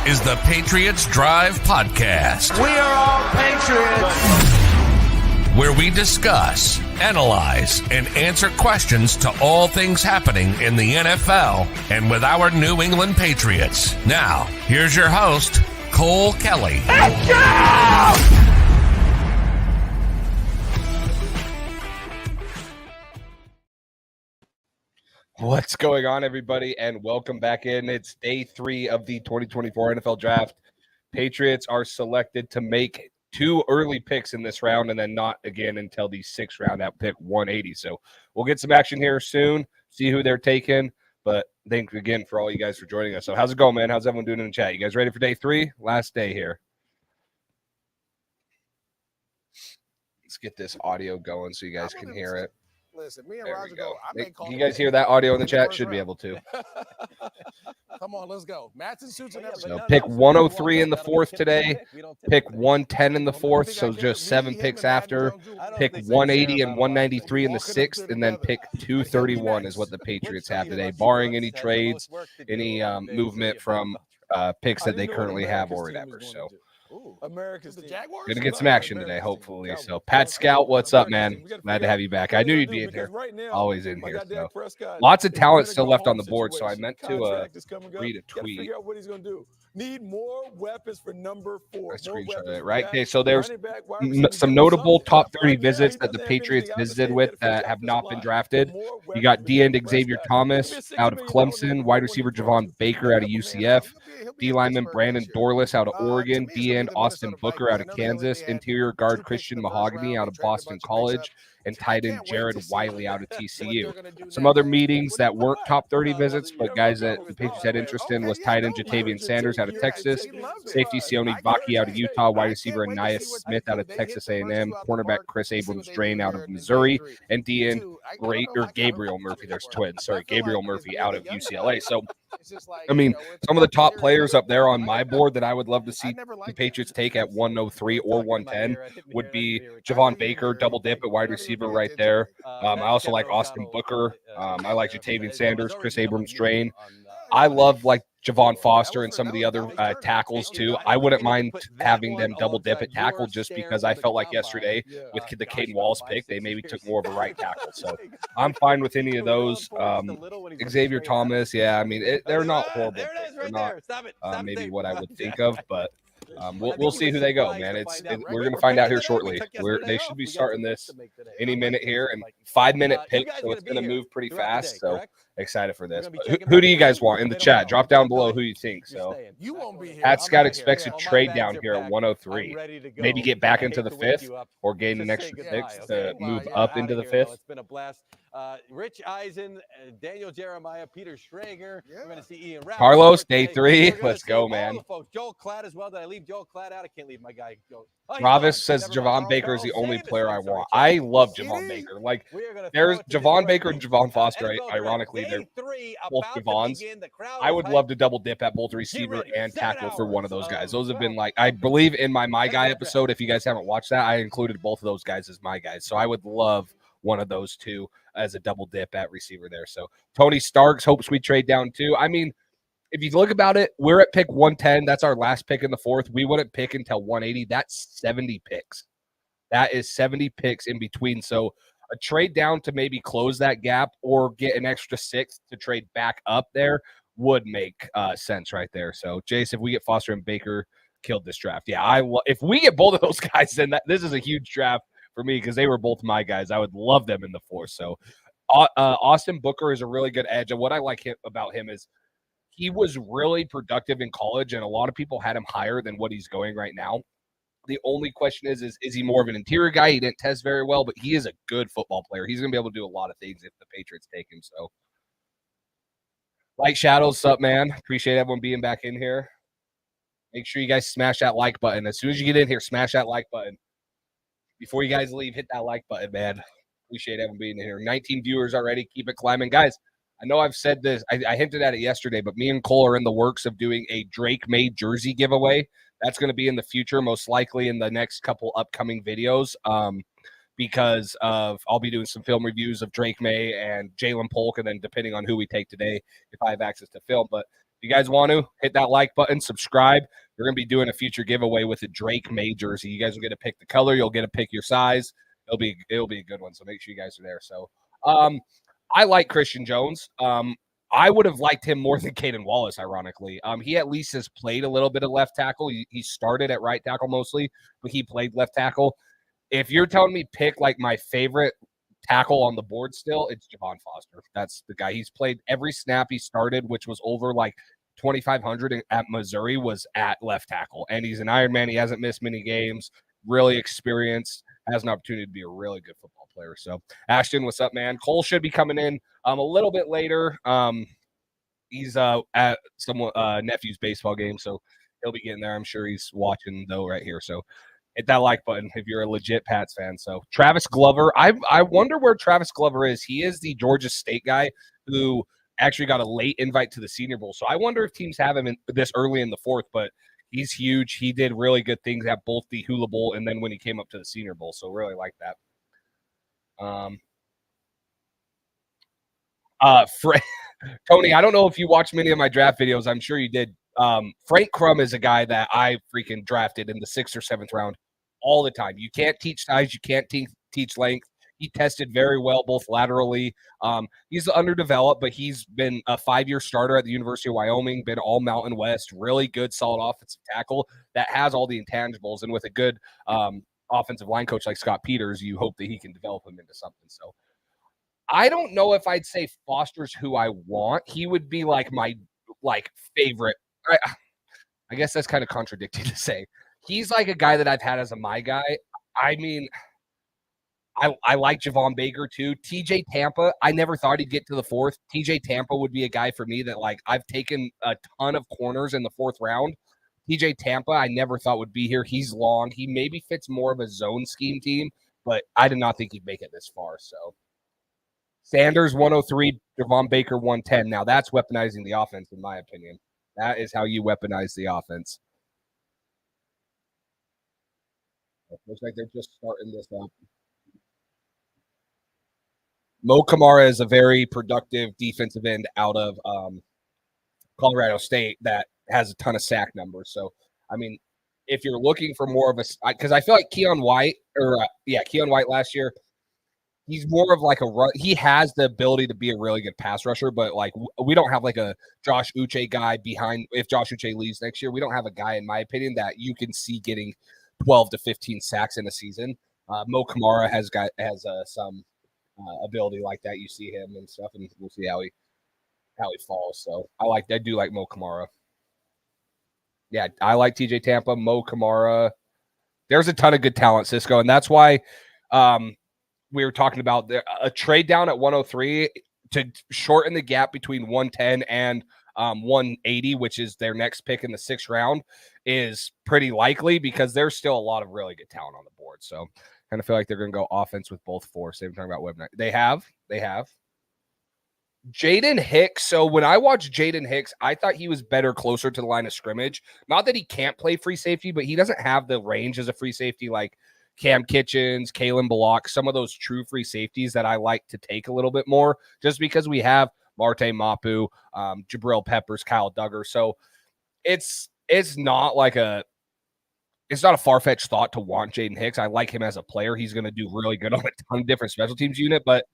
Is the Patriots Drive Podcast. We are all Patriots. Where we discuss, analyze, and answer questions to all things happening in the NFL and with our New England Patriots. Now, here's your host, Cole Kelly. Let's go! What's going on, everybody, and welcome back in. It's day 3 of the 2024 NFL Draft. Patriots are selected to make 2 early picks in this round and then not again until the 6th round at pick 180. So we'll get some action here soon, see who they're taking. But thanks again for all you guys for joining us. So how's it going, man? How's everyone doing in the chat? You guys ready for day 3? Last day here. Let's get this audio going so you guys can hear it. Listen, me and There Roger we go. I may call You guys hear that audio in the chat? Should be able to. Come on, let's go. Matching suits and everything. So pick 103 in the 4th today, pick 110 in the 4th, so just 7 picks after, pick 180 and 193 in the 6th, and then pick 231 is what the Patriots have today, barring any trades, any movement from picks that they currently have or whatever. So America's the Jaguars. gonna get some action today, hopefully. So Pat Scout, what's up, man? Glad to have you back. I knew you'd be in here. Always in here. So. Lots of talent still left on the board, so I meant to read a tweet. Figure out what he's gonna do. Need more weapons for number 4. I screenshot it, right? Okay, so there's some notable top 30 visits that the Patriots visited with that have not been drafted. You got D-end Xavier Thomas out of Clemson, wide receiver Javon Baker out of UCF, D-lineman Brandon Dorlus out of Oregon, D-end Austin Booker out of Kansas, interior guard Christian Mahogany out of Boston College, and tight end Jared Wiley out of TCU. Some other meetings that weren't top 30 visits, but guys that the Patriots had interest in was tight end Jatavian Sanders out of Texas, safety Sione Vaki out of Utah, wide receiver Anais Smith out of Texas A&M, cornerback Chris Abrams-Drain out of Missouri, and D-end Gabriel Murphy. There's twins. Sorry, Gabriel Murphy out of UCLA. So, I mean, some of the top players up there on my board that I would love to see the Patriots take at 103 or 110 would be Javon Baker, double dip at wide receiver right there. I also like Austin Booker. I like Jatavian Sanders, Chris Abrams-Drain. I love like Javon Foster and some of the other tackles too. I wouldn't mind having them double dip at tackle just because I felt like yesterday with the Caden Wallace pick, they maybe took more of a right tackle. So I'm fine with any of those. Xavier Thomas, yeah, I mean, they're not horrible. They're not maybe what I would think of, but we'll see who they go, man. We're going to find out here shortly. They should be starting this any minute here, and 5-minute pick, so it's going to move pretty fast. So excited for this. Who do you guys want in the chat? Drop down below who you think. So Pat Scott expects a trade down here at 103. Maybe get back into the 5th or gain an extra 6 to move up into the 5th. It's been a blast. Rich Eisen, Daniel Jeremiah, Peter Schrager. We're going to see Ian Rapp. Carlos, day 3. Let's go, man. Joel Klatt as well. Did I leave Joel Klatt out? I can't leave my guy. Travis says Javon Baker is the only player I want. I love Javon Baker. Like, there's Javon Baker and Javon Foster. Ironically, they're both Javons. I would love to double dip at both receiver and tackle for one of those guys. Those have been like, I believe in my guy episode, if you guys haven't watched that, I included both of those guys as my guys. So I would love one of those two as a double dip at receiver there. So Tony Starks hopes we trade down too. I mean, if you look about it, we're at pick 110. That's our last pick in the 4th. We wouldn't pick until 180. That's 70 picks. That is 70 picks in between. So a trade down to maybe close that gap or get an extra 6 to trade back up there would make sense right there. So Jace, if we get Foster and Baker, killed this draft. Yeah, if we get both of those guys, then this is a huge draft for me because they were both my guys. I would love them in the 4th. So Austin Booker is a really good edge. And what I like about him is he was really productive in college, and a lot of people had him higher than what he's going right now. The only question is he more of an interior guy? He didn't test very well, but he is a good football player. He's going to be able to do a lot of things if the Patriots take him. So, Light Shadows, up, man? Appreciate everyone being back in here. Make sure you guys smash that like button. As soon as you get in here, smash that like button. Before you guys leave, hit that like button, man. Appreciate everyone being here. 19 viewers already. Keep it climbing. Guys, I know I've said this. I hinted at it yesterday, but me and Cole are in the works of doing a Drake-made jersey giveaway. That's going to be in the future, most likely in the next couple upcoming videos, because I'll be doing some film reviews of Drake May and Jalen Polk, and then depending on who we take today, if I have access to film. But if you guys want to, hit that like button, subscribe. We're going to be doing a future giveaway with a Drake May jersey. You guys will get to pick the color. You'll get to pick your size. It'll be a good one, so make sure you guys are there. So I like Christian Jones. I would have liked him more than Caden Wallace, ironically. He at least has played a little bit of left tackle. He started at right tackle mostly, but he played left tackle. If you're telling me pick like my favorite tackle on the board still, it's Javon Foster. That's the guy. He's played every snap he started, which was over like 2,500 at Missouri, was at left tackle. And he's an Ironman. He hasn't missed many games, really experienced, has an opportunity to be a really good football player. So, Ashton, what's up, man? Cole should be coming in a little bit later. He's at some nephew's baseball game, so he'll be getting there. I'm sure he's watching, though, right here. So, hit that like button if you're a legit Pats fan. So, Travis Glover, I wonder where Travis Glover is. He is the Georgia State guy who actually got a late invite to the Senior Bowl. So, I wonder if teams have him this early in the fourth, but he's huge. He did really good things at both the Hula Bowl and then when he came up to the Senior Bowl. So, really like that. Tony, I don't know if you watched many of my draft videos. I'm sure you did. Frank Crum is a guy that I freaking drafted in the 6th or 7th round all the time. You can't teach size. You can't teach length. He tested very well, both laterally. He's underdeveloped, but he's been a 5-year starter at the University of Wyoming, been all Mountain West, really good, solid offensive tackle that has all the intangibles. And with a good offensive line coach like Scott Peters, you hope that he can develop him into something. So I don't know if I'd say Foster's who I want. He would be like my favorite. I guess that's kind of contradicting to say. He's like a guy that I've had as a my guy. I mean, I like Javon Baker too. TJ Tampa, I never thought he'd get to the 4th. TJ Tampa would be a guy for me that I've taken a ton of corners in the 4th round. TJ Tampa, I never thought would be here. He's long. He maybe fits more of a zone scheme team, but I did not think he'd make it this far. So Sanders 103, Javon Baker 110. Now that's weaponizing the offense, in my opinion. That is how you weaponize the offense. Looks like they're just starting this up. Mo Kamara is a very productive defensive end out of Colorado State that has a ton of sack numbers. So, I mean, if you're looking for more of a – because I feel like Keon White last year, he's more of like a run. He has the ability to be a really good pass rusher, but like we don't have like a Josh Uche guy behind. If Josh Uche leaves next year, we don't have a guy, in my opinion, that you can see getting 12 to 15 sacks in a season. Mo Kamara has some ability like that. You see him and stuff, and we'll see how he falls. So I do like Mo Kamara. Yeah, I like TJ Tampa, Mo Kamara. There's a ton of good talent, Cisco, and that's why we were talking about a trade down at 103 to shorten the gap between 110 and 180, which is their next pick in the 6th round, is pretty likely because there's still a lot of really good talent on the board. So kind of feel like they're going to go offense with both force. They've been talking about Webnight. They have. Jaden Hicks. So when I watched Jaden Hicks, I thought he was better closer to the line of scrimmage. Not that he can't play free safety, but he doesn't have the range as a free safety like Cam Kitchens, Kalen Bullock, some of those true free safeties that I like to take a little bit more just because we have Marte Mapu, Jabril Peppers, Kyle Duggar. So it's not a far-fetched thought to want Jaden Hicks. I like him as a player. He's going to do really good on a ton of different special teams unit, but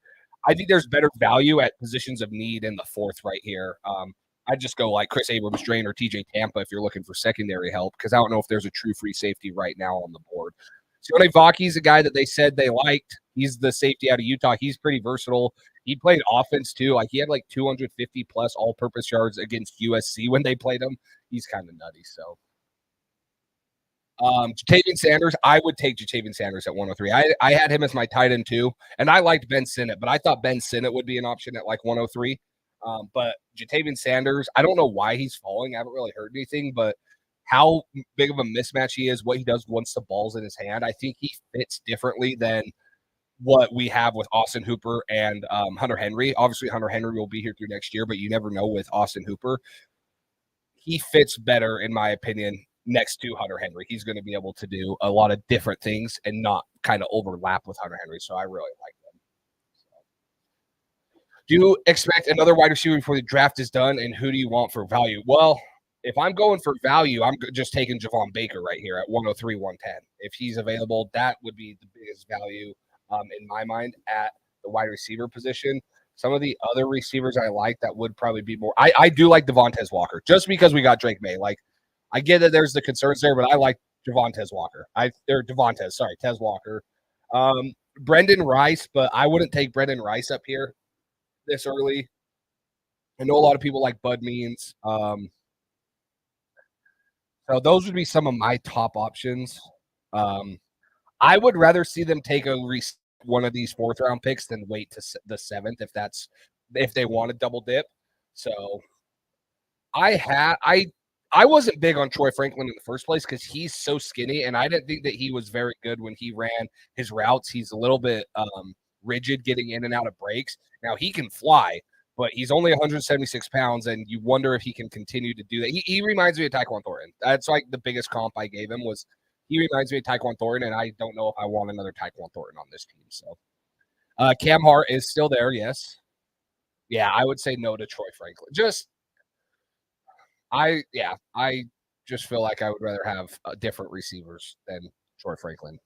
I think there's better value at positions of need in the 4th right here. I'd just go like Chris Abrams-Drain or TJ Tampa if you're looking for secondary help because I don't know if there's a true free safety right now on the board. Sione Vaki is a guy that they said they liked. He's the safety out of Utah. He's pretty versatile. He played offense too. Like he had like 250 plus all-purpose yards against USC when they played him. He's kind of nutty. So, Jatavian Sanders, I would take Jatavian Sanders at 103. I had him as my tight end too, and I liked Ben Sinnott, but I thought Ben Sinnott would be an option at like 103. But Jatavian Sanders, I don't know why he's falling. I haven't really heard anything, but how big of a mismatch he is, what he does once the ball's in his hand, I think he fits differently than what we have with Austin Hooper and Hunter Henry. Obviously, Hunter Henry will be here through next year, but you never know with Austin Hooper. He fits better, in my opinion, next to Hunter Henry. He's going to be able to do a lot of different things and not kind of overlap with Hunter Henry. So I really like them. Do you expect another wide receiver before the draft is done? And who do you want for value? Well, if I'm going for value, I'm just taking Javon Baker right here at 103, 110. If he's available, that would be the biggest value in my mind at the wide receiver position. Some of the other receivers I like that would probably be more. I do like Devontae Walker just because we got Drake May. Like, I get that there's the concerns there, but I like Tez Walker. Tez Walker. Brendan Rice, but I wouldn't take Brendan Rice up here this early. I know a lot of people like Bud Means. So those would be some of my top options. I would rather see them take one of these 4th round picks than wait to the 7th if they want to double dip. So I wasn't big on Troy Franklin in the first place because he's so skinny, and I didn't think that he was very good when he ran his routes. He's a little bit rigid getting in and out of breaks. Now he can fly, but he's only 176 pounds, and you wonder if he can continue to do that. He reminds me of Tyquan Thornton. That's like the biggest comp I gave him was he reminds me of Tyquan Thornton, and I don't know if I want another Tyquan Thornton on this team. So Cam Hart is still there, yes. Yeah, I would say no to Troy Franklin. I just feel like I would rather have different receivers than Troy Franklin.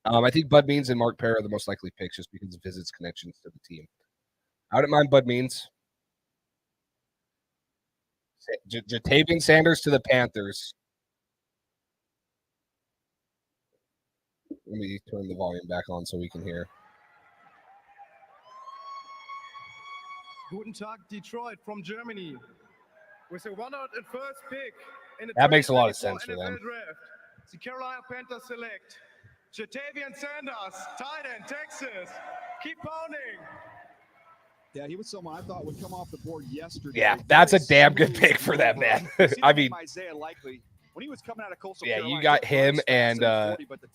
I think Bud Means and Mark Perry are the most likely picks just because of his connections to the team. I wouldn't mind Bud Means. Jatavian Sanders to the Panthers. Let me turn the volume back on so we can hear. Guten Tag, Detroit from Germany. With the 101st pick in the that makes a lot of sense for them. Draft, the Carolina Panthers select Jatavian Sanders, tight end, Texas. Keep pounding. Yeah, he was someone I thought would come off the board yesterday. Yeah, that's a damn good pick for that man. I mean, Isaiah Likely, when he was coming out of Coastal yeah, Carolina, you got him, and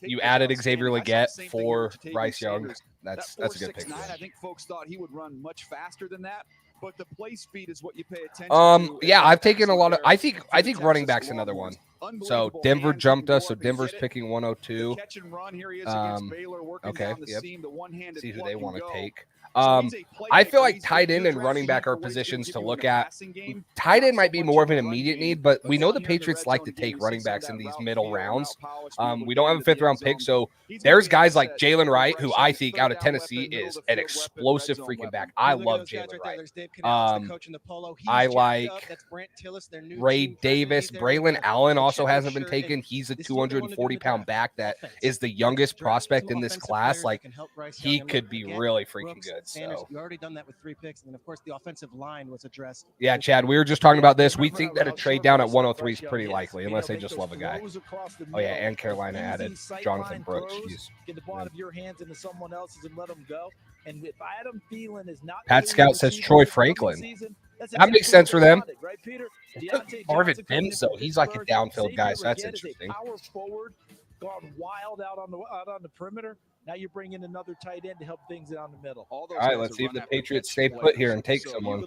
you added Xavier Legette for Bryce Young. That's a good pick. I think folks thought he would run much faster than that, but the play speed is what you pay attention to. Yeah, I've taken a lot of. I think running back's another one. So Denver jumped us. So Denver's picking 102. Catch and run. Here he is against Baylor, working down the seam, the one-handed see who pluck they and want to go. take. I feel like tight end and running back are positions to look at. Tight end might be more of an immediate need, but we know the Patriots like to take running backs in these middle rounds. We don't have a 5th round pick, so there's guys like Jalen Wright, who I think out of Tennessee is an explosive freaking back. I love Jalen Wright. I like Ray Davis. Braylon Allen also hasn't been taken. He's a 240-pound back that is the youngest prospect in this class. Like, he could be really freaking good. So you already done that with 3 picks, and then of course the offensive line was addressed. Yeah, Chad, we were just talking about this. We think that a trade down at 103 is pretty likely, unless they just love a guy. Oh yeah, and Carolina added Jonathan Brooks. Get the ball out of your hands into someone else's and let them go. And if Adam Thielen is not, Pat Scout says Troy Franklin. That makes sense for them. Marvin Mims, though, he's like a downfield guy, so that's interesting. Power forward, gone wild out on the perimeter. Now you're bringing another tight end to help things down the middle. All right, let's see if the Patriots stay put here and take someone.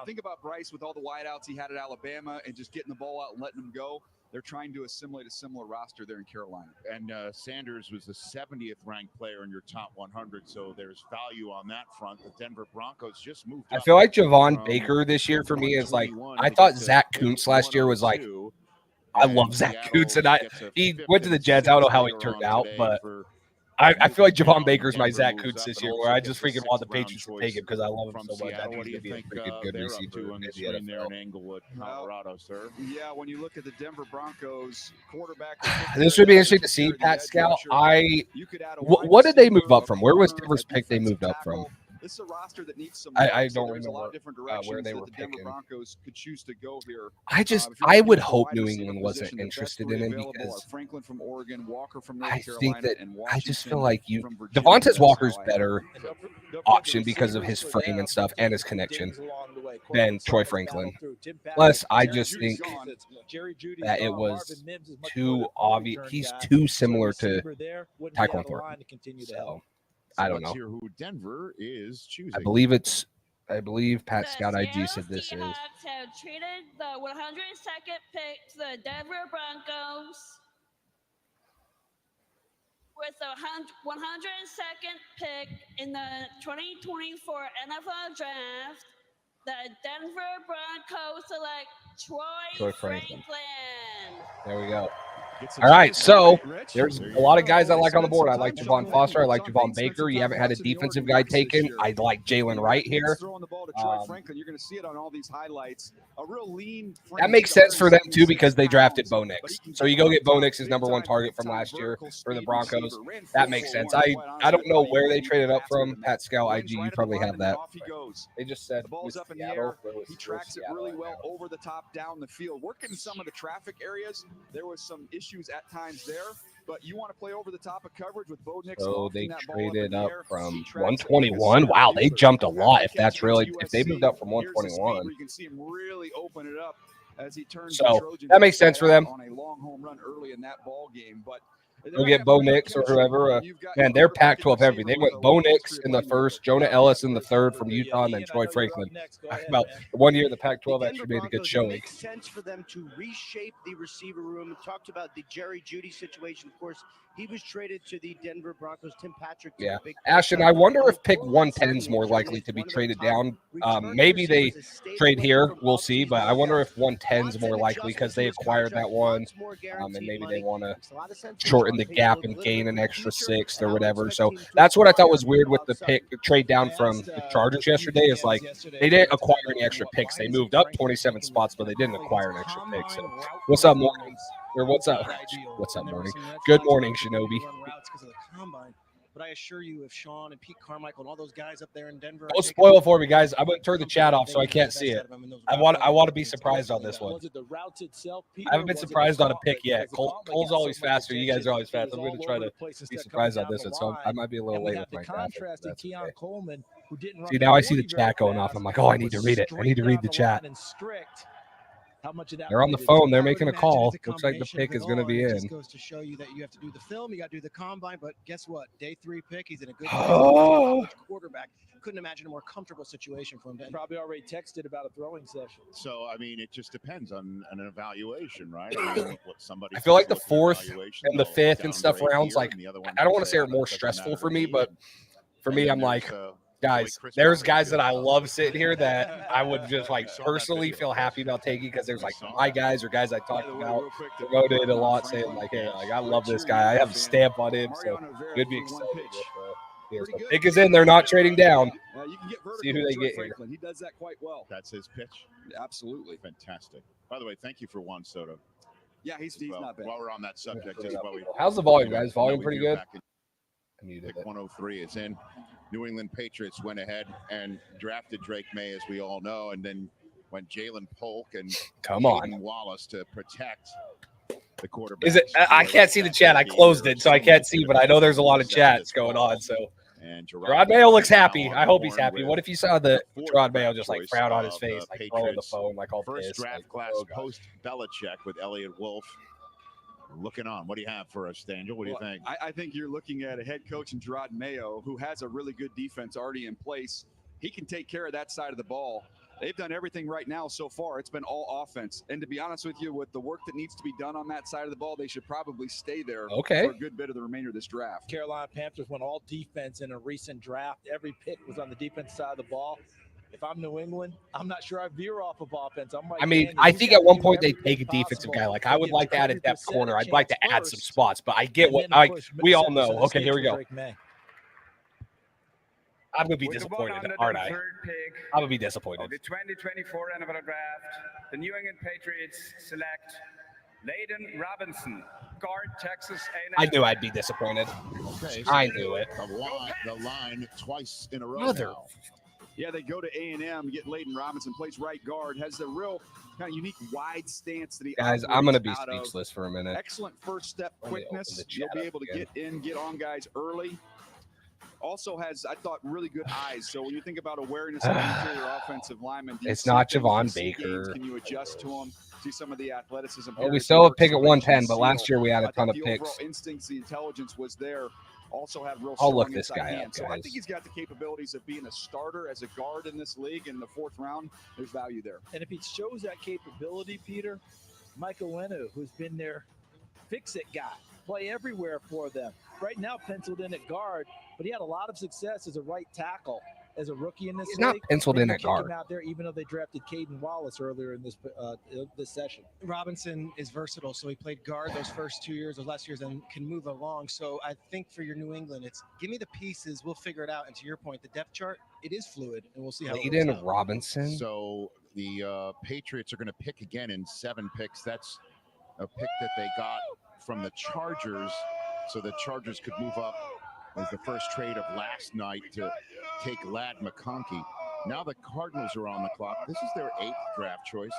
Think about Bryce with all the wideouts he had at Alabama and just getting the ball out and letting him go. They're trying to assimilate a similar roster there in Carolina. And Sanders was the 70th ranked player in your top 100, so there's value on that front. The Denver Broncos just moved up. I feel like Javon Baker this year for me is like, I thought Zach Kuntz last year was like, I love Zach Kuntz, and he went to the Jets. I don't know how he turned out, but I feel like Javon Baker's my Zach Kuntz this year, where I just freaking want the Patriots to take him because I love him so much. I think he's going to be a freaking good receiver in the NFL. In Englewood, Colorado, sir. Yeah, when you look at the Denver Broncos quarterback, this would be interesting to see. Pat Scout, what did they move up from? Where was Denver's pick they moved up from? This is a roster that needs some. I so don't there's remember a lot of different directions where they that were the Denver picking. Broncos could choose to go here. I would hope New England wasn't interested in him because Franklin from Oregon, Walker from I North think Carolina, that and I just feel Washington like from Virginia. Devontae That's Walker's how I better have it. option because of his frame and stuff and his connection than Troy Franklin. Plus, I just think that it was too obvious. He's too similar to Tyquan Thornton. So I don't Let's know. hear who Denver is choosing. I believe Pat Scout IG said this is. Seahawks have traded the 102nd pick to the Denver Broncos with the 102nd pick in the 2024 NFL Draft. The Denver Broncos select Troy Franklin. There we go. All right, so there's a lot of guys I like on the board. I like Javon Foster. I like Javon Baker. You haven't had a defensive guy taken. I like Jalen Wright here. Throwing the ball to Troy Franklin. You're going to see it on all these highlights. A real lean. That makes sense for them too because they drafted Bo Nix. So you go get Bo Nix, his #1 target from last year for the Broncos. That makes sense. I don't know where they traded up from. Pat Scout IG, you probably have that. They just said the ball's up in the air. He tracks it really well over the top, down the field. Working some of the traffic areas. There was some issues at times there, but you want to play over the top of coverage with Bo Nix. So they traded up from 121. Wow, they jumped a lot. If they moved up from 121. You can see him really open it up as he turns. So that makes sense for them. On a long home run early in that ball game, but Go get Bo Nix or whoever. Man, they're Pac-12 heavy. They went Bo Nix in the first, Jonah Ellis in the third from Utah, and then Troy Franklin. About 1 year, the Pac-12 actually made a good showing. It makes sense for them to reshape the receiver room. We talked about the Jerry Jeudy situation. Of course, he was traded to the Denver Broncos. Tim Patrick. Yeah. Ashton, I wonder if pick 110 is more likely to be traded down. Maybe they trade here. We'll see. But I wonder if 110 is more likely because they acquired that one. And maybe they want to shorten the gap and gain an extra 6th or whatever. So that's what I thought was weird with the trade down from the Chargers yesterday is like they didn't acquire any extra picks. They moved up 27 spots, but they didn't acquire an extra pick. So what's up, morning? Or what's up? What's up, morning? Good morning, Shinobi. But I assure you, if Sean and Pete Carmichael and all those guys up there in Denver, don't spoil it for me, guys. I'm gonna turn the chat off so I can't see it. I want to be surprised on this one. I haven't been surprised on a pick yet. Cole's always faster. You guys are always fast. I'm gonna try to be surprised on this one. So I might be a little late with my graphic. See, now I see the chat going off. I'm like, oh, I need to read it. I need to read the chat. They're on the phone. They're making a call. Looks like the pick is going to be in. It goes to show you that you have to do the film. You got to do the combine. But guess what? Day 3 pick. He's in a good quarterback. Couldn't imagine a more comfortable situation for him. Probably already texted about a throwing session. So, I mean, it just depends on an evaluation, right? I feel like the 4th and the 5th and stuff rounds, like, I don't want to say are more stressful for me, but for me, I'm like, guys, there's guys that I love sitting here that I would just like personally feel happy about taking because there's like my guys or guys I talked about promoted a lot saying like, hey, like I love this guy. I have a stamp on him, so it'd be excited if the pick is in. They're not trading down. See who they get here. He does that quite well. That's his pitch. Absolutely fantastic. By the way, thank you for Juan Soto. Yeah, he's not bad. While we're on that subject, how's the volume, guys? Volume pretty good. Pick 103 is in. New England Patriots went ahead and drafted Drake May, as we all know, and then went Jalen Polk and Wallace to protect the quarterback. Is it? I can't see the chat. I closed it, so I can't see, but I know there's a lot of chats going on. So Gerard Mayo looks happy. I hope he's happy. What if you saw the Gerard Mayo just like frown on his face, like throwing the phone, like all first pissed, draft like, class post Belichick with Elliott Wolf. Looking on. What do you have for us, Daniel? What do you think? I think you're looking at a head coach in Gerard Mayo who has a really good defense already in place. He can take care of that side of the ball. They've done everything right now so far. It's been all offense. And to be honest with you, with the work that needs to be done on that side of the ball, they should probably stay there for a good bit of the remainder of this draft. Carolina Panthers went all defense in a recent draft. Every pick was on the defense side of the ball. If I'm New England, I'm not sure I veer off of offense. I mean, I think at one point they take a defensive guy. Like I would like to add a depth corner. I'd like to add some spots, but I get what we all know. Okay, here we go. I'm gonna be disappointed, aren't I? I'm gonna be disappointed. The 2024 NFL Draft, the New England Patriots select Layden Robinson, guard, Texas A&M. I knew I'd be disappointed. Okay, I knew it. The line twice in a row Mother. now. Yeah, they go to A&M, get Layden Robinson, plays right guard, has the real kind of unique wide stance that he Guys, I'm going to be operates out of. speechless for a minute. Excellent first step Let me open quickness. the You'll chat be up able to again. get in, get on guys early. Also has, I thought, really good eyes. So when you think about awareness of interior offensive linemen, do you It's see not things, Javon you see gains? Baker. Can you adjust to them? See some of the athleticism. Well, we Harris still have Burks, pick at Reggie 110, but last Seal. year we had a I ton think of the picks. overall instincts, the intelligence was there. Also had real I'll strong look this inside guy up, hands. So I guys. think he's got the capabilities of being a starter as a guard in this league in the 4th round. There's value there. And if he shows that capability, Peter, Michael Lenu, who's been their fix-it guy, play everywhere for them. Right now penciled in at guard, but he had a lot of success as a right tackle as a rookie in this He's league. not penciled in Maybe at kick guard. him out there, even though they drafted Caden Wallace earlier in this session. Robinson is versatile, so he played guard those first 2 years or less years and can move along. So I think for your New England, it's give me the pieces, we'll figure it out. And to your point, the depth chart, it is fluid, and we'll see how it works Layden out. Robinson. So the Patriots are going to pick again in 7 picks. That's a pick that they got from the Chargers, so the Chargers could move up as the first trade of last night to take Ladd McConkey. Now the Cardinals are on the clock. This is their 8th draft choice.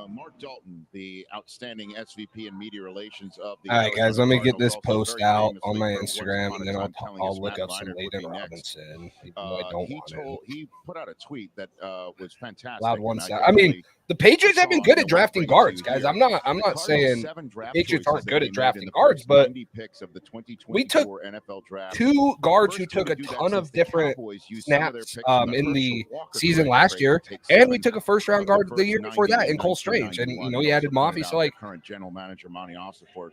Mark Dalton, the outstanding SVP in media relations of the. All right, guys, let me get this also post very out famously on my for once Instagram, upon and a then time telling I'll us look Matt up some Leinart would be Layden next. Robinson. Even though I don't want him. He put out a tweet that was fantastic. Loud and one I side. I mean, definitely the Patriots have been saw good that at drafting we'll bring guards, to you guys. here. I'm not The saying Cardinals' 7 the draft Patriots choices aren't that good they at made drafting in the guards, first but 90 picks of the we took 2024 NFL draft. 2 guards who First team took a to do that ton since of the different Cowboys used some of their snaps picks in the in the Herschel Walker season trade last year, to take and we 7 took a first-round of the guard the first year before 90 that in in Cole Strange, and 1991. he added also pointed Mafi. So out like, their current general manager Monty Osiford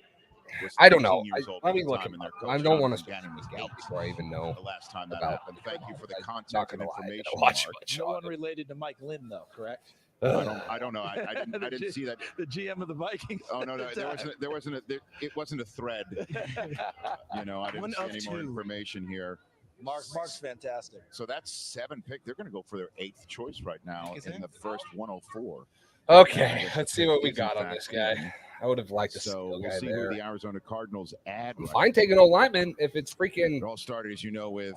was I don't know. 13 years old Let at me the look time, him and up. their I coach don't want to Jonathan Gannon was out 8 before I even know the last time that about. happened. Thank you for the I'm not contact and gonna lie, I information, didn't watch Mark. much No on one it. related to Mike Lynn, though, correct? I don't know. I didn't see that. The GM of the Vikings. Oh no, it wasn't a thread. I didn't see any more information here. Mark's fantastic. So that's 7 pick. They're going to go for their 8th choice right now in the first 104. Okay, let's see what we got on this guy. I would have liked to see So a we'll guy see there. who the Arizona Cardinals add. I'm right fine taking old lineman if it's freaking. It all started, as you know, with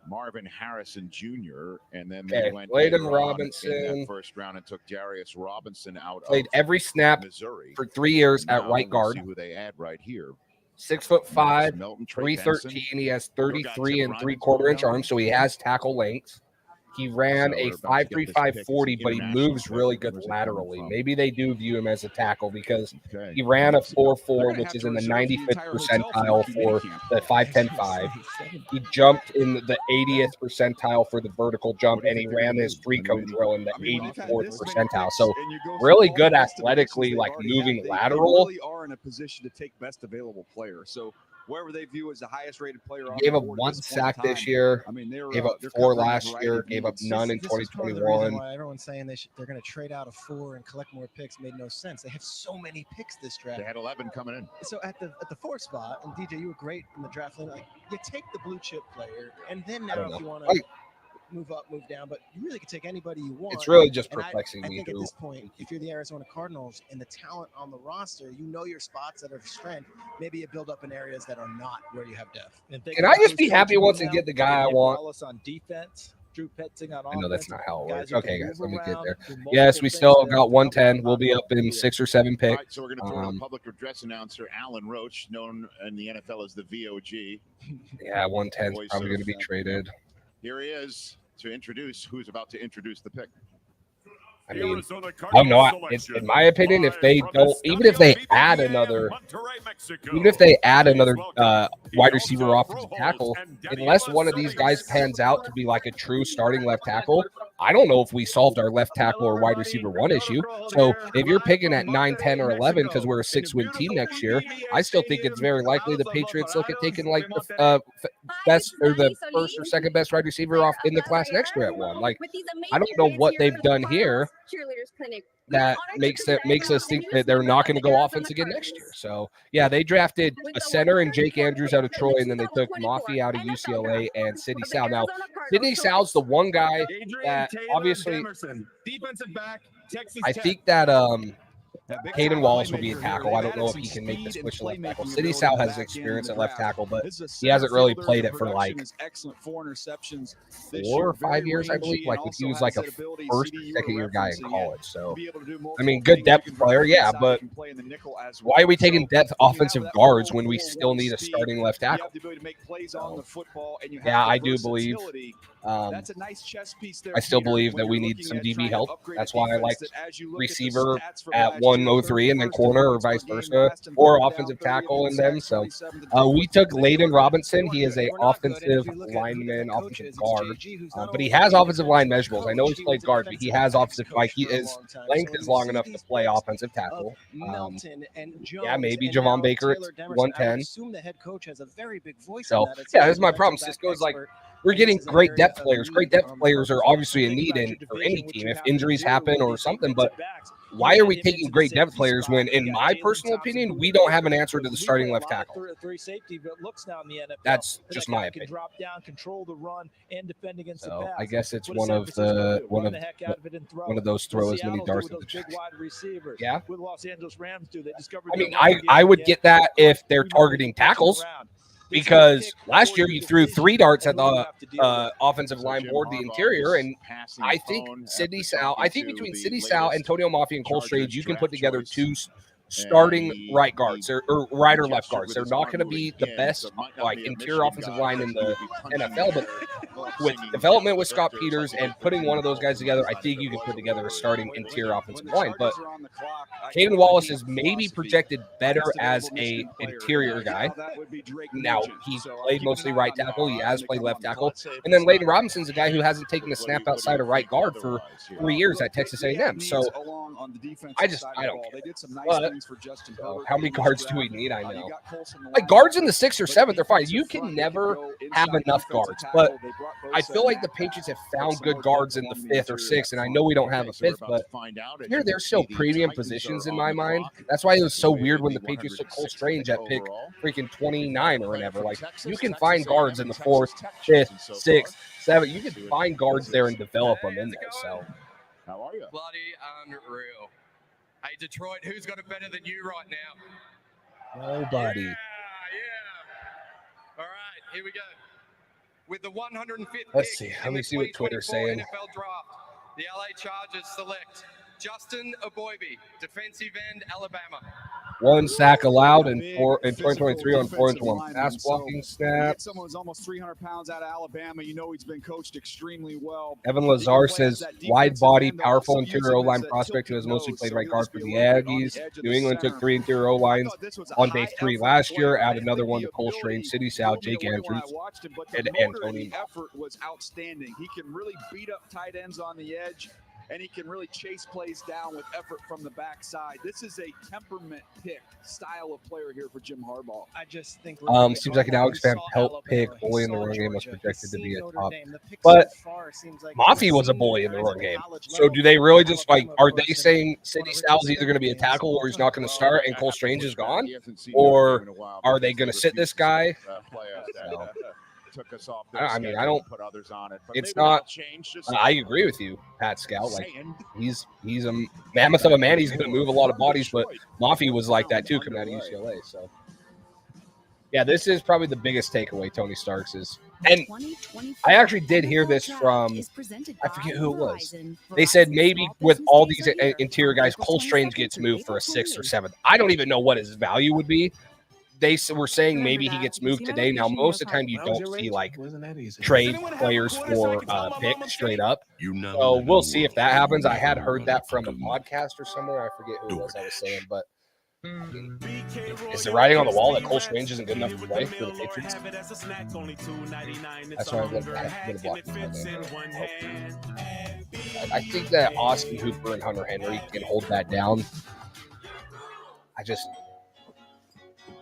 Marvin Harrison Jr. and then Okay, they went Layden later on Robinson. in that first round and took Darius Robinson out Played of every snap Missouri for 3 years Now at right we'll guard. see who they add right here. 6'5", Melton, Trey 313. Benson. He has Your guy, 33 Tim and Ryan's 3/4 inch going down. arms, so he has tackle length. He ran So a we're about to get this 5.35 pick. It's 40, an but he international moves pick. really good Where's it coming laterally. from? Maybe they do view him as a tackle because Okay. he ran a Let's see. 4.4, gonna which have is to in the reserve the 95th entire hotel for percentile rookie for minicamp. the 5.10.5. He jumped in the 80th percentile for the vertical jump, What do you and he think they're ran gonna his do? 3-cone drill in the I mean, when you've had 84th this many percentile. picks So and you go really through all good the destinations athletically, they've like already moving had, they lateral. really are in a position to take best available player. So wherever they view as the highest rated player on Gave the up board at 1 this point in sack this time, year. I mean, they're Gave up they're 4 covering a last variety year. of Gave up needs. none in This is part of the reason 2021. why everyone's saying they're going to trade out of 4 and collect more picks made no sense. They have so many picks this draft. They had 11 coming in. So at the 4th spot, and DJ, you were great in the draft. Like you take the blue chip player, and then I now don't if know. you want Like, to move up, move down, but you really could take anybody you want. it's really just And perplexing I me think at who. this point, if you're the Arizona Cardinals and the talent on the roster, you know your spots that are strength. Maybe you build up in areas that are not where you have depth. Can I just be happy once and get the guy I want? Wallace on defense, Drew Petzing on I know that's offense. not how it Guys works. who can Okay, guys, move let me get around, there. do multiple Yes, we things still to got help 110. out We'll be up in here. 6 or 7 All picks. right, so we're going to throw to public address announcer Alan Roach, known in the NFL as the VOG. Yeah, 110 is Voice probably of- going to be traded. Here he is to introduce who's about to introduce the pick. I mean, I don't know. In my opinion, if they don't, even if they add another wide receiver offensive tackle, unless one of these guys pans out to be like a true starting left tackle, I don't know if we solved our left tackle or wide receiver 1 issue. So if you're picking at 9, 10, or 11 because we're a 6-win team next year, I still think it's very likely the Patriots look at taking like the best or the first or second best wide receiver off in the class next year at 1. Like, I don't know what they've done here that makes us think that they're not going to go offense again next year. So yeah, they drafted a center and Jake Andrews out of Troy, and then they took Mafi out of UCLA and Sidney Sal. Now, Sidney Sal's the one guy that obviously defensive back, Texas I Tech. think that Caden Wallace will be a tackle. I don't know if he can make the switch to left tackle. City Sal has experience at left tackle, but he hasn't really played it for like 4 or 5 years, I believe. Like he was like a first or second year guy in college. So, I mean, good depth player, yeah, but why are we taking depth offensive guards when we still need a starting left tackle? So, yeah, I do believe. I still believe that we need some DB help. That's why I like receiver at 103 and then corner or vice versa, or offensive tackle in them. So we took Layden Robinson. He is a offensive lineman, offensive guard, but he has offensive line measurables. I know he's played guard, but he has offensive, like his length is long enough to play offensive tackle. Yeah, maybe Javon Baker at 110. So yeah, that's my problem. Cisco's like, we're getting great depth players. Great depth players are obviously a need for any team if injuries happen or something. But why are we taking great depth players when, in my personal opinion, we don't have an answer to the starting left tackle? That's just my opinion. So I guess it's one of those throw as many darts at the chest. Yeah. I mean, I would get that if they're targeting tackles. Because last year you threw 3 darts at the offensive line board, the interior, and I think between City Sal, Antonio Mafia, and Cole Strange, you can put together 2 starting right guards or right or left guards. They're not going to be the best like interior offensive line in the NFL, but with development with Scott Peters and putting one of those guys together, I think you can put together a starting interior offensive line. But Caden Wallace is maybe projected better as a interior guy. Now, he's played mostly right tackle. He has played left tackle. And then Layden Robinson's a guy who hasn't taken a snap outside of right guard for 3 years at Texas A&M. So I don't care. But how many guards do we need? I know. Like guards in the 6th or 7th are fine. You can never have enough guards. But I feel like the Patriots have found good guards in the 5th or 6th. And I know we don't have a 5th, but here they're still premium positions in my mind. That's why it was so weird when the Patriots took Cole Strange at pick freaking 29 or whatever. Like you can find guards in the 4th, 5th, 6th, 7th. You can find guards there and develop them in there. So how are you? Bloody unreal. Hey, Detroit, who's got it better than you right now? Nobody. Yeah. All right, here we go. With the 105th Let's pick see. Let me see what Twitter's saying. NFL draft, the LA Chargers select Justin Aboibe, defensive end, Alabama. 1 sack allowed in 2023 on 401 pass blocking snaps. Someone's almost 300 pounds out of Alabama. You know he's been coached extremely well. Evan Lazar says wide body, powerful interior O-line prospect who has mostly played right guard for the Aggies. New England took 3 interior O-lines on day 3 last year. Add another one to Cole Strange, City Sal, Jake Andrews, and Anthony. Effort was outstanding. He can really beat up tight ends on the edge, and he can really chase plays down with effort from the backside. This is a temperament pick style of player here for Jim Harbaugh. I just think seems like an Alex Van Pelt pick. Bully in the run game was projected to be a top. But Mafia was a bully in the run game. So do they really just like, are they saying City Sal is either going to be a tackle or he's not going to start and Cole Strange is gone? Or are they going to sit this guy? So. Took us off. I mean, I don't put others on it. But it's not. I agree with you, Pat Scout. Like he's a mammoth of a man. He's going to move a lot of bodies, but Mafia was like that too, coming out of UCLA. So yeah, this is probably the biggest takeaway. Tony Starks is, and I actually did hear this from I forget who it was. They said maybe with all these interior guys, Cole Strange gets moved for a 6th or 7th. I don't even know what his value would be. They were saying maybe he gets moved today. Now, most of the time, you don't see like trade players for pick straight up. So we'll see if that happens. I had heard that from a podcast or somewhere. I forget who it was I was saying, but is the writing on the wall that Cole Strange isn't good enough to play for the Patriots? That's why I'm going to block I think that Austin Hooper and Hunter Henry can hold that down.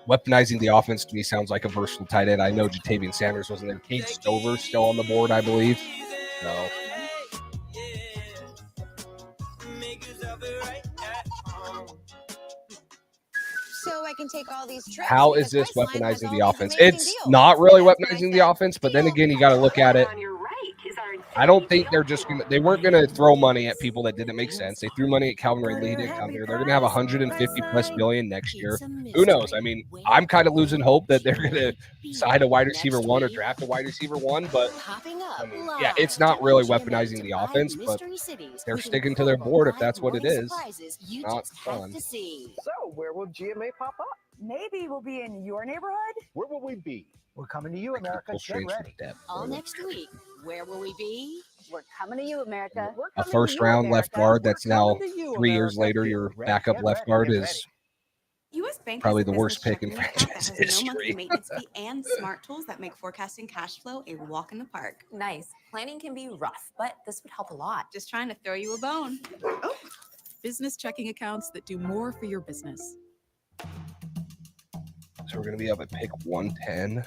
Weaponizing the offense to me sounds like a versatile tight end. I know Jatavian Sanders wasn't there. Cade Stover's still on the board, I believe. So. So I can take all these trips. How is this weaponizing the offense? It's not really weaponizing the offense, but then again, you got to look at it. I don't think they're just going to – they weren't going to throw money at people that didn't make sense. They threw money at Calvin Ridley. He didn't come here. They're going to have $150+ billion next year. Who knows? I mean, I'm kind of losing hope that they're going to sign a wide receiver 1 or draft a wide receiver 1, but I mean, yeah, it's not really weaponizing the offense, but they're sticking to their board if that's what it is. Not fun. So, where will GMA pop up? Maybe we'll be in your neighborhood. Where will we be? We're coming to you, America. Get ready. All next week. Where will we be? We're coming to you, America. A first-round left guard that's now 3 years later, your backup left guard is U.S. Bank probably the worst pick in franchise history. No monthly maintenance fee and smart tools that make forecasting cash flow a walk in the park. Nice. Planning can be rough, but this would help a lot. Just trying to throw you a bone. Oh. Business checking accounts that do more for your business. So we're going to be up at pick 110.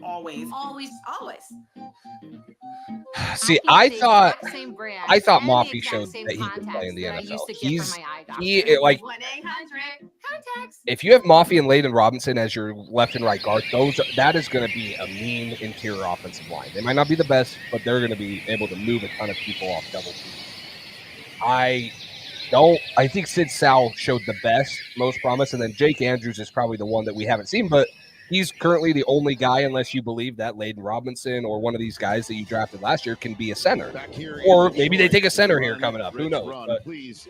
Always. See, I thought Moffey showed that he could play in the NFL. If you have Moffey and Layden Robinson as your left and right guard, that is going to be a mean interior offensive line. They might not be the best, but they're going to be able to move a ton of people off double team. I think Sid Sal showed the best, most promise, and then Jake Andrews is probably the one that we haven't seen, but he's currently the only guy, unless you believe that Layden Robinson or one of these guys that you drafted last year can be a center. Or maybe they take a center here coming up. Who knows? But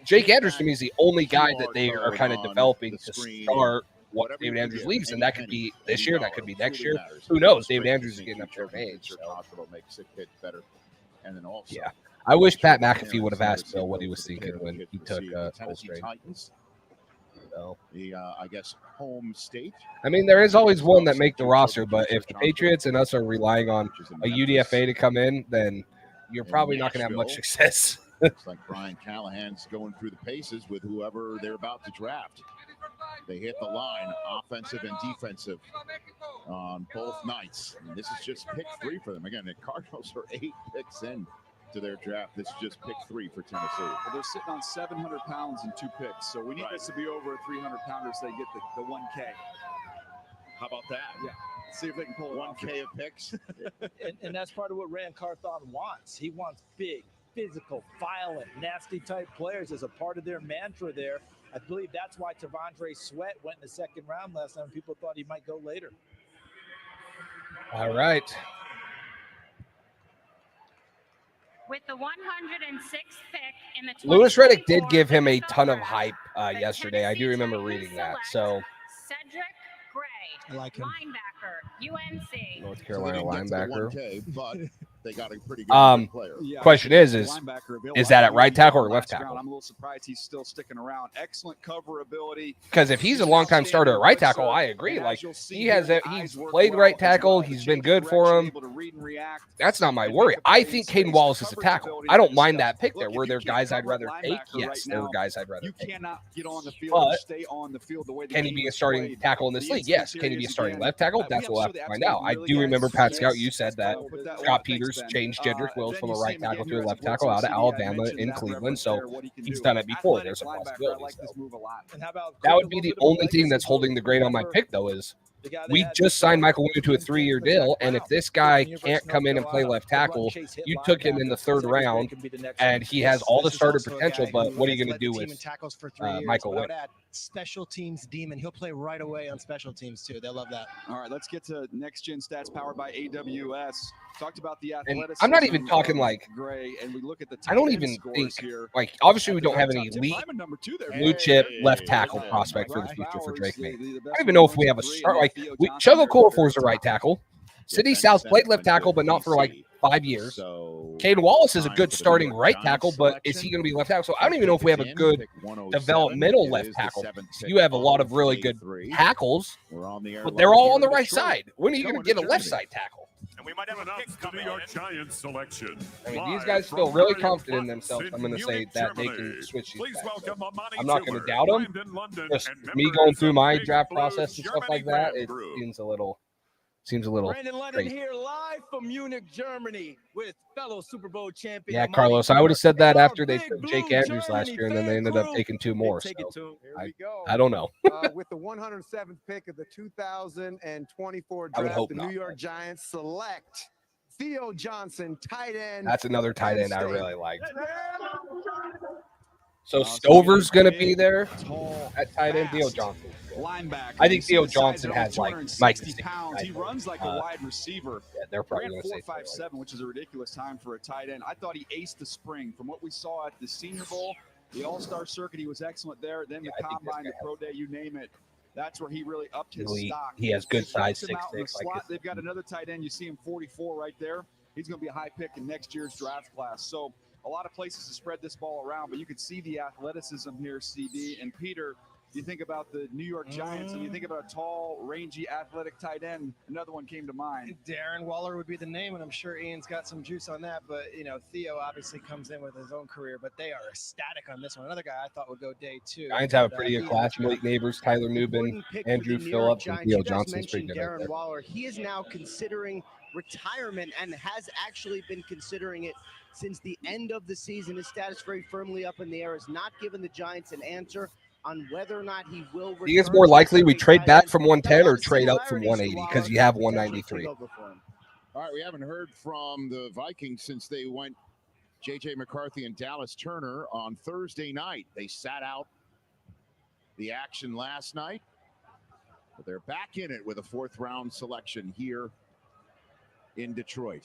Jake Andrews, to me, is the only guy that they are kind of developing to start what David Andrews leaves, and that could be this year, that could be next year. Who knows? David Andrews is getting up there in age. Yeah. I wish Pat McAfee would have asked Bill what he was thinking when he took Coltrane. I guess home state. I mean, there is always one that make the roster, but if the Patriots and us are relying on a UDFA to come in, then you're probably not going to have much success. It's like Brian Callahan's going through the paces with whoever they're about to draft. They hit the line, offensive and defensive, on both nights. And this is just pick 3 for them. Again, the Cardinals are 8 picks in to their draft. This is just pick 3 for Tennessee. Well, they're sitting on 700 pounds in 2 picks, so we need this to be over a 300-pounder so they get the 1K. How about that? Yeah. See if they can pull 1K of picks. and that's part of what Rand Carthon wants. He wants big, physical, violent, nasty type players as a part of their mantra there. I believe that's why Tavondre Sweat went in the second round last time. People thought he might go later. All right. With the 106th pick in the Louis Riddick did give him a ton of hype yesterday. I do remember reading that. So Cedric Gray, I like him. Linebacker, UNC. North Carolina linebacker. 1K, but they got a pretty good player. Question is that at right tackle or left tackle? I'm a little surprised he's still sticking around. Excellent cover ability. Because if he's a longtime starter at right tackle, I agree. Like he's played right tackle. He's been good for him. That's not my worry. I think Caden Wallace is a tackle. I don't mind that pick there. Were there guys I'd rather take? Yes, there were guys I'd rather take. You cannot get on the field and stay on the field the way. Can he be a starting tackle in this league? Yes. Can he be a starting left tackle? That's what we'll have to find out. I do remember, Pat Scout, you said that Scott Peters changed Jedrick Wills from a right tackle to a left tackle out of Alabama in Cleveland, so he's done it before. There's a possibility. That would be the only thing that's holding the grade on my pick, though, is we just signed Michael Winter to a 3-year deal, and if this guy can't come in and play left tackle, you took him in the 3rd round, and he has all the starter potential, but what are you going to do with Michael Winter? Special teams demon. He'll play right away on special teams, too. They'll love that. All right, let's get to next-gen stats powered by AWS. Talked about the and athleticism. I'm not even talking like Gray, and we look at the I don't even think like obviously we don't have any elite blue chip left tackle prospect for the future for Drake May. I don't even know if we have a start like Chugga Okorafor is a right tackle. City South played left tackle, but not for like 5 years. Caden Wallace is a good starting right tackle, but is he going to be left tackle? So I don't even know if we have a good developmental left tackle. You have a lot of really good tackles, but they're all on the right side. When are you going to get a left side tackle? And we might have a pick coming in. Giants selection. I mean, these guys feel really confident in themselves. I'm going to say that they can switch these back. So I'm not going to doubt them. Just me going through my draft process and stuff like that, it seems a little Seems a little Brandon London crazy. here live from Munich, Germany with fellow Super Bowl champion. Yeah, Amani Carlos, I would have said that and our after they Big took Blue Jake Andrews last Germany year, and then they fan ended up crew. taking 2 more. Take So it to 'em. Here we go. I don't know. With the 107th pick of the 2024 I would draft, hope the not, New York Giants select Theo Johnson, tight end. That's another tight Penn end I State. really liked. So Stover's going to be there at tight end. Theo Johnson. Linebacker. I think Theo You see the size Johnson of has like 260 pounds. He runs like a wide receiver. Yeah, they're probably Ran going to say 4.57, which is a ridiculous time for a tight end. I thought he aced the spring. From what we saw at the Senior Bowl, the All-Star circuit, he was excellent there. Then the combine, the pro day, you name it. That's where he really upped his stock. He has good They size, flex him out in the 6'6". slot. They've got another tight end. You see him 44 right there. He's going to be a high pick in next year's draft class. So a lot of places to spread this ball around, but you could see the athleticism here, CD. And Peter, you think about the New York Giants and you think about a tall, rangy, athletic tight end, another one came to mind. Darren Waller would be the name, and I'm sure Ian's got some juice on that. But, Theo obviously comes in with his own career, but they are ecstatic on this one. Another guy I thought would go day 2. Giants have a pretty good class. Malik Neighbors, Tyler Nubin, Andrew Phillips, and Theo Johnson's pretty good out Darren there. Waller. He is now considering retirement and has actually been considering it since the end of the season. His status very firmly up in the air. Has not given the Giants an answer on whether or not he will return. Do you think it's more likely we trade back from 110 or trade up from 180 because you have 193? All right, we haven't heard from the Vikings since they went J.J. McCarthy and Dallas Turner on Thursday night. They sat out the action last night, but they're back in it with a 4th-round selection here in Detroit.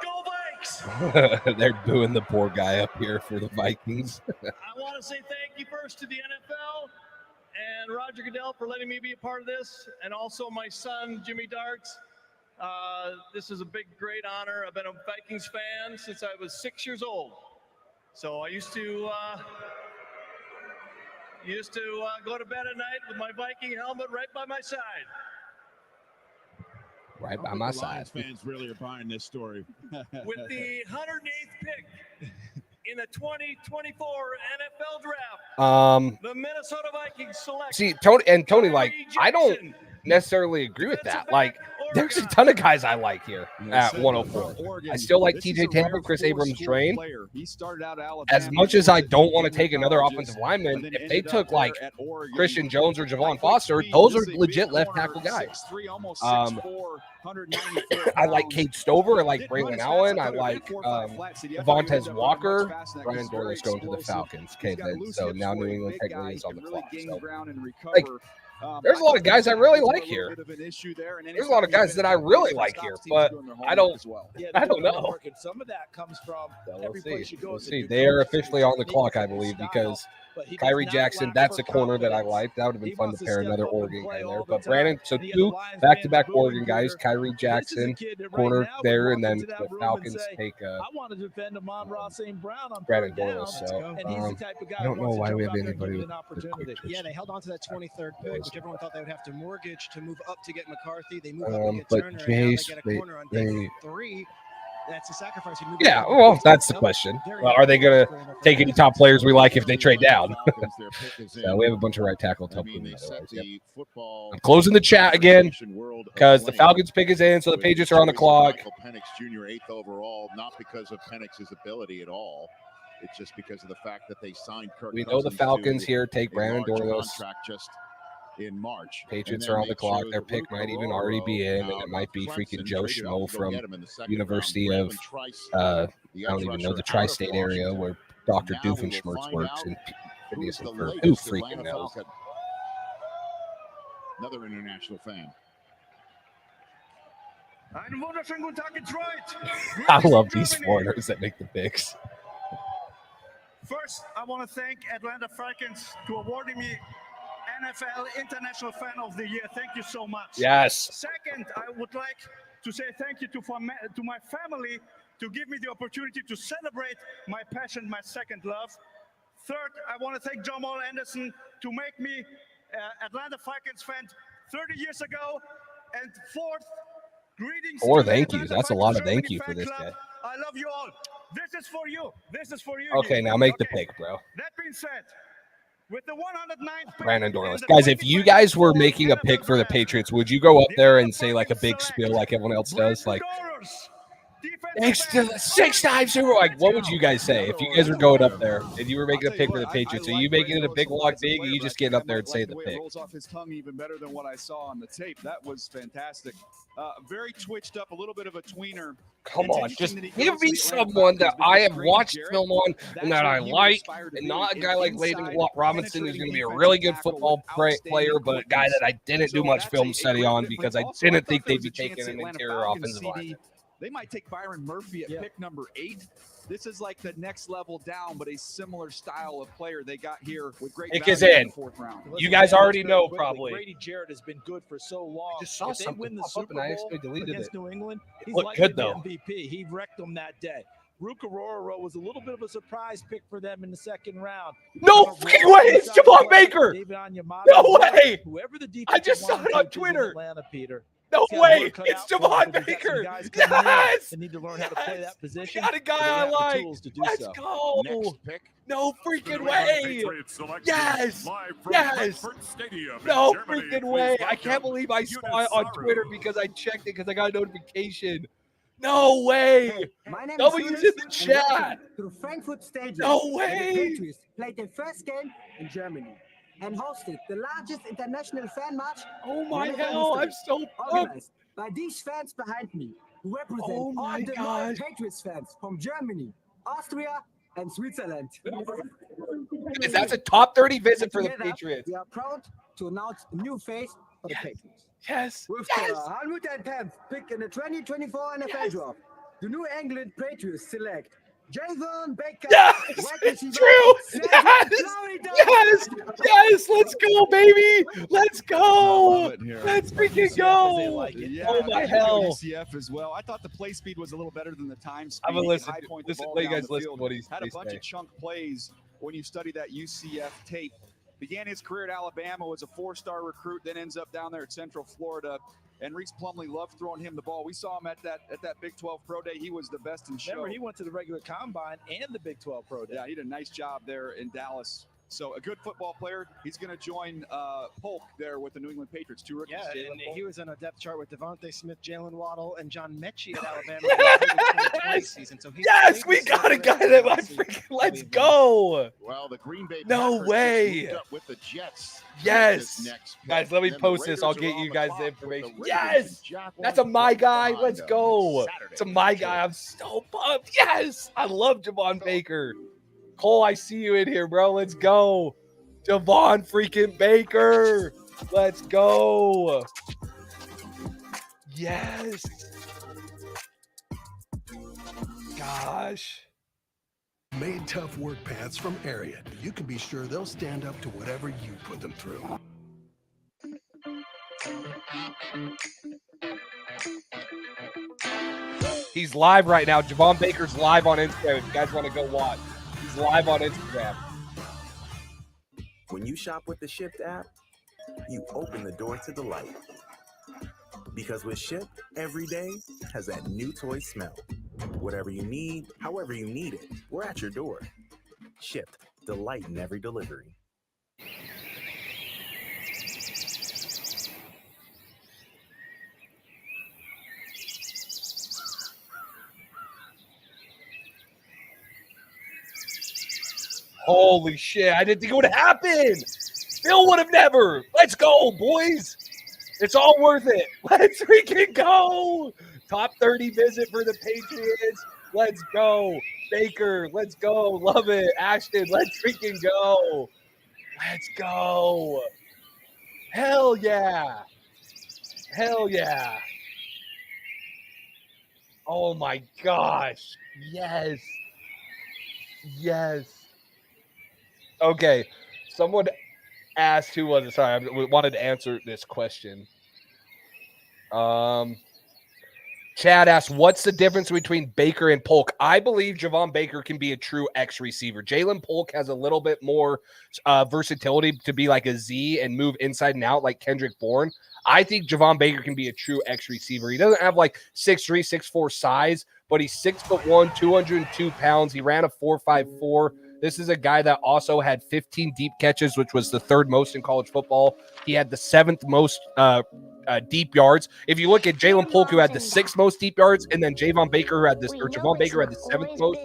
Go Vikes! They're booing the poor guy up here for the Vikings. I want to say thank you first to the NFL and Roger Goodell for letting me be a part of this, and also my son, Jimmy Darks. This is a big, great honor. I've been a Vikings fan since I was 6 years old. So I used to go to bed at night with my Viking helmet right by my side. Right by my side. Lions fans really are buying this story. With the 108th pick in the 2024 NFL draft, the Minnesota Vikings select. See, Tony, like, I don't necessarily agree with that. Like, there's a ton of guys I like here at 104. I still like TJ Tampa, Chris Abrams, Drain. He started out Alabama. As much as I don't want to take another offensive lineman, if they took like Christian Jones or Javon Foster, those are legit left tackle guys. I like Cade Stover. I like Braylon Allen. I like Devontae Walker. Brian Dorlus going to the Falcons. Okay, then so now New England technically is on the clock. So, like, there's a lot of guys I really like here. There's a lot of guys that I really like here, but I don't know. Some of that comes from We'll see. We'll see. They are officially on the clock, I believe, because Kyrie Jackson, that's a corner that I like. That would have been fun to pair another Oregon guy there. But Brandon, so 2 back-to-back Oregon guys, Kyrie Jackson, corner there, and then the Falcons take I want to defend Amon-Ra St. Brown on Brandon Dorlus. So and he's the type of guy I don't know why we have who anybody an with opportunity. Yeah, they held on to that 23rd pick, which everyone thought they would have to mortgage to move up to get McCarthy. They move up to get but Turner, and now Jace, they get a corner on day 3. That's a sacrifice. Yeah, well, that's the question. Well, are they going to take any top players we like if they trade down? So we have a bunch of right tackle. I'm closing the chat again because the Falcons pick is in, so the Patriots are on the clock. Michael Penix Jr. 8th overall, not because of Penix's ability at all. It's just because of the fact that they signed Kirk We know the Falcons here take Brandon Dorlus. Just in March. Patriots are on the clock. Their pick might even already be in, and it might be freaking Joe Schmo from University of, I don't even know, the tri-state area where Dr. Doofenshmirtz works. And who freaking knows? Another international fan. Einen wunderschönen guten Tag, Detroit. I love these foreigners that make the picks. First, I want to thank Atlanta Falcons to awarding me NFL International Fan of the Year. Thank you so much. Yes. Second, I would like to say thank you to my family to give me the opportunity to celebrate my passion, my second love. Third, I want to thank Jamal Anderson to make me Atlanta Falcons fan 30 years ago. And fourth, greetings. Or thank yous. That's a lot of thank you for this guy. I love you all. This is for you. This is for you. Okay, now make the pick, bro. That being said, With the 109th pick Brandon in Dorless. the Guys, if you guys were 2024 making a NFL pick for the Draft, Patriots, would you go up there and say like a big spiel like everyone else does? Like, thanks to the 6-time Super Bowl. Like, what would you guys say if you guys were going up there and you were making a pick for the Patriots? Are you making it a big walk big, or you just getting up there and saying the pick? It rolls off his tongue even better than what I saw on the tape. That was fantastic. Very twitched up, a little bit of a tweener. Come on, just give me someone that I have watched film on and that I like, and not a guy like Layden Robinson who's going to be a really good football player, but a guy that I didn't do much film study on because I didn't think they'd be taking an interior offensive line. They might take Byron Murphy at pick number 8. This is like the next level down, but a similar style of player they got here with great Pick is value in. the 4th round. You guys already know probably. Grady Jarrett has been good for so long. I just saw if they something win the pop up Super and I Bowl actually deleted against it. New England, he's Looked likely good, to though. be MVP. He wrecked them that day. Rukaroro was a little bit of a surprise pick for them in the 2nd round. No fucking way! It's Javon Baker! No way! Whoever the I just saw it on in Twitter. Atlanta, Peter. No He's got way! work cut It's out for him Javon because he's got some Baker! guys coming in Yes! that need to learn how to play that position. Got a guy but they I have the like. tools to do Let's so. go! Next pick. No freaking The way! Patriots selection Yes! live from Yes! Frankfurt Stadium in No Germany. freaking Please way! I welcome can't believe I saw it on Unisaru. Twitter because I checked it because I got a notification. No way! My name W's is in the and chat. welcome to Frankfurt Stadium. No where way. The Patriots played their first game in Germany and hosted the largest international fan march. Oh my in NFL hell! I'm history, so pumped. organized by these fans behind me, who represent Oh all my the loyal gosh. Patriots fans from Germany, Austria, and Switzerland. Guys, that's a top 30 visit And for the together, Patriots. We are proud to announce a new face for the Patriots. Yes. With Yes. the 110th pick in the 2024 NFL Draft, the New England Patriots select Javon Baker. Yes, wide it's receiver, true. Central Yes, Florida. yes, yes. Let's go, baby. Let's I go. love it here. Let's freaking UCF go. Yeah, Oh my I like hell. UCF as well. I thought the play speed was a little better than the time speed. I'm gonna He listen. high point the Listen, ball let you down guys the listen field. to what he's Had a bunch saying. of chunk plays when you study that UCF tape. Began his career at Alabama, was a 4-star recruit, then ends up down there at Central Florida. And Reese Plumlee loved throwing him the ball. We saw him at that Big 12 Pro Day. He was the best in show. Remember, he went to the regular combine and the Big 12 Pro Day. Yeah, he did a nice job there in Dallas. So a good football player. He's going to join Polk there with the New England Patriots. 2 rookies. Yeah, Jalen and Polk. he was on a depth chart with Devontae Smith, Jalen Waddle, and John Mechie at Alabama. Yes! Season. So Yes, we got a guy that I freaking. Let's go. Well, the Green Bay No Packers way. just moved up with the Jets. Yes. This next pick. Guys, let me And the post this. I'll Raiders get are you on guys clock the with information. Raiders Yes. and Jaguars That's a my guy. behind Let's them go. Saturday. It's a my guy. I'm so pumped. Yes. I love Javon Baker. Cole, I see you in here, bro. Let's go. Javon freaking Baker. Let's go. Yes. Gosh. Made tough work pants from Ariat. You can be sure they'll stand up to whatever you put them through. He's live right now. Javon Baker's live on Instagram. If you guys want to go watch, he's live on Instagram. When you shop with the Shipt app, you open the door to delight. Because with Shipt, every day has that new toy smell. Whatever you need, however you need it, we're at your door. Shipt, delight in every delivery. Holy shit. I didn't think it would happen. Phil would have never. Let's go, boys. It's all worth it. Let's freaking go. Top 30 visit for the Patriots. Let's go. Baker, let's go. Love it. Ashton, let's freaking go. Let's go. Hell yeah. Hell yeah. Oh my gosh. Yes. Yes. Okay. Someone asked, who was it? Sorry, I wanted to answer this question. Chad asked, what's the difference between Baker and Polk? I believe Javon Baker can be a true X receiver. Jalen Polk has a little bit more versatility to be like a Z and move inside and out like Kendrick Bourne. I think Javon Baker can be a true X receiver. He doesn't have like 6'3", 6'4" size, but he's 6'1", 202 pounds. He ran a 4.54 This is a guy that also had 15 deep catches, which was the 3rd most in college football. He had the 7th most deep yards. If you look at Jalen Polk, who had the 6th most deep yards, and then Javon Baker, who had this, or Javon Baker had the 7th most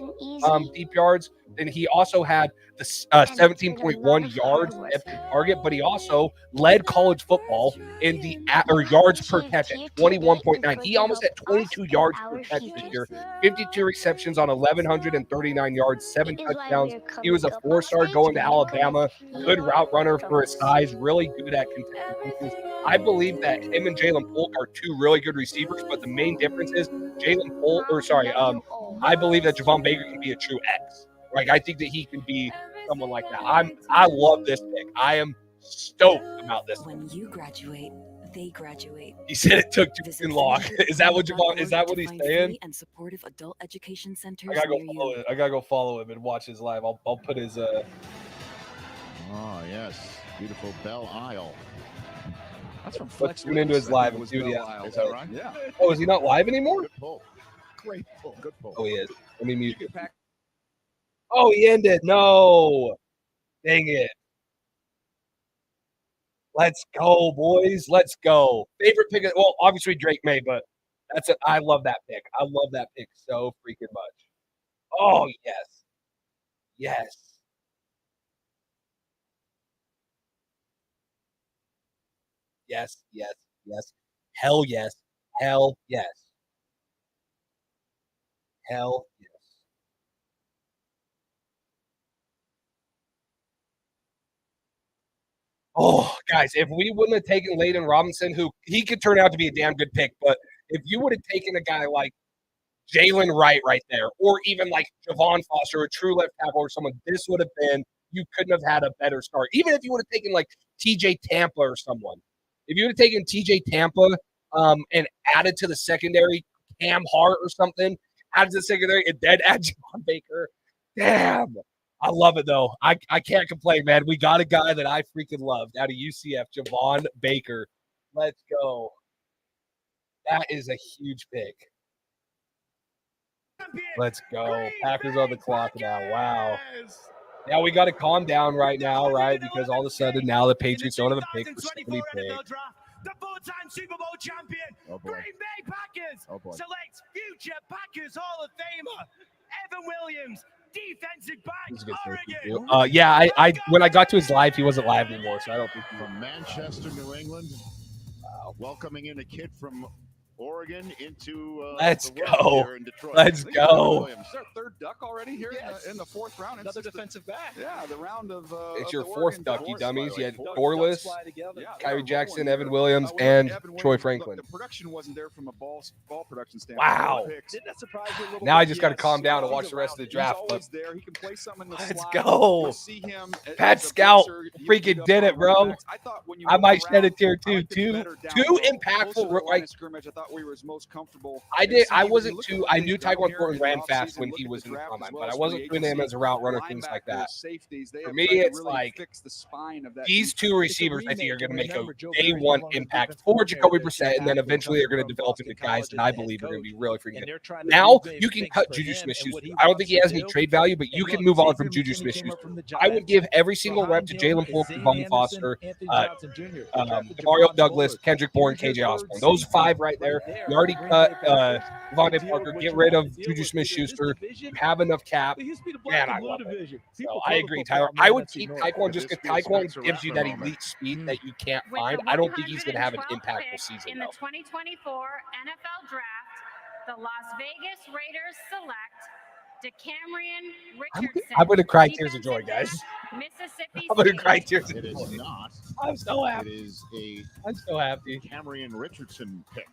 deep yards, and he also had the 17.1 yards at the target, but he also led college football in the yards per catch at 21.9. He almost had 22 yards per catch this year, 52 receptions on 1,139 yards, 7 touchdowns. He was a 4-star going to Alabama, good route runner for his size, really good at contested. I believe that him and Jalen Polk are 2 really good receivers, but the main difference is I believe that Javon Baker can be a true X. Like, I think that he can be someone like that. I love this pick. I am stoked about this. When you graduate, they graduate. He said it took too long. Is that what Javon? Is that what he's saying? And supportive adult education centers. I gotta go follow him and watch his live. I'll put his. Oh yes, beautiful Belle Isle. That's from Let's Flex. tune into his live and see what he Belle Isle. has. Is that right? Yeah. Oh, is he not live anymore? Good pull. Great pull. Good pull. Oh, he is. Let me mute. Oh, he ended. No. Dang it. Let's go, boys. Let's go. Favorite pick? Well, obviously Drake May, but I love that pick. I love that pick so freaking much. Oh, yes. Yes. Yes, yes, yes. Hell yes. Hell yes. Hell yes. Oh, guys, if we wouldn't have taken Layden Robinson, who he could turn out to be a damn good pick, but if you would have taken a guy like Jalen Wright right there, or even like Javon Foster, a true left tackle, or someone, this would have been, you couldn't have had a better start. Even if you would have taken like TJ Tampa or someone. If you would have taken TJ Tampa and added to the secondary Cam Hart or something, added to the secondary, and then add Javon Baker, damn. I love it, though. I can't complain, man. We got a guy that I freaking loved out of UCF, Javon Baker. Let's go. That is a huge pick. Let's go. Packers on the clock now. Wow. Now we got to calm down right now, right? Because all of a sudden now the Patriots don't have a pick for somebody big. The four-time Super Bowl champion, Green Bay Packers, select future Packers Hall of Famer, Evan Williams, defensive back, Oregon. Yeah, I when I got to his live, he wasn't live anymore, so I don't think he From Manchester, New England, welcoming in a kid from Oregon into Let's the world go. here in Detroit. Let's go. Is our 3rd duck already here in the 4th round? Another defensive back. Yeah, the round of It's your the 4th Oregon duck, you Ducks, dummies. by the You way. had Four Dorless, ducks fly together. Yeah, Kyrie they're Jackson, rolling Evan here. Williams, We and have Evan Troy Williams. Franklin. Look, the production wasn't there from a ball production standpoint. Wow. Didn't that surprise you a little Now bit? I just got to Yes. calm down and He's watch the rest of the around it. draft. He's always there. He can play something in the Let's slot. go. You'll see him as Pat a Scout blitzer. He freaking up did on it, bro. running backs. I thought when you I move might shed around, it here I too. liked it better down Two low. Closer to impactful. the line Like of scrimmage, I thought we were most comfortable. I And did. see, I when you wasn't look at too. the I things knew down Tyquan here Thornton in the ran fast offseason, when look he at was the in the draft combine, as but well I as wasn't free doing him agency, as a route runner, things like that. safeties, they For have me, tried to it's really like fix the spine of that these defense. two receivers, I think, are going to make a Remember, Joe day Barry's one no longer impact defensive for coordinator Jacoby there. Brissett, and then Tackle eventually they're going to coming develop from into Boston guys that I College as the believe are head going to be coach. really freaking And good. they're trying to Now do you big can things cut for Juju him and Smith-Schuster. what he I don't think he wants has to any do. trade value, but you And can look, move on Xavier from Juju McKinney came up Smith-Schuster. from the I would Giants. give every single rep to Behind him Jalen is Polk, Zane Javon Anderson, Foster, Anthony Johnson Jr. They drafted Mario Javon Douglas, Bullard. Kendrick Bourne, Here's KJ your Osborne. third Those safety 5 right there. there You already for the cut Green Bay Packers Devontae to deal Parker. with what Get you rid have of to deal Juju with, Peter. This Smith-Schuster. division, You have enough cap. it used to be the black Man, I and blue love it. division. So People I throw the agree, football Tyler. in the I would NFC keep North. Tyquan just because Tyquan gives you that elite speed that you can't With find. the I don't think he's going to have an 112th impactful pick season, in the though. 2024 NFL Draft, the Las Vegas Raiders select DeCamerion Richardson. I'm going to cry tears of joy, guys. Mississippi I'm going to State. cry tears of It is joy. not. I'm so happy. It is a I'm so happy. Cameron Richardson pick.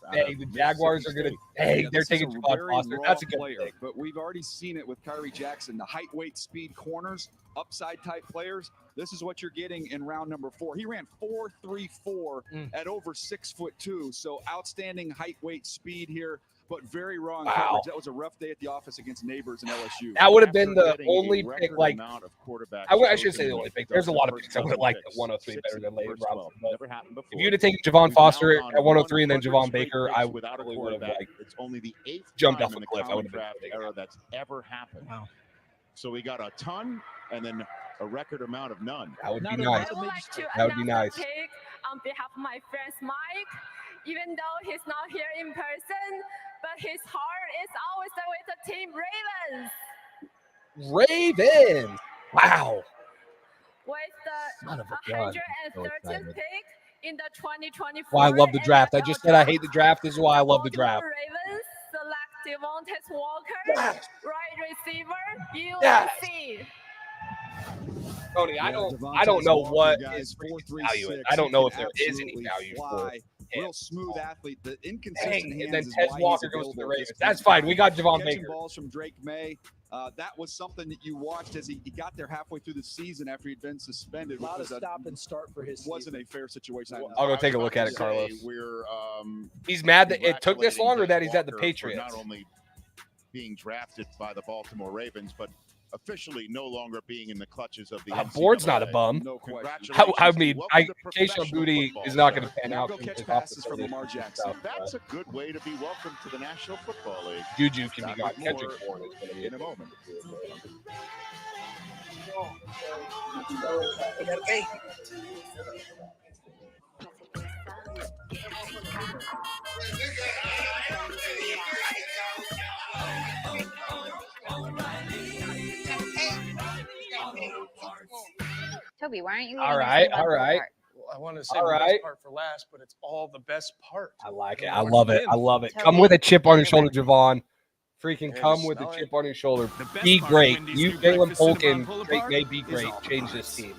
out Hey, of the Jaguars are going to. Hey, Yeah, they're this is taking a Javon very Foster. raw That's a good player, pick. but we've already seen it with Kyrie Jackson, the height, weight, speed corners, upside type players. This is what you're getting in round number 4. He ran 4.34 at over 6'2", so outstanding height, weight, speed here, but very raw in Wow. coverage. That was a rough day at the office against Neighbors and LSU. That would have been After the getting a only record pick. Like, amount of quarterbacks I shouldn't say chosen the in only pick. the There's a lot of first picks I would have 12 liked at picks. 103 Six better in than the Layden first 12. Robinson. But Never happened before. if you'd have taken Javon We've Foster now gone at 103 and then 100 Javon straight Baker, picks I without a probably would have quarterback. like It's only the 8th jumped time off in a the cliff. I common would have been draft big. era that's ever happened. Wow. So we got a ton and then a record amount of none. That would be I nice. would like to That would be announce nice. the pick on behalf of my friend Mike. Even though he's not here in person, but his heart is always with the team Ravens. Ravens. Wow. With the 113th pick in the 2024. Why I love the draft. I just said I hate the draft. This is why I love the draft. Ravens select Devontae Walker, right receiver, USC. Tony, I don't know what his value is. I don't know if there is any value for him. Real smooth athlete. The inconsistent hands and then is Tez why Walker he's goes to the available. Ravens. That's fine. We got Javon Catching Baker. balls from Drake May. That was something that you watched as he got there halfway through the season after he'd been suspended. A lot of stop and start for his wasn't a fair situation. I'll go take a look at it, Carlos. We're He's mad that it took this long, or that he's at the Walker Patriots. for not only being drafted by the Baltimore Ravens, but officially no longer being in the clutches of the Bourd's not a bum. No question. I mean, Keishon Boutte is not going to pan out. Go catch passes from Lamar Jackson. That's a good way to be welcomed to the National Football League. Juju can be gone. Kendrick Bourne is going to be in a moment. Toby, why aren't you? All right. Well, I want to say the best part for last, but it's all the best part. I like it. I love it. I love it. Come with a chip on your shoulder, Javon. Freaking come with a chip on your shoulder. Be great. You, Jalen Polk, and Drake May be great. Change this team.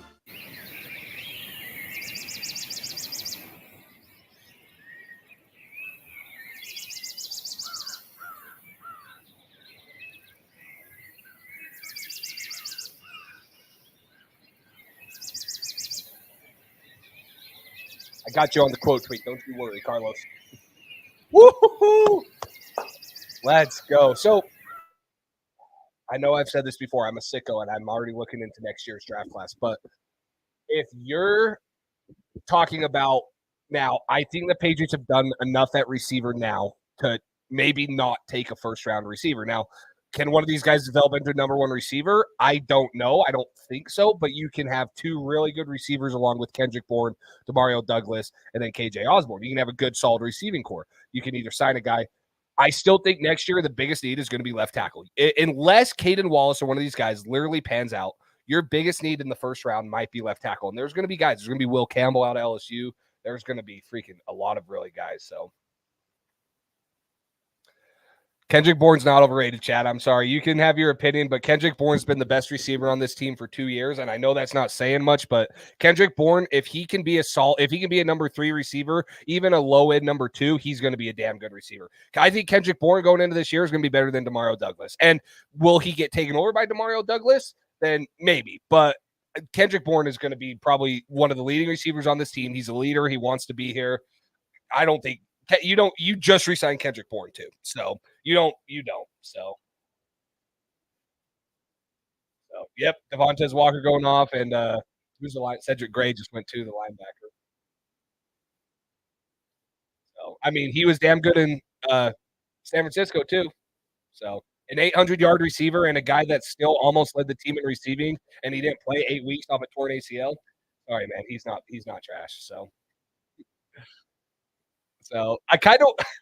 I got you on the quote tweet. Don't you worry, Carlos. Woo-hoo-hoo! Let's go. So, I know I've said this before. I'm a sicko, and I'm already looking into next year's draft class. But if you're talking about now, I think the Patriots have done enough at receiver now to maybe not take a first-round receiver. Now, can one of these guys develop into a number one receiver? I don't know. I don't think so. But you can have two really good receivers along with Kendrick Bourne, Demario Douglas, and then KJ Osborne. You can have a good, solid receiving core. You can either sign a guy. I still think next year the biggest need is going to be left tackle. Unless Caden Wallace or one of these guys literally pans out, your biggest need in the first round might be left tackle. And there's going to be guys. There's going to be Will Campbell out of LSU. There's going to be freaking a lot of really guys. So Kendrick Bourne's not overrated, Chad. I'm sorry. You can have your opinion, but Kendrick Bourne's been the best receiver on this team for 2 years, and I know that's not saying much, but Kendrick Bourne, if he can be a number 3 receiver, even a low-end number 2, he's going to be a damn good receiver. I think Kendrick Bourne going into this year is going to be better than Demario Douglas. And will he get taken over by Demario Douglas? Then maybe, but Kendrick Bourne is going to be probably one of the leading receivers on this team. He's a leader. He wants to be here. I don't think you just re-signed Kendrick Bourne too. So you don't. So yep. Devontae Walker going off, and who's the line? Cedric Gray just went to the linebacker. So I mean, he was damn good in San Francisco too. So an 800-yard receiver and a guy that still almost led the team in receiving, and he didn't play 8 weeks off a torn ACL. Sorry, man, he's not trash. So I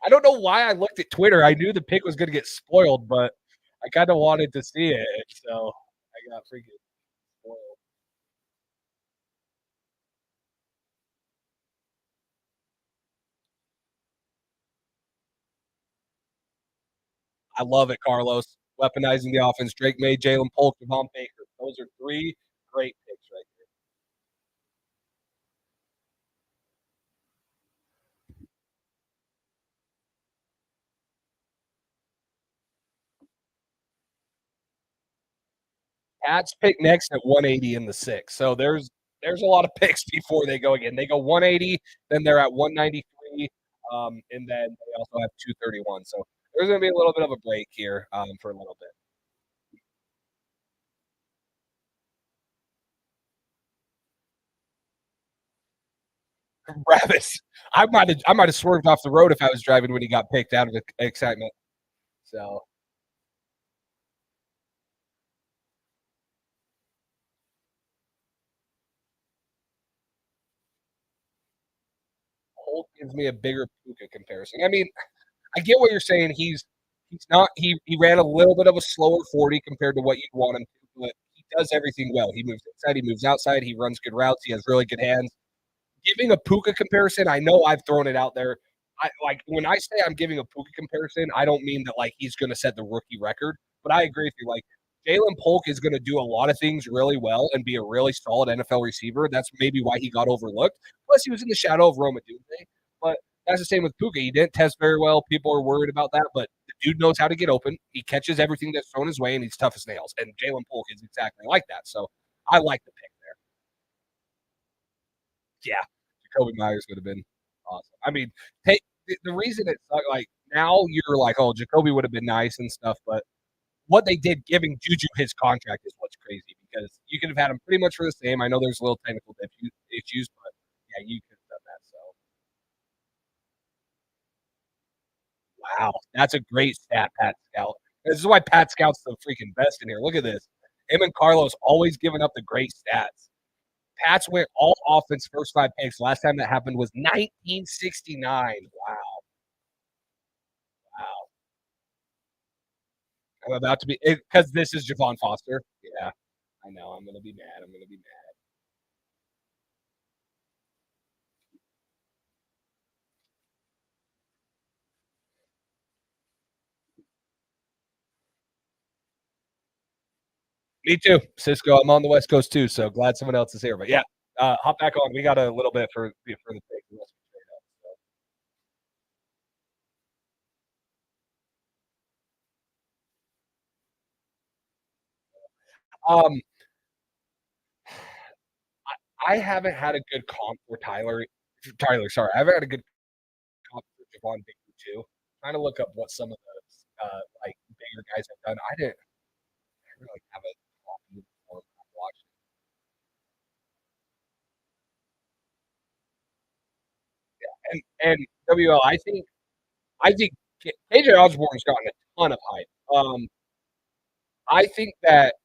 don't know why I looked at Twitter. I knew the pick was going to get spoiled, but I kind of wanted to see it. So I got freaking spoiled. I love it, Carlos. Weaponizing the offense. Drake May, Jalen Polk, Javon Baker. Those are 3 great picks right there. Pats pick next at 180 in the 6th. So there's a lot of picks before they go again. They go 180, then they're at 193, and then they also have 231. So there's going to be a little bit of a break here for a little bit. Travis, I might have swerved off the road if I was driving when he got picked out of excitement. So Polk gives me a bigger Puka comparison. I mean, I get what you're saying. He's not he ran a little bit of a slower 40 compared to what you'd want him to, but he does everything well. He moves inside, he moves outside, he runs good routes, he has really good hands. Giving a Puka comparison, I know I've thrown it out there. When I say I'm giving a Puka comparison, I don't mean that like he's going to set the rookie record, but I agree with you. Like Jalen Polk is going to do a lot of things really well and be a really solid NFL receiver. That's maybe why he got overlooked. Plus, he was in the shadow of Roma Doomsday. But that's the same with Puka. He didn't test very well. People are worried about that, but the dude knows how to get open. He catches everything that's thrown his way, and he's tough as nails. And Jalen Polk is exactly like that. So I like the pick there. Yeah, Jacoby Myers would have been awesome. I mean, hey, the reason it's like now you're like, oh, Jacoby would have been nice and stuff, but what they did giving Juju his contract is what's crazy because you could have had him pretty much for the same. I know there's little technical issues, but yeah, you could have done that. So wow, that's a great stat, Pat Scout. This is why Pat Scout's the freaking best in here. Look at this. Him and Carlos always giving up the great stats. Pats went all offense first 5 picks. Last time that happened was 1969. Wow. Wow. I'm about to be because this is Javon Foster. Yeah, I know. I'm gonna be mad. I'm gonna be mad. Me too, Cisco. I'm on the West Coast too, so glad someone else is here. But yeah, hop back on. We got a little bit for the pick. Um, I haven't had a good comp for Tyler. Sorry, I haven't had a good comp for Javon Baker too. Trying to look up what some of the like bigger guys have done. I didn't really have a comp for watching. And WL, I think KJ Osborne's gotten a ton of hype. I think that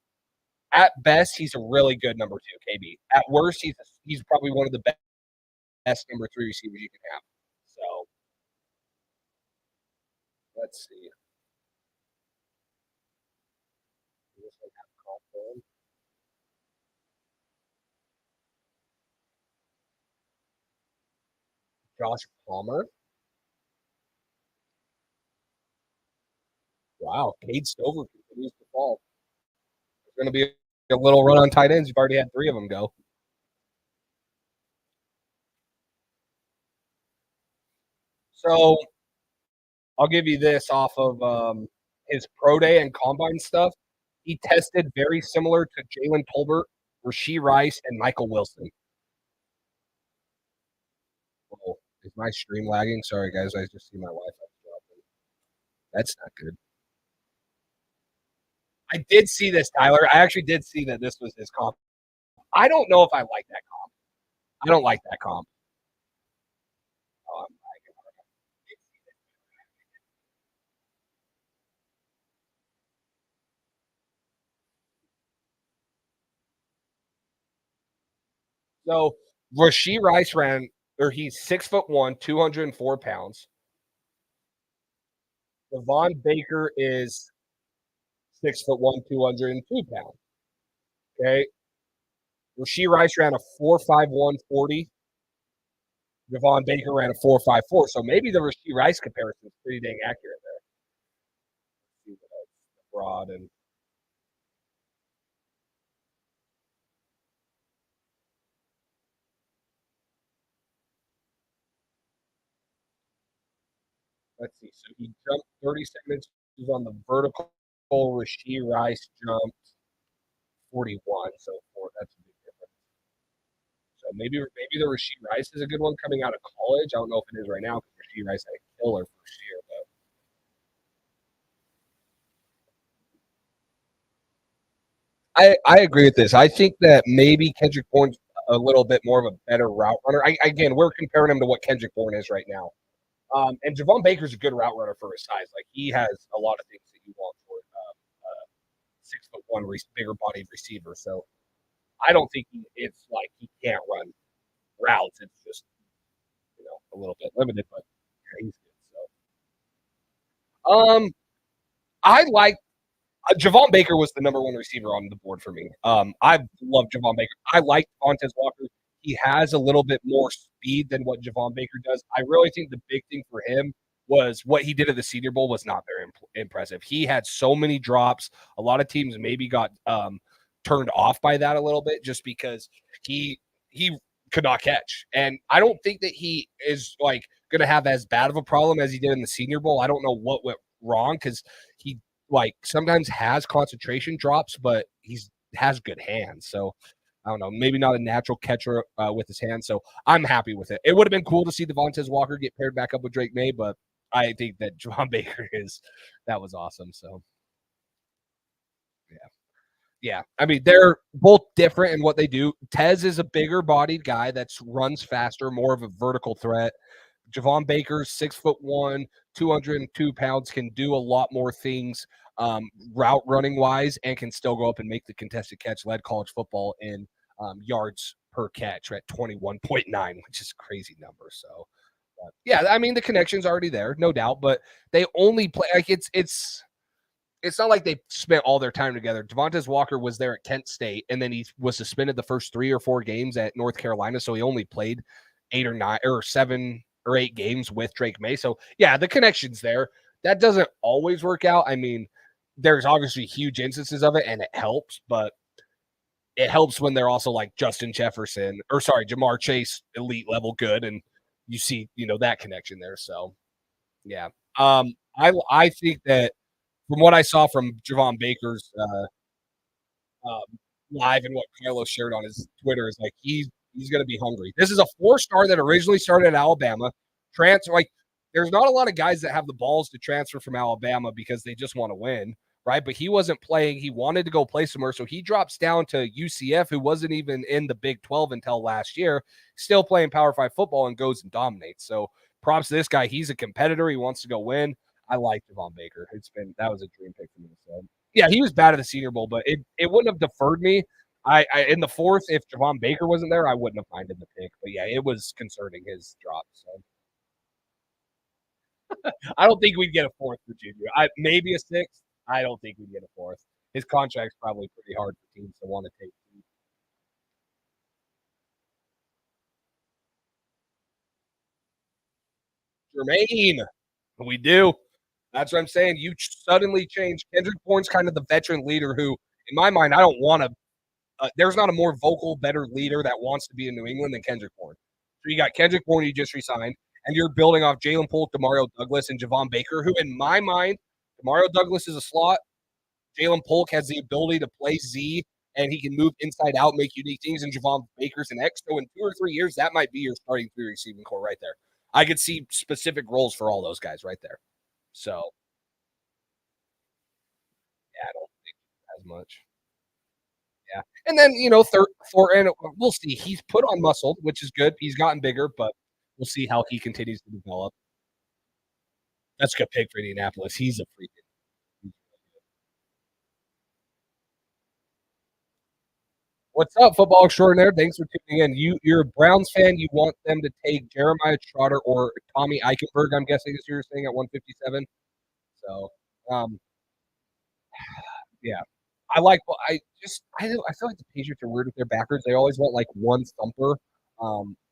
at best he's a really good number 2 KB. At worst, he's probably one of the best number 3 receivers you can have. So let's see. Josh Palmer. Wow, Cade Stover continues to fall. There's going to be a little run on tight ends. You've already had 3 of them go. So I'll give you this off of his pro day and combine stuff. He tested very similar to Jalen Tolbert, Rashee Rice, and Michael Wilson. Oh, is my stream lagging? Sorry, guys. I just see my Wi-Fi dropping. That's not good. I did see this, Tyler. I actually did see that this was his comp. I don't know if I like that comp. I don't like that comp. Oh, so Rashee Rice he's 6'1", 204 pounds. Devon Baker is 6'1", 202 pounds. Okay. Rashee Rice ran a 4.51 40. Javon Baker ran a 4.54. So maybe the Rashee Rice comparison is pretty dang accurate there. Broad and let's see. So he jumped 30 seconds. He was on the vertical. Rashee Rice jumped 41. So that's a big difference. So maybe the Rashee Rice is a good one coming out of college. I don't know if it is right now because Rashee Rice had a killer first year, but I agree with this. I think that maybe Kendrick Bourne's a little bit more of a better route runner. Again, we're comparing him to what Kendrick Bourne is right now. And Javon Baker's a good route runner for his size. Like he has a lot of things that you want for a 6'1" bigger bodied receiver. So I don't think it's like he can't run routes. It's just a little bit limited, but he's good. So, I like Javon Baker was the number one receiver on the board for me. I love Javon Baker. I like Vontaze Walker. He has a little bit more speed than what Javon Baker does. I really think the big thing for him was what he did at the Senior Bowl was not very impressive. He had so many drops. A lot of teams maybe got turned off by that a little bit just because he could not catch. And I don't think that he is like going to have as bad of a problem as he did in the Senior Bowl. I don't know what went wrong because he like sometimes has concentration drops, but has good hands. So I don't know, maybe not a natural catcher with his hands. So I'm happy with it. It would have been cool to see Vontaze Walker get paired back up with Drake May, but I think that Javon Baker that was awesome. So yeah. I mean, they're both different in what they do. Tez is a bigger bodied guy that runs faster, more of a vertical threat. Javon Baker, 6'1", 202 pounds, can do a lot more things route running wise and can still go up and make the contested catch, led college football in yards per catch at 21.9, which is a crazy number. So, yeah, I mean, the connection's already there, no doubt, but they only play like it's not like they spent all their time together. Vontaze Walker was there at Kent State, and then he was suspended the first 3 or 4 games at North Carolina, so he only played 8 or 9 or 7 or 8 games with Drake May. So, yeah, the connection's there. That doesn't always work out. I mean, there's obviously huge instances of it, and it helps, but it helps when they're also like Justin Jefferson or Jamar Chase, elite level good, and you see, that connection there. So, yeah. I think that from what I saw from Javon Baker's live and what Kylo shared on his Twitter is like he's going to be hungry. This is a 4-star that originally started at Alabama. There's not a lot of guys that have the balls to transfer from Alabama because they just want to win, right? But he wasn't playing. He wanted to go play somewhere, so he drops down to UCF, who wasn't even in the Big 12 until last year, still playing Power 5 football and goes and dominates. So props to this guy. He's a competitor. He wants to go win. I like Javon Baker. That was a dream pick for me. So yeah, he was bad at the Senior Bowl, but it wouldn't have deferred me. I in the fourth, if Javon Baker wasn't there, I wouldn't have minded the pick. But yeah, it was concerning his drop. So I don't think we'd get a fourth for Junior. Maybe a sixth. I don't think we'd get a fourth. His contract's probably pretty hard for teams to want to take. Jermaine, we do. That's what I'm saying. You suddenly change. Kendrick Bourne's kind of the veteran leader who, in my mind, I don't want to. There's not a more vocal, better leader that wants to be in New England than Kendrick Bourne. So you got Kendrick Bourne, you just resigned, and you're building off Jalen Polk, Demario Douglas, and Javon Baker, who, in my mind, Demario Douglas is a slot. Jalen Polk has the ability to play Z, and he can move inside out, make unique things, and Javon Baker's an X. So in 2 or 3 years, that might be your starting 3 receiving core right there. I could see specific roles for all those guys right there. So, yeah, I don't think as much. Yeah. And then, Thornton, we'll see. He's put on muscle, which is good. He's gotten bigger, but we'll see how he continues to develop. That's a good pick for Indianapolis. He's a freaking. What's up, football extraordinaire? Thanks for tuning in. You're a Browns fan. You want them to take Jeremiah Trotter or Tommy Eichenberg, I'm guessing is who you're saying at 157. So, yeah. I feel like the Patriots are weird with their backers. They always want like one thumper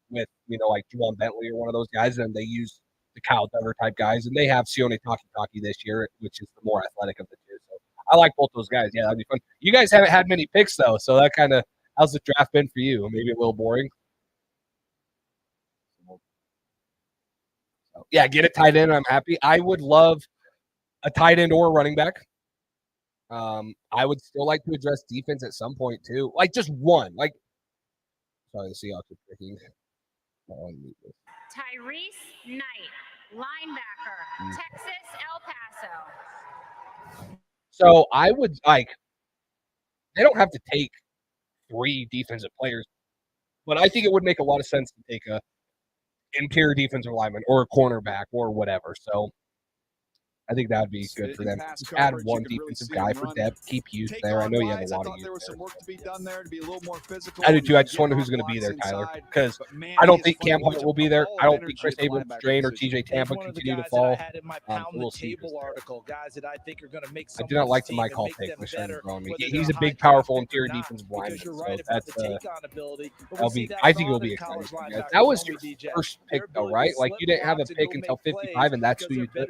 with, like Juwan Bentley or one of those guys, and they use the Kyle Duggar type guys, and they have Sione Takitaki this year, which is the more athletic of the two. So I like both those guys. Yeah, that'd be fun. You guys haven't had many picks though, so that kind of how's the draft been for you? Maybe a little boring. So, yeah, get a tight end. I'm happy. I would love a tight end or a running back. I would still like to address defense at some point too. Like just one. Like sorry, the Seahawks are picking. Tyrese Knight, linebacker, Texas, El Paso. So I would they don't have to take 3 defensive players, but I think it would make a lot of sense to take a interior defensive lineman or a cornerback or whatever. So I think that would be good for them. Just add one defensive guy for depth. Keep Hughes there. I know you have a lot of there was some work to be done there to be a little more physical. I do too. I just wonder who's going to be there, Tyler, because I don't think Cam Hunt will be there. I don't think Chris Abrams, Strain, or TJ Tampa continue to fall. We'll see. Article, guys that I think are going to make I do not like the Mike Hall pick. He's a big, powerful interior defensive lineman, so that's that'll be. I think it'll be exciting. That was your first pick, though, right? Like you didn't have a pick until 55, and that's who you took,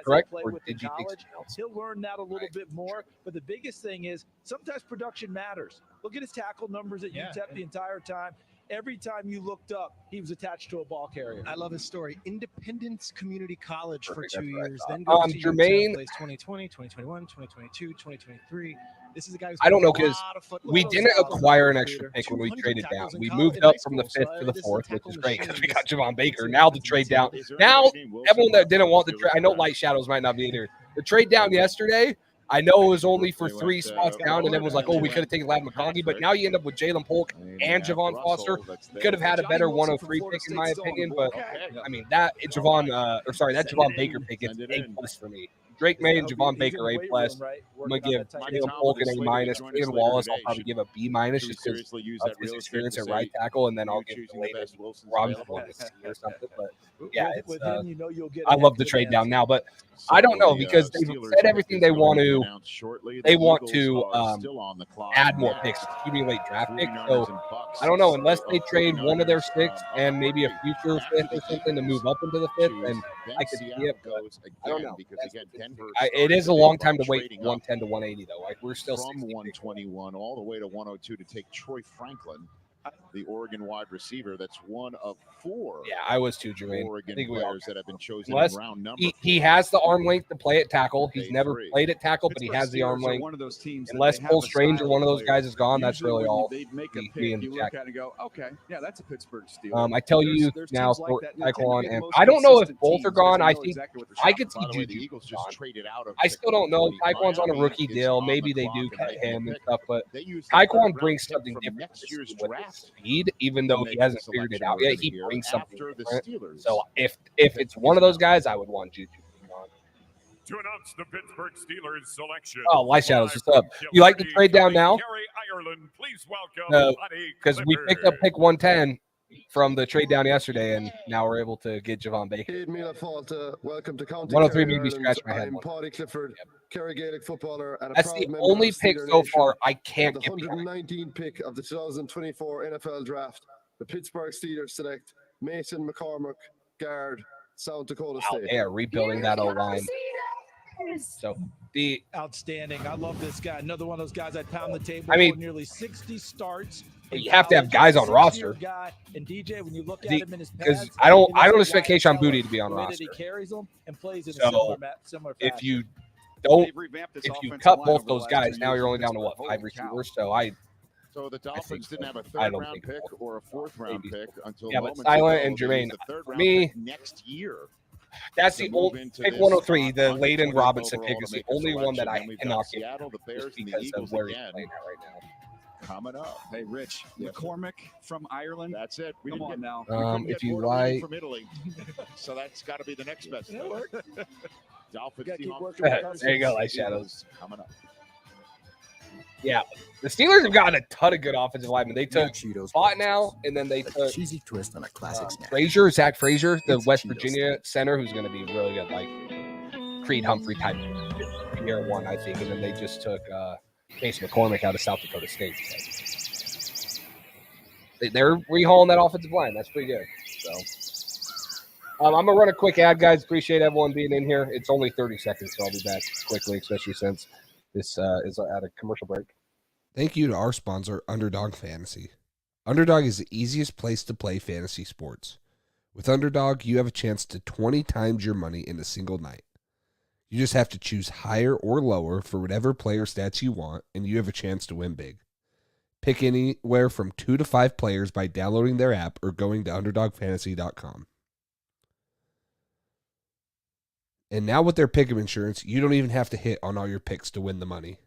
correct? Or did you think something else? He'll learn that a little bit more, but the biggest thing is sometimes production matters. Look at his tackle numbers at UTEP the entire time. Every time you looked up, he was attached to a ball carrier. I love his story. Independence Community College for 2 years. Then goes to Jermaine, plays 2020, 2021, 2022, 2023. This is a guy who's I don't know played a because lot of football. we didn't acquire an extra pick when we traded down. We moved up from the 5th to the 4th, which is great because we got Javon Baker. Now the trade down. Now everyone that didn't want the trade, I know Light Shadows might not be in here. The trade down yesterday, I know it was only for 3 spots down, and everyone was like, oh, we could have taken Ladd McConkey, but now you end up with Jalen Polk and Javon Foster. Could have had a better 103 pick, in my opinion, but I mean, that Javon Baker pick is A+ for me. Drake May and Javon Baker A+. I'm going to give Jalen Polk an A-. Ian Wallace, I'll probably give a B- just because of his experience at right tackle, and then I'll give Layden Robinson a C or something. But yeah, it's, I love the trade down now, but I don't know because they've said everything they want to. They want to add more picks, accumulate draft picks. So I don't know, unless they trade one of their 6 and maybe a future 5th or something to move up into the 5th, and I could see it. But I don't know. It is a long time to wait from 110 to 180, though. Like we're still from 121 all the way to 102 to take Troy Franklin, the Oregon wide receiver. That's one of 4. Yeah, I was too, Jermaine. Oregon players that have been chosen in round number. He has the arm length to play at tackle. He's never played at tackle, but he has the arm length. Unless Cole Strange or one of those guys is gone, that's really all. They'd make a pick, you look at it and go, okay, yeah, that's a Pittsburgh Steelers. I tell you now, Taekwondo, and I don't know if both are gone. I think I could see Juju. I still don't know. Taekwondo's on a rookie deal. Maybe they do cut him and stuff, but Taekwondo brings something different next year's draft. Speed, even though he hasn't figured it out yet, he brings something different. So if it's one of those guys, I would want Juju. To announce the Pittsburgh Steelers selection. Oh, Light Shadows, what's up? You like the trade down now? Ireland, please welcome because we picked up pick 110 from the trade down yesterday, and now we're able to get Javon Baker. Welcome to County 103 made me scratch my head. I'm Paddy Clifford, Kerry Gaelic footballer, and that's the only pick so far I can't get. The 119th pick of the 2024 NFL Draft, the Pittsburgh Steelers select Mason McCormick, guard, South Dakota State. They are rebuilding that O-line. So the outstanding. I love this guy. Another one of those guys I'd pound the table for nearly 60 starts. You have to have guys on roster. And DJ, when you look at him in his because I don't expect Kayshon Boutte to be on roster. He carries them and plays in so a similar if you cut both those guys, now you're only down to what, 5 receivers. So the Dolphins didn't have a 3rd-round pick or a 4th-round pick until but Silent and Jermaine, for me, next year. That's the old pick 103. The Layden Robinson pick is the only one that I cannot get just because of where he's playing at right now. Coming up, hey Rich, McCormick from Ireland. That's it. Come on now. If you like, from Italy, so that's got to be the next best. Dolphins. There you go, Light Shadows. Coming up. Yeah, the Steelers have gotten a ton of good offensive linemen. They took Spot now, and then they took cheesy twist on a classic snack. Zach Frazier, the West Virginia center, who's going to be really good, like Creed Humphrey type year 1, I think. And then they just took Mason McCormick out of South Dakota State. They're rehauling that offensive line. That's pretty good. So I'm going to run a quick ad, guys. Appreciate everyone being in here. It's only 30 seconds, so I'll be back quickly, especially since this is at a commercial break. Thank you to our sponsor, Underdog Fantasy. Underdog is the easiest place to play fantasy sports. With Underdog, you have a chance to 20 times your money in a single night. You just have to choose higher or lower for whatever player stats you want, and you have a chance to win big. Pick anywhere from 2 to 5 players by downloading their app or going to UnderdogFantasy.com. And now with their pick'em insurance, you don't even have to hit on all your picks to win the money.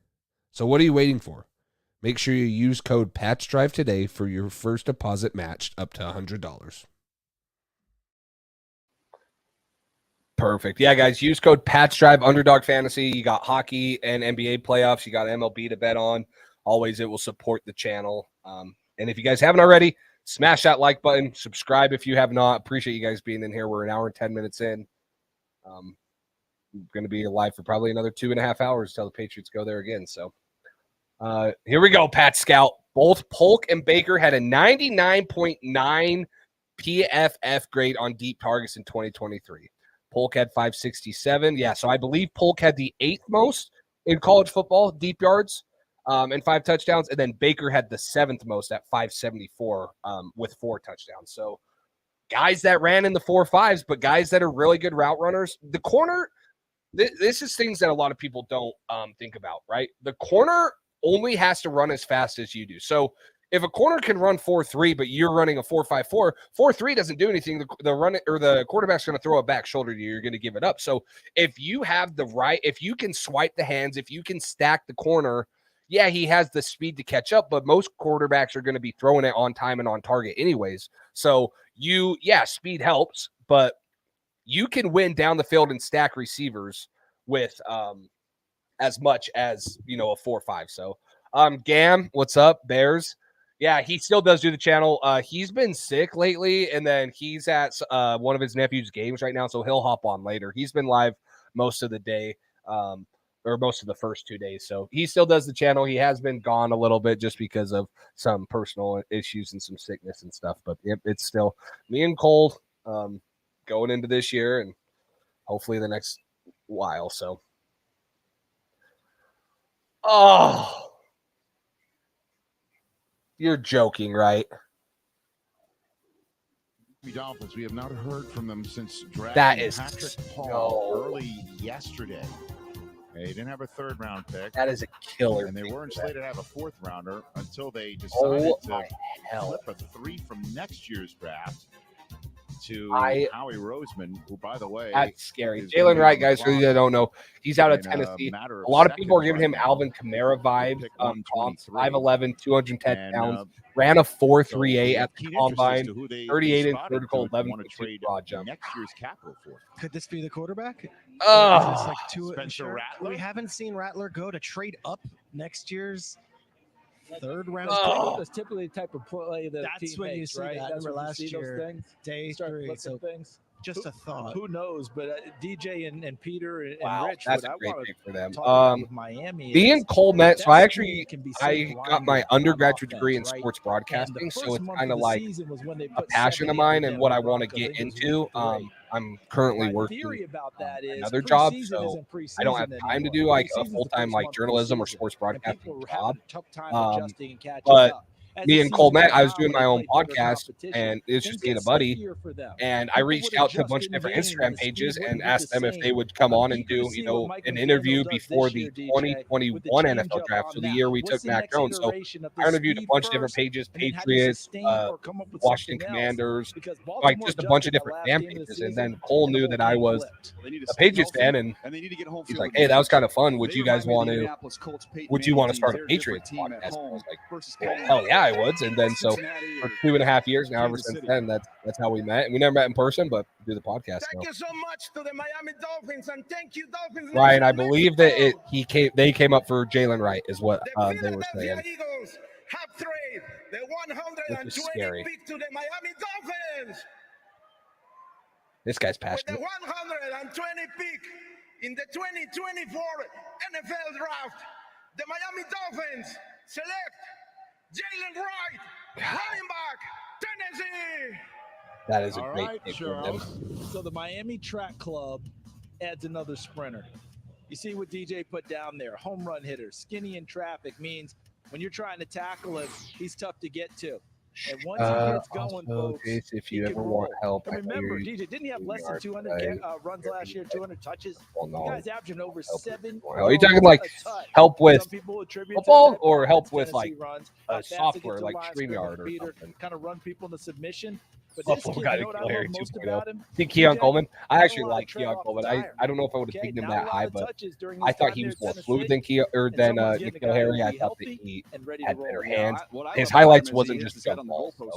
So what are you waiting for? Make sure you use code PATCHDRIVE today for your first deposit matched up to $100. Perfect. Yeah, guys, use code PATSDRIVE, Underdog Fantasy. You got hockey and NBA playoffs. You got MLB to bet on. Always, it will support the channel. And if you guys haven't already, smash that like button. Subscribe if you have not. Appreciate you guys being in here. We're an hour and 10 minutes in. We're going to be alive for probably another 2.5 hours until the Patriots go there again. So here we go, Pat Scout. Both Polk and Baker had a 99.9 PFF grade on deep targets in 2023. Polk had 567. Yeah, so I believe Polk had the 8th most in college football deep yards and 5 touchdowns, and then Baker had the 7th most at 574 with 4 touchdowns. So guys that ran in the 4.5s, but guys that are really good route runners. The corner, this is things that a lot of people don't think about, right? The corner only has to run as fast as you do. So if a corner can run 4.3, but you're running a 4.54, 4.3 doesn't do anything. The run or the quarterback's going to throw a back shoulder to you. You're going to give it up. So if you have the right, if you can swipe the hands, if you can stack the corner, yeah, he has the speed to catch up, but most quarterbacks are going to be throwing it on time and on target anyways. So speed helps, but you can win down the field and stack receivers with as much as, a 4.5. So Gam, what's up, Bears? Yeah, he still does do the channel. He's been sick lately, and then he's at one of his nephew's games right now, so he'll hop on later. He's been live most of the day, or most of the first 2 days. So he still does the channel. He has been gone a little bit just because of some personal issues and some sickness and stuff. But it's still me and Cole going into this year and hopefully the next while. So, you're joking, right? Dolphins. We have not heard from them since drafting That is Patrick Paul early yesterday. They didn't have a 3rd round pick. That is a killer. And they weren't slated to have a 4th rounder until they decided to flip a 3 from next year's draft to Howie Roseman, who, by the way, that's scary. Jalen Wright, guys, for you that don't know, he's out of Tennessee. A lot of people are giving him Alvin Kamara vibes. 5'11", 210 pounds. Ran a 4.38 at the combine. 38-inch vertical, 11-foot broad jump. Next year's capital for. Could this be the quarterback? Oh, Spencer Rattler. We haven't seen Rattler go to trade up next year's 3rd round. That's typically the type of play that That's team when you makes, see right? that. That's Remember when last you see year, those things. day Start 3. flipping So things. just a thought. Who knows? But DJ and Peter and Rich, that's what a I great want pick for them. to talk about with Miami Me and is Cole met. So I that actually speed can be so I got my blinding on undergraduate offense, degree in right? sports And broadcasting, the so first it's month kind of of the like season was when they a put passion of 70 on mine the and what I Denver want to Broncos. get He was into. really great. I'm currently My working theory about that is another job, preseason so isn't I don't have preseason time to anymore. do like a Preseason's the full-time first like month of the journalism or season, sports and broadcasting people are job. having a tough time adjusting and catching But up. As me the and Cole season met. goes I was on, doing when my they own play better podcast, competition, and it's things just me and get a buddy. stickier for them. And I People reached would out to a adjust bunch of in different game, Instagram and the speed pages and wouldn't be asked the them if they same. would come I'm on and eager to do, see what Mike an McDaniel interview does before this the year, DJ, 2021 with the NFL changeup draft. on So the that. year we What's took the Mac next Jones. So iteration of I this interviewed a speed bunch of different first, pages, and then how do you Patriots, sustain or come up with Washington something else? Commanders, Because like Baltimore just a bunch of adjusted that different last fan game of the pages. And season, then Cole and the knew whole that I game was flipped. They need to a stay Patriots healthy, fan, and and they need to get home he's field like, "Hey, that was advantage. kind of fun. Would They you guys remind me of want the to? Indianapolis Colts, Peyton Would you want to Manning start a teams. They're a different Patriots team at podcast?" I home was like, versus well, Cleveland. hell yeah, I would. And then so Cincinnati for or 2.5 years now, ever Kansas since City. then, that's how we met. And we never met in person, but do the podcast now. Thank you so much to the Miami Dolphins, and thank you, Dolphins Ryan, I Nation believe Mexico. that they came up for Jalen Wright is what The they were Philadelphia saying, Eagles have traded the which is 120 scary. pick to the Miami Dolphins. This guy's With the passionate. 120 pick in the 2024 NFL draft, the Miami Dolphins select Jalen Wright, running back, Tennessee. That is a All great right, pick for them. So the Miami Track Club adds another sprinter. You see what DJ put down there. Home run hitter, skinny in traffic means when you're trying to tackle him, he's tough to get to. And once he gets going, Also, folks, Jace, if he you can ever roll. want help, And I know remember, you're DJ, didn't he have less than yard, 200 runs last year, 200 touches? Well, no. The guy's averaging over 7. Are you talking like help with football or help with like runs, software like StreamYard or something? Kind of run people into submission. Buffalo got to kill Harry 2.0. Think Keon Coleman? I actually like Keon Coleman. I don't know if I would have taken him that high, but I thought he was more fluid than N'Keal Harry. I thought that he had better hands. His highlights wasn't just jump ball. So.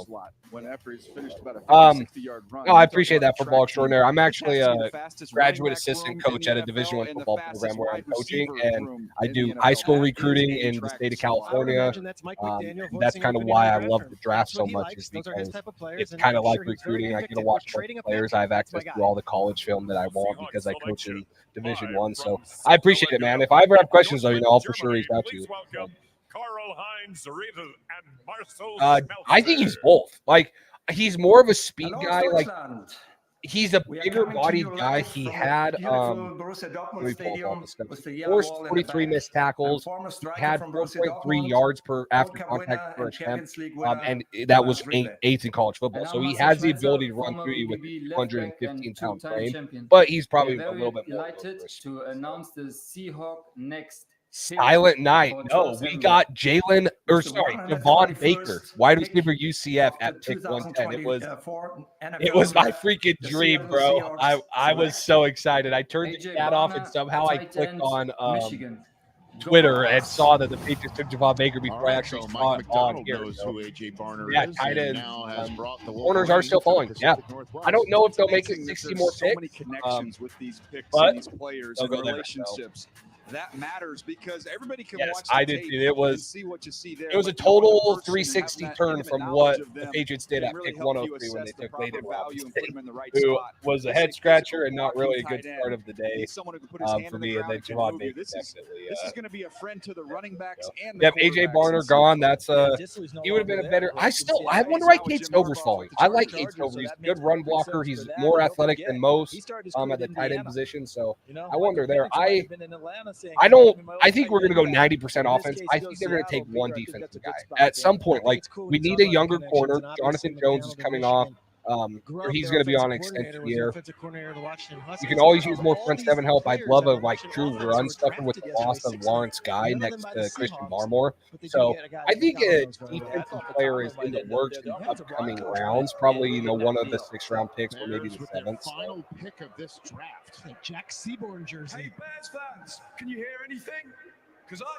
No, I appreciate that, football extraordinaire. I'm actually a graduate assistant coach at a Division I football program where I'm coaching, and I do high school recruiting in the state of California. That's kind of why I love the draft so much, is because it's kind of like recruiting. I get to watch players. I have access to all the college film that I want because I coach in Division I. So I appreciate it, man. If I ever have questions, though, I'll for sure reach out to you. I think he's both. Like, he's more of a speed guy. Like, he's a bigger bodied guy. He had let me pull up all the stuff. Forced 43 missed tackles, had 4.3 yards per after contact per attempt, and that was eighth in college football. So he has the ability to run through you with 115-pound frame, but he's probably a little bit more to announce the Seahawk next. Silent night. No, we got Devon Baker, wide receiver UCF at pick 110. It was my freaking dream, bro. I was so excited. I turned the chat off and somehow I clicked on Twitter and saw that the Patriots took Devon Baker before I actually saw it on here. So, yeah, tight end. Corners are still falling. Yeah, I don't know if they'll make it 60 more picks. So many connections with these picks but and these players and relationships. That matters because everybody can watch I did. It was It was a total 360 turn from what the Patriots did at pick 103 when they took Layden Robinson, who was a head scratcher and not really a good start of the day for me. And then Devon Baker definitely. This is going to be a friend to the running backs and the AJ Barner gone. That's he would have been a better. I wonder why Cade Stover's falling. I like Cade Stover. He's a good run blocker. He's more athletic than most at the tight end position. So I wonder there. I think we're going to go 90% offense. I think they're going to take one defensive guy at some point. Like, we need a younger corner. Jonathan Jones is coming off. Or he's going to be on an extension year. You can always use more front seven help. I'd love a true run stuffer with the loss of Lawrence Guy next to Christian Barmore. So I think a defensive player is in the works in upcoming rounds. Probably one of the 6th-round picks or maybe the 7th. Final pick of this draft, Jack Seaborn jersey. Hey, Bears fans, can you hear anything? Because I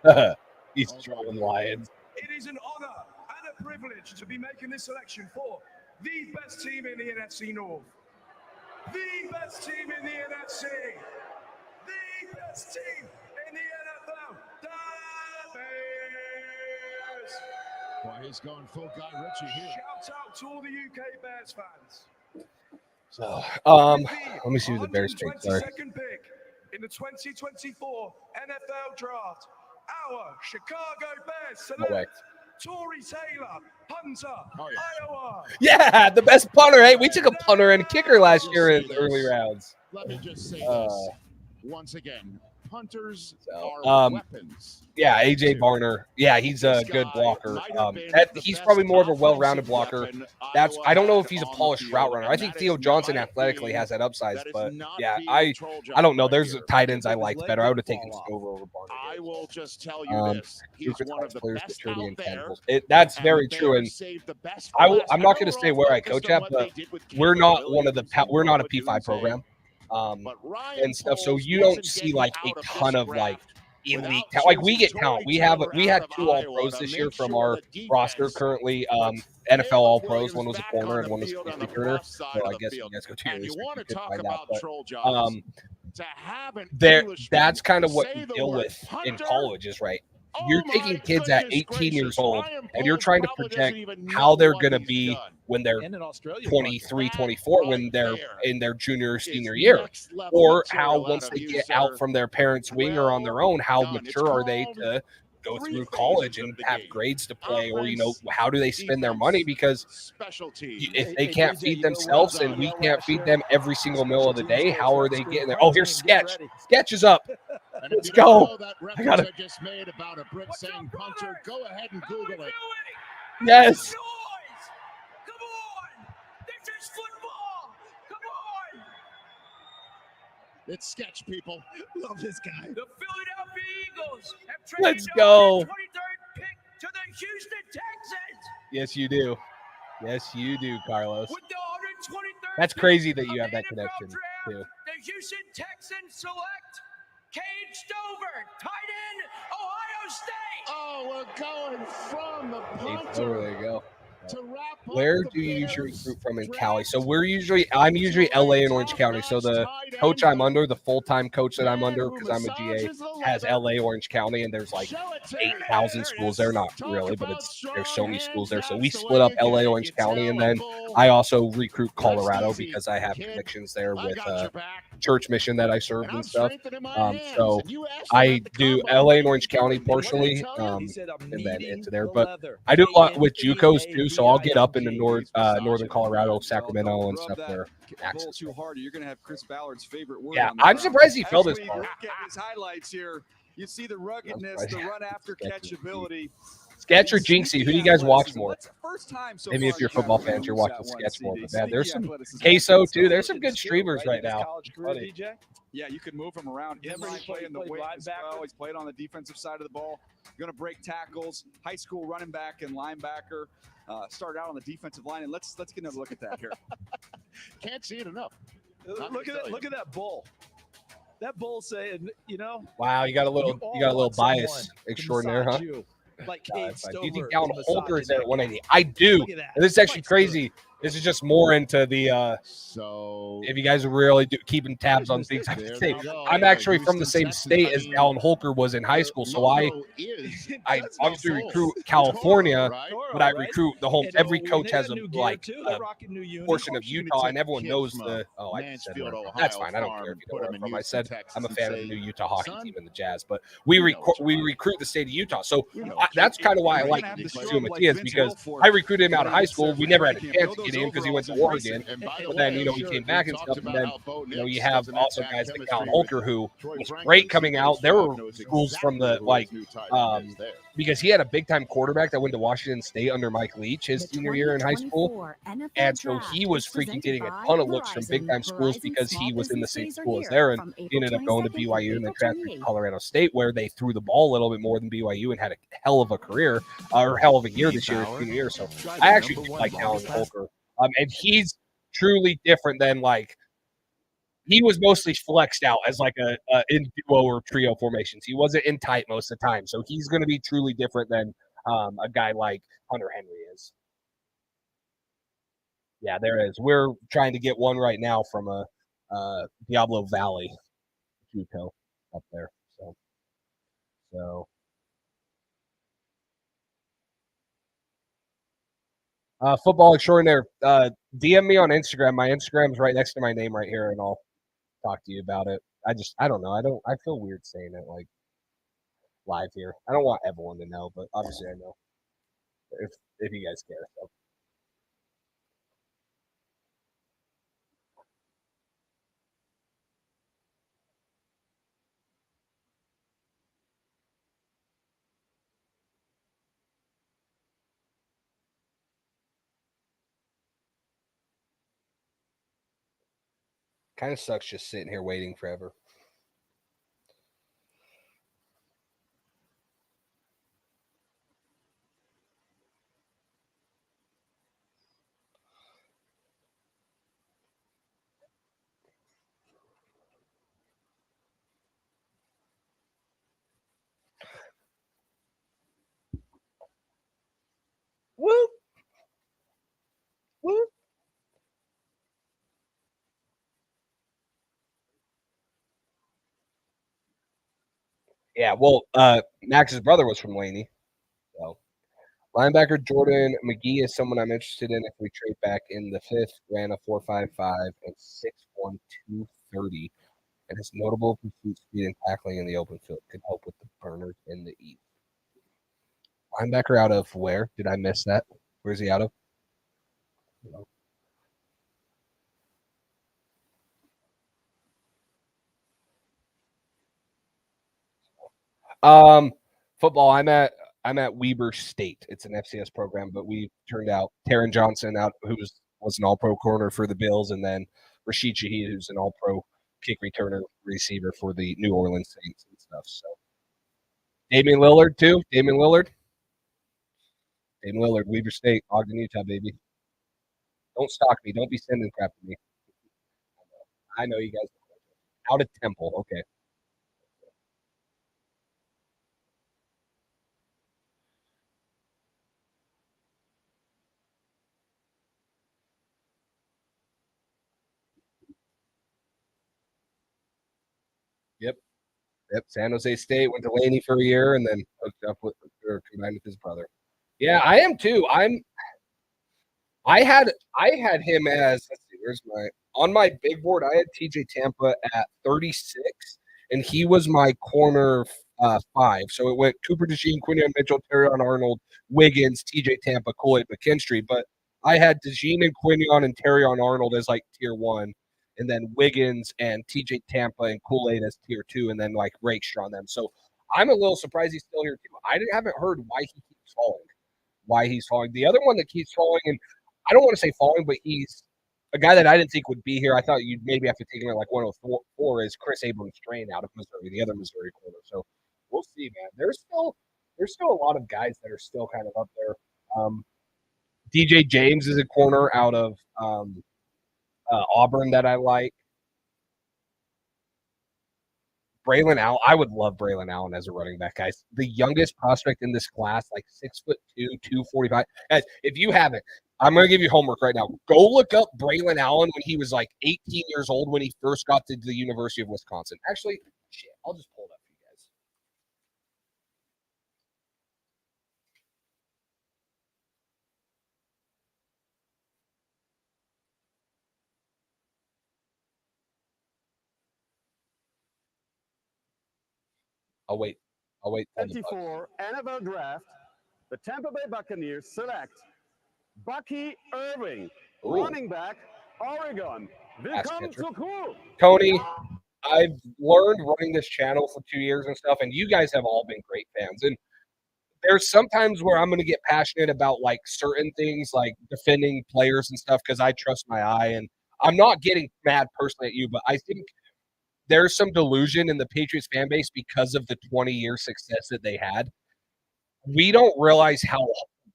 can't. He's trolling Lions. It is an honor and a privilege to be making this selection for the best team in the NFC North. The best team in the NFC. The best team in the NFL. The Bears. Well, he's going full Guy Ritchie here. Shout out to all the UK Bears fans. So, let me see who the Bears pick. Sorry. 22nd pick in the 2024 NFL Draft. Our Chicago Bears select Torrey Taylor, punter, Iowa. Yeah, the best punter. Hey, we took a punter and a kicker last year in the early rounds. Let me just say this once again. Punters are weapons. Yeah, AJ Barner. Yeah, he's a good blocker. He's probably more of a well-rounded blocker. I don't know if he's a polished route runner. I think Theo Johnson athletically has that upside, but yeah, I don't know. There's tight ends I liked better. I would have taken Stover over Barner. I will just tell you this: he's one of the best out there. That's very true, and I'm not going to say where I coach at, but we're not a P5 program. And stuff. So you don't see like a ton of like elite talent. Like, we get talent. We had 2 All-Pros this year from our roster currently. NFL All-Pros. One was a corner and one was a returner. So I guess you guys go to your research to find out. But that's kind of what you deal with in college, is right. You're taking kids at 18 years old and you're trying to project how they're going to be when they're 23, 24, when they're in their junior or senior year, or how once they get out from their parents' wing or on their own, how mature are they to go through college and have grades to play, or how do they spend their money? Because if they can't feed themselves and we can't feed them every single meal of the day, how are they getting there? Oh, here's Sketch. Sketch is up. Let's go. I got it. Just made about a Brit saying punter. Go ahead and Google it. Yes. Come on. This is football. Come on. It's Sketch, people. Love this guy. The Philadelphia Eagles have Let's traded go. their 23rd pick to the Houston Texans. Yes, you do. Yes, you do, Carlos. With the 123rd That's crazy that you have that connection, too. the Houston Texans select Cade Stover, tight end, Ohio State. Oh, we're going from the Oh, there you go. to wrap Where do you usually recruit from in Cali? So I'm usually LA and Orange County. So the coach I'm under, the full-time coach that I'm under, because I'm a GA, has LA, Orange County, and there's like 8,000 schools there. Not really, but there's so many schools there. So we split up LA, Orange County, and then I also recruit Colorado because I have connections there with church mission that I served and stuff. So I do LA and Orange County partially, and then into there. But I do a lot with JUCOs too, so I'll get up into northern Colorado, Sacramento, and stuff there. Too hard, you're going to have Chris Ballard's favorite word. Yeah, on the I'm ground. surprised he fell As this we far. look at his highlights here, you see the ruggedness, the run after catch ability. Sketch or Jinxie, who do you guys watch more? First time so Maybe far if you're in football Cali, fans, you're who's watching got one Sketch more. CD. But man, there's some Sneaky athleticism. Queso too. There's some good streamers right now. Yeah, you can move him around. Inline play in the wing as well. He's played on the defensive side of the ball. Going to break tackles. High school running back and linebacker. Started out on the defensive line, and let's get another look at that here. Can't see it enough. Look at that bull. That bull saying, Wow, you got a little bias extraordinaire, huh? Like Do Cade you think Stover Down is Holker is massaging there at that 180? guy. I do. Look at that. And this is actually crazy. This is just more into the so if you guys are really keeping tabs on things I can say. I'm actually from the same state as Dallin Holker was in high school, so I obviously recruit California, but I recruit the whole. Every coach has a portion of Utah, and everyone knows the. Oh, I said where. That's fine. I don't care if you know where I'm from. I said I'm a fan of the new Utah hockey team and the Jazz, but we recruit the state of Utah, so that's kind of why I like Sue Matias, because I recruited him out of high school. We never had a chance to get in because he went to Oregon, but then he came back and stuff, and then you have also guys like Dallin Holker who was great coming out. There were schools from the because he had a big time quarterback that went to Washington State under Mike Leach his senior year in high school, and so he was freaking getting a ton of looks from big time schools because he was in the same school as there, and he ended up going to BYU and then transferred to Colorado State, where they threw the ball a little bit more than BYU and had a hell of a career or hell of a year this year, senior year. So I actually like Dallin Holker, and he's truly different than he was mostly flexed out as like a in duo or trio formations. He wasn't in tight most of the time, so he's going to be truly different than a guy like Hunter Henry is. Yeah, there is. We're trying to get one right now from a Diablo Valley JUCO up there. So. Football extraordinaire. DM me on Instagram. My Instagram's right next to my name right here, and I'll talk to you about it. I don't know. I feel weird saying it live here. I don't want everyone to know, but obviously I know if you guys care. So. Kind of sucks just sitting here waiting forever. Whoop. Whoop. Yeah, well, Max's brother was from Laney. So linebacker Jordan McGee is someone I'm interested in if we trade back in the fifth. Ran a 4.55 and 6'1", 230, and his notable pursuit speed and tackling in the open field could help with the burners in the East. Linebacker out of where? Did I miss that? Where's he out of? Football. I'm at Weber State. It's an FCS program, but we turned out Taron Johnson out, who was an All-Pro corner for the Bills, and then Rashid Shaheed, who's an All-Pro kick returner receiver for the New Orleans Saints and stuff. So Damian Lillard too. Damian Lillard, Weber State, Ogden, Utah, baby. Don't stalk me. Don't be sending crap to me. I know you guys. Out of Temple. Okay. Yep. San Jose State went to Laney for a year and then hooked up with or combined with his brother. Yeah, I am too. I had him as, let's see, where's my on my big board. I had TJ Tampa at 36, and he was my corner 5. So it went Cooper DeJean, Quinion Mitchell, Terrion Arnold, Wiggins, TJ Tampa, Kool-Aid McKinstry. But I had DeJean and Quinion and Terrion Arnold as like tier 1, and then Wiggins and TJ Tampa and Kool-Aid as tier 2, and then like Rakestraw on them. So I'm a little surprised he's still here too. I haven't heard why he keeps falling. The other one that keeps falling, and I don't want to say falling, but he's a guy that I didn't think would be here. I thought you'd maybe have to take him at like 104 is Chris Abrams-Strain out of Missouri, the other Missouri corner. So we'll see, man. There's still a lot of guys that are still kind of up there. DJ James is a corner out of Auburn that I like. Braylon Allen, I would love Braylon Allen as a running back, guys. The youngest prospect in this class, like 6'2", 245. Guys, if you haven't, I'm going to give you homework right now. Go look up Braylon Allen when he was like 18 years old when he first got to the University of Wisconsin. Actually, shit, I'll just pull it up for you guys. I'll wait. 24 NFL Draft, the Tampa Bay Buccaneers select Bucky Irving, running back, Oregon. Welcome to cool. Tony, I've learned running this channel for 2 years and stuff, and you guys have all been great fans. And there's sometimes where I'm going to get passionate about like certain things, like defending players and stuff, because I trust my eye. And I'm not getting mad personally at you, but I think there's some delusion in the Patriots fan base because of the 20-year success that they had. We don't realize how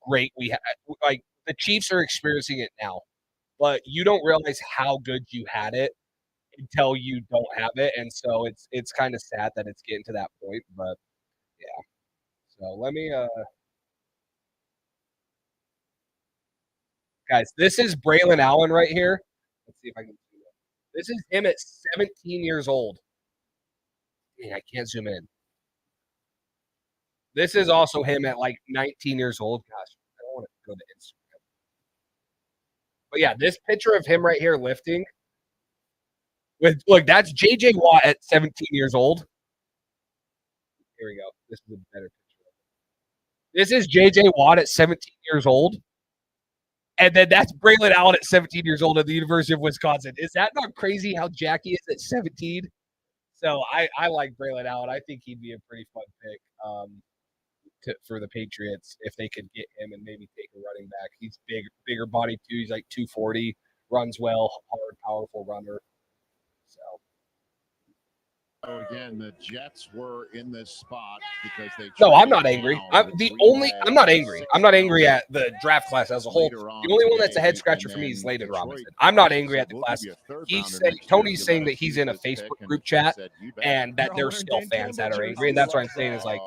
great we had. Like the Chiefs are experiencing it now, but you don't realize how good you had it until you don't have it. And so it's kind of sad that it's getting to that point, but yeah. So let me guys, this is Braylon Allen right here. Let's see if I can see that. This is him at 17 years old. Dang, I can't zoom in. This is also him at like 19 years old. Gosh, I don't want to go to Instagram. But yeah, this picture of him right here lifting. Look, that's JJ Watt at 17 years old. Here we go. This is a better picture. This is JJ Watt at 17 years old. And then that's Braylon Allen at 17 years old at the University of Wisconsin. Is that not crazy how Jack is at 17? So I like Braylon Allen. I think he'd be a pretty fun pick for the Patriots if they could get him and maybe take a running back. He's bigger body too. He's like 240, runs well, hard, powerful runner. So again, the Jets were in this spot because they. No, I'm not angry. I'm not angry. I'm not angry at the draft class as a whole. The only one that's a head scratcher for me is Layden Robinson. I'm not angry at the class. Tony's saying that he's in a Facebook group chat and that there's still fans that are angry, and that's what I'm saying is like,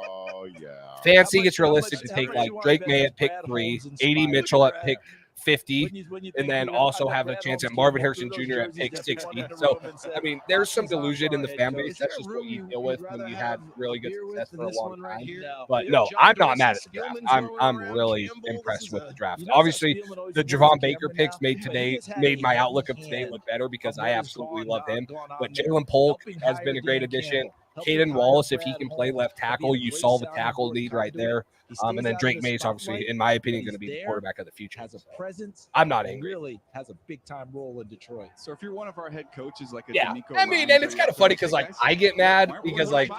fans think it's realistic to take like Drake May at pick 3, A.D. Mitchell at pick 50, and then also have a chance at Marvin Harrison Jr. at pick 60. So, I mean, there's some delusion in the fan base. That's just what you deal with when you had really good success for a long time. But no, I'm not mad at the draft. I'm really impressed with the draft. Obviously, the Javon Baker picks made my outlook of today look better because I absolutely love him. But Jalen Polk has been a great addition. Caden Wallace, if he can play left tackle, you solve a tackle need right there. And then Drake May is obviously, in my opinion, going to be the quarterback of the future. Has a presence. I'm not angry. Really has a big time role in Detroit. So if you're one of our head coaches, like I mean, and it's kind of funny because like I get mad because like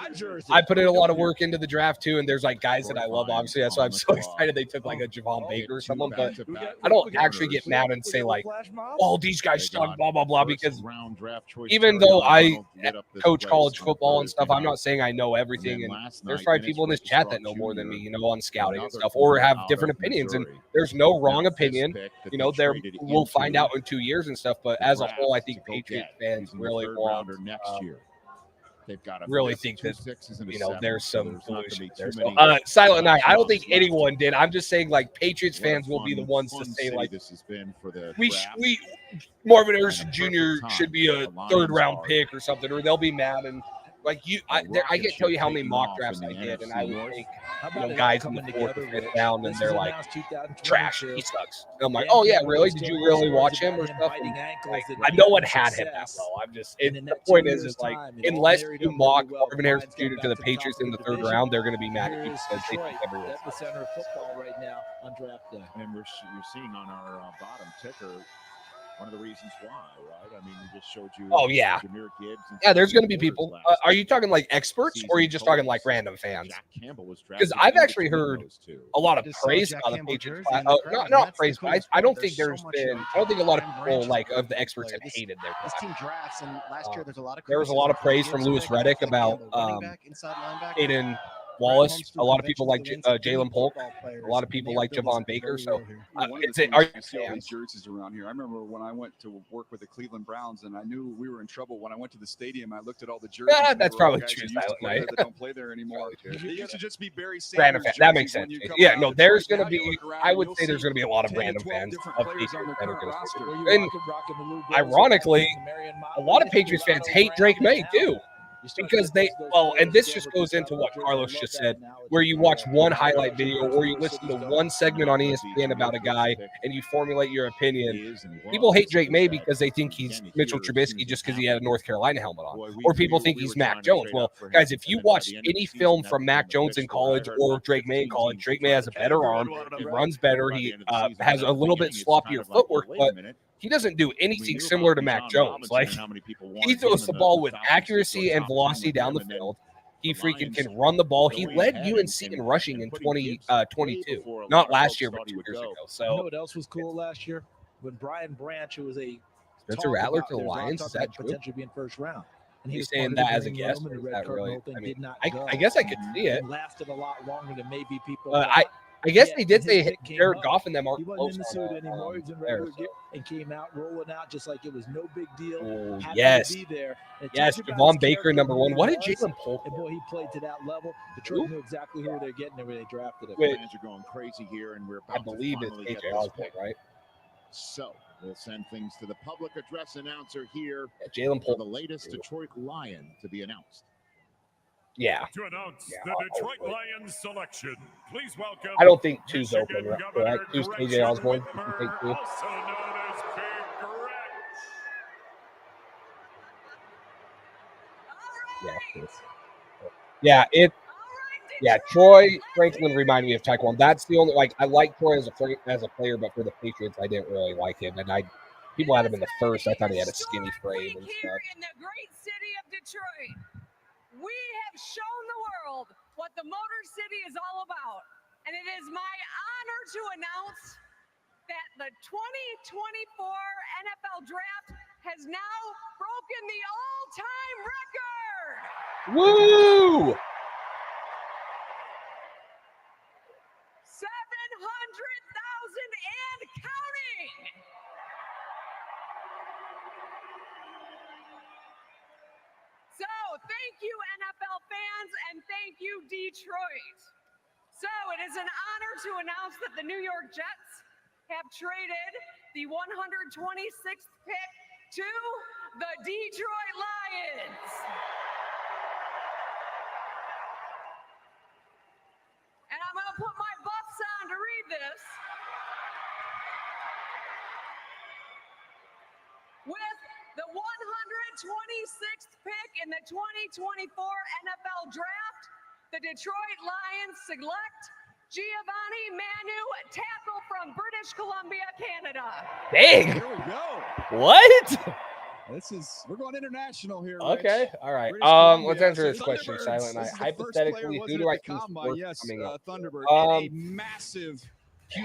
I put in a lot of work into the draft too, and there's like guys that I love. Obviously, that's why I'm so excited they took like a Javon Baker or someone. But I don't actually get mad and say like, "Oh, these guys suck," blah blah blah. Because even though I coach college football and stuff, I'm not saying I know everything. And there's probably people in this chat that know more than me, you know, on scouting and stuff, or have different opinions. And there's no wrong opinion. You know, we'll find out in 2 years and stuff. But as a whole, I think Patriots fans really want next year. They've got a really fifth, think two that sixes and a you know seven, there's so some there's not pollution gonna be there. too So, many Silent Night, I don't options think anyone did. I'm just saying, like, Patriots What a fans will be the fun- ones to fun say, city like, this has been for the we draft. Marvin And a Harrison Jr. perfect should time be for a the Lions third-round are. pick or something, or they'll be mad. And like I rocket can't tell you how many ship mock taking drafts off I in the did, and NFC I would North. take How you know about it all guys in the coming fourth or together, fifth Rich? round, and This they're was like, announced 2022. trash, he sucks. And I'm like, And oh yeah, came really? those Did you stories really watch about him or him stuff? biting And, ankles like, and no one having had him that success. low. I'm just And in the that point 2 is years' like time, it all unless married you up really mock well. Marvin The Harrison Lions Jr. got to back the to the top Patriots of in the the third division. round, they're going to be mad at you Here's because they Detroit, think everyone's epicenter of football right now on draft day. And you're seeing on our bottom ticker one of the reasons why, right? I mean, we just showed you. Oh yeah, Jahmyr Gibbs and yeah. There's Stephen going to be Porter's people. last Are you talking like experts, or are you season just talking like totals. random fans? Jack Campbell was Because drafted I've in actually between heard those two. a lot of Just saw praise Jack about the Campbell Patriots. jersey in the crowd, and Not that's the praise, coolest I part. don't There's think so there's much, been. you know, I don't think a lot of Brian people Branch is a like really of the good experts player. have hated their This class. team drafts, and last year there's a lot of There was a lot of praise from Lewis Reddick about Aiden Wallace. A lot of people like Jalen Polk. A lot of people like Javon Baker. So, One of the is it, things are you I see all these jerseys around here. I remember when I went to work with the Cleveland Browns, and I knew we were in trouble when I went to the stadium. I looked at all the jerseys. Yeah, and that's there were all probably guys true, who used to Silent play Night. there that don't play there anymore. They used to just be Barry Random Sanders fan. That makes jerseys sense. when you come Yeah, out no, of there's Detroit. going to Now you be. look around I and would you'll say there's see going to be a lot of 10 to random 12 fans different of players Patriots on the that are current going to roster. support. Were you And rocking the Lou Golds, ironically, the Marion a lot of Patriots fans hate Drake May too. Because they, well, and this just goes into what Carlos just said, where you watch one highlight video or you listen to one segment on ESPN about a guy and you formulate your opinion. People hate Drake May because they think he's Mitchell Trubisky just because he had a North Carolina helmet on. Or people think he's Mac Jones. Well, guys, if you watch any film from Mac Jones in college or Drake May in college, Drake May has a better arm, he runs better, he has a little bit sloppier footwork, but he doesn't do anything similar to Mac Jones. Like, he throws the ball with accuracy and velocity down the field. He freaking can run the ball. He led UNC in rushing in 2022. Not last year, but 2 years ago. You So, know what else was cool last year? When Brian Branch, who was a Spencer talk Rattler about- to the there's a lot of Lions, talk is that about true? potentially being first round. And he you was saying part of that the as a green guess, room, and or the is red that curtain really? whole thing I mean, did not I go. guess I could see it. And lasted a lot longer than maybe people I guess Yet, they did when say his pick came Jared up, Goff and them he aren't wasn't close in the on suit anymore. He was in there, regular so. gear and came out rolling out just like it was no big deal. Oh, Happy yes. to be there. And it Yes, tells you about Javon his Baker, character, number who one. he What did was, Jalen Polk and boy, he played to that level. Detroit knew exactly who they're getting and when they drafted him. Wait. Fans are going crazy here, and we're I about to believe it's finally get AJ this Osborne, pick. right? So we'll send things to the public address announcer here Jalen for Polk. the latest Detroit Lion to be announced. Yeah. To announce the Detroit Lions selection, please welcome. I don't think two's Michigan open, Governor correct? Two's Gretchen AJ Osborne. Whitmer, You think two? also known as Big Gretch. Yeah, yeah, Troy Franklin reminded me of Taekwondo. That's the only, like, I like Troy as a player, but for the Patriots, I didn't really like him. And people had him in the first. I thought he had a skinny frame and stuff. In the great city of Detroit, we have shown the world what the Motor City is all about. And it is my honor to announce that the 2024 NFL Draft has now broken the all-time record. Woo! 700,000 and counting. So thank you, NFL fans, and thank you, Detroit. So it is an honor to announce that the New York Jets have traded the 126th pick to the Detroit Lions. And I'm going to put my buffs on to read this. With the 126th pick in the 2024 NFL Draft, the Detroit Lions select Giovanni Manu, tackle from British Columbia, Canada. Dang. Here we go. What? We're going international here. Okay. Rich. All right. British Columbia. Let's answer So this question, Thunderbirds, Silent Night. this is the first Hypothetically, player who wasn't do I at the choose combine. first Yes, coming up? Thunderbird. And a massive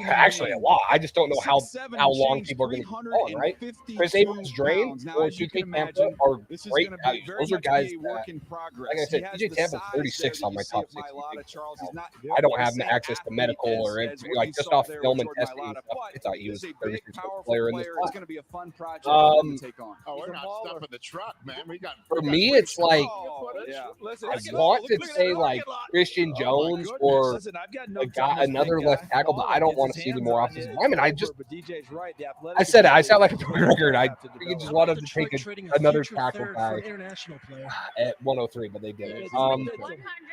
Actually, a lot. I just don't know how long people are going to keep on, right? Chris Abrams, Drain, or TJ Tampa are great values. Those are guys that, like I said, TJ Tampa's 36 on my top 60. I don't have access to medical or anything, like just off film and testing and stuff. I thought he was a 36 player in this class. Going to be a fun project Um, to take on. Oh, we're not stuffing the truck, man. For me, it's like I want to say like Christian Jones or another left tackle, but I don't want to see any more offensive linemen. I said it. I sound like a broken record. I just wanted to take another tackle guy at 103, but they didn't.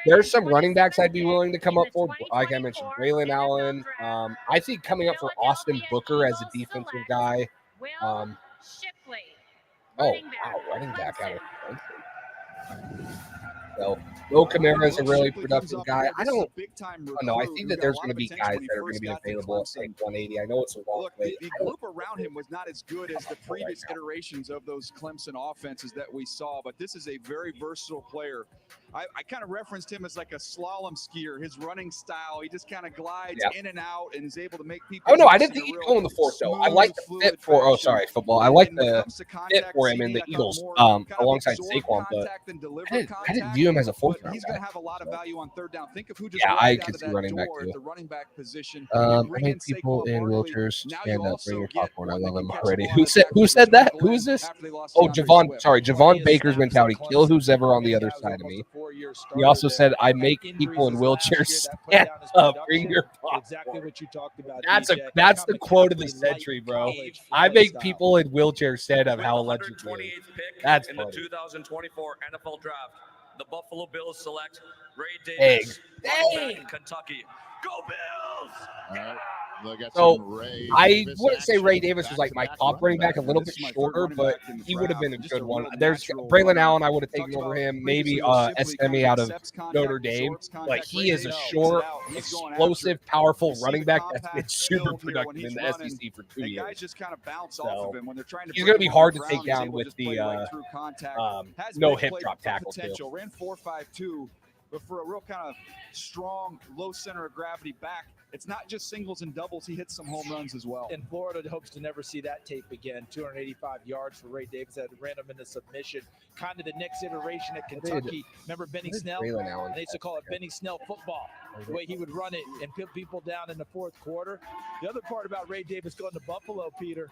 There's some running backs I'd be willing to come up for. Like I mentioned, Braylon Allen. I think coming up for Austin Booker as a defensive guy. Oh, wow, running back out of Clemson. So, Will Kamara is a really productive guy. I don't know. I think that there's going to be guys that are going to be available at like 180. I know it's a long way. The group around him was not as good as the previous iterations of those Clemson offenses that we saw, but this is a very versatile player. I kind of referenced him as like a slalom skier. His running style, he just kind of glides in and out and is able to make people. Oh no, I didn't think he'd go in the fourth though. I like the fit for. Oh, sorry, football. I like the fit for him in the Eagles, alongside Saquon, but I didn't view him as a fourth round. He's going to have a lot of value on third down. Think of who just I could see running back too. The running back position. I think people in wheelchairs stand up, bring your popcorn. I love them already. Who said that? Who is this? Oh, Javon Baker's mentality. Kill who's ever on the other side of me. He also said, "I make people in wheelchairs stand up. Bring your popcorn." Exactly what you talked about. That's the quote of the century, bro. I make people in wheelchairs stand up. How legendary! That's in the 2024 NFL Draft. The Buffalo Bills select Ray Davis, running back, Kentucky. Go Bills! So I wouldn't say Ray Davis was like my top running back, a little bit shorter, but he would have been a good one. There's Braylon Allen, I would have taken over him. Maybe SME out of Notre Dame, but he is a short, explosive, powerful running back that's been super productive in the SEC for 2 years. So he's going to be hard to take down with the no hip drop tackle too. Ran 4.52, but for a real kind of strong, low center of gravity back. It's not just singles and doubles. He hits some home runs as well. And Florida hopes to never see that tape again. 285 yards for Ray Davis that ran him into submission. Kind of the next iteration at Kentucky. Remember Benny Snell? They used to call it Benny Snell football. The way he would run it and put people down in the fourth quarter. The other part about Ray Davis going to Buffalo, Peter,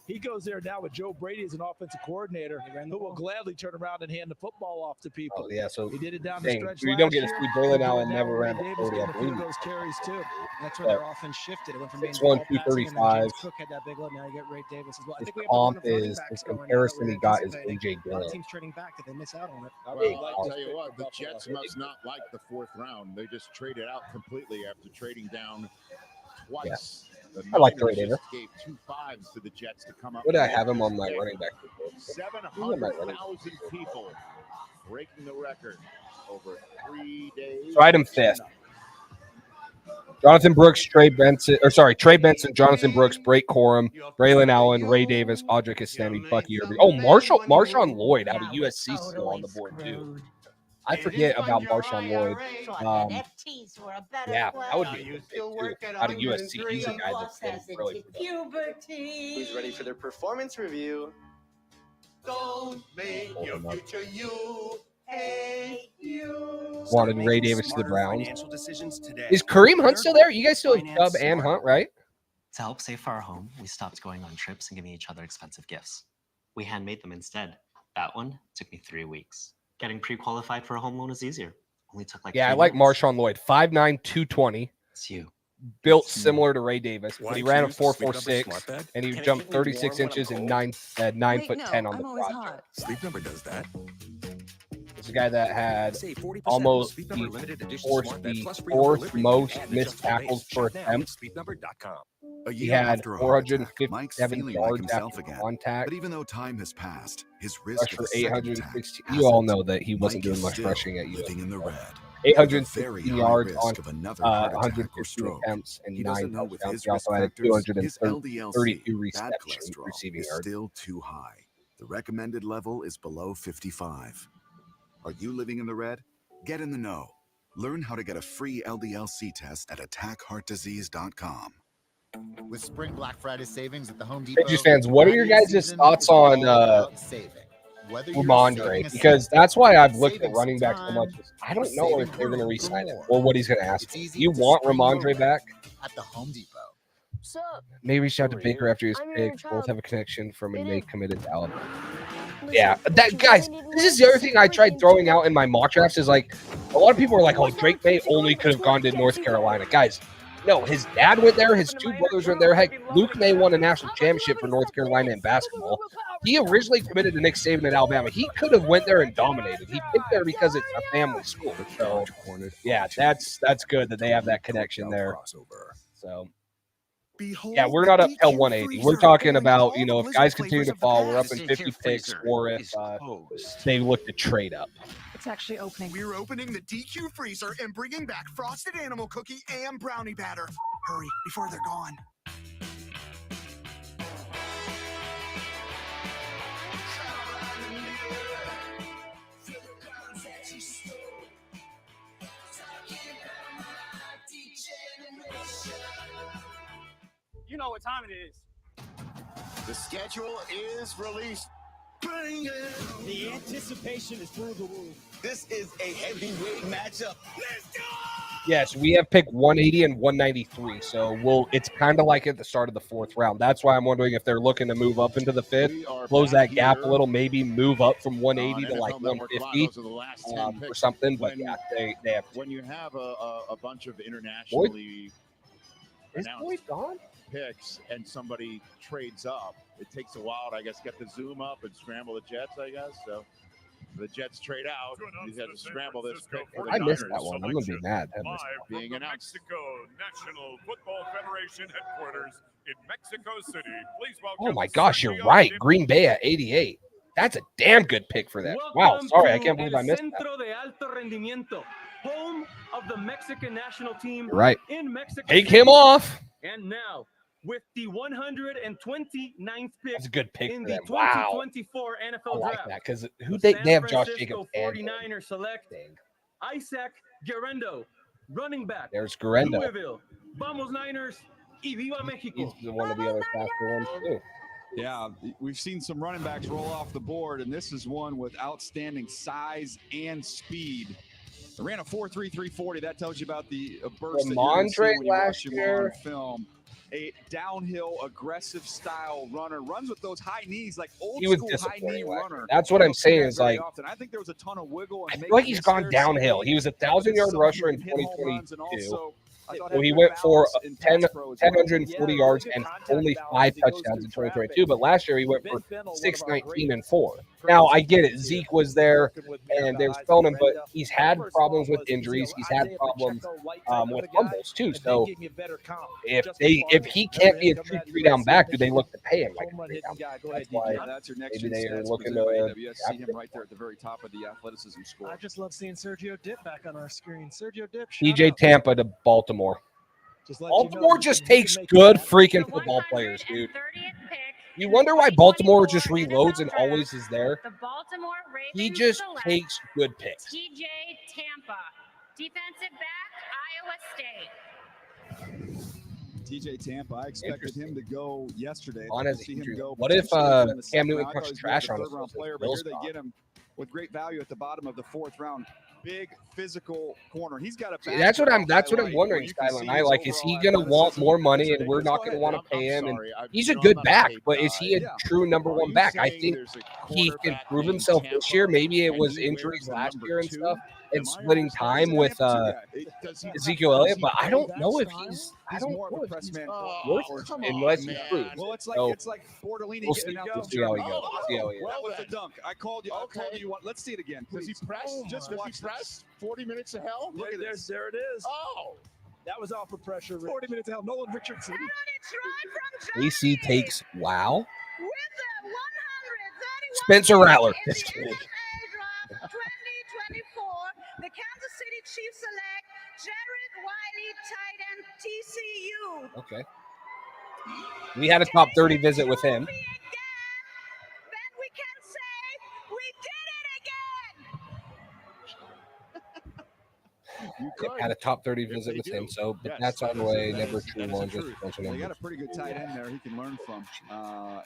he goes there now with Joe Brady as an offensive coordinator who will gladly turn around and hand the football off to people. Oh, yeah, so he did it down the stretch. You don't get to see Braylon Allen never ran the 40, I believe. Those carries too. That's where their offense shifted. It went from being 6'1", 235. Cook had that big load. Now you get Ray Davis as well. I His think we have comp is his comparison he got is AJ A lot Dillon. of teams trading back that they miss out on it. Well, I'll tell you what, the Jets must not like the fourth round. They just traded out completely after trading down twice. I like the Ray Davis. Gave 2 5s to the Jets to come up. Would I have him on my running back? 700,000 people breaking the record over 3 days. So I had him fifth. Jonathan Brooks, Trey Benson, Jonathan Brooks, Blake Corum, Braylon Allen, Ray Davis, Audric Estime, Bucky Irving. Oh, Marshawn Lloyd out of USC still on the board too. I forget about Marshawn Lloyd. Yeah, that would be a good pick too. Out of USC, he's a guy that's been really productive. Who's ready for their performance review? Don't make your future you. Hey, you. Wanted Ray Davis to the Browns. Is Kareem Hunt still there? You guys still have Chubb and Hunt, right? To help save for our home, we stopped going on trips and giving each other expensive gifts. We handmade them instead. That one took me 3 weeks. Getting pre-qualified for a home loan is easier. Only took like I like Marshawn Lloyd. 5'9", 220. It's you. Built similar to Ray Davis, but he ran a 4.46, and he jumped 36 inches and 9'10" on the project. Sleep Number does that. It's a guy that had almost the fourth most missed tackles per attempt. He had 457 yards after contact. But even though time has passed, his risk for 816. You all know that he wasn't doing much rushing at USC. 816 yards on 115 attempts and 9 touchdowns. He also had 232 receiving yards. Still too high. The recommended level is below 55. Are you living in the red? Get in the know. Learn how to get a free LDL-C test at attackheartdisease.com. With Spring Black Friday savings at the Home Depot. Patriots fans, what are your guys' thoughts on Ramondre? Because that's why I've looked at running back so much. I don't know if they're going to re-sign him or what he's going to ask for. You want Ramondre back? At the Home Depot. Maybe reach out to Baker after his pick. Both have a connection from a Nate committed to Alabama. Yeah, that guys, this is the other thing I tried throwing out in my mock drafts is like a lot of people are like, oh, Drake May only could have gone to North Carolina. Guys, no, his dad went there, his two brothers went there. Heck, Luke May won a national championship for North Carolina in basketball. He originally committed to Nick Saban at Alabama. He could have went there and dominated. He picked there because it's a family school. So yeah, that's good that they have that connection there. So yeah, we're not up till 180. We're talking about, you know, if guys continue to fall, we're up in 50 picks, or if they look to trade up. It's actually opening. We're opening the DQ freezer and bringing back frosted animal cookie and brownie batter. Hurry, before they're gone. You know what time it is. The schedule is released. Bring it. The anticipation is through the roof. This is a heavyweight matchup. Let's go! Yes, we have picked 180 and 193. So it's kind of like at the start of the fourth round. That's why I'm wondering if they're looking to move up into the fifth, close that gap a little, maybe move up from 180 to like 150 or something. But yeah, they have. When you have a bunch of internationally announced picks and somebody trades up, it takes a while to, I guess, get the zoom up and scramble the Jets, I guess. So the Jets trade out. You had to scramble this pick. I missed that one. I'm going to be mad. Being announced. Mexico National Football Federation headquarters in Mexico City. Please welcome. Oh my gosh, you're right. Green Bay at 88. That's a damn good pick for that. Wow, sorry, I can't believe I missed that. Home of the Mexican national team. You're right. In Mexico. Take him off. And now, with the 129th pick, that's a good pick in for the them. Wow. 2024 NFL I like Draft. that because they have Josh Jacobs and 49ers select Isaac Guerrero, running back. There's Guerrero. Louisville. Vamos Niners y viva Mexico. He's one of the other faster ones too. Yeah, we've seen some running backs roll off the board, and this is one with outstanding size and speed. They ran a 4.33 40. That tells you about the burst that you're going to see when you watch him on film. A downhill, aggressive style runner, runs with those high knees, like old school high knee runner. That's what I'm saying is like, I think there was a ton of wiggle. I feel like he's gone downhill. He was a 1,000-yard rusher in 2022. So he went for 1,040 yards and only 5 touchdowns in 2022. But last year he went for 619 and 4. Now I get it. Zeke was there and they were spelling him, but he's had problems with injuries. He's had problems with fumbles too. So if he can't be a true 3-down back, do they look to pay him like a 3-down back? That's why maybe they are looking to see him right there at the very top of the athleticism score. I just love seeing Sergio Dip back on our screen. Sergio Dip. DJ Tampa to Baltimore. Baltimore just takes good freaking football players, dude. You wonder why Baltimore just reloads and always is there. The Baltimore Ravens He just select takes good picks. TJ Tampa, defensive back, Iowa State. TJ Tampa, I expected him to go yesterday. On his See him injury. go What if potentially in the Cam second Newton round. I thought crushed he was trash gonna on be a us? third-round player, but here they get him with great value at the bottom of the fourth round. Big physical corner. He's got a. That's what I'm wondering, Skyline. Like, is he gonna want more money and we're not gonna want to pay him? And he's a good back, but is he a true number one back? I think he can prove himself this year. Maybe it was injuries last year and stuff, and splitting time with Ezekiel Elliott, but I don't know if he's. I don't know if he's worth it unless he proves. Well, it's like Bortolini we'll getting see. out. We'll see how he goes. That was the dunk. I called you. Let's see it again. Does he press? Just watch press. 40 minutes of hell. Look at this. There it is. Oh, that was off of pressure. 40 minutes of hell. Nolan Richardson. AC takes wow. Spencer Rattler. Just kidding. 2024, the Kansas City Chiefs select Jared Wiley, tight end, TCU. Okay. We had a top 30 visit with him. Then we can say we did it again. had a top 30 visit with him. So, but that's on the way. Never true one. Just a bunch of They numbers. got a pretty good tight end there he can learn from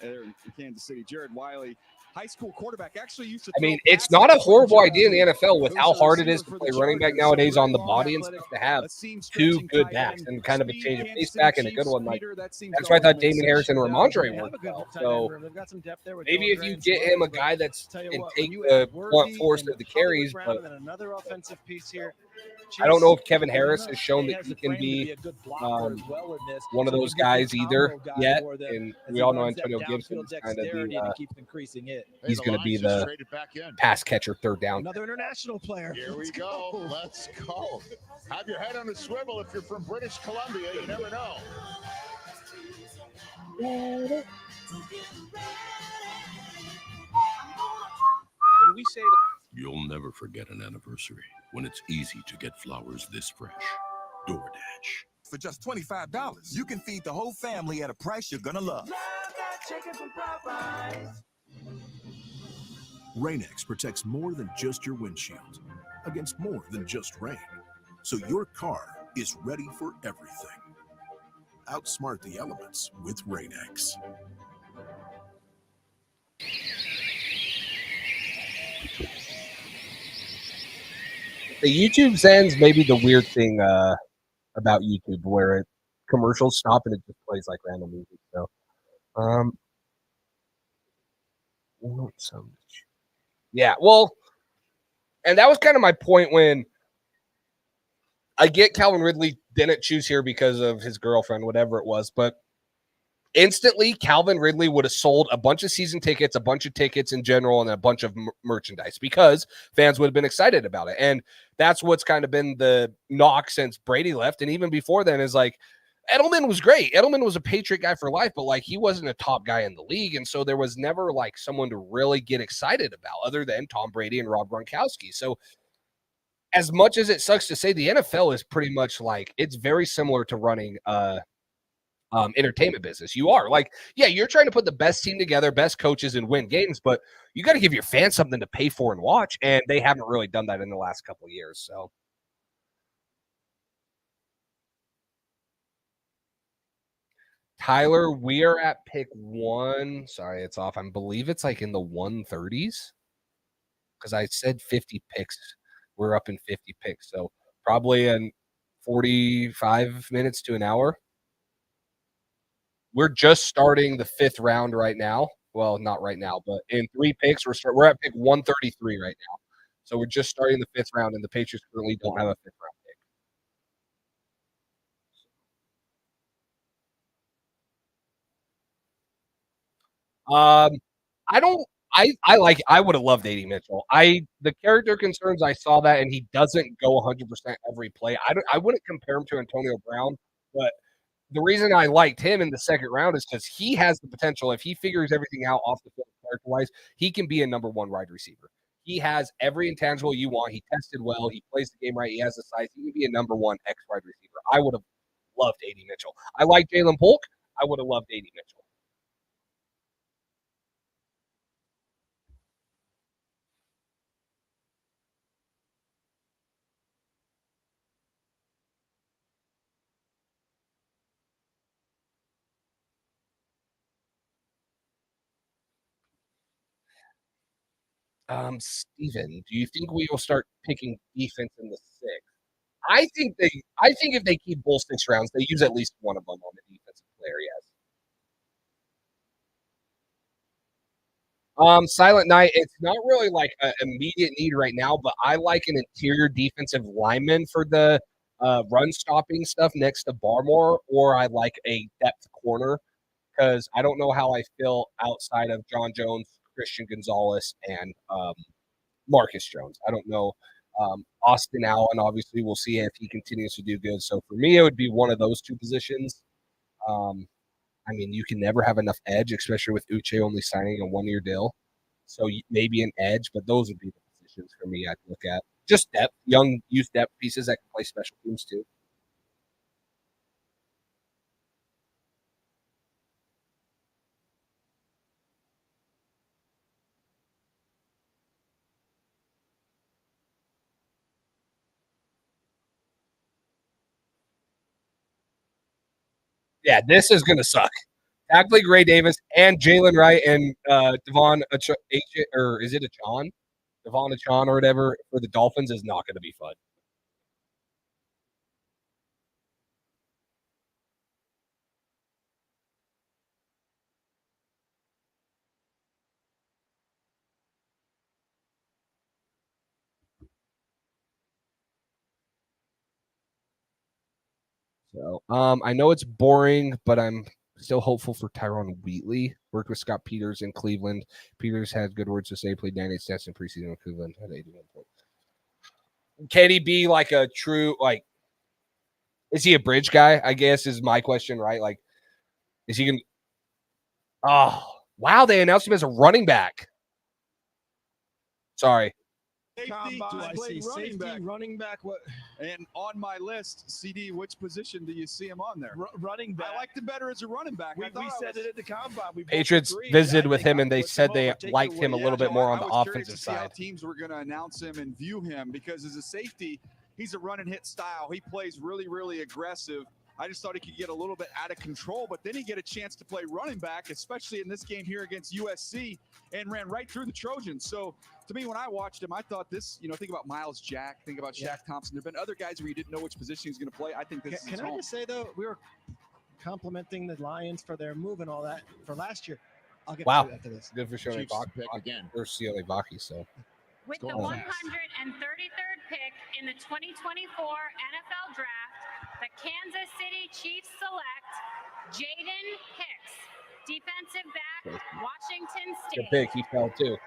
there in Kansas City. Jared Wiley, high school quarterback, actually used to I mean, throw it's not a passes horrible for the idea in the Chargers. NFL with how Goes to the hard it is receiver to for play the running back Chargers. So nowadays very on the long, body and athletic, stuff to have a seam two stretching good tight backs end. and kind of a Speed, change of Kansas pace City back and a good Chiefs, one. Like Peter, that seems that's to why I always thought make Damon sense. Harris and They Ramondre have worked a good well. tight So end room. They've got some depth there with maybe Dylan if you Gray get and him a Smothers, but guy that's tell you can what, take when you the add blunt Worthy force and of the Hollywood carries, Brown but and then another offensive piece here. I don't know Chiefs, if Kevin I don't Harris know. has shown He that has he the can frame to be be a good blocker as well in this. one of So those he's a good guys either combo guy yet. for them And as we he all know runs that Antonio Gibson downfield is kind of dexterity and the he keeps increasing it. he's going to be the pass catcher third down. Another international player. Here we go. Let's go. Have your head on a swivel if you're from British Columbia. You never know. When we say You'll never forget an anniversary when it's easy to get flowers this fresh. DoorDash. For just $25, you can feed the whole family at a price you're gonna love. Rain-X protects more than just your windshield, against more than just rain, so your car is ready for everything. Outsmart the elements with Rain-X. The YouTube Zen's maybe the weird thing about YouTube, where it commercials stop and it just plays like random music. So, yeah, well, and that was kind of my point when I get Calvin Ridley didn't choose here because of his girlfriend, whatever it was, but instantly Calvin Ridley would have sold a bunch of season tickets, a bunch of tickets in general, and a bunch of merchandise because fans would have been excited about it. And that's what's kind of been the knock since Brady left. And even before then is like, Edelman was great. Edelman was a Patriot guy for life, but like he wasn't a top guy in the league. And so there was never like someone to really get excited about other than Tom Brady and Rob Gronkowski. So as much as it sucks to say, the NFL is pretty much like, it's very similar to running entertainment business. You are like, yeah, you're trying to put the best team together, best coaches, and win games, but you got to give your fans something to pay for and watch, and they haven't really done that in the last couple of years. So, Tyler, we are at pick 1. Sorry, it's off. I believe it's like in the 130s because I said 50 picks. We're up in 50 picks, so probably in 45 minutes to an hour. We're just starting the 5th round right now. Well, not right now, but in 3 picks, we're at pick 133 right now. So we're just starting the 5th round, and the Patriots currently don't have a 5th round pick. I would have loved A.D. Mitchell. The character concerns, I saw that, and he doesn't go 100% every play. I wouldn't compare him to Antonio Brown, but the reason I liked him in the 2nd round is because he has the potential. If he figures everything out off the field character-wise, he can be a number 1 wide receiver. He has every intangible you want. He tested well. He plays the game right. He has the size. He can be a number 1 X wide receiver. I would have loved A.D. Mitchell. I like Jalen Polk. I would have loved A.D. Mitchell. Steven, do you think we will start picking defense in the 6th? I think if they keep both 6 rounds, they use at least one of them on the defensive player, yes. Silent Night, it's not really like an immediate need right now, but I like an interior defensive lineman for the run stopping stuff next to Barmore, or I like a depth corner because I don't know how I feel outside of John Jones, Christian Gonzalez, and Marcus Jones. I don't know. Austin Allen, obviously, we'll see if he continues to do good. So for me, it would be one of those 2 positions. I mean, you can never have enough edge, especially with Uche only signing a 1-year deal. So maybe an edge, but those would be the positions for me I'd look at. Just depth, young youth depth pieces that can play special teams too. Yeah, this is going to suck. Tackling Ray Davis and Jalen Wright and Devon or is it Achon? Devon Achon or whatever for the Dolphins is not going to be fun. So, I know it's boring, but I'm still hopeful for Tyron Wheatley. Worked with Scott Peters in Cleveland. Peters had good words to say. Played 98 stats in preseason in Cleveland. Had 81 points. Can he be like a true is he a bridge guy? I guess is my question, right? Like, is he gonna? Oh, wow! They announced him as a running back. Sorry. Safety, running back. What? And on my list, CD, which position do you see him on there? Running back. I liked him better as a running back. We said it at the combine. Patriots visited with him, and they said they liked him a little bit more on the offensive side. How teams were going to announce him and view him because as a safety, he's a run and hit style. He plays really, really aggressive. I just thought he could get a little bit out of control, but then he get a chance to play running back, especially in this game here against USC, and ran right through the Trojans. So to me, when I watched him, I thought this, think about Miles Jack, think about Shaq Thompson. There have been other guys where you didn't know which position he was going to play. I think this is Can I just say, though, we were complimenting the Lions for their move and all that for last year. I'll get to it after this. Good for showing pick again. Or CLA Baki, so. With the 133rd pick in the 2024 NFL Draft, the Kansas City Chiefs select Jaden Hicks, defensive back, Washington Good State. pick. He fell too.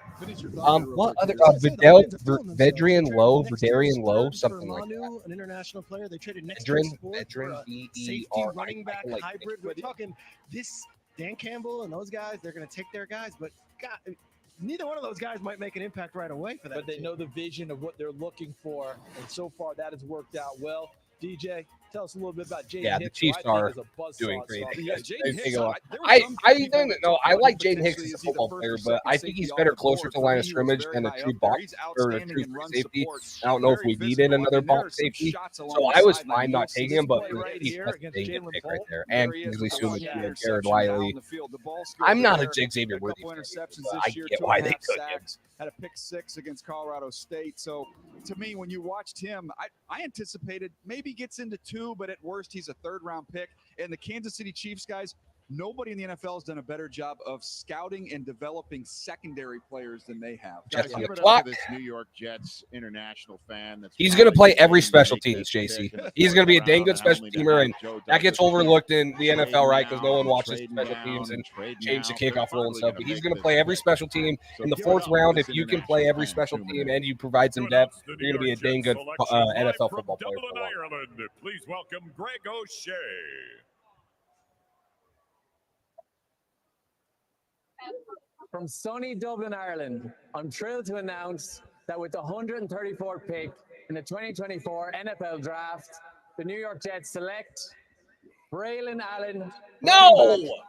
What other? Vedrian Lowe, something like that. An international player. They traded next Vedran, safety running back hybrid. We're talking this Dan Campbell and those guys. They're going to take their guys, but God. Neither one of those guys might make an impact right away for that. But they know the vision of what they're looking for, and so far that has worked out well. DJ, tell us a little bit about Jaden Hicks. The Chiefs are doing great. I like Jaden Hicks as a football player, but I think he's better closer to line of scrimmage than a true box or a true safety. I don't know if we needed another box safety, so I was fine not taking him, but he's a good pick right there. And Kingsley Suman, Jared Wiley. I'm not a Xavier Worthy fan, but I get why they took him. Had a pick 6 against Colorado State. So to me, when you watched him, I anticipated maybe gets into 2, but at worst, he's a 3rd-round pick. And the Kansas City Chiefs, guys, nobody in the NFL has done a better job of scouting and developing secondary players than they have. Just Give on it the up clock. to this New York Jets international fan. He's going to play every special teams, JC. He's going to be a dang good special teamer, and that gets overlooked in the NFL, right? Because no one watches special teams and change the kickoff rule and stuff. But he's going to play every special team in the 4th round. If you can play every special team and you provide some depth, you're going to be a dang good NFL football player. Dublin, Ireland, please welcome Greg O'Shea. From sunny Dublin, Ireland, I'm thrilled to announce that with the 134th pick in the 2024 NFL Draft, the New York Jets select Braylon Allen,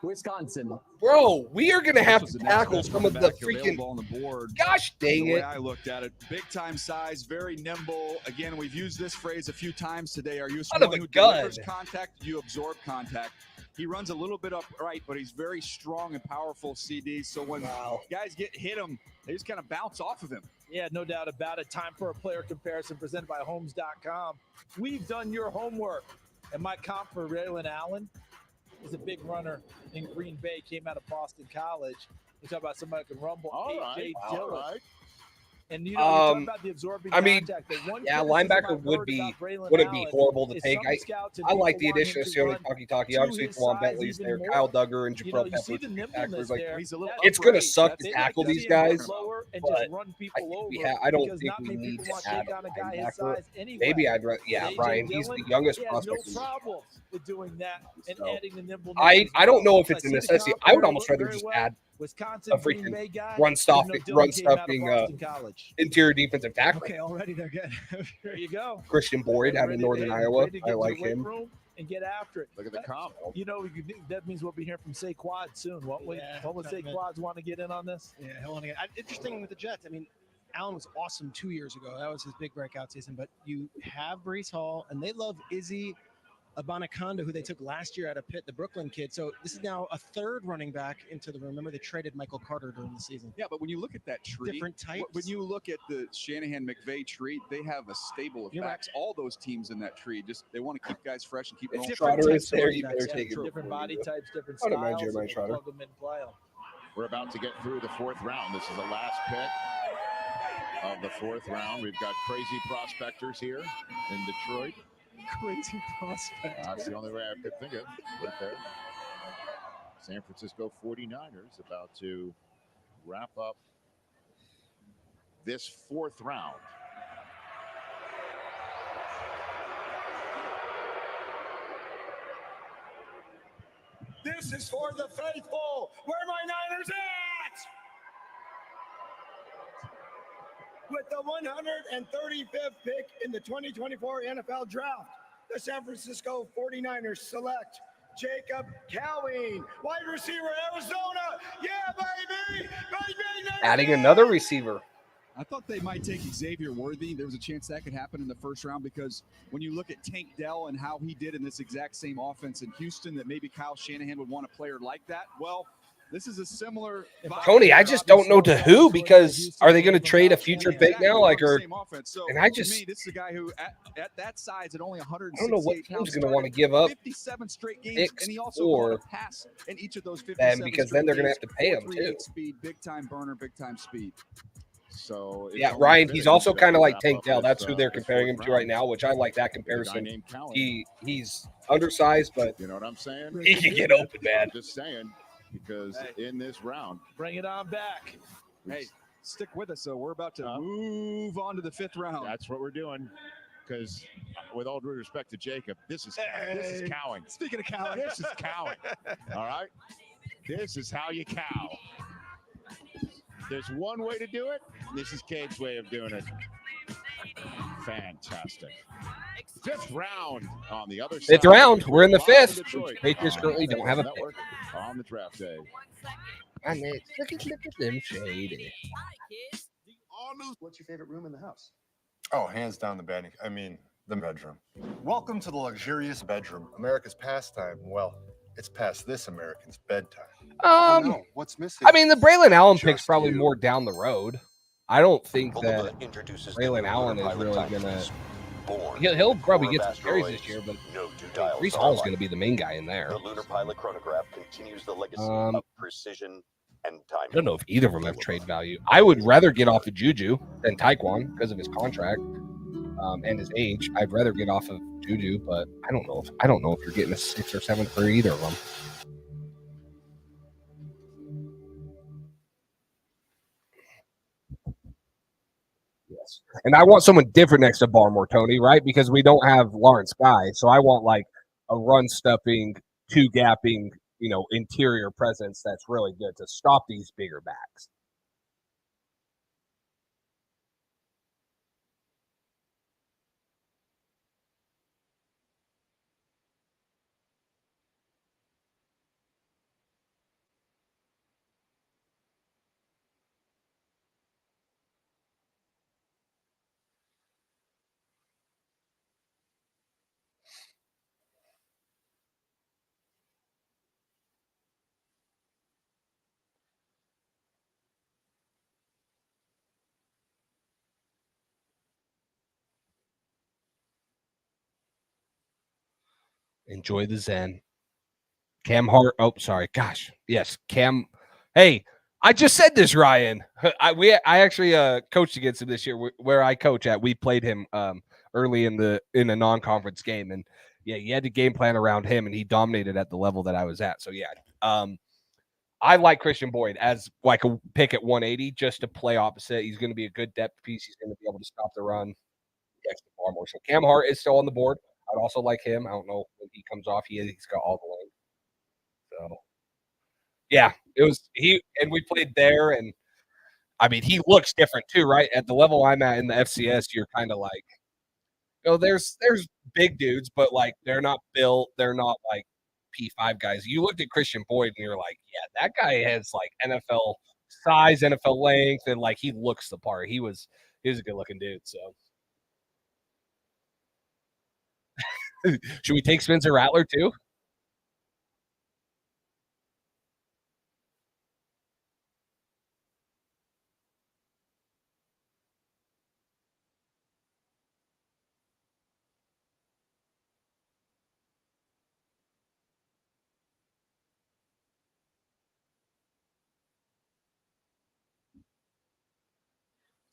Wisconsin. Bro, we are going to have to tackle some of the freaking on the board. Gosh dang the way it. I looked at it, big time size, very nimble. Again, we've used this phrase a few times today. Are you someone who delivers contact? Do you absorb contact? He runs a little bit upright, but he's very strong and powerful, CD. So when guys hit him, they just kind of bounce off of him. Yeah, no doubt about it. Time for a player comparison presented by Homes.com. We've done your homework. And my comp for Braylon Allen is a big runner in Green Bay, came out of Boston College. You talk about somebody who can rumble. A.J. Dillon. And you talk about the absorbing contact. Linebacker wouldn't be horrible to take. I like the addition of Sione Takitaki. Obviously, Juwan Bentley's there, Kyle Duggar, and Jabril Peppers. It's going to suck to tackle these guys, but I don't think we need to add a linebacker. Maybe I'd Brian. He's the youngest prospect. No problem with doing that and adding the nimbleness. I don't know if it's a necessity. I would almost rather just add Wisconsin, a freaking run stuffing interior defensive tackle. Okay, already they're good. There you go. Christian Boyd out of Northern Iowa. I like him. And get after it. Look at the comp. That means we'll be hearing from Saquad soon, won't we? What Saquad want to get in on this? Yeah, he'll want to get. Interesting with the Jets. I mean, Allen was awesome 2 years ago. That was his big breakout season. But you have Breece Hall, and they love Izzy Abanaconda, who they took last year out of Pitt, the Brooklyn kid. So this is now a third running back into the room. Remember, they traded Michael Carter during the season. Yeah, but when you look at that tree, different types. When you look at the Shanahan-McVay tree, they have a stable of backs. All those teams in that tree, just they want to keep guys fresh and keep rolling. Different Trotter types is of there, running you backs, better take it different before body you do. types, different I don't mind styles, Jeremiah and they Trotter. plug them in, play 'em. We're about to get through the fourth round. This is the last pick of the fourth round. We've got crazy prospectors here in Detroit. Crazy prospect. That's the only way I could think of right there. San Francisco 49ers about to wrap up this fourth round. This is for the faithful. Where are my Niners at? With the 135th pick in the 2024 NFL Draft, the San Francisco 49ers select Jacob Cowing, wide receiver, Arizona. Yeah, baby! Adding another receiver. I thought they might take Xavier Worthy. There was a chance that could happen in the first round because when you look at Tank Dell and how he did in this exact same offense in Houston, that maybe Kyle Shanahan would want a player like that. Well, this is a similar. Tony, I just don't know to who, because are they going to trade a future pick now? Like, or and I just to me, this is a guy who at that size at only 100. I don't know what team's going to want to give up 57 straight games, and he also or caught a pass in each of those 57 because then they're going to have to pay him too. Speed, big time burner, big time speed. So yeah, Ryan, he's also kind of like Tank Dell. That's who they're comparing him to right now, which I like that comparison. He's undersized, but you know what I'm saying? He can get open, man. I'm just saying, because in this round, bring it on back. Hey, stick with us. So we're about to move on to the fifth round. That's what we're doing. Because with all due respect to Jacob, this is cowing. Speaking of cowing, this is cowing. All right, this is how you cow. There's one way to do it. This is Cade's way of doing it. Fantastic. Fifth round on the other side. Fifth round. We're in the fifth. Detroit. Patriots currently don't have a pick. On the draft day. Look at them shady. What's your favorite room in the house? Oh, hands down the bedroom. Welcome to the luxurious bedroom. America's pastime. Well, it's past this American's bedtime. What's missing? I mean, the Braylon Allen pick's probably more down the road. I don't think that Braylon Allen is really gonna. He'll probably get some carries this year, but Breece Hall's gonna be the main guy in there. The lunar pilot chronograph continues the legacy of precision and time. I don't know if either of them have trade value. I would rather get off of Juju than Tyquan because of his contract and his age. I'd rather get off of Juju, but I don't know if you're getting a 6th or 7th for either of them. Yes, and I want someone different next to Barmore, Tony, right? Because we don't have Lawrence Guy, so I want like a run stuffing, two gapping, interior presence that's really good to stop these bigger backs. Enjoy the Zen. Cam Hart. Oh, sorry. Gosh. Yes. Cam. Hey, I just said this, Ryan. I actually coached against him this year where I coach at. We played him early in a non-conference game. And yeah, you had to game plan around him and he dominated at the level that I was at. So yeah. I like Christian Boyd as like a pick at 180 just to play opposite. He's going to be a good depth piece. He's going to be able to stop the run. Far more. So Cam Hart is still on the board. I'd also like him. I don't know when he comes off. He's got all the length. So, yeah, and we played there, and I mean, he looks different too, right? At the level I'm at in the FCS, you're kind of like, there's big dudes, but like they're not built. They're not like P5 guys. You looked at Christian Boyd, and you're like, yeah, that guy has like NFL size, NFL length, and like he looks the part. He was a good looking dude. So. Should we take Spencer Rattler too?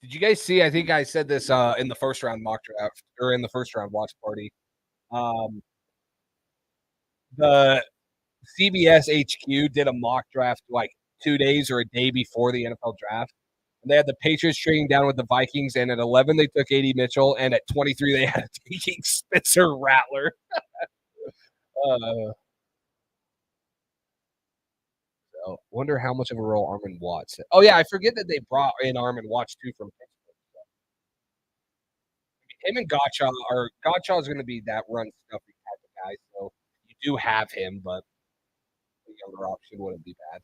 Did you guys see? I think I said this in the first round mock draft or in the first round watch party. The CBS HQ did a mock draft like 2 days or a day before the NFL draft. And they had the Patriots trading down with the Vikings, and at 11 they took A.D. Mitchell, and at 23 they had taking Spencer Rattler. So wonder how much of a role Armin Watts. Oh yeah, I forget that they brought in Armin Watts too from Pittsburgh. Him and Gottschall is going to be that run stuffy type of guy. So you do have him, but the younger option wouldn't be bad.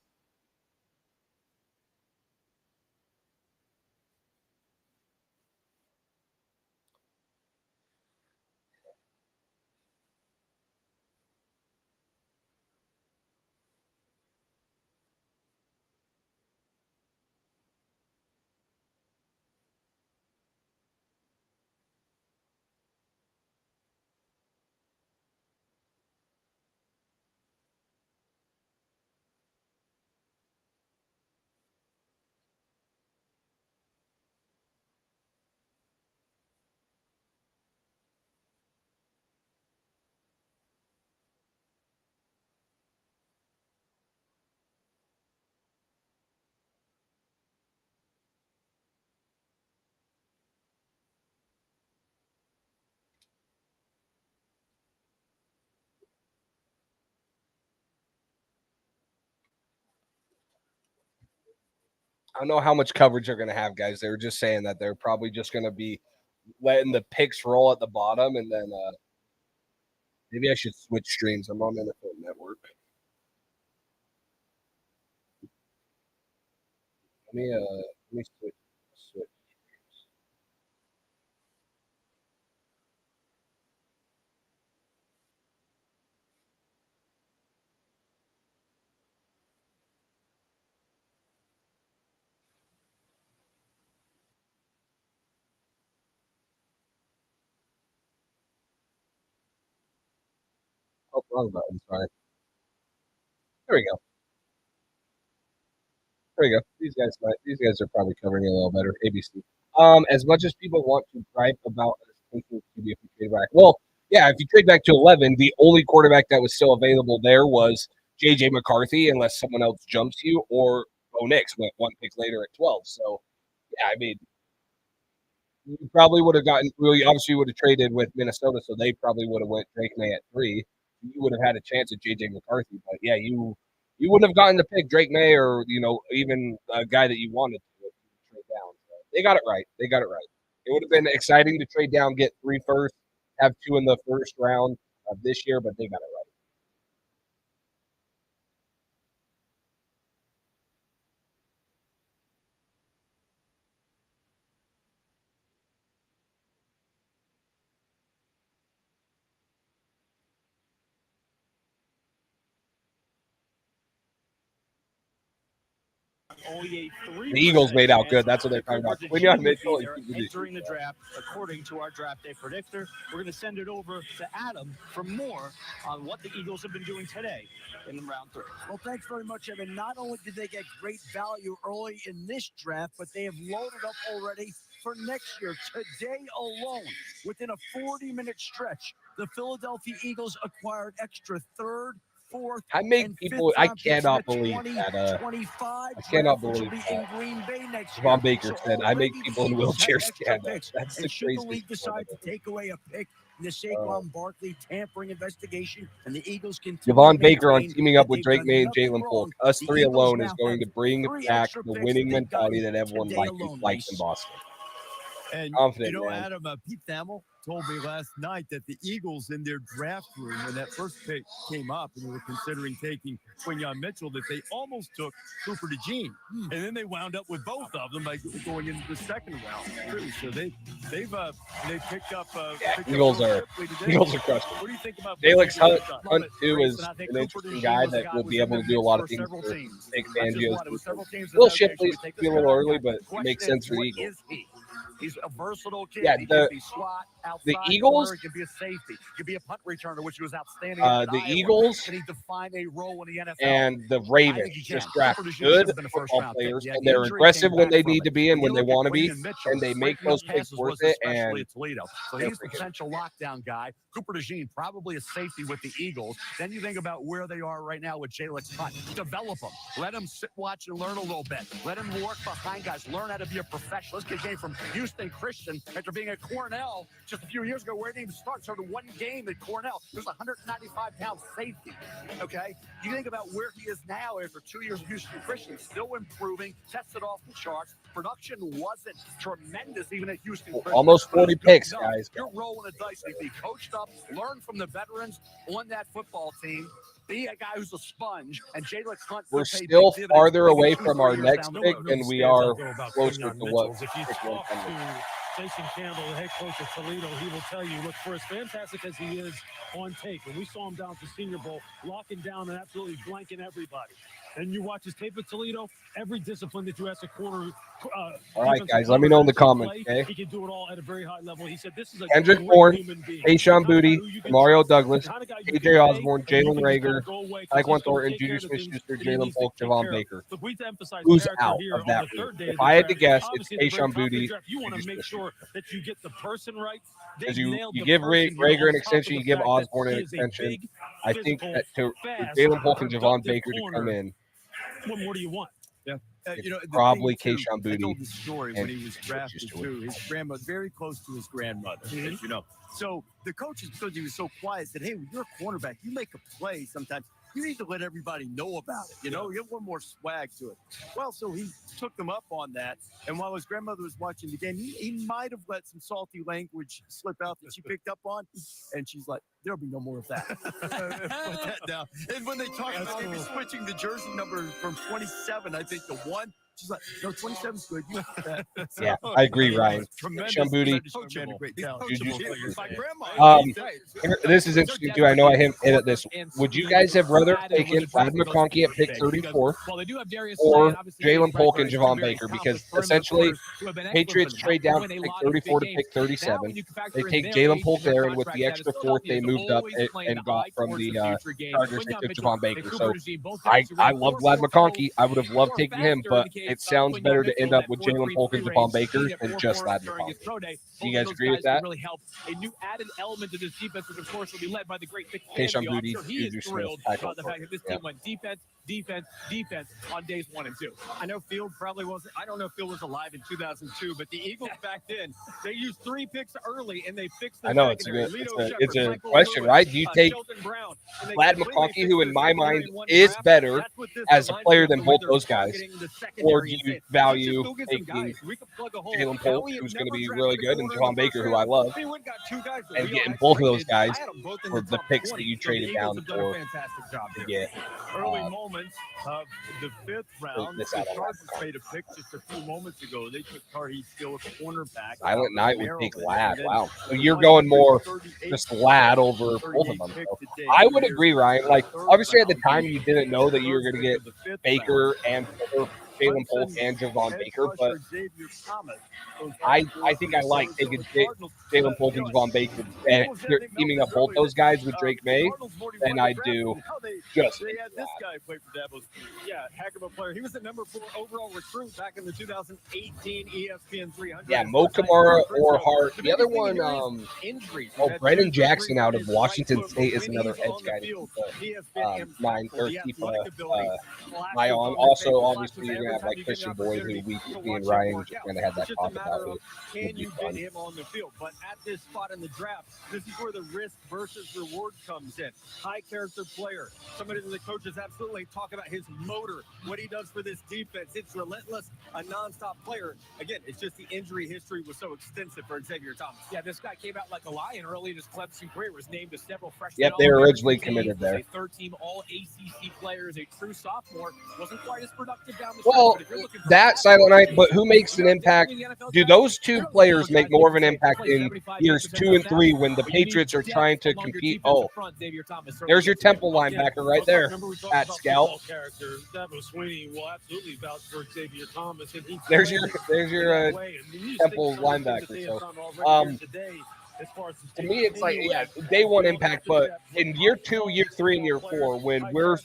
I don't know how much coverage they're going to have, guys. They were just saying that they're probably just going to be letting the picks roll at the bottom, and then maybe I should switch streams. I'm on NFL Network. Let me switch. Oh, wrong button. Sorry. There we go. There we go. These guys are probably covering it a little better. ABC. As much as people want to gripe about us taking QB if we trade back, well, yeah, if you trade back to 11, the only quarterback that was still available there was J.J. McCarthy, unless someone else jumps you, or Bo Nix went one pick later at 12. So, yeah, I mean, you probably would have gotten. Well, you obviously would have traded with Minnesota, so they probably would have went Drake May at 3. You would have had a chance at J.J. McCarthy, but yeah, you wouldn't have gotten to pick Drake May or even a guy that you wanted to trade down. So they got it right. They got it right. It would have been exciting to trade down, get 3 first, have 2 in the first round of this year, but they got it right. Only a 3% The Eagles made out good. That's what they're talking about. Quinyon Mitchell and entering the draft, according to our draft day predictor. We're going to send it over to Adam for more on what the Eagles have been doing today in round 3. Well, thanks very much, Evan. Not only did they get great value early in this draft, but they have loaded up already for next year. Today alone, within a 40-minute stretch, the Philadelphia Eagles acquired extra 3rd, 4th, I make and people. 5th I round picks cannot in the believe that. 2025 I cannot draft, which will believe be that. in Green Bay next year. Von Baker So said, "I make already people the in Eagles have wheelchairs extra stand up." picks. That's the And should the craziest league thing decide to take away a pick in the Saquon Barkley tampering investigation, and the Eagles continue Javon to Baker on maintain teaming that up with they've Drake done May and nothing Jalen Polk. wrong, Us the 3 Eagles alone now is going to have bring 3 back extra the picks winning they've gotten mentality that everyone today likes alone, in Boston. And Confident, you know, man. Adam, Pete Thamel, told me last night that the Eagles in their draft room, when that first pick came up and they were considering taking Quinyon Mitchell, that they almost took Cooper DeJean. And then they wound up with both of them by going into the second round. So they've picked up. Eagles are crushing. What do you think about Alex Hunt Love it. too is Grayson, I think an Cooper interesting DeJean guy was a that guy will who be was able to in do a the lot mix of for things several for teams. Big Not just Fangio's. one, it was several teams. Will Okay, Shipley's should we take be this a little guy? early, but it Question makes is, sense for the what Eagles. is he? He's a versatile kid. Yeah, He can be slot, outside Eagles- corner, he can be a safety, he can be a punt returner, which he was outstanding the at Iowa. Eagles Can he define a role in the NFL? and the I Ravens think he can. just draft Cooper DeJean good should have been a football first-round pick. players, Yeah, and the they're injury aggressive came when back they from need it. to be and when You they look at want to be, Quinyon Mitchell, and they make breaking up those picks passes worth was a it. specialty And at Toledo. So they're he's a freaking- potential lockdown guy. Cooper DeJean, probably a safety with the Eagles. Then you think about where they are right now with Jalen Hunt. Develop them. Let him sit, watch, and learn a little bit. Let him work behind guys. Learn how to be a professional. This kid came from Houston Christian after being at Cornell just a few years ago, where he didn't even start. Started one game at Cornell. There's a 195-pound safety. Okay? You think about where he is now after 2 years of Houston Christian, still improving, tested off the charts. Production wasn't tremendous even at Houston Christian. Almost but it was 40 good picks, enough. guys. You're rolling the dice. If he coached up, learn from the veterans on that football team, be a guy who's a sponge, and Jalen Hunt. we're still farther away from our next pick than we are closer to what If you pick we're talk intending. to Jason Campbell, the head coach of Toledo, he will tell you, look, for as fantastic as he is on tape, and we saw him down at the Senior Bowl, locking down and absolutely blanking everybody. And you watch his tape at Toledo, every discipline that you ask a corner. All right, guys, let me know in the comments, okay? He can do it all at a very high level. He said this is a Kendrick great Bourne, human being. Tayshaun Booty, Mario Douglas, The kind of guy you AJ can pay, Osborne, and you Jalen can just Rager, kinda go away 'cause he's Tyquan gonna Thornton, take Juju care of the things Smith-Schuster, that he Jalen needs to Polk, take Javon care of. Baker. Look, we emphasize Who's character out here of on that the group? third day If of the I had to draft. guess, it's Obviously, at the very Tayshaun top of the Booty, draft, you want to Juju make sure that you get the person right. Because They you nailed the give person here Rager on an top of extension, the you give fact that Osborne an he is a extension. big, I think physical, that to fast, Jalen Polk and Javon productive Baker to come corner. in, What more do you want? Yeah. it's You know, the probably thing, too, Tayshaun I Booty. told the story when and he was drafted Stewart. too. His grandmother, very close to his grandmother, as you know. So the coaches, because he was so quiet, said, "Hey, when you're a cornerback, you make a play sometimes. You need to let everybody know about it. You know, you have one more swag to it." Well, so he took them up on that. And while his grandmother was watching the game, he might have let some salty language slip out that she picked up on. And she's like, "There'll be no more of that." Put that down. And when they talked about maybe switching the jersey number from 27, I think, to 1, she's like, "No, 27's good. You got that." Yeah, I agree, Ryan. Tremendous, Tayshaun Booty, tremendous man, a great talent. Juju My grandma. This is interesting too. I know I hit at this. Would you guys have rather taken Brad McConkey at pick 34 or Jalen Polk and Javon Baker? Because essentially, Patriots trade down from pick 34 to pick 37. They take Jalen Polk there, and with the extra fourth, they moved up and got from the Chargers, they took Javon Baker. So I love Brad McConkey. I would have loved taking him, but it sounds better to end up with Jalen Polk and Javon Baker than just Brad McConkey. Do you guys agree with that? Really help a new added element to this defense, which of course will be led by the great Vic Tayshaun Fangio. I'm Booty, sure he is Juju Smith, thrilled Tyquan about the fact Thornton. that this team went defense on days 1 and 2. I know Field probably wasn't. I don't know if Field was alive in 2002, but the Eagles back then, they used 3 picks early and they fixed. I know it's a good. It's a question, right? Do you take Brad McConkey, who in my mind is better as a player than both those guys, or do you value taking Jalen Polk, who's going to be really good, and Javon Baker, who I love, and getting both of those guys for the picks that you traded down for to get early moments of the 5th round? The Chargers made a pick just a few moments ago. They took Tarheed Still at cornerback. Silent Night would take Ladd. Wow. So you're going more just Ladd over both of them. So I would agree, Ryan. Like, obviously at the time you didn't know that you were going to get Baker and Jalen Polk and Javon Baker, but I think I like taking Jalen Polk and Javon Baker and teaming up both those guys with Drake May than I do just they had this guy play for Davos. Yeah, heck of a player. He was the number 4 overall recruit back in the 2018 ESPN 300. Yeah, Mo Kamara or Hart. The other one, Brennan Jackson out of Washington State is another edge guy to keep an eye on. Also, obviously, you're going gonna have like Christian Boyd, who me and Ryan just kind of had that talk about. Can you get him on the field? But at this spot in the draft, this is where the risk versus reward comes in. High character player, somebody that the coaches absolutely talk about his motor, what he does for this defense. It's relentless, a nonstop player. Again, it's just the injury history was so extensive for Xavier Thomas. Yeah, this guy came out like a lion early in his Clemson career. Was named to several freshman. Yep, they were originally committed there. A third-team All-ACC player, as a true sophomore. Wasn't quite as productive down the Well, that Silent Night, but who makes an impact? Do those two players make more of an impact in years 2 and 3 when the Patriots are trying to compete? Oh, there's your Temple linebacker right there, Pat Scout. There's your Temple linebacker. So, to me, it's like, yeah, day one impact, but in year 2, year 3, and year 4, when we're,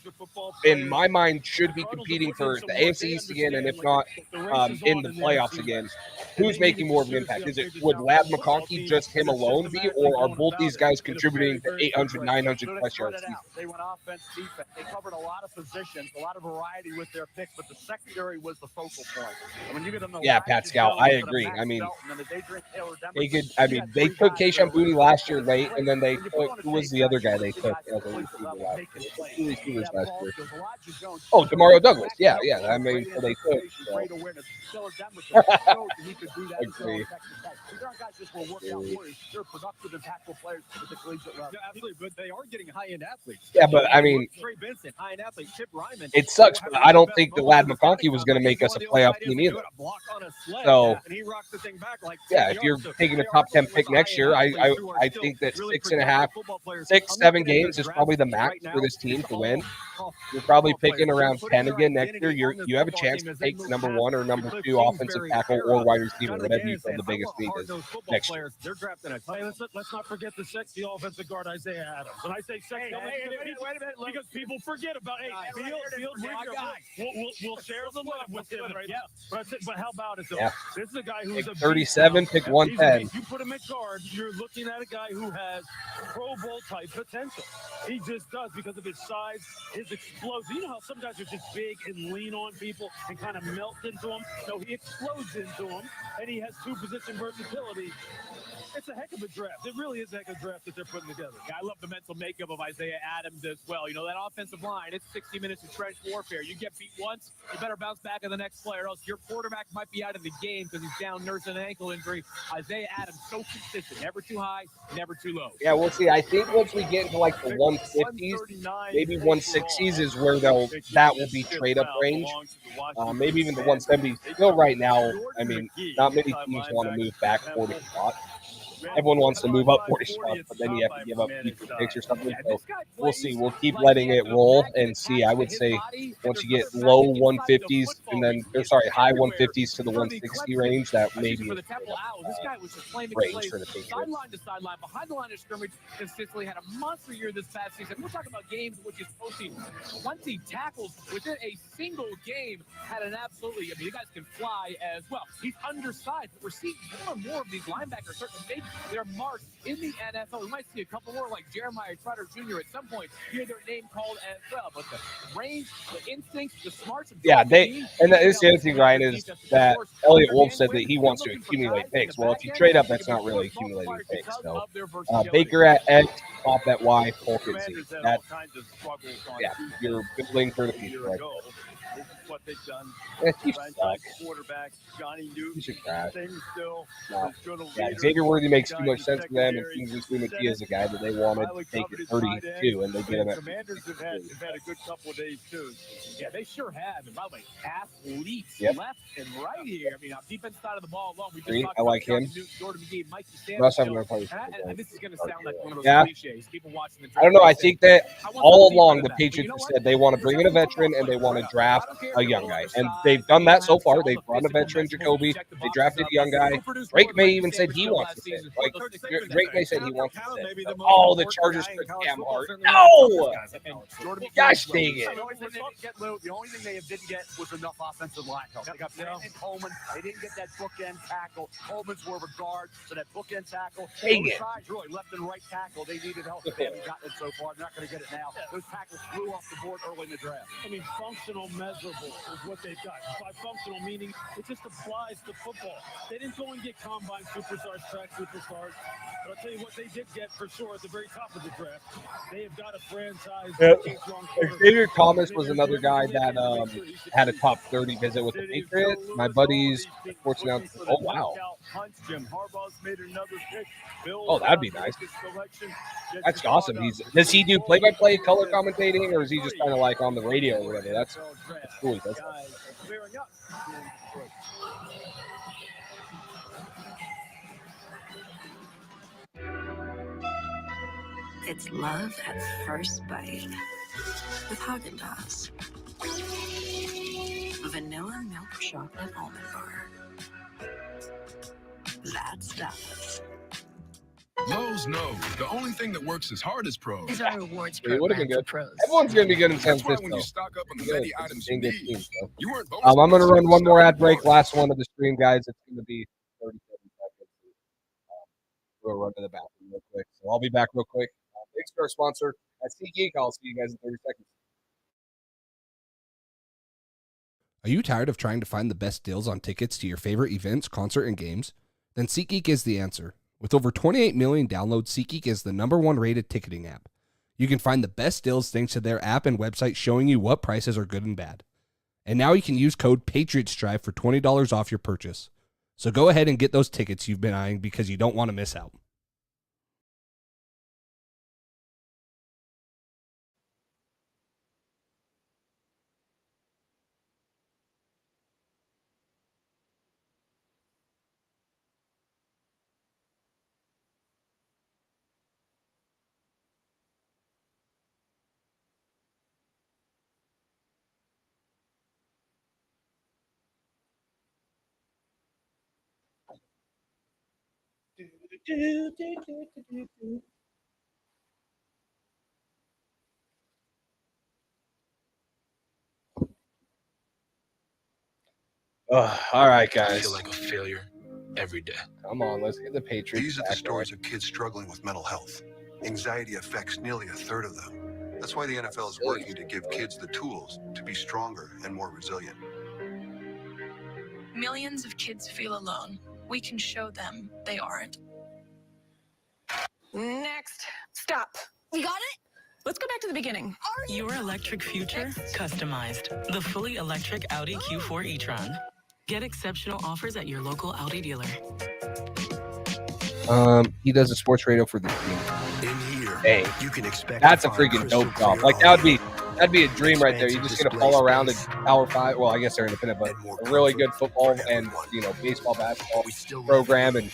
in my mind, should be competing for the AFC East again, and if not, in the playoffs again, who's making more of an impact? Would Lad McConkey, just him alone, be, or are both these guys contributing to 800, 900 plus yards? They went offense, defense. They covered a lot of positions, a lot of variety with their picks, but the secondary was the focal point. And when you get them the Pat Scout, I agree. I mean, they could. I mean, they took Keishawn Booty last year late, and then they took, who was the other guy they took as a receiver last year? Oh, Demario Douglas. Yeah. I mean, so they took. Agree. Absolutely, but they are getting high-end athletes. Yeah, but I mean, it sucks, but I don't think that Lad McConkey was going to make us a playoff team either. So, yeah, if you're taking a top 10 pick next year, I think that 6, 7 games is probably the max for this team to win. You're probably picking around 10 again next year. You have a chance to take the number 1 or number 2 offensive tackle or wide receiver, whatever you feel the biggest need is next year. They're drafting a. Let's not forget the sexy offensive guard Isaiah Adams. And I say sexy, wait a minute, because people forget about we'll share the love with him, right? Yeah, but how about it though? Yeah. This is a guy who's pick 37, pick 110. If you put him at guard, you're looking at a guy who has Pro Bowl type potential. He just does because of his size, his explosion. You know how some guys are just big and lean on people and kind of melt into them? No, he explodes into them, and he has 2-position versatility. It's a heck of a draft. It really is a heck of a draft that they're putting together. Yeah, I love the mental makeup of Isaiah Adams as well. You know, that offensive line, it's 60 minutes of trench warfare. You get beat once, you better bounce back on the next play, or else your quarterback might be out of the game because he's down nursing an ankle injury. Isaiah Adams, so consistent. Never too high, never too low. Yeah, we'll see. I think once we get into like the 150s, maybe 160s is where that will be trade-up range. Maybe even the 170s. Still right now, I mean, not many teams want to move back 40 spots. Everyone wants to move up 40 spots, but then you have to give up future picks or something. So we'll see. We'll keep letting it roll and see. I would say once you get low 150s and then, high 150s to the 160 range, that maybe is range for the Patriots. Sideline to sideline, behind the line of scrimmage, consistently had a monster year this past season. We're talking about games in which he's posting 20 tackles within a single game. Had an absolutely, I mean, you guys can fly as well. He's undersized, but we're seeing more and more of these linebackers starting to make their mark in the NFL. We might see a couple more like Jeremiah Trotter Jr. at some point, hear their name called as well. But the range, the instincts, the smarts. Yeah, that's the other thing, Ryan, is that Elliott Wolf said that he wants to accumulate picks. Well, if you trade up, that's not really accumulating picks. So Baker at X, Pop at Y, Polk at Z. You're building for the future right there. This is what they've done. Franchise quarterback Johnny Newton. Same still. Xavier Worthy makes too much sense for them, and Kingsley Suamaki is a guy that they wanted to take at 32, and they get him at. Commanders have had a good couple of days too. Yeah, they sure have. And by the way, athletes left and right here. I mean, on defense side of the ball alone, we just Green, talked I like about him. Jordan McGee, Mikey Must have Sanders. no And this is going to sound like one of those Yeah. cliches. People watching the I don't know. I think that all along the Patriots have said they want to bring in a veteran and they want to draft a young guy. And they've done that so far. They've brought a veteran, Jacoby. They drafted a young guy. Drake May even said he wants to sit. Like, Drake May said he wants to sit. Oh, the Chargers put Cam Hart. No! Gosh dang it. The only thing they didn't get was enough offensive line help. They got Brandon Coleman. They didn't get that bookend tackle. Coleman's more of a guard, so that bookend tackle. Dang it. Sides, really, left and right tackle. They needed help. They haven't gotten it so far. They're not going to get it now. Those tackles flew off the board early in the draft. I mean, functional, measurable is what they've got. By functional meaning, it just applies to football. They didn't go and get combine superstars, track superstars. But I'll tell you what they did get for sure at the very top of the draft. They have got a franchise. Xavier Thomas was another guy that had a top 30 visit with the Patriots. My buddies, sports announcers. Oh, wow. Oh, that'd be nice. That's awesome. Does he do play-by-play color commentating, or is he just kind of like on the radio or whatever? That's cool. That's It's love at first bite with Haagen-Dazs. Vanilla milk chocolate almond bar. That's Dallas. Lowe's knows the only thing that works as hard as pros. Is our rewards it would have been program good. for pros. Everyone's going to be good in San That's why Francisco. when you stock up on the many items you need, you weren't bonus I'm going to points, run one more stock ad break. bonus. Last one of the stream, guys. It's going to be 37 seconds. We'll run to the bathroom real quick. So I'll be back real quick. Thanks to our sponsor at SeatGeek. I'll see you guys in 30 seconds. Are you tired of trying to find the best deals on tickets to your favorite events, concert, and games? Then SeatGeek is the answer. With over 28 million downloads, SeatGeek is the #1 rated ticketing app. You can find the best deals thanks to their app and website showing you what prices are good and bad. And now you can use code PATRIOTSDRIVE for $20 off your purchase. So go ahead and get those tickets you've been eyeing because you don't want to miss out. All right, guys. I feel like a failure every day. Come on, let's get the Patriots. These are the back stories of kids struggling with mental health. Anxiety affects nearly a third of them. That's why the NFL is working to give kids the tools to be stronger and more resilient. Millions of kids feel alone. We can show them they aren't. Next. Stop. You got it? Let's go back to the beginning. Your electric future customized. The fully electric Audi Q4 e-tron. Get exceptional offers at your local Audi dealer. He does the sports radio for the team. In here, hey, you can expect that's a freaking dope job. Like that'd be a dream right there. You just get to follow around in Power 5. Well, I guess they're independent, but a really good football and baseball, basketball program and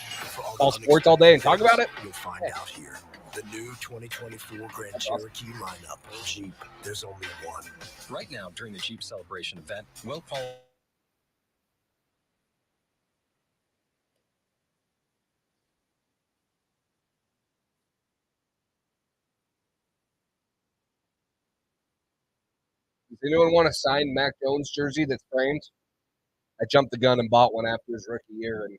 all sports all day and talk about it. You'll find out here. The new 2024 Grand Cherokee lineup. Jeep, there's only one. Right now, during the Jeep Celebration event, we'll call. Does anyone want to sign Mac Jones jersey that's framed? I jumped the gun and bought one after his rookie year, and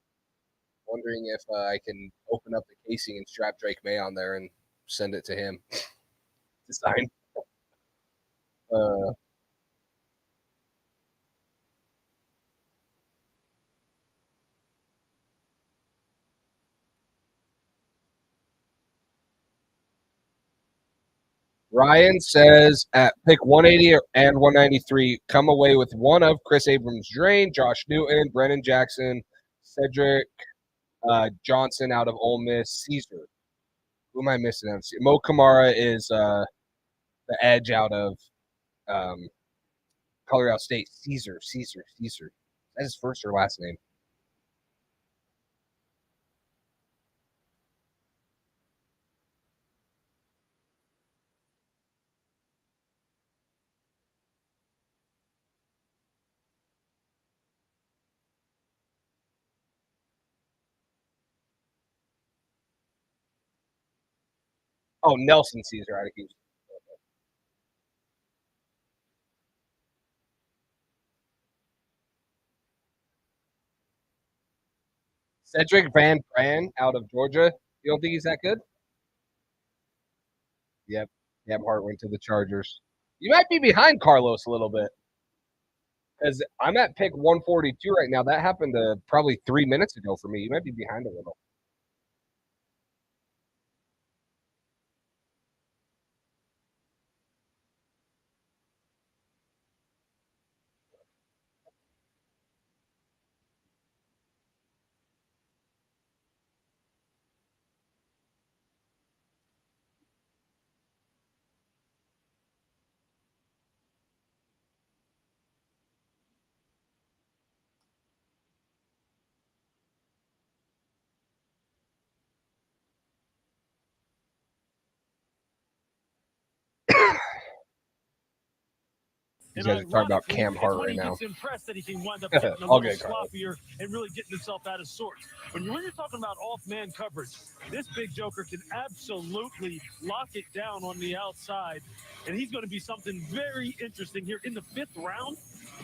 wondering if I can open up the casing and strap Drake May on there and send it to him to sign. Ryan says at pick 180 and 193, come away with one of Chris Abrams' Drain, Josh Newton, Brennan Jackson, Cedric Johnson out of Ole Miss, Caesar. Who am I missing out? Mo Kamara is the edge out of Colorado State. Caesar. That's his first or last name. Oh, Nelson Caesar out of Houston. Cedric Van Pran out of Georgia. You don't think he's that good? Yep. Hart went to the Chargers. You might be behind Carlos a little bit. As I'm at pick 142 right now. That happened probably 3 minutes ago for me. You might be behind a little. These guys are talking about Cam Hart right now. Impressed that he can wind up getting a I'll little get Carlos. sloppier and really getting himself out of sorts. When you're talking about off-man coverage, this big joker can absolutely lock it down on the outside, and he's going to be something very interesting here in the 5th round.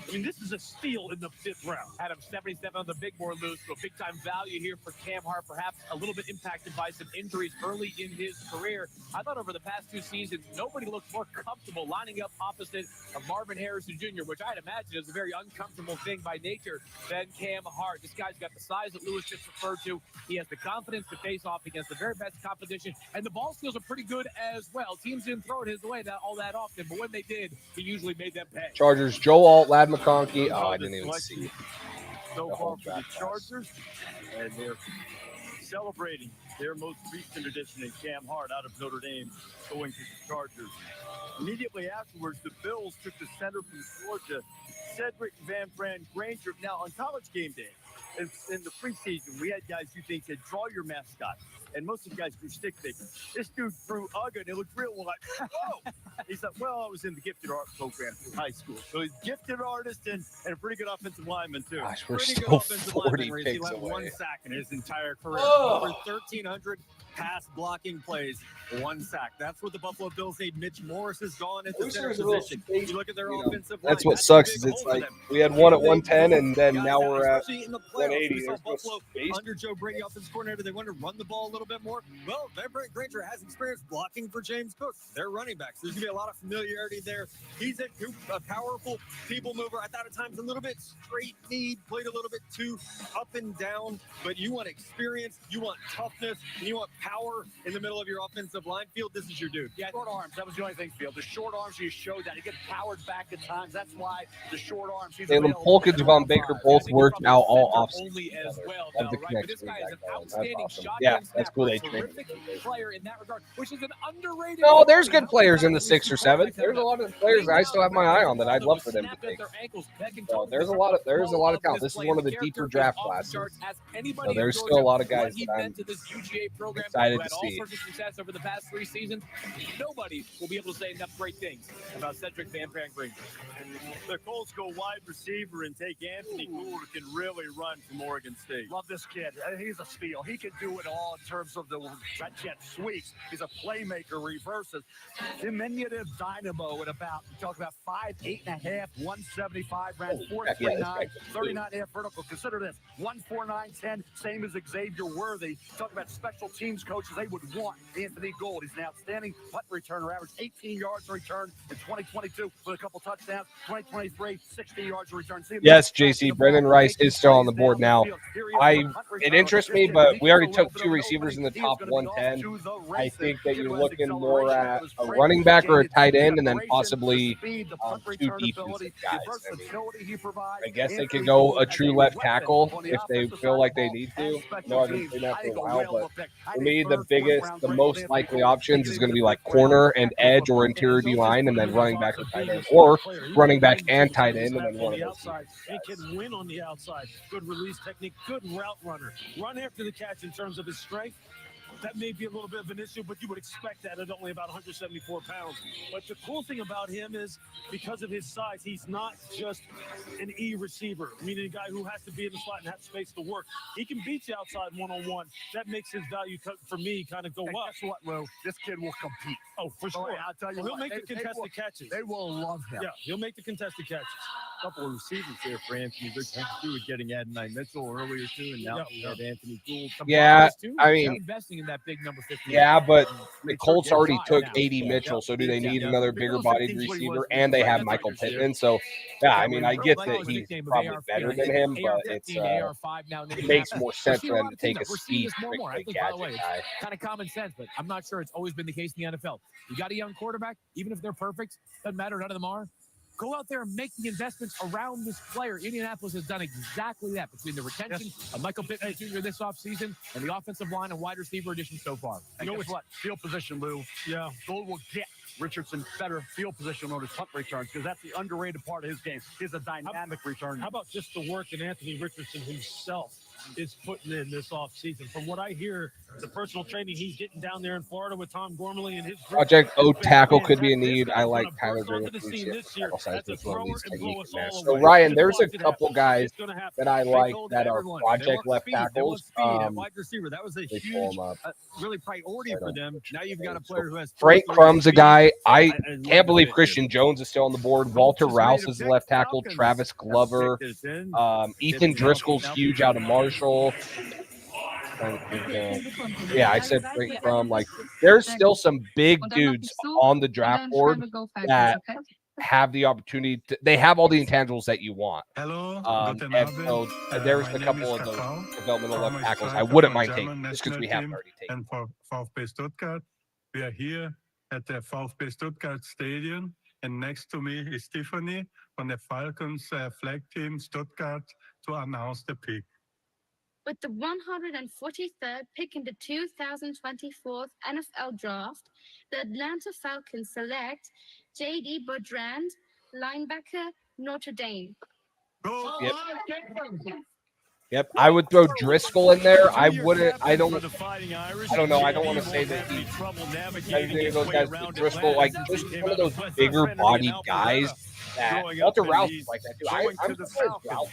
I mean, this is a steal in the 5th round. Had him 77 on the big board loose, so big-time value here for Cam Hart, perhaps a little bit impacted by some injuries early in his career. I thought over the past 2 seasons, nobody looked more comfortable lining up opposite of Marvin Harrison Jr., which I'd imagine is a very uncomfortable thing by nature, than Cam Hart. This guy's got the size that Lewis just referred to. He has the confidence to face off against the very best competition, and the ball skills are pretty good as well. Teams didn't throw it his way all that often, but when they did, he usually made them pay. Chargers, Joe Alt, Lad McConkey. Oh, I didn't even see. So far for the Chargers, and they're celebrating their most recent addition in Cam Hart out of Notre Dame, going to the Chargers. Immediately afterwards, the Bills took the center from Georgia, Cedric Van Fran Granger. Now, on College Game Day, in the preseason, we had guys who think said, draw your mascot. And most of the guys drew stick figures. This dude drew Ugga, and it looked real like, whoa. He's like, well, I was in the gifted art program through high school. So he's a gifted artist and a pretty good offensive lineman, too. Gosh, we're pretty still 40 picks He led away. 1 sack in his entire career. Oh. Over 1,300 pass blocking plays, 1 sack. That's what the Buffalo Bills need. Mitch Morris is gone at the center position. You look at their offensive line. That's what sucks is it's like we had one at 110 and then now we're at 180. There's Buffalo under Joe Brady, offensive coordinator. They want to run the ball a little bit more. Well, Van Fran Granger has experience blocking for James Cook. They're running backs. There's going to be a lot of familiarity there. He's a powerful people mover. I thought at times a little bit straight-kneed, played a little bit too up and down, but you want experience, you want toughness, and you want power in the middle of your offensive line. Field, this is your dude. Yeah, short arms. That was the only thing, Field. The short arms, you showed that. He gets powered back at times. That's why the short arms. Jalen Polk and Javon Baker both worked out all offseason. Well, Love the right? But this connection. guy is an outstanding Awesome. shotgun Yeah, that's cool. snapper, They trained terrific player in that regard, which is an underrated. No, there's good players in the 6th or 7th. There's a lot of players that I still have my eye on that I'd love for them to take. So there's a lot of talent. This is one of the deeper draft classes. So there's still a lot of guys that I'm excited to see. Success over the past 3 seasons. Nobody will be able to say enough great things about Cedric Van Fran Granger. The Colts go wide receiver and take Anthony Gould, who can really run from Oregon State. Love this kid. He's a steal. He can do it all in terms of the jet sweeps. He's a playmaker, reverses. Diminutive dynamo at about, you talk about 5'8 and a half, 175, ran 4.39, 39.5 vertical. Consider this, 149.10, same as Xavier Worthy. Talk about special teams coaches. They would want Anthony Gould. He's an outstanding punt returner, averaged 18 yards a return in 2022 with a couple touchdowns. 2023, 60 yards a return. Yes, JC, Brendan Rice is still on the board now. It interests me, but we already took 2 receivers in the top 110. I think that you're looking more at a running back or a tight end, and then possibly 2 defensive guys. I guess they could go a true left tackle if they feel like they need to. No, I've been saying that for a while, but for me, the most likely options is going to be like corner and edge or interior D line, and then running back or tight end, or running back and tight end, and then one of those. He can win on the outside. Good release technique, good route runner. Run after the catch in terms of his strength. That may be a little bit of an issue, but you would expect that at only about 174 pounds. But the cool thing about him is because of his size, he's not just an E receiver, meaning a guy who has to be in the slot and have space to work. He can beat you outside one-on-one. That makes his value, for me, kind of go up. Guess what, Lou? This kid will compete. Oh, for sure. I'll tell you he'll make the contested catches. They will love him. Yeah, he'll make the contested catches. couple of receivers there for Anthony Richardson too, with getting Adonai Mitchell earlier too, and now you have Anthony Gould. Yeah, I They're mean, investing in that big number 15. yeah, but the Colts already took now. AD Mitchell, so do they need another bigger-bodied receiver? And they have Michael Pittman, so yeah, I mean, I get that he's probably better than him, but it's it makes more sense for them to take a speed gadget guy. Kind of common sense, but I'm not sure it's always been the case in the NFL. You got a young quarterback, even if they're perfect, doesn't matter, none of them are. Go out there and make the investments around this player. Indianapolis has done exactly that between the retention of Michael Pittman Jr. this offseason and the offensive line and wide receiver addition so far. And guess what? Field position, Lou. Yeah. Gould will get Richardson better field position on his punt returns because that's the underrated part of his game. He's a dynamic return. How about just the work that Anthony Richardson himself is putting in this offseason? From what I hear, the personal training he's getting down there in Florida with Tom Gormley and his group. Project O tackle could be a need. I like Tyler So Ryan, there's a couple guys that I like that are project left tackles. Wide receiver, that was a huge, really priority for them. Now you've got a player who has Frank Crumb's a guy. I can't believe Christian Jones is still on the board. Walter Rouse is the left tackle. Travis Glover. Ethan Driscoll's huge out of Marshall. Yeah, I said Frank Crumb. Like, there's still some big dudes on the draft board that have the opportunity to, they have all the intangibles that you want. And so there's a couple of those developmental left tackles I wouldn't mind taking just because we haven't already taken. And for VfB Stuttgart, we are here at the VfB Stuttgart Stadium, and next to me is Tiffany from the Falcons flag team Stuttgart to announce the pick. With the 143rd pick in the 2024 NFL Draft, the Atlanta Falcons select J.D. Budrand, linebacker, Notre Dame. Yep, I would throw Driscoll in there. I wouldn't. I don't know. I don't want to say that he's any of those guys. Driscoll, like just one of those bigger body guys. That Walter Rouse is like that too. I'm surprised Rouse.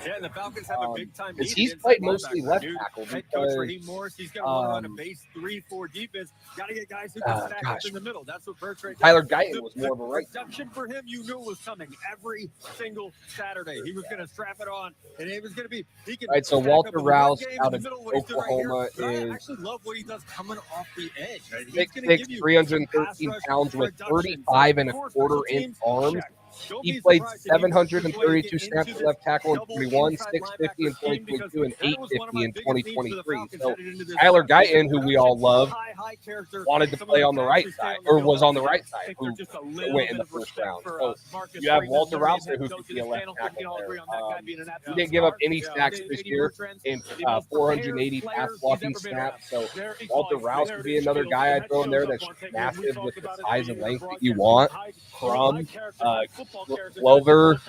Yeah, and the Falcons have a big time. He's played mostly left tackle. Head coach Raheem Morris, he's got to run a base 3-4 defense. Got to get guys who can stack up in the middle. That's what Bertrand. Tyler Guyton was more of a right. Production for him, you knew was coming every single Saturday. He was going to strap it on, and it was going to be. He can. Right, so Walter Rouse out of Oklahoma is. I actually love what he does coming off the edge. 6'6", 313 pounds with 35 and a quarter inch arms. He played 732 snaps at left tackle in 21, 650 in 2022, and 850 in 2023. So Tyler Guyton, who we all love, wanted to play on the right side, or was on the right side, who went in the first round. So you have Walter Rouse there, who could be a left tackle there. He didn't give up any sacks this year in 480 pass blocking snaps. So Walter Rouse could be another guy I'd throw in there that's massive with the size and length that you want. Crum, Glover,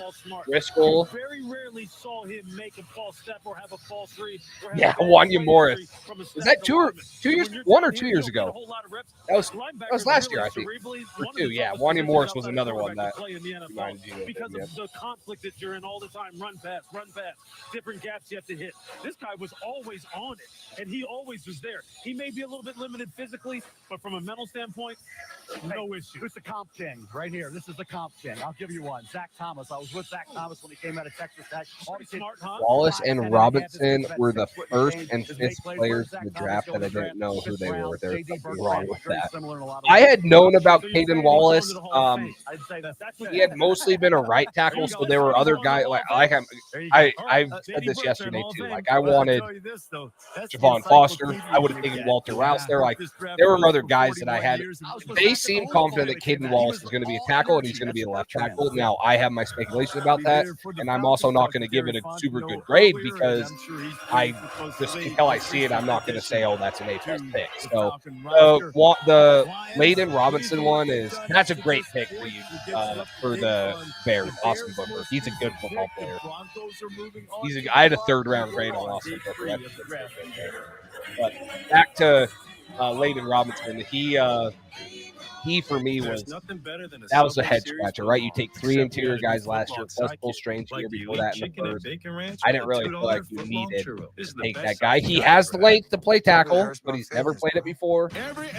Driscoll. Very rarely saw him make a false step or have a false read. Yeah, Wanya Morris. Was that 2 years? 1 or 2 years ago? That was last year, I think. Or 2, yeah. Wanya Morris was another one that reminded you of because of the conflict that you're in all the time. Run pass, different gaps you have to hit. This guy was always on it, and he always was there. He may be a little bit limited physically, but from a mental standpoint, no issue. Who's the comp king right here? This is the comp king. I'll give you one. Zach Thomas. I was with Zach Thomas when he came out of Texas Tech. Wallace and Robinson were the first and fifth players in the draft that I didn't know who they were. There's something wrong with that. I had known about Caden Wallace. He had mostly been a right tackle, so there were other guys. I said this yesterday too. Like I wanted Javon Foster. I would have taken Walter Rouse there. Like there were other guys that I had. They seem confident that Caden Wallace is going to be a tackle and he's going to be a left tackle. Now I have my speculation about that, and I'm also not going to give it a super good grade because I just until I see it, I'm not going to say, oh, that's an A+ pick. So the Layden Robinson one that's a great pick for you for the Bears. Austin Booker, he's a good football player. I had a 3rd round grade on Austin Booker. But back to Layden Robinson, he for me was nothing better than that was a head scratcher, right? You take 3 interior guys last year, plus full strange year before that in the first. I didn't really feel like you needed to take that guy. He has the length to play tackle, but he's never played it before.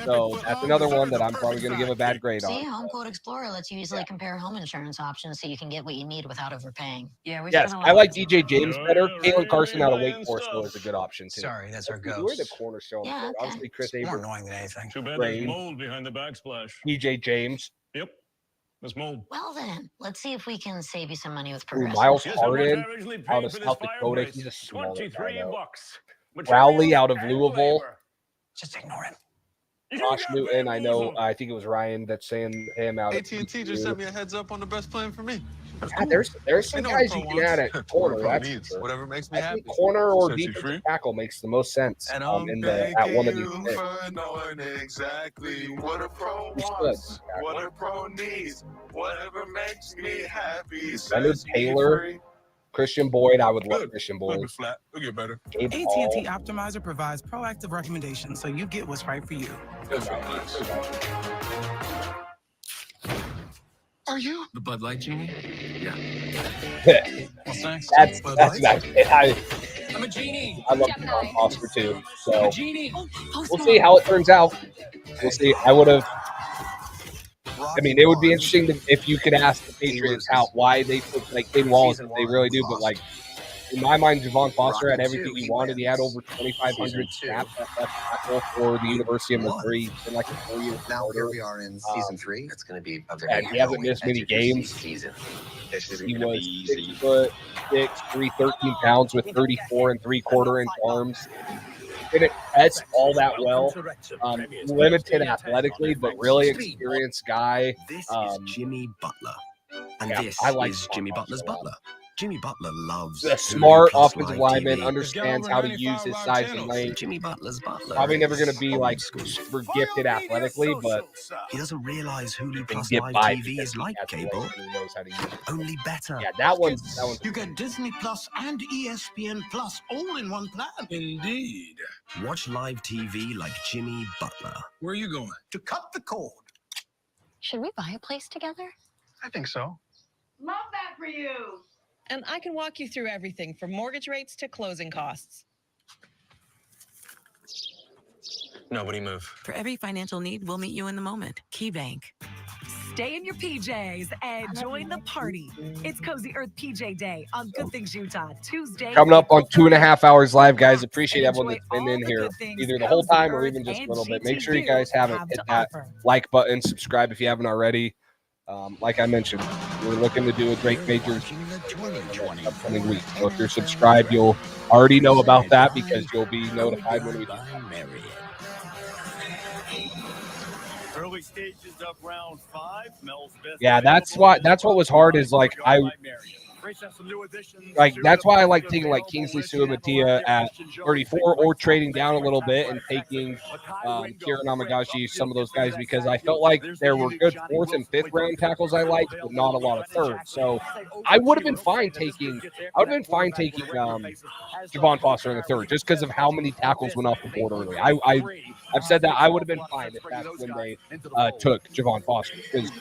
So that's another one that I'm probably going to give a bad grade on. See, Home Quote Explorer lets you easily compare home insurance options so you can get what you need without overpaying. Yeah, yes, I like DJ James better. Caitlin Carson out of Wake Forest still is a good option too. Sorry, that's our We're ghost. the cornerstone. Yeah, okay. Obviously, Chris More Abrams. annoying than anything. Too bad there's mold behind the backsplash. DJ James. Yep. There's mold. Well then, let's see if we can save you some money with Ooh, Progressive. Miles Yes, Harden I'm originally out paid of for this South Dakota. fireplace. He's a smaller guy, $23. though. Rowley out of Louisville. Just ignore him. Josh Newton, I know. I think it was Ryan that's saying him out. AT&T just sent me a heads up on the best plan for me. Yeah, there's some guys you can add at corner. That's for sure. Whatever makes me I happy. think corner or Set you defensive free. tackle makes the most sense And at one of these things. for knowing exactly what a pro Who's wants, good? what a pro needs, whatever makes me happy. Leonard Sets me Taylor, free. Christian Boyd. I would love Christian A Boyd. little bit flat. It'll get better. Gabe AT&T Hall. Optimizer provides proactive recommendations so you get what's right for you. Are you the Bud Light genie? Yeah. What's next? That's Bud it. I'm a genie. I love John Foster too. I'm So a genie. we'll see how it turns out. We'll see. I mean, it would be interesting if you could ask the Patriots why they took like King Wallace, if they really do. But like in my mind, Javon Foster had everything he wanted. He had over 2,500 snaps at left tackle for the University of Missouri in like a 4-year. Now here we are in season 3. It's going to be a very And he hasn't missed many games. season. This is He going to was be easy. 6'6", 313 pounds with 34 3/4 inch arms. Didn't test all that well. Limited athletically, but really experienced guy. This is Jimmy Butler. And this I like is Jimmy Butler's Butler. Jimmy Butler loves a smart Hulu Plus offensive Live lineman, TV. understands how to use his size and length. Jimmy Butler's Butler. Probably never going to be Old like school. super gifted athletically, but He doesn't realize Hulu can Plus get Live by TV because is he like has the cable, legs and he knows how to use it. only better. Yeah, that one's You get Disney Plus and ESPN Plus all in one plan. Indeed. Watch live TV like Jimmy Butler. Where are you going? To cut the cord. Should we buy a place together? I think so. Love that for you. And I can walk you through everything from mortgage rates to closing costs. Nobody move. For every financial need, we'll meet you in the moment. KeyBank. Stay in your PJs and join the party. It's Cozy Earth PJ Day on Good Things Utah, Tuesday. Coming up on 2.5 hours live, guys. Appreciate everyone that's been in here, either the whole time or even just a little bit. Make sure you guys haven't hit that like button, subscribe if you haven't already. Like I mentioned, we're looking to do a Drake Majors upcoming week. So if you're subscribed, you'll already know about that because you'll be notified when we do. Early stages of round 5. Mel's best. Yeah, that's what was hard is like that's why I like taking like Kingsley Suamatia at 34 or trading down a little bit and taking Kieran Amagashi, some of those guys, because I felt like there were good 4th and 5th round tackles I liked, but not a lot of 3rd. So I would have been fine taking Javon Foster in the 3rd just because of how many tackles went off the board early. I've said that I would have been fine if that's when they took Javon Foster because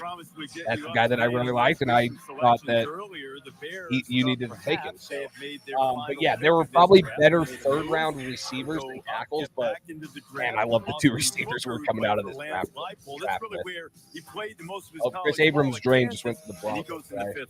that's the guy that I really liked, and I thought that you needed to take him. So, but yeah, there were probably better 3rd round receivers than tackles, but man, I love the 2 receivers who are coming out of this draft. Chris Abrams' drain just went to the Broncos. You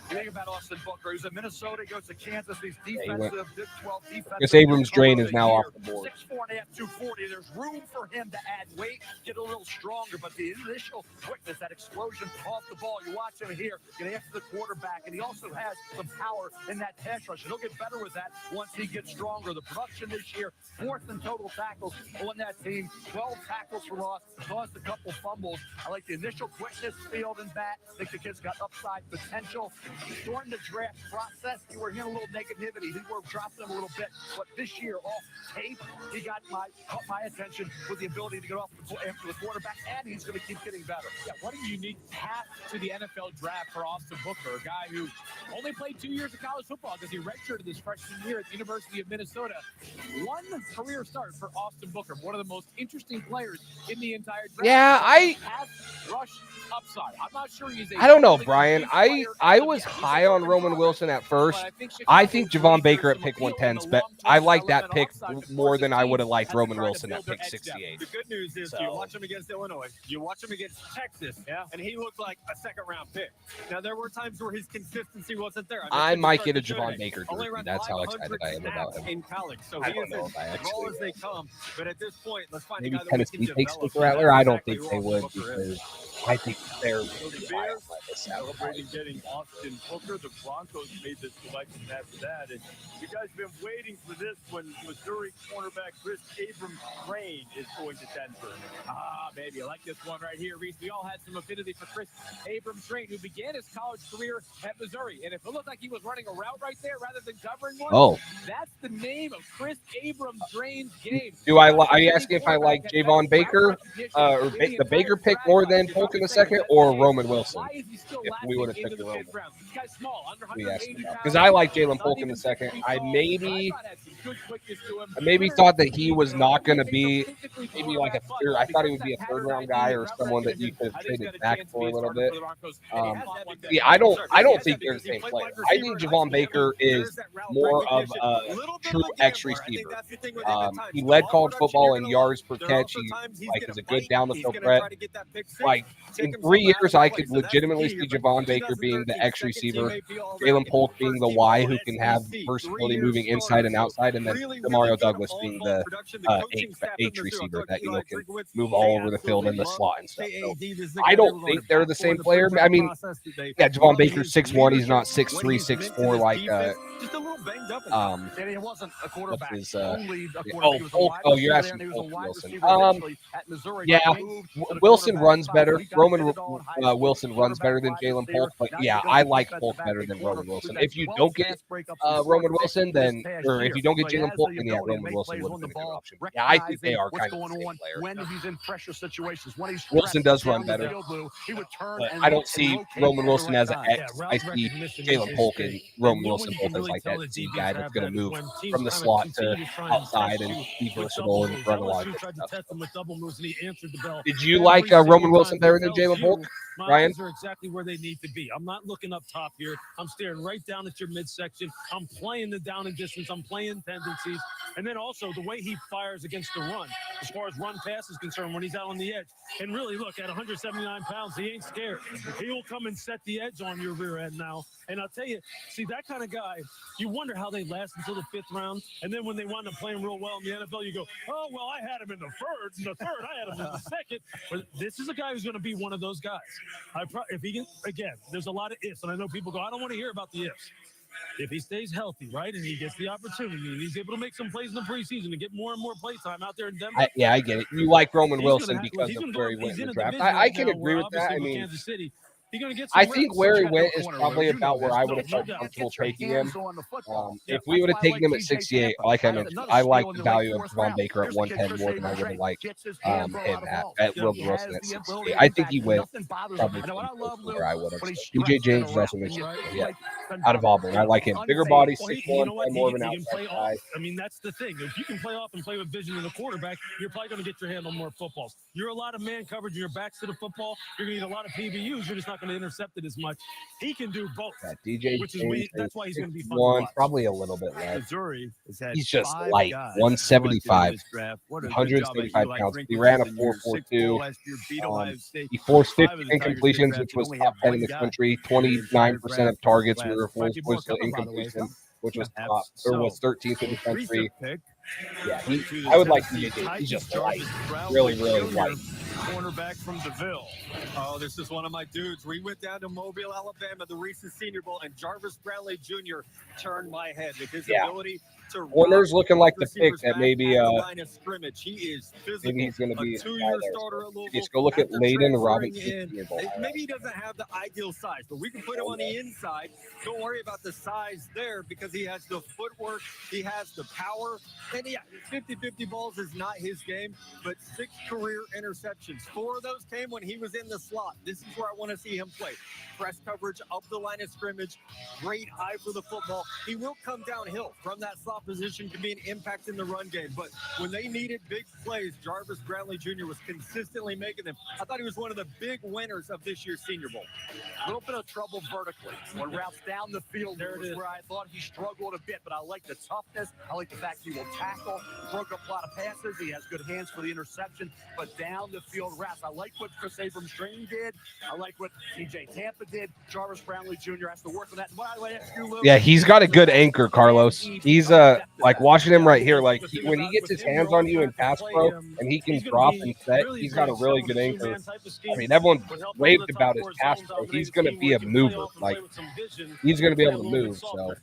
think about Austin Booker, who's in Minnesota, goes to Kansas. These defensive Big 12 defensive. Chris Abrams' drain is now off the board. 6'4.5", 240. There's room for him to add weight, get a little stronger, but the initial quickness, that explosion off the ball, you watch him here, get after the quarterback, and he also has some power in that pass rush. He'll get better with that once he gets stronger. The production this year, 4th in total tackles on that team, 12 tackles for loss, caused a couple fumbles. I like the initial quickness, field and bat. I think the kid's got upside potential. During the draft process, you were hearing a little negativity. He were dropping him a little bit, but this year off tape, he caught my attention with the ability to get off after the quarterback, and he's going to keep getting better. Yeah, what a unique path to the NFL draft for Austin Booker, a guy who Only played 2 years of college football because he redshirted his freshman year at the University of Minnesota. One career start for Austin Booker, one of the most interesting players in the entire draft. Yeah, Rush upside. I'm not sure he's I don't know, Brian. I was high on Roman Wilson at first. I think Javon Baker at pick 110's but I like that pick more than I would have liked Roman Wilson at pick 68. The good news is you watch him against Illinois, you watch him against Texas, and he looked like a second-round pick. Now, there were times where his consistency wasn't there. I might get a Javon Baker jersey. That's how excited I am about him. In college, so I he don't is know if I as actually raw as they come. But at this point, let's find maybe a guy that we Tennessee can takes develop. Booker Rattler. I don't think Exactly they who would Austin Booker is. because I think they're really high on this Celebrating getting Austin Booker. The Broncos made this selection after that. And you guys have been waiting for this when Missouri cornerback Chris Abrams' train is going to Denver. Ah, baby, I like this one right here, Reese. We all had some affinity for Chris Abrams Train, who began his college career at Missouri. And if it looked like he was running a route right there rather than covering one, that's the name of Chris Abrams Drain's game. Are you asking if I like Javon Baker or the Baker pick more than Polk in the second or Roman Wilson? If we would have picked the Roman. Because I like Jalen Polk in the second. I maybe thought that he was not going to be maybe like a third. I thought he would be a third round guy or someone that you could have traded back for a little bit. Yeah, I don't think they're the same player. I think Javon Baker is more of a true X receiver. He led college football in yards per catch. He is a good down the field threat. Like in 3 years, I could legitimately see Javon Baker being the X receiver, Jalen Polk being the Y who can have versatility moving inside and outside, and then Demario Douglas being the H receiver that can move all over the field in the slot and stuff. So I don't think they're the same player. I mean, yeah, Javon Baker's 6'1", he's not 6'3", 6'4", like just a little banged up. And he wasn't a quarterback. Polk. Oh, you're asking Polk Wilson. Yeah, Wilson runs better. Roman Wilson runs better than Jalen Polk, but yeah, I like Polk better than Roman Wilson. If you don't get Roman Wilson, then or if you don't get Jalen Polk, then yeah, Roman Wilson would have been a good option. Yeah, I think they are kind of the same player. When he's in pressure situations, when he's Wilson does run better. But I don't see Roman Wilson as an X. I see Jalen Polk and Roman Wilson both as like that Z guy that's going to move from the slot to outside and be versatile and run a lot of good stuff. Did you like Roman Wilson better than Jalen Polk, Ryan? Are exactly where they need to be. I'm not looking up top here. I'm staring right down at your midsection. I'm playing the down and distance. I'm playing tendencies. And then also the way he fires against the run, as far as run pass is concerned, when he's out on the edge. And really, look, at 179 pounds, he ain't scared. He will come and set the edge on your rear end now. And I'll tell you, see, that kind of guy, you wonder how they last until the 5th round. And then when they wind up playing real well in the NFL, you go, oh, well, I had him in the third. I had him in the second. But this is a guy who's going to be one of those guys. If he can, again, there's a lot of ifs. And I know people go, I don't want to hear about the ifs. If he stays healthy, right, and he gets the opportunity, and he's able to make some plays in the preseason and get more and more play time out there in Denver. I get it. You like Roman Wilson because of where he went in the draft. I can agree with that. I mean, I think where he went is probably about where I would have felt comfortable taking him. If we would have taken him at 68, like I mentioned, I like the value of Javon Baker at 110 more than I would have liked him at Roman Wilson at 68. I think he went probably where I would have. DJ James is also mentioned, yeah, out of Auburn. I like him. Bigger body, 6'1", more of an outside guy. I mean, that's the thing. If you can play off and play with vision in the quarterback, you're probably going to get your hand on more footballs. You're a lot of man coverage and your back's to the football. You're going to need a lot of PBUs. You're just not going to intercept it as much. He can do both. DJ which is that's why he's going to be fun. Probably a little bit less. Missouri he's just light, 175, 175 pounds. He ran a 4.42. He forced 50 incompletions, which was top 10 in the country. 29% of targets were forced to incompletion, which was top, or was 13th in the country. Yeah, I would like DJ James. He's just light, really light. Cornerback from DeVille. Oh, this is one of my dudes. We went down to Mobile, Alabama, the recent Senior Bowl, and Jarvis Brownlee Jr. turned my head with his ability to Warner's looking like the pick receivers that back maybe at the line of scrimmage. He is physical. maybe he's going to be a the guy two-year there. starter So at Louisville. just go look at After Layden transferring Robinson. in, maybe he doesn't have the ideal size, but we can put him on the inside. Don't worry about the size there because he has the footwork, he has the power, and 50-50 balls is not his game, but 6 career interceptions. 4 of those came when he was in the slot. This is where I want to see him play. Press coverage up the line of scrimmage, great eye for the football. He will come downhill from that slot position to be an impact in the run game, but when they needed big plays, Jarvis Brownlee Jr. was consistently making them. I thought he was one of the big winners of this year's Senior Bowl. A little bit of trouble vertically. When routes down the field, there was where I thought he struggled a bit, but I like the toughness. I like the fact he will tackle, broke up a lot of passes. He has good hands for the interception, but down the field routes. I like what Chris Abrams-String did. I like what TJ Tampa did. Jarvis Brownlee Jr. has to work on that. Yeah, he's got a good anchor, Carlos. He's like watching him right here. Like when he gets his hands on you in pass pro and he can drop and set, he's got a really good anchor. I mean, everyone raved about his pass pro. He's going to be a mover. Like he's going to be able to move. So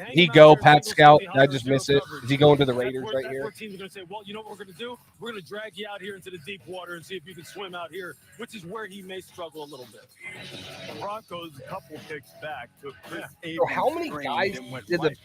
he go Pat Scout. Did I just miss it? Is he going to the Raiders right here? Teams are going to say, well, you know what we're going to do? We're going to drag you out here into the deep water and see if you can swim out here, which is where he may struggle a little bit. The Broncos, a couple picks back, took Chris So how many guys did the?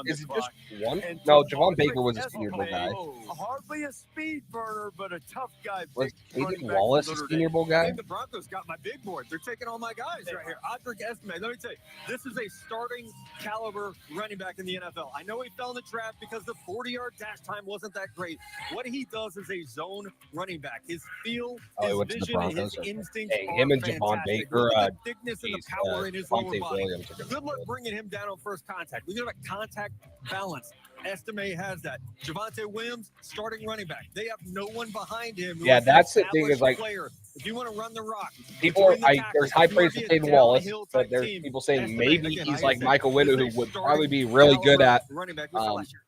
Is it just one? No, Javon Baker was a Senior Bowl guy. Hardly a speed burner, but a tough guy. Was Aiden Wallace a Senior Bowl guy? I think the Broncos got my big board. They're taking all my guys right here. Audric Estime. Let me tell you, this is a starting caliber running back in the NFL. I know he fell in the trap because the 40-yard dash time wasn't that great. What he does is a zone running back. His feel, his vision, and his instincts are him and Javon Baker. The thickness and the power in his lower body. Williams. Good luck bringing him down on first contact. We got a contact balance. Estime has that. Javonte Williams, starting running back. They have no one behind him. Yeah, that's the thing is like player. If you want to run the rock, people are, there's high praise for Taven Wallace, but there's people saying maybe he's like Michael Windu, who would probably be really good at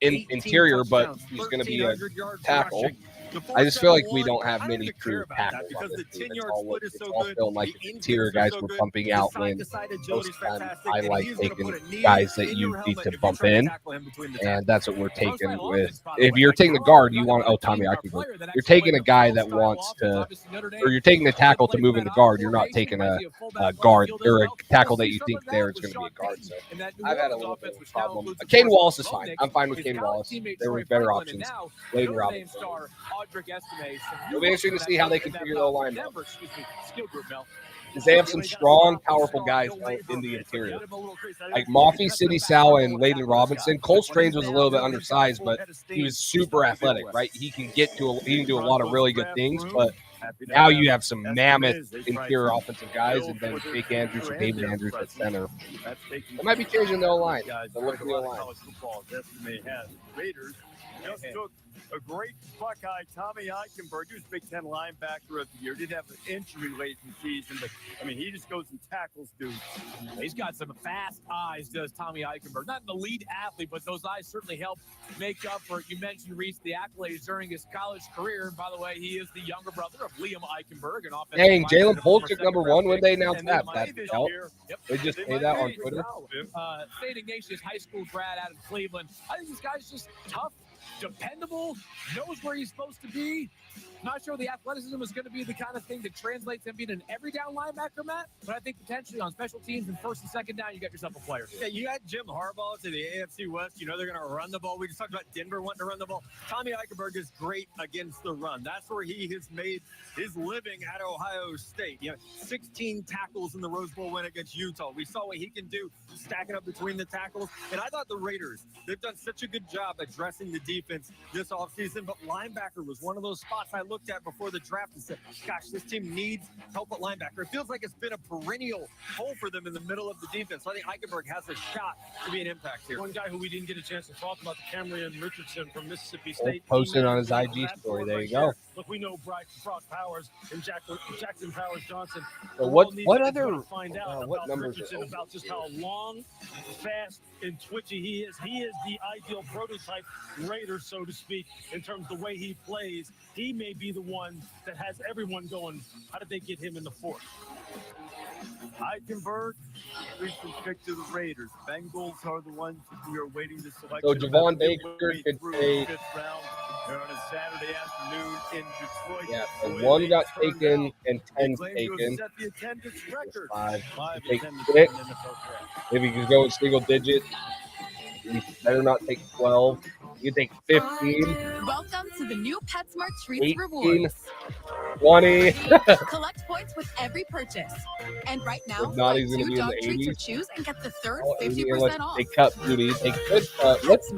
interior, but he's going to be a tackle. I just feel like we don't have many true tackles on this team. It's all feeling like the interior guys we're bumping out when most of the time I like taking guys that you need to bump in, and that's what we're taking with. If you're taking the guard, you want Tommy Eichenberg. You're taking a guy that wants to, or you're taking a tackle to move in the guard. You're not taking a guard or a tackle that you think there is going to be a guard. So I've had a little bit of a problem. Kane Wallace is fine. I'm fine with Kane Wallace. There were better options. Layden Robinson. It'll be interesting to see how they can figure the line out. Because they have some strong, powerful guys in the interior. Like Moffy, City Sal, and Layden Robinson. Cole Strange was a little bit undersized, but he was super athletic, right? He can do a lot of really good things, but now you have some mammoth interior offensive guys, and then Jake Andrews or David Andrews at center. It might be changing the O-line. The look of the O-line. Raiders just took a great Buckeye, Tommy Eichenberg. He was Big Ten linebacker of the year. Did have an injury late in the season, but I mean, he just goes and tackles dudes. He's got some fast eyes, does Tommy Eichenberg. Not an elite athlete, but those eyes certainly help make up for, you mentioned, Reese, the accolades during his college career. And by the way, he is the younger brother of Liam Eichenberg. Dang, Jalen Polk took number 1 when they announced that. That helped. They just say that on Twitter. State Ignatius high school grad out of Cleveland. I think this guy's just tough, dependable, knows where he's supposed to be. Not sure the athleticism is going to be the kind of thing that translates him being an every down linebacker, Matt, but I think potentially on special teams and first and second down, you got yourself a player. Yeah, you got Jim Harbaugh to the AFC West. You know they're going to run the ball. We just talked about Denver wanting to run the ball. Tommy Eichenberg is great against the run. That's where he has made his living at Ohio State. 16 tackles in the Rose Bowl win against Utah. We saw what he can do stacking up between the tackles. And I thought the Raiders, they've done such a good job addressing the defense this offseason, but linebacker was one of those spots I looked at before the draft and said, gosh, this team needs help at linebacker. It feels like it's been a perennial hole for them in the middle of the defense. So I think Eichenberg has a shot to be an impact here. One guy who we didn't get a chance to talk about, Cameron Richardson from Mississippi State. Posted on his IG story. There you go. Look, we know Brock Powers and Jackson Powers Johnson. So what other find out what about numbers Richardson, about just how long, fast, and twitchy he is. He is the ideal prototype Raider, so to speak, in terms of the way he plays. He may be the one that has everyone going, how did they get him in the fourth? I convert. We can pick to the Raiders. Bengals are the ones we are waiting to select. So Javon Baker could take. They're on a Saturday afternoon in Detroit. Yeah, so 1 got taken and 10 taken. Set the attendance record. 5. Take Take 6. If he could go in single digits, he better not take 12. You can take 15. Welcome to the new PetSmart Treats 18, Rewards. 20. Collect points with every purchase. And right now, If not, buy he's going to 2 be in dog the treats or 80s. choose and get the third Unless 50% off. they cut Judy. They could cut. What's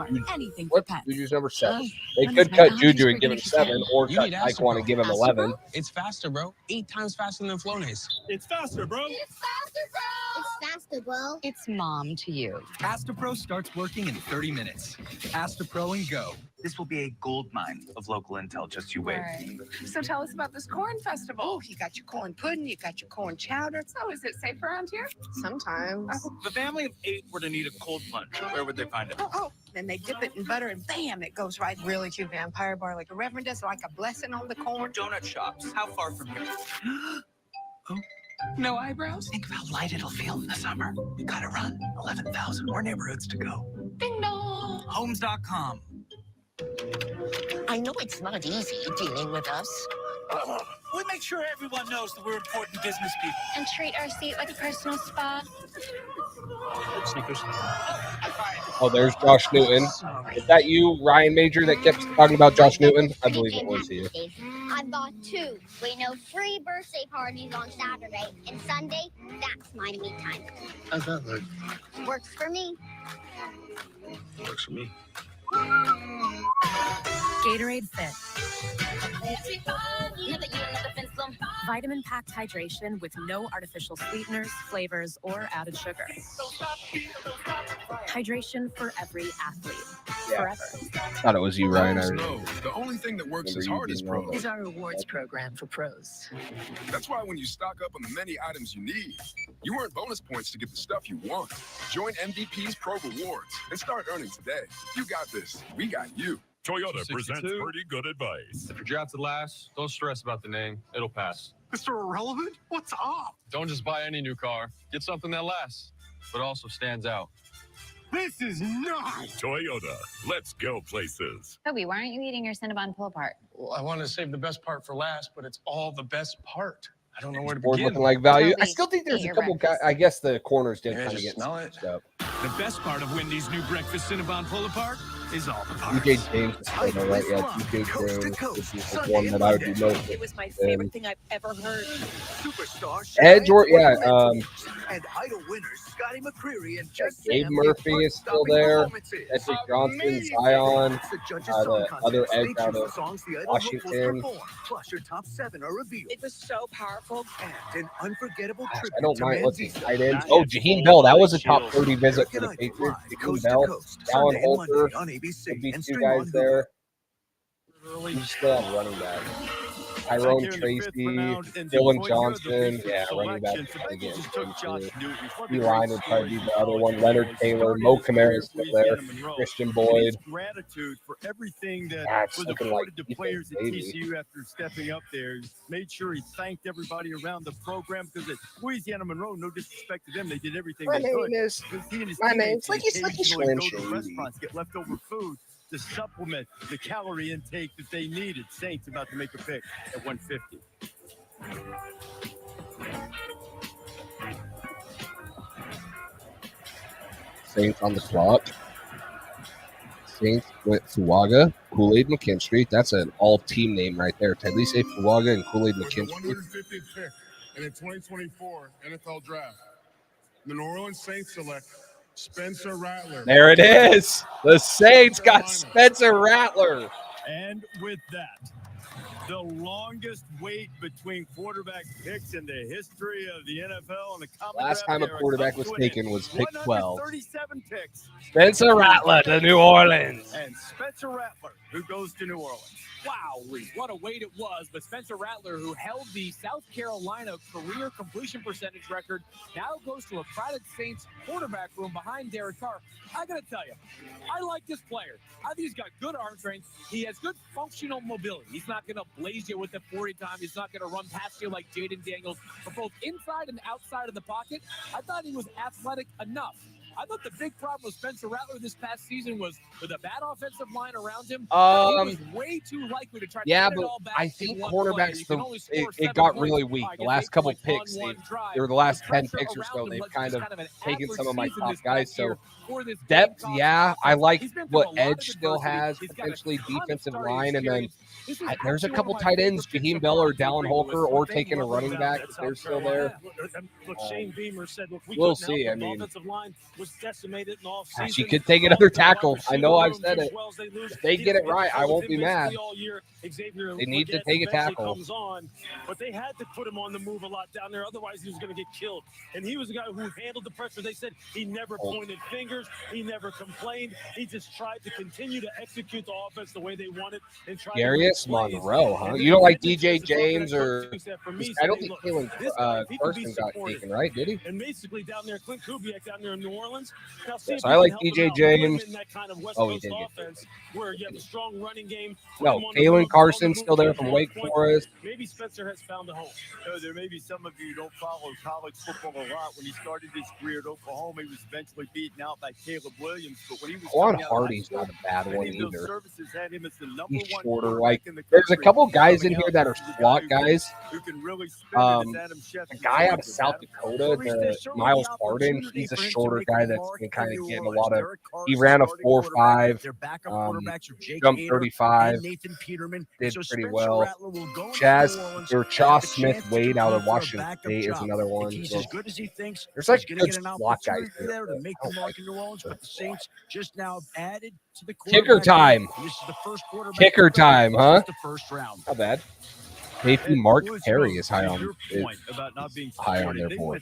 Juju's number 7? They could cut Juju and give him 7, or cut Taekwon and give him 11. It's faster, bro. 8 times faster than Flonase. It's faster, bro. It's faster, bro. It's faster, bro. It's mom to you. Astapro starts working in 30 minutes. Astapro and go. This will be a gold mine of local intel, just you wait. Right. So tell us about this corn festival. Oh, you got your corn pudding, you got your corn chowder. So is it safe around here? Sometimes. If a family of 8 were to need a cold plunge, where would they find it? Oh, then they dip it in butter and bam, it goes right. Really cute vampire bar like a reverend does, like a blessing on the corn. Donut shops. How far from here? No eyebrows? Think of how light it'll feel in the summer. We gotta run. 11,000 more neighborhoods to go. Ding dong. Homes.com. I know it's not easy dealing with us. We make sure everyone knows that we're important business people. And treat our seat like a personal spa. Sneakers. Oh, there's Josh Newton. Is that you, Ryan Major, that kept talking about Josh Newton? I believe it was you. I've got 2. We know 3 birthday parties on Saturday, and Sunday, that's my me time. How's that look? Works for me. Works for me. Gatorade Fit. Vitamin-packed hydration with no artificial sweeteners, flavors, or added sugar. Hydration for every athlete. Forever. Thought it was you, Ryan. The only thing that works as hard as pros Is our rewards program for pros. That's why when you stock up on the many items you need, you earn bonus points to get the stuff you want. Join MVP's Pro Rewards and start earning today. You got this. We got you. Toyota presents pretty good advice. If your draft to last, don't stress about the name. It'll pass. Mr. Irrelevant? What's up? Don't just buy any new car. Get something that lasts, but also stands out. This is nice. Toyota, let's go places. Toby, why aren't you eating your Cinnabon pull-apart? Well, I wanted to save the best part for last, but it's all the best part. I don't know where to Board begin. looking like value. Toby, I still think there's eat a your couple guys. I guess the corners did kind of get switched up. The best part of Wendy's new breakfast Cinnabon pull-apart is all the parts. DJ James is still there, right? Yeah, DJ James. This is the one that I would do most. It was my favorite thing I've ever heard. Superstar Edge or yeah, and idol winners Scotty McCreery and Jess Gabe Sam Murphy is still there. Edric Johnson, Zion, the other edge out of Washington. Plus your top 7 are revealed. It was so powerful. And an unforgettable tribute I don't to mind. What's his Manziel. tight end? Oh, Jaheim Bell. That was a top 30 visit for the Patriots. Jaheim Bell, Alan Holter, on ABC would be and 2 stream guys on there. You still have running back. Tyrone Tracy, Dylan Johnson, yeah, running back. D-line would probably be the other one. Leonard Taylor, Mo Kamara is still there. Christian Boyd. Gratitude for everything that That's was looking afforded like to players at Ethan, TCU after stepping up there. Made sure he thanked everybody around the program because at Louisiana Monroe, no disrespect to them, they did everything My they could. name is- He and his my teammates name's Licky Slicky occasionally go to Slim restaurants, get leftover food to supplement the calorie intake that they needed. Saints about to make a pick at 150. Saints on the clock. Saints went Fuaga, Kool-Aid McKinstry. That's an all-team name right there. Tedlise Fuaga and Kool-Aid McKinstry. 150th pick in the 2024 NFL Draft. The New Orleans Saints select Spencer Rattler. There it is. The Saints got Spencer Rattler. And with that, The longest wait between quarterback picks in the history of the NFL. And the last time a quarterback was taken was pick 12. 137 picks. Spencer Rattler to New Orleans. And Spencer Rattler, who goes to New Orleans. Wow, what a wait it was. But Spencer Rattler, who held the South Carolina career completion percentage record, now goes to a crowded Saints quarterback room behind Derek Carr. I got to tell you, I like this player. I think he's got good arm strength. He has good functional mobility. He's not going to blaze you with it 40 times. He's not going to run past you like Jaden Daniels. But both inside and outside of the pocket, I thought he was athletic enough. I thought the big problem with Spencer Rattler this past season was with a bad offensive line around him. He was way too likely to try to get it all back. I think in one quarterbacks, play. it got really weak. The last couple picks, they were the last 10 picks or so, they've kind of taken some of my top guys. So depth, yeah, I like what Edge still has, potentially defensive line, and then there's a couple tight ends, Jaheim Bell or Dallin Holker, or taking a running back if they're still there. Look, Shane Beamer said, look, we'll see. I mean, offensive line was decimated in off season. she could take another tackle. I know I've said it. If they get it right, I won't be mad. They need to take a tackle. But they had to put him on the move a lot down there. Otherwise, he was going to get killed. And he was a guy who handled the pressure. They said he never pointed fingers. He never complained. He just tried to continue to execute the offense the way they wanted. And try Darius Monroe, huh? You don't like DJ James or I don't think Kalen Carson got taken, right? Did he? And basically down there, Clint Kubiak down there in New Orleans. Now, yes, I like DJ James. Kind of oh, he did offense where you have a strong running game. No, Kalen Carson still there from Wake Forest. Maybe Spencer has found a home. There may be some of you who don't follow college football a lot. When he started his career at Oklahoma, he was eventually beaten out by Caleb Williams. But when he was Juan Hardy's not a bad one either. Services had him as the number He's one shorter. Like, there's a couple guys in here that are slot guys. Who can really a guy out of South Dakota, Miles Harden, he's a shorter guy that's been kind of getting a lot of. He ran a 4.5, jumped 35, did pretty well. Chaw Smith Wade out of Washington State is another one. So there's like good slot guys here. Kicker time. Kicker time, huh? Not bad. Maybe Mark Perry is high on their board.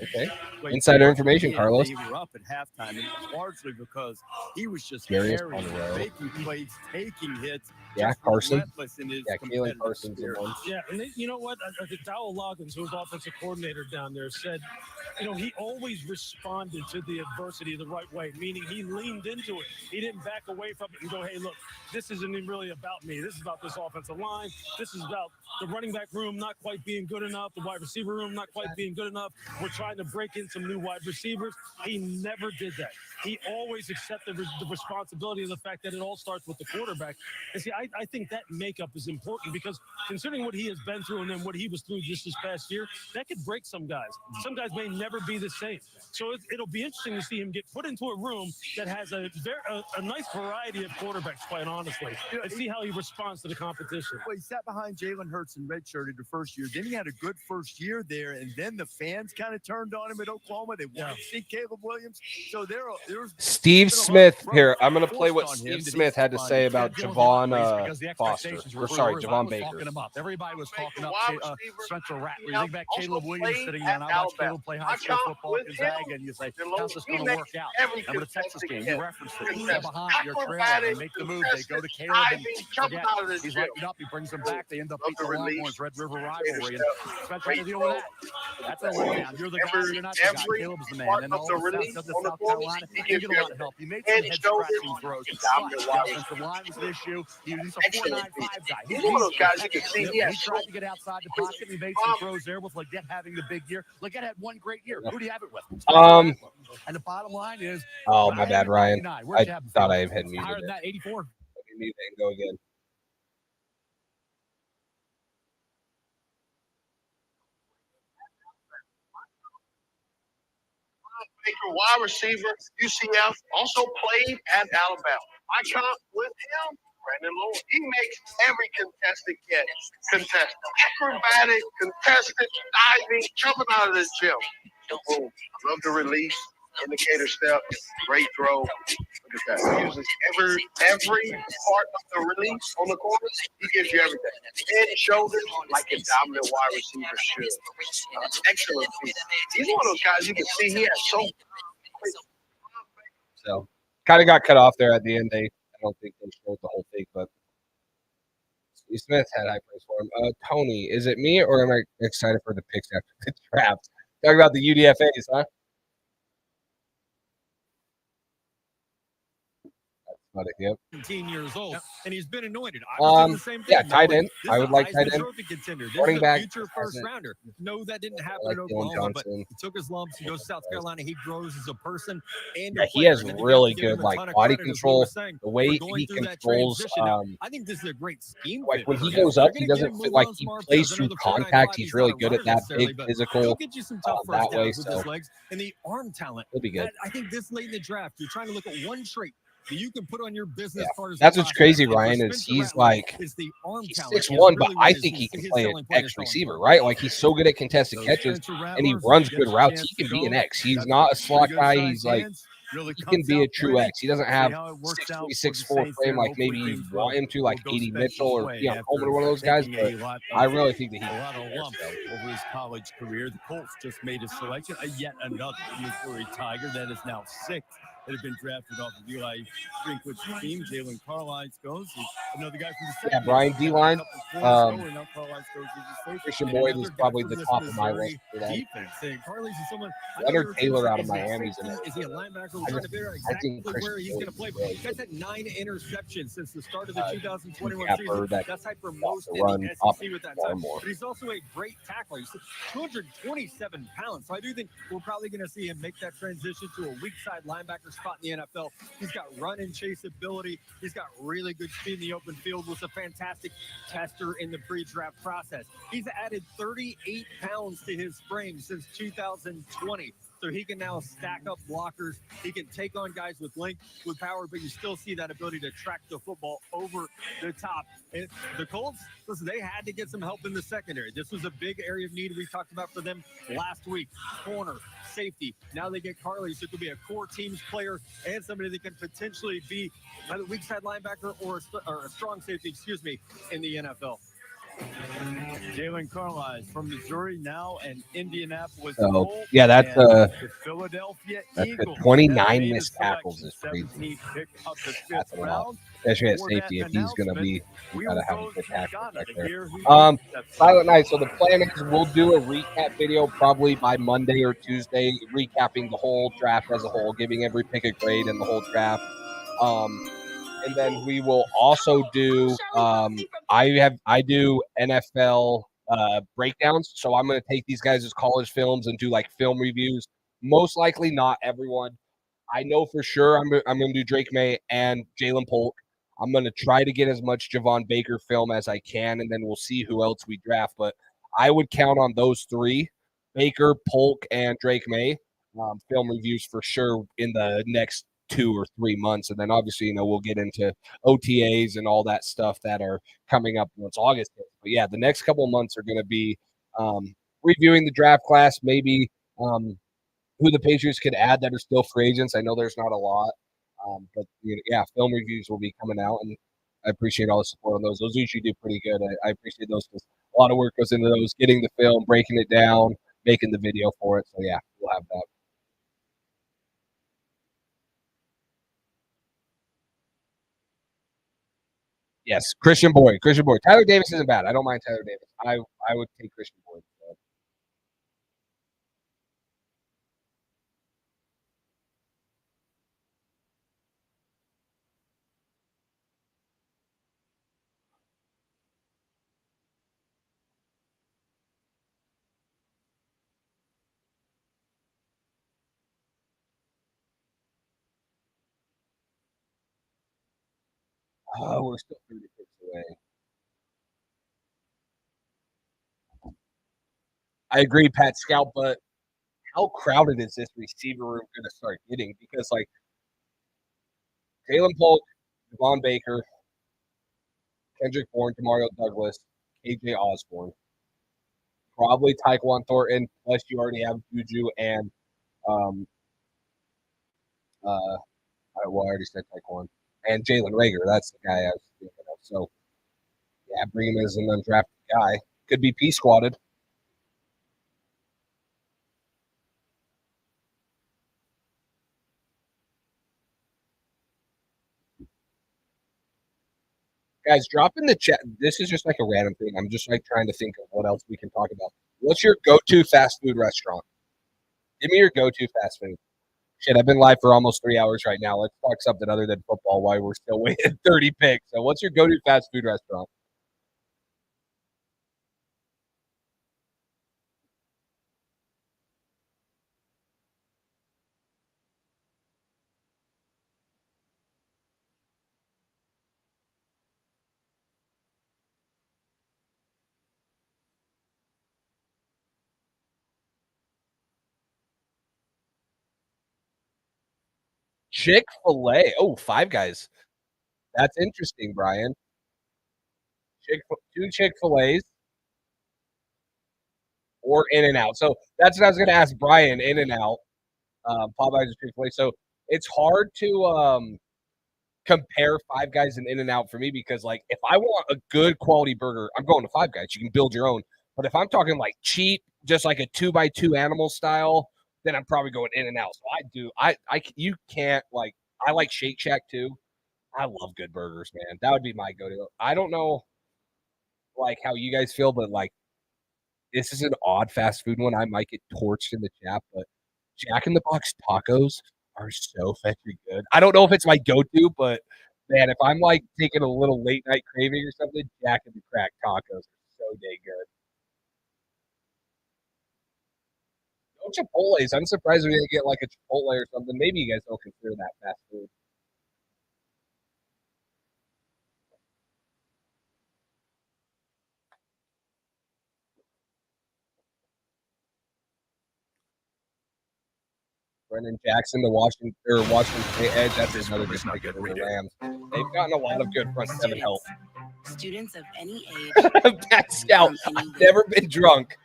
Okay. Insider information, Carlos. They were up at halftime, and largely because he was just making plays, taking hits. Yeah, Carson. Yeah, Kalen Carson's the one. Yeah, and you know what? Dowell Loggins, who was offensive coordinator down there, said, he always responded to the adversity the right way, meaning he leaned into it. He didn't back away from it and go, hey, look, this isn't really about me. This is about this offensive line. This is about the running back room not quite being good enough, the wide receiver room not quite being good enough. We're trying to break in some new wide receivers. He never did that. He always accepted the responsibility of the fact that it all starts with the quarterback. And see, I think that makeup is important because considering what he has been through and then what he was through just this past year, that could break some guys. Some guys may never be the same. So it'll be interesting to see him get put into a room that has a nice variety of quarterbacks, quite honestly, and see how he responds to the competition. Well, he sat behind Jalen Hurts and redshirted the first year. Then he had a good first year there, and then the fans kind of turned on him at Oklahoma. They wanted to see Caleb Williams. So there's Steve Smith here. I'm going to play what Steve Smith had to say about Javon Foster. Or sorry, Javon Baker. Everybody was talking up Spencer Rattler. You think back Caleb Williams sitting there, and I watched Caleb play high school football at Gonzaga, and you say, how's this going to work out? Remember the Texas game? You referenced it. They're behind, you're trailing, they make the move, they go to Caleb, and forget. He's lighting up, he brings them back, they end up beating the Longhorns, Red River rivalry, and Spencer had to deal with that. That's a letdown. You're the guy, you're not the guy. Caleb's the man. And all of South Carolina, he get a lot of help. He made some head-scratching throws. The offensive line was an issue. He's a 4.95 guy. He's one of those guys you can see. He tried to get outside the pocket. He made some throws there with Leggett having the big year. Leggett had one great year. Who do you have it with? And the bottom line is, oh, my bad, Ryan. I thought I had muted higher than that, 84. Let me mute it and go again. Baker, wide receiver, UCF, also played at Alabama. My comp with him, Brandon Lowell. He makes every contested catch contested. Acrobatic, contested, diving, jumping out of the gym. Boom. Love the release, indicator step, great throw. that. He uses every part of the release on the corners. He gives you everything. Head, shoulders, like a dominant wide receiver should. Excellent feet. He's one of those guys you can see he has so kind of got cut off there at the end. I don't think they showed the whole thing, but Steve Smith had high praise for him. Tony, is it me or am I excited for the picks after the draft? Talking about the UDFAs, huh? 17 years old, and he's been anointed. I would do the same thing. Yeah, tight end. I would like tight end. Trophy contender. This Running is a back. future first rounder. No, that didn't happen like at Oklahoma, but he took his lumps. He goes to South Carolina. He grows as a person and yeah, he has really good like body control. The way he controls. I think this is a great scheme. Like when he goes up, he doesn't fit like he plays through contact. He's really good at that big physical get you some tough that first way. downs with So his legs and the arm talent. He'll be good. I think this late in the draft, you're trying to look at one trait that you can put on your business card. That's what's crazy, Ryan, is he's like he's 6'1", but I think he can play an X receiver, right? Like he's so good at contested catches and he runs good routes. He can be an X. He's not a slot guy. He's like he can be a true X. He doesn't have 6'3", 6'4" frame like maybe you want him to, like A.D. Mitchell or Coleman or one of those guys. But I really think that he a lot of lumps over his college career. The Colts just made a selection, yet another Missouri Tiger that is now 6th. That have been drafted off of Eli Drinkwitz's team. Jalen Carlines goes. He's another guy from the second. Yeah, Brian D-line. Christian Boyd is probably the top of my list for that. Leonard Taylor out of Miami is he a linebacker? We're trying to figure out exactly where he's going to play. He's had 9 interceptions since the start of the 2021 season. That's high for most in the SEC with that time. But he's also a great tackler. He's 227 pounds. So I do think we're probably going to see him make that transition to a weak side linebacker spot in the NFL. He's got run and chase ability. He's got really good speed in the open field. Was a fantastic tester in the pre-draft process. He's added 38 pounds to his frame since 2020. So he can now stack up blockers. He can take on guys with length, with power, but you still see that ability to track the football over the top. And the Colts, listen, they had to get some help in the secondary. This was a big area of need we talked about for them last week. Corner, safety. Now they get Carly, so it could be a core teams player and somebody that can potentially be either weak side linebacker or a strong safety, in the NFL. Jalen Carlines from Missouri, now an Indianapolis. So yeah, that's the Philadelphia Eagles. 29 missed tackles is crazy. That's a lot, especially at safety. If he's going to be, you got to have a good tackle back there. Silent Night. So the plan is we'll do a recap video probably by Monday or Tuesday, recapping the whole draft as a whole, giving every pick a grade in the whole draft. And then we will also do I do NFL breakdowns. So I'm going to take these guys as college films and do like film reviews. Most likely not everyone. I know for sure I'm going to do Drake May and Jalen Polk. I'm going to try to get as much Javon Baker film as I can, and then we'll see who else we draft. But I would count on those 3, Baker, Polk, and Drake May, film reviews for sure in the next 2 or 3 months. And then obviously, we'll get into OTAs and all that stuff that are coming up once August hits. But yeah, the next couple of months are going to be reviewing the draft class, maybe who the Patriots could add that are still free agents. I know there's not a lot, but yeah, film reviews will be coming out, and I appreciate all the support on those. Those usually do pretty good. I appreciate those because a lot of work goes into those, getting the film, breaking it down, making the video for it. So yeah, we'll have that. Yes, Christian Boyd. Tyler Davis isn't bad. I don't mind Tyler Davis. I would take Christian Boyd. So. Oh, we're still 30 picks away. I agree, Pat Scout, but how crowded is this receiver room going to start getting? Because, like, Jalen Polk, Javon Baker, Kendrick Bourne, Demario Douglas, KJ Osborne, probably Tyquan Thornton, plus you already have Juju and I Well, I already said Taekwon. And Jalen Rager, that's the guy I was thinking of. So, yeah, bring him as an undrafted guy. Could be P-squatted. Guys, drop in the chat. This is just like a random thing. I'm just like trying to think of what else we can talk about. What's your go-to fast food restaurant? Give me your go-to fast food. Shit, I've been live for almost 3 hours right now. Let's talk something other than football while we're still waiting 30 picks. So what's your go-to fast food restaurant? Chick-fil-A. Oh, Five Guys. That's interesting, Brian. Two Chick-fil-A's or In-N-Out. So that's what I was going to ask Brian, In-N-Out, Popeyes or Chick-fil-A. So it's hard to compare Five Guys and In-N-Out for me because, like, if I want a good quality burger, I'm going to Five Guys. You can build your own. But if I'm talking, like, cheap, just like a 2x2 animal style, then I'm probably going In-N-Out. So you can't, like, I like Shake Shack too. I love good burgers, man. That would be my go-to. I don't know, like, how you guys feel, but, like, this is an odd fast food one. I might get torched in the chat, but Jack in the Box tacos are so fucking good. I don't know if it's my go-to, but, man, if I'm, like, taking a little late-night craving or something, Jack in the Crack tacos are so dang good. No Chipotle's. I'm surprised we didn't get, like, a Chipotle or something. Maybe you guys don't consider that fast food. Brendan Jackson, the Washington State edge. That's another good pick for the Rams. They've gotten a lot of good front seven help. Students of any age. Pat Scout. I've never been drunk.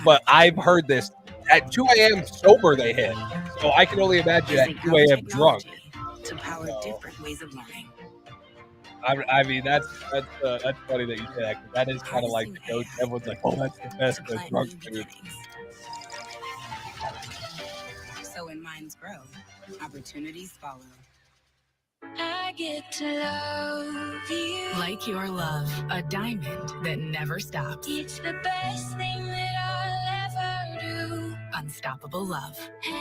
But I've heard this. At 2 a.m. sober they hit. So I can only imagine at 2 a.m. drunk. To power different ways of learning. I mean, that's funny that you say that because that is kind of like the go-to. Everyone's like, oh, that's the best drunk food. So when minds grow, opportunities follow. I get to love you. Like your love, a diamond that never stops. It's the best thing that I'll ever do. Unstoppable love.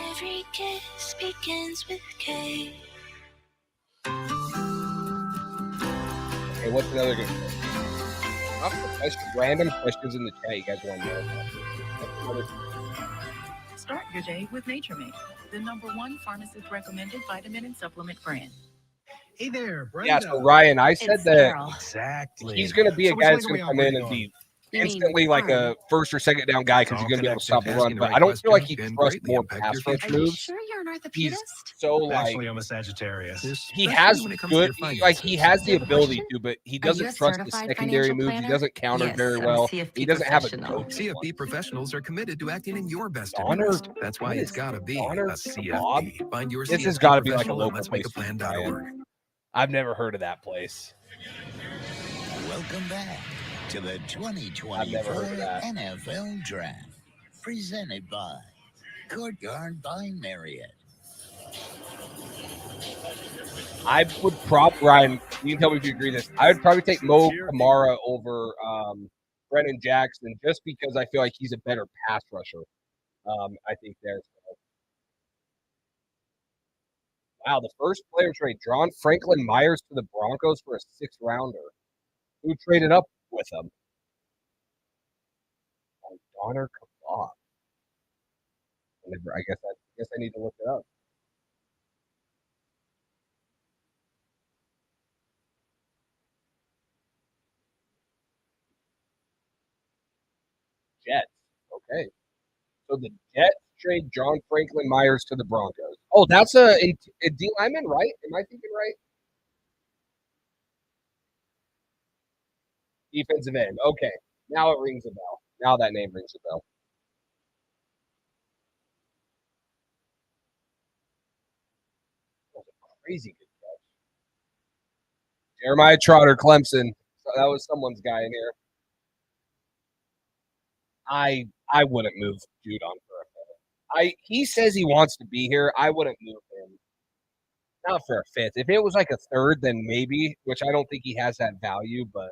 Every kiss begins with K. Okay, what's another good question? Random questions in the chat you guys want to know. Start your day with Nature Made, the #1 pharmacist recommended vitamin and supplement brand. Hey there, Brenda. Yeah, so Ryan, I said that Exactly. he's going to be a guy that's going to come in and be instantly like a first or second down guy because he's going to be able to stop the run. But I don't feel like he trusts more pass rush moves. Sure you're an orthopedist? He's so like Actually, I'm a Sagittarius. he has good, he has the ability to, but he doesn't trust the secondary moves. He doesn't counter very well. He doesn't have a go-to. CFP professionals are committed to acting in your best Honor. interest. That's why it's got to be a CFP. Find your This CFP has got to be like a professional at local place. letsmakeaplan.org. I've never heard of that place. Welcome back to the 2024 NFL Draft, presented by Courtyard by Marriott. I would Ryan, you can tell me if you agree with this. I would probably take Mo Kamara over Brennan Jackson just because I feel like he's a better pass rusher. I think there's wow, the first player trade, John Franklin Myers to the Broncos for a 6th rounder. Who traded up with him? Donner Kebab. I guess I need to look it up. Jets. Okay. So the Jets trade John Franklin Myers to the Broncos. Oh, that's a D lineman, right? Am I thinking right? Defensive end. Okay. Now it rings a bell. Now that name rings a bell. Crazy good catch. Jeremiah Trotter, Clemson. So that was someone's guy in here. I wouldn't move Judon for a fifth. He says he wants to be here. I wouldn't move him. Not for a fifth. If it was like a third, then maybe, which I don't think he has that value, but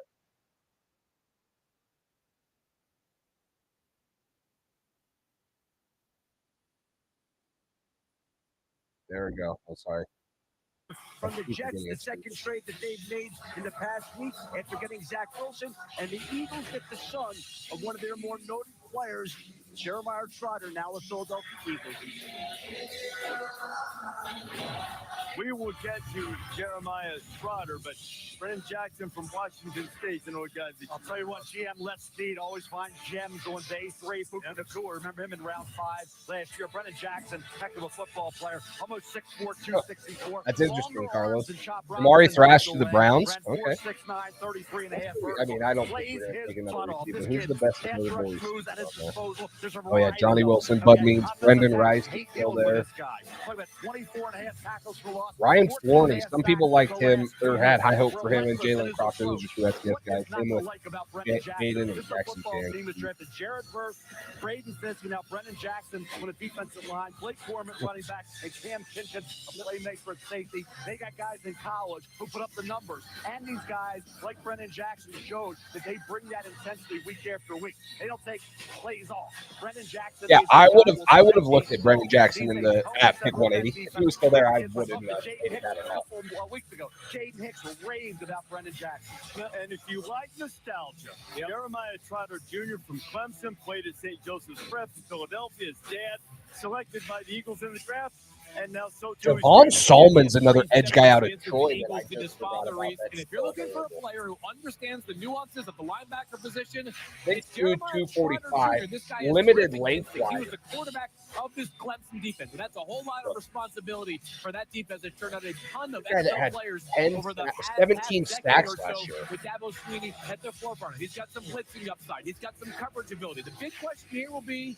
there we go. I'm sorry. From the Jets, the second trade that they've made in the past week after getting Zach Wilson, and the Eagles get the son of one of their more noted players, Jeremiah Trotter, now a Philadelphia Eagles. We will get to Jeremiah Trotter, but Brennan Jackson from Washington State, you know, guys. I'll tell you what, GM lets speed, always find gems on base. Ray Fukuda, remember him in round 5 last year. Brennan Jackson, heck of a football player, almost 6'4", 264. That's interesting, Carlos. Amari Thrash to the Browns. Okay. 6'9", 33 and a half. I mean, I don't think we're going to take another receiver. Who's the best notable receiver? Oh, yeah, Johnny Wilson, Bud Means, Brendan Rice, still there. 24 and a half tackles for loss. Ryan Forney. Some people liked him or had high hope for him and Jalen Crawford. Those are two SDF guys. Same with Jaden and Jackson King. Jared Burke, Braden Fiske, now Brennan Jackson on the defensive line, Blake Foreman running back, and Cam Kinkin, a playmaker at safety. They got guys in college who put up the numbers. And these guys, like Brennan Jackson, showed that they bring that intensity week after week. They don't take plays off. Brennan Jackson. Yeah, I would have looked at Brennan Jackson in the at pick 180. If he was still there, I wouldn't have hated that at all. Weeks ago, Jaden Hicks raved about Brennan Jackson. And if you like nostalgia, Jeremiah Trotter Jr. from Clemson played at St. Joseph's Prep in Philadelphia. His dad selected by the Eagles in the draft. And now so too Javon Salmon's another edge guy out of Troy. And if you're looking for a player who understands the nuances of the linebacker position, it's 245, limited length wise. He was the quarterback of this Clemson defense, and that's a whole lot of responsibility for that defense. It turned out a ton of excellent players over the 17 stacks last year. With Dabo Sweeney at the forefront, he's got some blitzing upside. He's got some coverage ability. The big question here will be: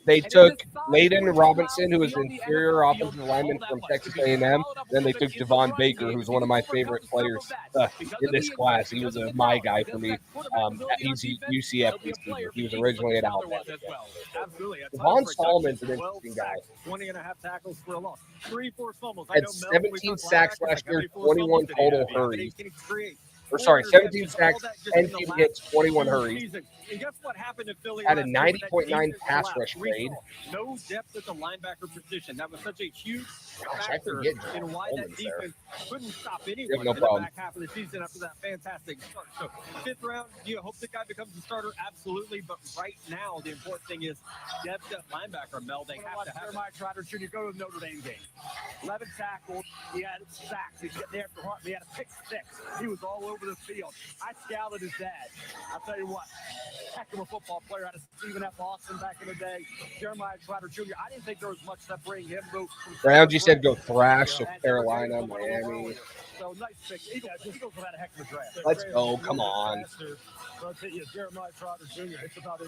they took Layden Robinson, who was an inferior offensive lineman from Texas A&M. Then they took Devon Baker, who's one of my favorite players in this class. He was my guy for me. He's UCF receiver. He was originally at Alabama. Devon Solomon's an interesting guy. 20 and a half tackles for a loss. 3-4 fumbles. Had 17 sacks last year, 21 total hurries. Or sorry, 17 sacks, 10 team hits, 21 hurries. And guess what happened to Philly? Had a 90.9 pass rush grade. No depth at the linebacker position. That was such a huge factor in why that defense couldn't stop anyone in the back half of the season after that fantastic start. So, 5th round, do you hope the guy becomes a starter? Absolutely. But right now, the important thing is depth at linebacker, Mel. They have to have Jeremiah Trotter Jr. Go to the Notre Dame game. 11 tackles. He had sacks. He got there after Hart. He had a pick 6. He was all over the field. I scouted his dad. I'll tell you what. Heck of a football player out of Stephen F. Austin back in the day. Jeremiah Trotter Jr. I didn't think there was much separating him. Browns, you said go Thrash, so Carolina, Miami. So nice pick. Eagles have had a heck of a draft. Let's go. Come on. Jeremiah Trotter Jr. It's about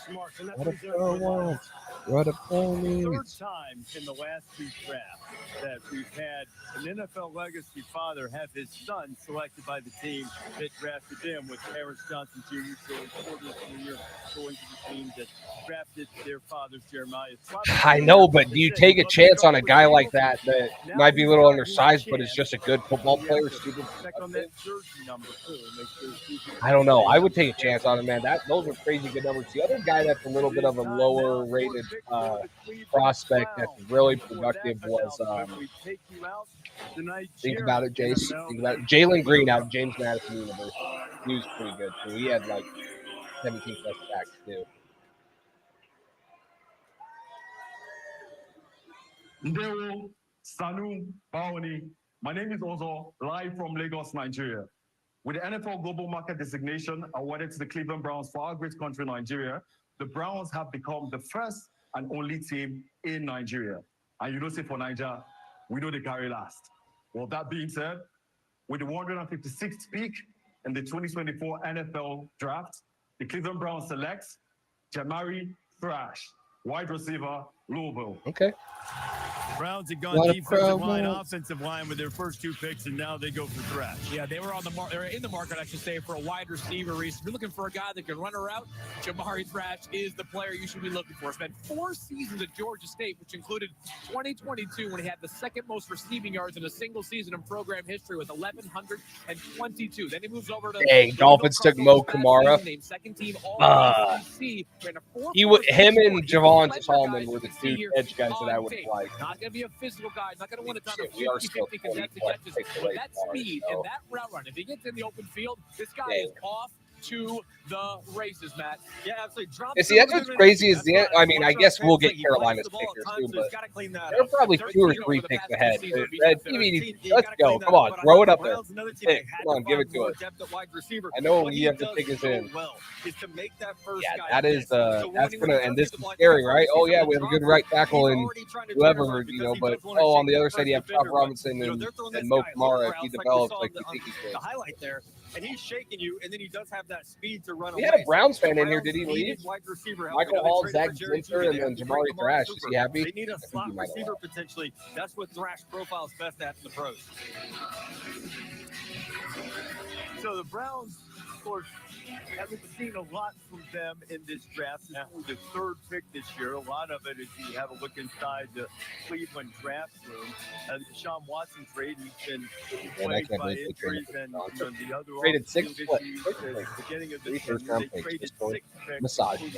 smarts. And what a pro wants. What a pro needs. 3rd time in the last 2 drafts that we've had an NFL legacy father have his son selected by the team that drafted him, with Harris Johnson Jr. going Porter Jr. going to the team that drafted their father's Jeremiah Trotter. I know, but do you take a chance on a guy like that might be a little undersized, but is just a good football player? I don't know. I would take a chance on him, man. Those are crazy good numbers. The other guy that's a little bit of a lower rated prospect that's really productive was think about it, Jace. Think about it. Jalen Green out of James Madison University. He was pretty good too. He had like 17 plus sacks too. Ndewo, Sanu, Baoni. My name is Ozo, live from Lagos, Nigeria. With the NFL Global Market Designation awarded to the Cleveland Browns for our great country, Nigeria, the Browns have become the first and only team in Nigeria. And you know, say for Nigeria, we know they carry last. Well, that being said, with the 156th pick in the 2024 NFL Draft, the Cleveland Browns selects Jeremiah Thrash, wide receiver Louisville. Okay. Browns had gone defensive line, offensive line with their first 2 picks, and now they go for Thrash. Yeah, they were on the they're in the market, I should say, for a wide receiver. Reese, if you're looking for a guy that can run a route, Jamari Thrash is the player you should be looking for. Spent 4 seasons at Georgia State, which included 2022 when he had the second most receiving yards in a single season in program history with 1,122. Then he moves over to Dolphins took Mo Kamara. Named second team All-SEC. Him and Javon Solomon were the 2 edge guys that I would like. Not going to be a physical guy. Not going to win a ton of 50-50 50 contested catches. But that speed and that route run, if he gets in the open field, this guy is off to the races, Matt. Yeah, absolutely. See, that's what's crazy is I mean, I guess we'll get Carolina's pick here soon, but they're probably 2 or 3 picks ahead. Let's go. Come on, throw it up there. Come on, give it to us. I know you have to pick us in. Yeah, that is that's gonna, and this is scary, right? Oh yeah, we have a good right tackle and whoever, but on the other side you have Chop Robinson and Mo Kamara if he develops like you think he could. The highlight there, and he's shaking you, and then he does have that speed to run away. We had a Browns fan in here. Did he leave? Michael Hall, Zach Zinter, and then Jamari Thrash. Is he happy? They need a slot receiver potentially. That's what Thrash profiles best at in the pros. So the Browns, of course, haven't seen a lot from them in this draft. This is the 3rd pick this year. A lot of it is you have a look inside the Cleveland draft room. The Deshaun Watson trade, he's been plagued by injuries and the other traded 6 issues at the beginning of this season. They traded 6 picks, massage 2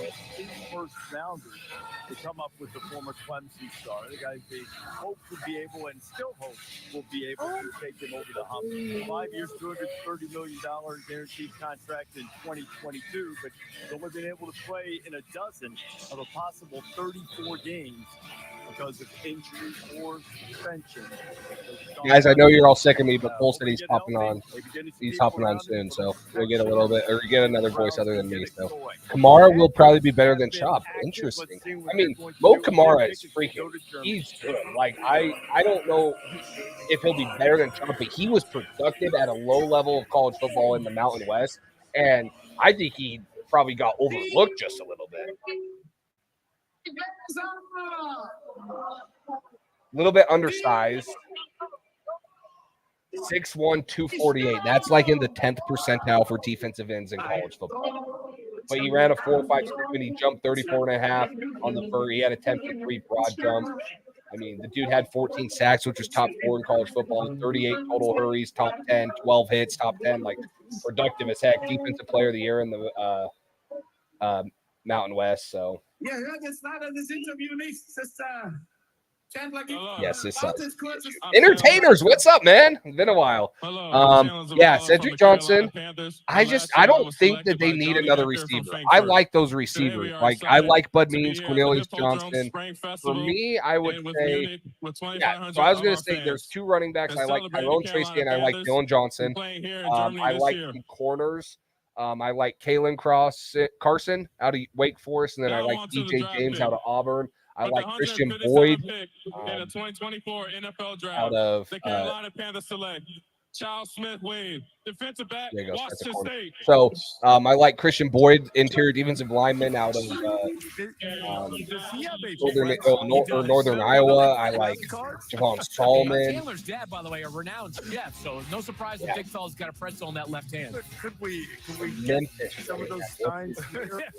first-rounders to come up with the former Clemson star. The guys they hope to be able and still hope will be able to take them over the hump. 5 years, $230 million guaranteed contract in 2022, but they've only been able to play in a dozen of a possible 34 games because of injury or suspension. Guys, I know you're all sick of me, but Cole said he's hopping on. He's hopping on soon, so we'll get a little bit, or get another voice other than me. So Kamara will probably be better than Chop. Interesting. I mean, Mo Kamara is freaking. He's good. Like I don't know if he'll be better than Chop, but he was productive at a low level of college football in the Mountain West, and I think he probably got overlooked just a little bit. A little bit undersized. 6'1", 248. That's like in the 10th percentile for defensive ends in college football. But he ran a 4.5 and he jumped 34.5 on the first. He had a 10.3 broad jump. I mean, the dude had 14 sacks, which was top 4 in college football, 38 total hurries, top 10, 12 hits, top 10, like productive as heck. Defensive player of the year in the Mountain West. So yeah, that's not in this interview, yes, this entertainers. What's up, man? It's been a while. Yeah, Cedric Johnson. I don't think that they need another receiver. I like those receivers. Like I like Bud Means, Cornelius Johnson. For me, I would say, yeah. So I was gonna say there's 2 running backs. I like Tyrone Tracy and I like Dylan Johnson. I like the corners. I like Kalen Carson out of Wake Forest, and then I like DJ James out of Auburn. I like Christian Boyd in the 2024 NFL Draft. Out of the Carolina Panthers select Charles Smith Wade, defensive back, Washington State. So I like Christian Boyd, interior defensive lineman out of Northern Iowa. I like Javon Solomon. Taylor's dad, by the way, a renowned chef, so no surprise that Big Fell's got a pretzel in that left hand. Could we get some of those signs?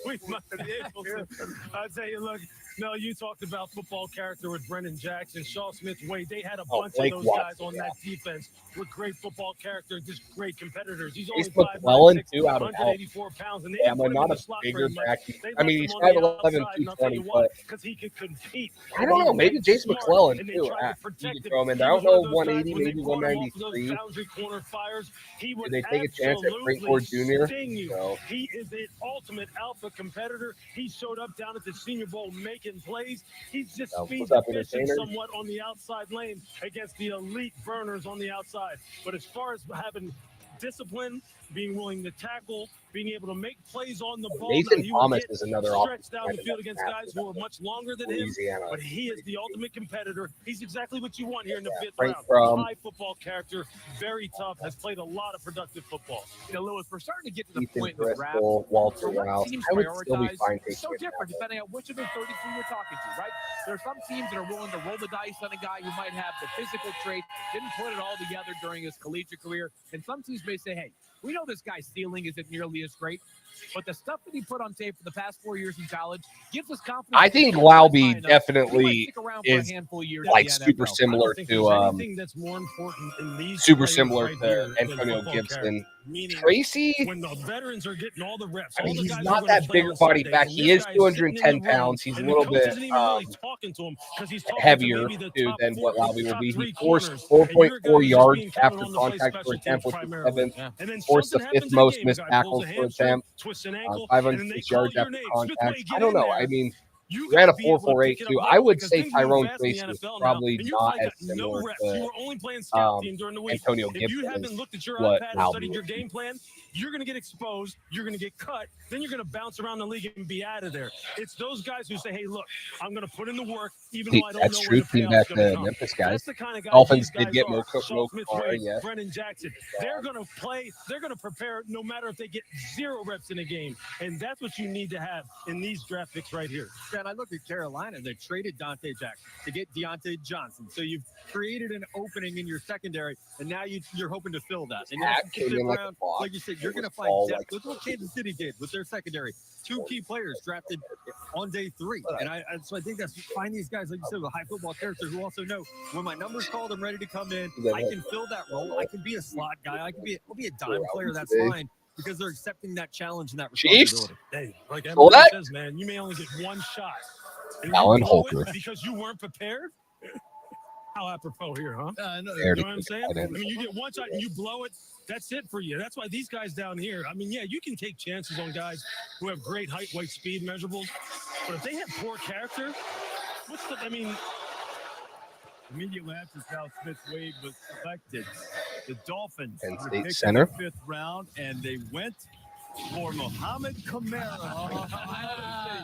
We might be able to. I'll tell you, look. No, you talked about football character with Brendan Jackson, Shaw Smith Wade. They had a bunch of those guys on that defense with great football character, just great competitors. He's only 5'9", 184 pounds, and I'm not a bigger back. I mean, he's 5'11", 220, but because he could compete. I don't know. Maybe Jason McClellan too. You can throw him in there. I don't know, 180, maybe 193. Did they take a chance at Frank Ford Jr.? No. He is an ultimate alpha competitor. He showed up down at the Senior Bowl making plays. He's just speed deficient somewhat on the outside lane against the elite burners on the outside. But as far as having discipline, being willing to tackle, being able to make plays on the ball. Nathan Now, Thomas is another stretched down the field against guys who are much longer than him, but he is the ultimate competitor. He's exactly what you want here in the fifth round. High football character, very tough, has played a lot of productive football. You know, Lewis, we're starting to get to the Ethan point in the draft Walter where Rouse. what teams I would still be prioritize fine is so taking different depending on which of the 32 you're talking to, right? There are some teams that are willing to roll the dice on a guy who might have the physical trait, didn't put it all together during his collegiate career, and some teams may say, hey, we know this guy's ceiling isn't nearly as great, but the stuff that he put on tape for the past 4 years in college gives us confidence. I think Lauby definitely is like super similar to Antonio Gibson. Tracy, when the veterans are getting all the reps, I mean, he's not that bigger body back. He is 210 pounds. He's a little bit heavier too than what Lauby will be. He forced 4.4 yards after contact for attempt, which is seventh. Forced the fifth most missed tackles for attempt. 506 yards after contact. I don't know. I mean, he ran a 4.48 too. I would say Tyrone Tracy is probably not as similar to Antonio Gibson. If you haven't looked at your what iPad and studied your game plan, you're going to get exposed, you're going to get cut, then you're going to bounce around the league and be out of there. It's those guys who say, hey, look, I'm going to put in the work, even though I don't know where the payoff's going to come. Memphis guys. That's the kind of guys Dolphins these did get guys are. Mo Smith-Wade, Brennan Jackson. They're going to play, they're going to prepare no matter if they get 0 reps in a game. And that's what you need to have in these draft picks right here. And I look at Carolina, they traded Dante Jackson to get Deontay Johnson. So you've created an opening in your secondary, and now you're hoping to fill that. And like you said, you're going to find depth. Look what Kansas City did with their secondary. 2 key players drafted on day 3. And so I think that's find these guys, like you said, with high football character who also know when my number's called, I'm ready to come in. I can fill that role. I can be a slot guy. I'll be a dime player. That's fine. Because they're accepting that challenge and that responsibility. Hey, like Emily says, man, you may only get one shot. Alan Holker. Because you weren't prepared? How apropos here, huh? I know. You know what I'm saying? I mean, you get one shot and you blow it, that's it for you. That's why these guys down here, I mean, yeah, you can take chances on guys who have great height, weight, speed measurables, but if they have poor character, immediately after South Smith-Wade was selected, the Dolphins Penn were State picked center. in the 5th round, and they went for Mohamed Kamara.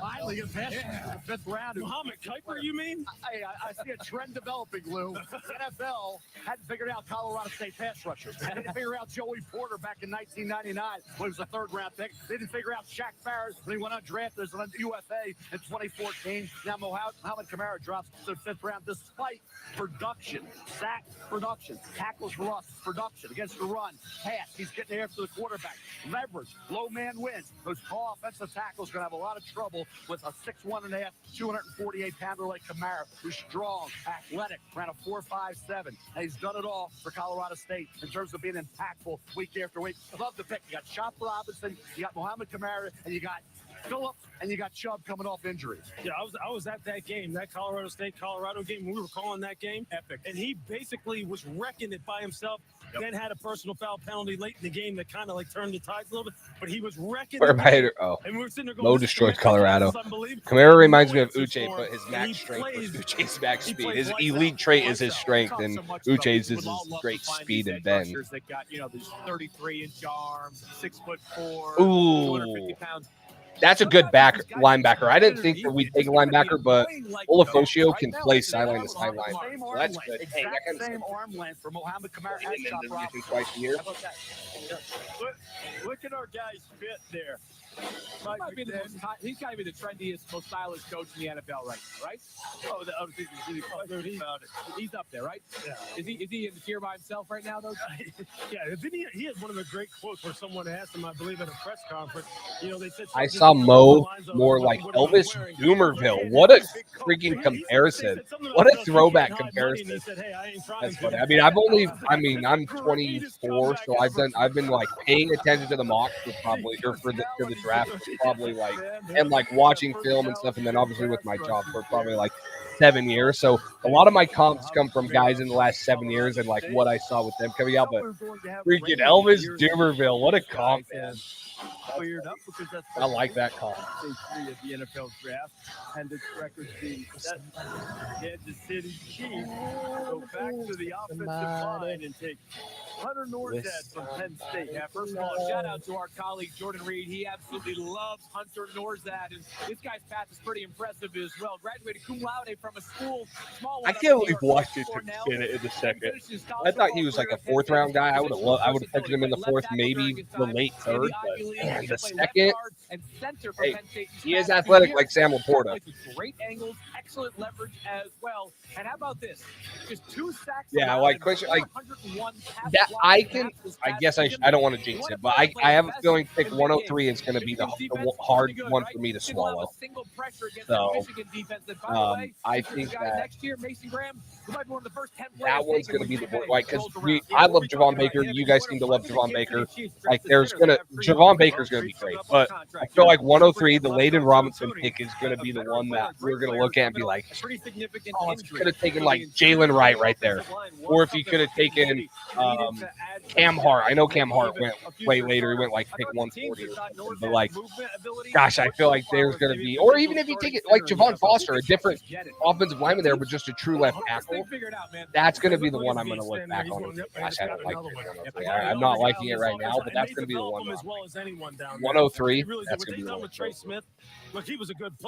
Finally, a pass in the 5th round. Mohamed Kuiper, you mean? I see a trend developing, Lou. NFL hadn't figured out Colorado State pass rushers. They didn't figure out Joey Porter back in 1999 when he was a 3rd-round pick. They didn't figure out Shaq Barrett when he went undrafted as an UFA in 2014. Now Mohamed Kamara drops to the 5th round despite production, sack production, tackles for loss, production against the run, pass. He's getting after the quarterback, leverage, low man wins. Those tall offensive tackles going to have a lot of trouble with a 6'1.5", 248-pounder like Kamara, who's strong, athletic, ran a 4.57, and he's done it all for Colorado State in terms of being impactful week after week. I love the pick. You got Chop Robinson, you got Mohamed Kamara, and you got Phillips, and you got Chubb coming off injuries. Yeah, I was at that game, that Colorado State-Colorado game. We were calling that game. Epic. And he basically was wrecking it by himself, then had a personal foul penalty late in the game that kind of like turned the tides a little bit. But he was wrecking it. And we were sitting there going, Mo destroyed Colorado. Kamara reminds me of Uche, but his max strength was Uche's max speed. His elite trait is his strength, and Uche's is his great speed and bend. That got, these 33-inch arms, 6'4", Ooh. 250 pounds. That's a good linebacker. I didn't think that we'd take a linebacker, but Olafosio can play sideline to sideline. So that's good. Hey, that kind of same arm length for Mohamed Kamara and Chop Robinson. twice a year. How about that? Look at our guy's fit there. He's got to be the trendiest, most stylish coach in the NFL right now, right? He's up there, right? Yeah. Is he in the tier by himself right now, though? Yeah, he had one of the great quotes where someone asked him, I believe, at a press conference. They said I saw Mo more like Elvis Doomerville. What a freaking comparison! What a throwback comparison! That's funny. I'm 24, so I've been like paying attention to the mocks for the draft, probably watching film and stuff, and then obviously with my job for probably 7 years. So a lot of my comps come from guys in the last 7 years and what I saw with them coming out. But freaking Elvis Doomerville, what a comp, man! cleared up because that's I like that call. Day 3 of the NFL draft, and its records being set. Kansas City Chiefs go back to the offensive line and take Hunter Norzad from Penn State. Yeah, first of all, shout out to our colleague Jordan Reed. He absolutely loves Hunter Norzad, and this guy's path is pretty impressive as well. Graduated cum laude from a school small. I can't believe Washington did it in the second. I thought he was like a fourth-round guy. I would have taken him in the fourth, maybe the late third, but man, the second. Hey, he is athletic like Sam Laporta. Great angles, excellent leverage as well. And how about this? Just 2 sacks. Yeah, like question, like that. I guess I don't want to jinx it, but I have a feeling pick 103 is going to be the hard one for me to swallow. So I think that that one's going to be the one, like, because I love Javon Baker. You guys seem to love Javon Baker. Like, Javon Baker's going to be great, but I feel like 103, the Layden Robinson pick, is going to be the one that we're going to look at and be like, oh, if you could have taken like Jalen Wright right there, or if you could have taken Cam Hart. I know Cam Hart went way later. He went like pick 140 or something, but like, gosh, I feel like there's going to be, or even if you take it like Javon Foster, a different offensive lineman there, but just a true left tackle, that's going to be the one I'm going to look back on. Gosh, I don't like it. I'm not liking it right now, but that's going to be the one. 103. That's going to be the one. Trey Smith. Look, he was a good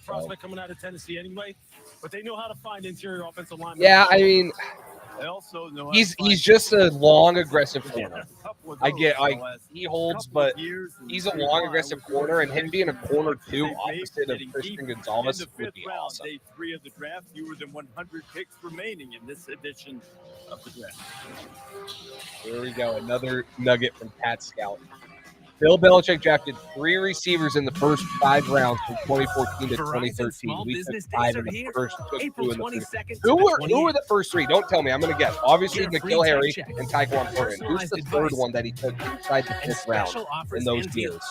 prospect coming out of Tennessee anyway, but they know how to find interior offensive linemen. Yeah, I mean, he's just a long, aggressive corner. I get, like, he holds, but he's a long, aggressive corner, and him being a corner too, opposite of Christian Gonzalez, would be awesome. Day 3 of the draft, fewer than 100 picks remaining in this edition of the draft. Here we go, another nugget from Pat Scout. Bill Belichick drafted 3 receivers in the first 5 rounds from 2014 to 2013. We took 5 in the first, took 2 in the first. Who were the first 3? Don't tell me. I'm going to guess. Obviously, N'Keal Harry and Tyquan Thornton. Who's the third one that he took inside the 5th round in those years?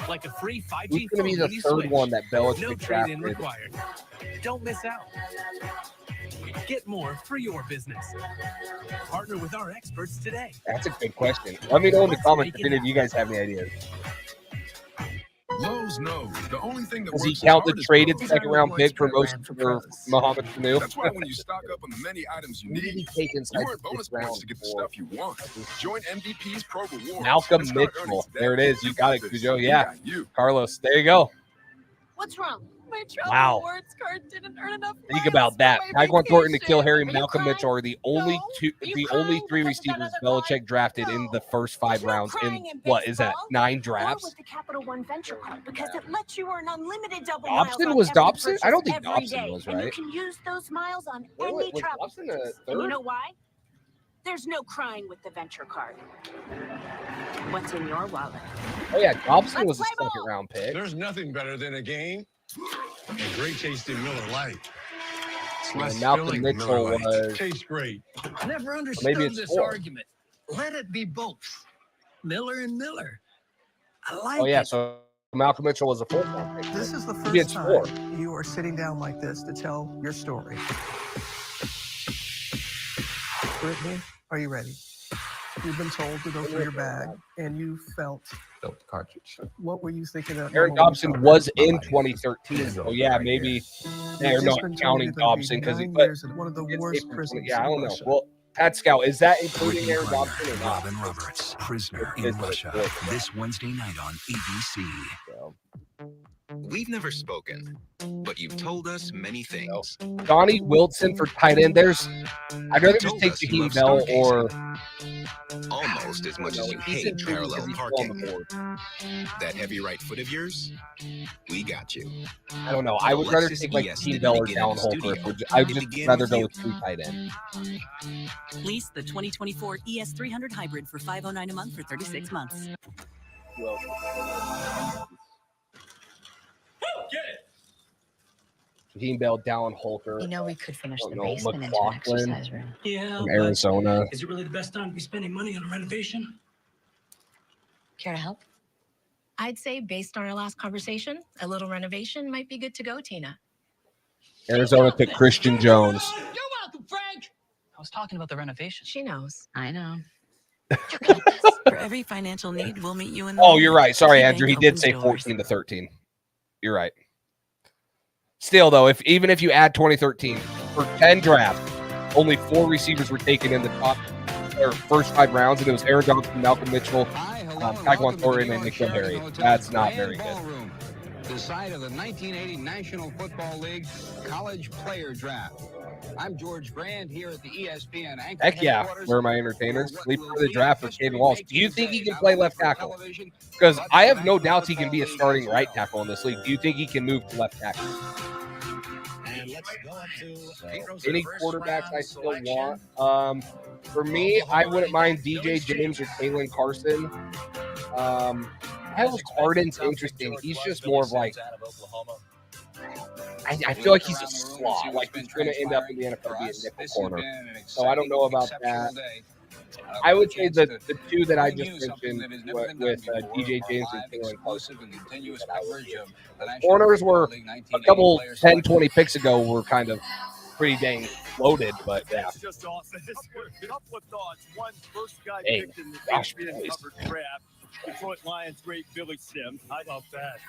Like a free 5G Who's going to be the third one that Belichick drafted? Don't miss out. Get more for your business. Partner with our experts today. That's a good question. Let me know in the comments if any of you guys have any ideas. Lowe's knows the only thing that does he count the traded second-round pick for Mohamed Sanu? That's why when you stock up on the many items you need, you earn bonus points to get the stuff you want. Join MVP's Pro Rewards. Malcolm Mitchell. There it is. You got it, Cujo. Yeah. Carlos, there you go. What's wrong? My travel Wow. rewards card didn't earn enough. Think about that. Tyquan Thornton, N'Keal Harry, Malcolm Mitchell are the only 3 receivers Belichick drafted in the first 5 rounds in what is that 9 drafts? With the Capital One Venture Card because it lets you earn unlimited double Dobson miles was on every Dobson? purchase I don't think every Dobson day. was, And you right? can use those miles on Wait, any was travel Dobson a purchase. And you third? know why? There's no crying with the Venture Card. What's in your wallet? Oh yeah, Dobson was a second-round pick. There's nothing better than a game. A great tasting Miller Lite. It's And less Malcolm filling, Mitchell Miller Lite. was Tastes great. Never maybe understood it's this 4. argument. Let it be both. Miller and Miller. I like Oh yeah, it. so Malcolm Mitchell was a 4th-round pick. This is the He gets first 4. time you are sitting down like this to tell your story. Brittany, are you ready? You've been told to go for your bag, and you felt the cartridge. What were you thinking of? Aaron Dobson was in 2013, so yeah, maybe they're not counting Dobson because he. But one of the worst prisons. Yeah, I don't know. Well, Pat Scout, is that including Aaron Dobson or not? Robin Roberts, prisoner in Russia, this Wednesday night on ABC. We've never spoken, but you've told us many things. Donnie Wilson for tight end. I'd rather just take Jaheim Bell or almost as much as you hate parallel parking. That heavy right foot of yours, we got you. I don't know. I would rather take like Jaheim Bell or Dallin Holker. I would just rather go with 2 tight ends. Lease the 2024 ES300 Hybrid for $509 a month for 36 months. Jaheim Bell, Dallin Holker. You know, we could finish the know, basement into an McLaughlin exercise room. Yeah. from Arizona. Is it really the best time to be spending money on a renovation? Care to help? I'd say, based on our last conversation, a little renovation might be good to go, Tina. Arizona took Christian Jones. You're welcome, Frank. I was talking about the renovation. She knows. I know. For every financial need, we'll meet you in the Oh, you're right. Sorry, KeyBank Andrew. He did opens say doors. 14 to 13. You're right. Still, though, even if you add 2013, for 10 drafts, only 4 receivers were taken in the top or first 5 rounds, and it was Aaron Johnson, Malcolm Mitchell, Tyquan Thornton, and Nikhil Harry. That's not very good. The site of the 1980 National Football League College Player Draft. I'm George Brand here at the ESPN Anchor Heck yeah, headquarters. where are my entertainers? Sleep for the draft for Caden Wallace. Do you think he can play left tackle? Because I have no doubts he can be a starting right tackle in this league. Do you think he can move to left tackle? And let's go up to Any quarterbacks I still want? For me, I wouldn't mind DJ James or Kalen Carson. Miles Harden's interesting. He's just more of like, I feel like he's a slot. Like he's going to end up in the NFL being nickel corner. So I don't know about that. I would say that the 2 that I just mentioned with DJ James and Kalen Carson. Corners were a couple 10, 20 picks ago were kind of pretty dang loaded, but yeah. That's just awesome. Couple of thoughts. One, first guy Hey, picked in the gosh, ESPN boys. covered draft. Detroit Lions great Billy Sims. I love that.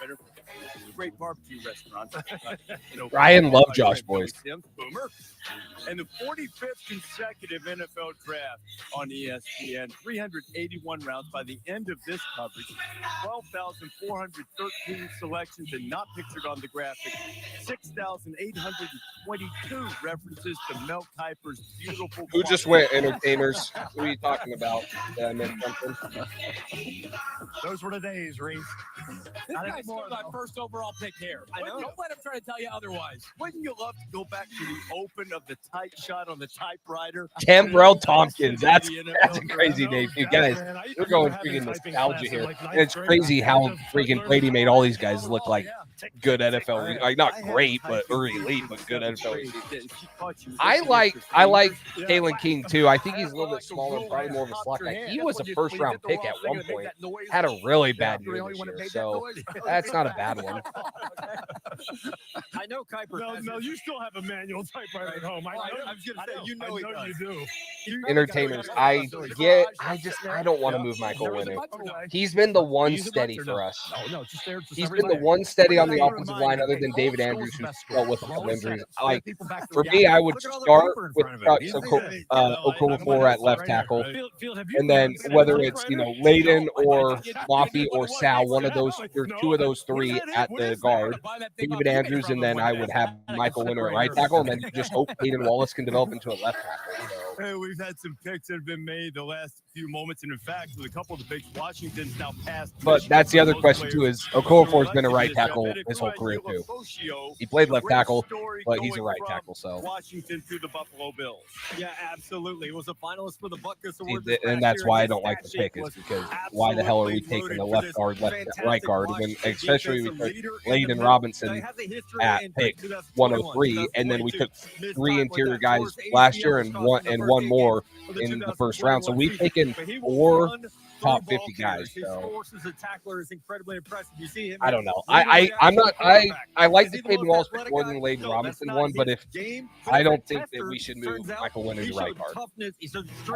Great barbecue restaurant. Ryan loved Josh Boyce. Sims, boomer. And the 45th consecutive NFL draft on ESPN. 381 rounds by the end of this coverage. 12,413 selections and not pictured on the graphic. 6,822 references to Mel Kiper's beautiful. Who just went entertainers? Who are you talking about? Did I miss something? Those were the days, Reese. This guy's still got first overall pick here. I know. Don't let him try to tell you otherwise. Wouldn't you love to go back to the open of the tight shot on the typewriter? Tambrell Tompkins. That's a crazy name, too. Guys, we're going freaking nostalgia here. And it's crazy how freaking Brady made all these guys look like good NFL. Like not great, but or elite, but good NFL. I like Kalen King too. I think he's a little bit smaller, probably more of a slot guy. He was a first round pick at one point. Had a really bad year this year, so that's not a bad one. I know Kiper. No, you still have a manual typewriter at home. I was going to say, you know you do. Entertainers, I don't want to move Michael Winner. He's been the one steady for us. He's been the one steady on the offensive line other than David Andrews, who's dealt with a couple injuries. Like, for me, I would start with Okorafor at left tackle, and then whether it's Layden or Laffy or Sal, one of those or 2 of those 3 at the guard, David Andrews, and then I would have Michael Winner at right tackle, and then just hope Hayden Wallace can develop into a left tackle. So. Hey, we've had some picks that have been made the last few moments, and in fact, with a couple of the picks, Washington's now passed. But that's the other question too: is Okorafor's been a right tackle his whole career too. He played left tackle, but he's a right tackle. So Washington to the Buffalo Bills. Yeah, absolutely. It was a finalist for the Butkus Award. And that's why I don't like the pick, is because why the hell are we taking the left guard, right guard, when especially we took Layden Robinson at pick 103, and then we took 3 interior guys last year and one more in the first round. So we've taken 4 top 50 guys. So I don't know. I like the Caden Wallace pick more than the Layden Robinson one, but I don't think that we should move Michael Winner to right guard. I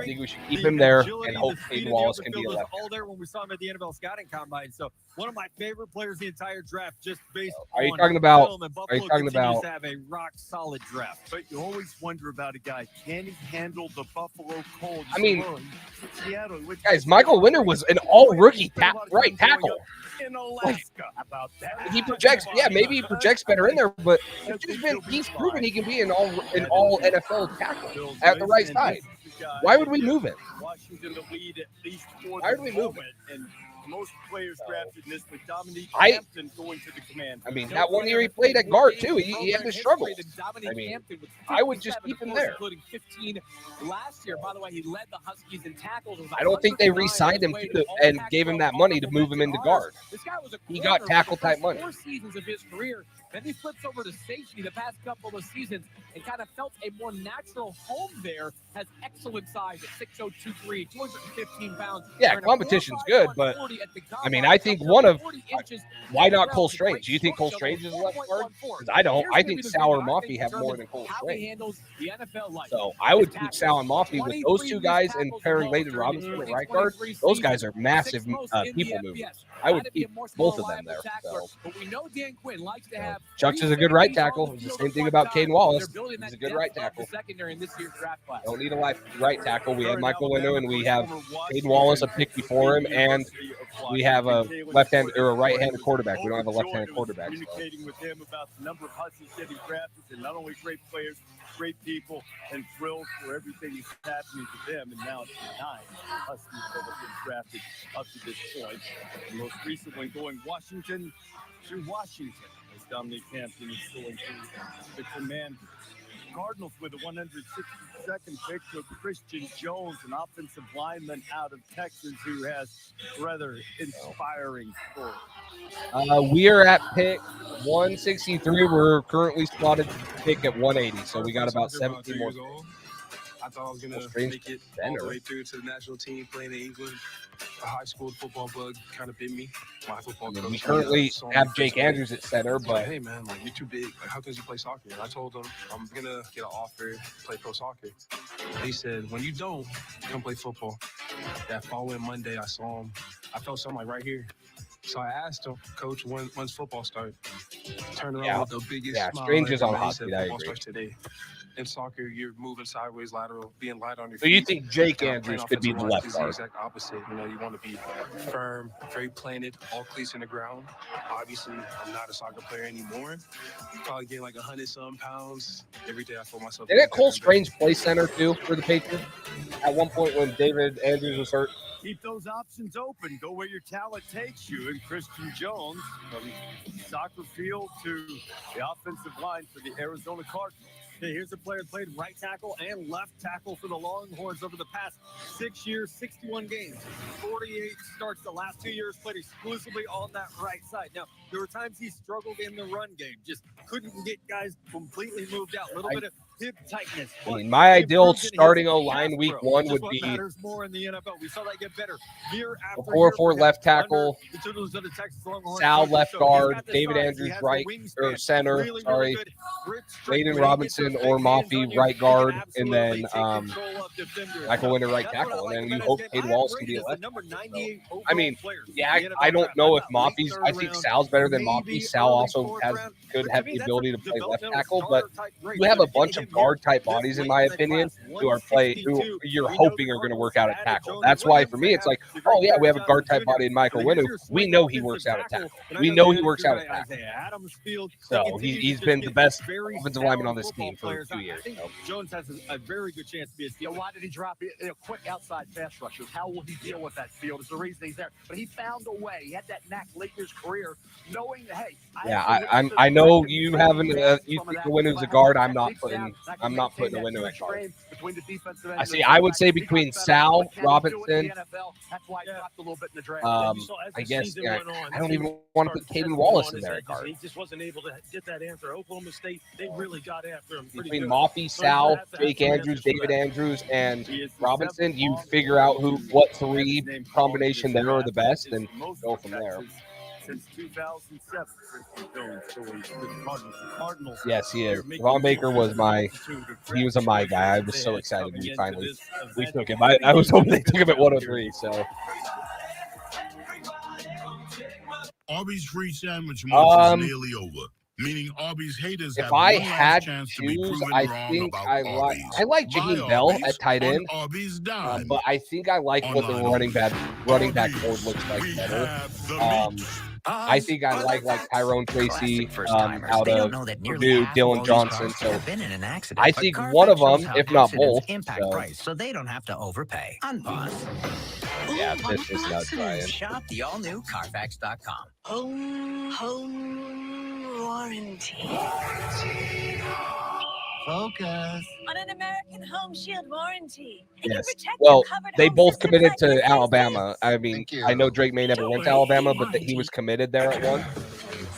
think we should keep him there and hope Caden Wallace can be a left. All there when we saw him at the NFL scouting combine. So one of my favorite players the entire draft, just based. Are you talking about? Have a rock solid draft, but you always wonder about a guy. Can he handle the Buffalo cold? I mean, guys, Michael Winner was an all-rookie right tackle. In Alaska, about that. He projects, maybe he projects better in there, but he's proven he can be an all NFL tackle at the right side. Why would we move him? Washington to lead at least Why would we move him? And most players drafted in this with Dominique Hampton going to the command. I mean, that one year he played at guard too. He had his struggles. I mean, I would just keep him there. Including 15 last year. By the way, he led the Huskies in tackles. I don't think they re-signed him and gave him that money to move him into guard. He got tackle type money. 4 seasons of his career, Then he flips over to safety the past couple of seasons and kind of felt a more natural home there. Has excellent size at 6'0", 215 pounds. Yeah, competition's good, but I mean, I think why not Cole Strange? Do you think Cole Strange is a left guard? Because I don't. I think Sal or Mafi have more than Cole Strange. So I would keep Sal and Mafi with those two guys and pairing Layden Robinson at right guard. Those guys are massive people movers. I would keep both of them there. So. Chucks is a good right tackle. It's the same thing about Caden Wallace. He's a good right tackle. Don't need a right tackle. We have Michael Winnow and we have Caden Wallace a pick before him, and we have a left-handed or a right-handed quarterback. We don't have a left-handed quarterback. Communicating with him about the number of Huskies getting drafted, and not only great players, great people, and thrilled for everything that's happening to them. And now it's 9 Huskies that have been drafted up to this point. And most recently going Washington to Washington as Dominic Hampton is going to the Commanders. Cardinals with a 162nd pick took Christian Jones, an offensive lineman out of Texas who has rather inspiring story. We are at pick 163. We're currently slotted pick at 180, so we got about 17 more. I thought I was going to make it all the way through to the national team playing in England. A high school football bug kind of bit me. My football coach. We currently have Jake Andrews at center, but hey man, like you're too big. Like how can you play soccer? And I told him I'm gonna get an offer to play pro soccer. And he said, when you don't, come play football. That following Monday, I saw him. I felt something like right here. So I asked him, Coach, when's football start? Turned around with the biggest smile. Strange is on hot seat. I agree. Starts today. In soccer, you're moving sideways, lateral, being light on your feet. So you think Jake Andrews could be the left guard? The exact opposite. You know, you want to be firm, very planted, all cleats in the ground. Obviously, I'm not a soccer player anymore. Probably getting like 100-some pounds every day. I feel myself. Didn't Cole Strange play center too for the Patriots at one point when David Andrews was hurt? Keep those options open. Go where your talent takes you. And Christian Jones from soccer field to the offensive line for the Arizona Cardinals. Okay, here's a player played right tackle and left tackle for the Longhorns over the past 6 years, 61 games, 48 starts. The last 2 years played exclusively on that right side. Now, there were times he struggled in the run game, just couldn't get guys completely moved out. A little bit of hip tightness. I mean, my ideal starting O-line week 1 would be matters more in the NFL. We saw that get better year after 4-4 left tackle, Sal Sal left guard, David Andrews right or center. Sorry, Layden Robinson or Mafi right guard, and then Michael Winter right tackle, and then you hope Caden Wallace can be a left. So, I mean, yeah, I don't know if Mafi's. I think Sal's better than Mafi. Sal also could have the ability to play left tackle, but you have a bunch of guard type bodies, in my opinion, who you're hoping are going to work out at tackle. That's why for me it's like, oh yeah, we have a guard type body in Michael Winnow. We know he works out at tackle. We know he works out at tackle. So he's been the best offensive lineman on this team for 2 years. So. Jones has a very good chance to be a steal. Why did he drop it? Quick outside pass rushers. How will he deal with that field? Is the reason he's there. But he found a way. He had that knack late in his career, knowing that I know you haven't. You think the Winnow's a guard. I'm not putting a Winnow at guard. I see. I would say between Sal, Robinson. I guess I don't even want to put Caden Wallace in there at guard. He just wasn't able to get that answer. Oklahoma State, they really got after him. Between Mafi, Sal, Jake Andrews, David Andrews, and Robinson, you figure out what 3 combination there are the best, and go from there. Since 2007, Cardinals. Yes, he is. Von Baker was my guy. I was so excited when we took him. I was hoping they took him at 103. So. Arby's free sandwich month is nearly over. Meaning Arby's haters if have I one had last chance to be proven wrong about Arby's. I like Jaheim Bell at tight end, but I think I like what the running back board looks like better. I think I like Tyrone Tracy out of Purdue, Dylan Johnson. So I think one of them, if not both. So they don't have to overpay. Unpause. Yeah, this is nuts, Ryan. Shop the all-new Carfax.com. Home warranty. Focus. On an American Home Shield warranty. Yes. Well, they both committed to Alabama. I mean, I know Drake May never went to Alabama, but he was committed there at one.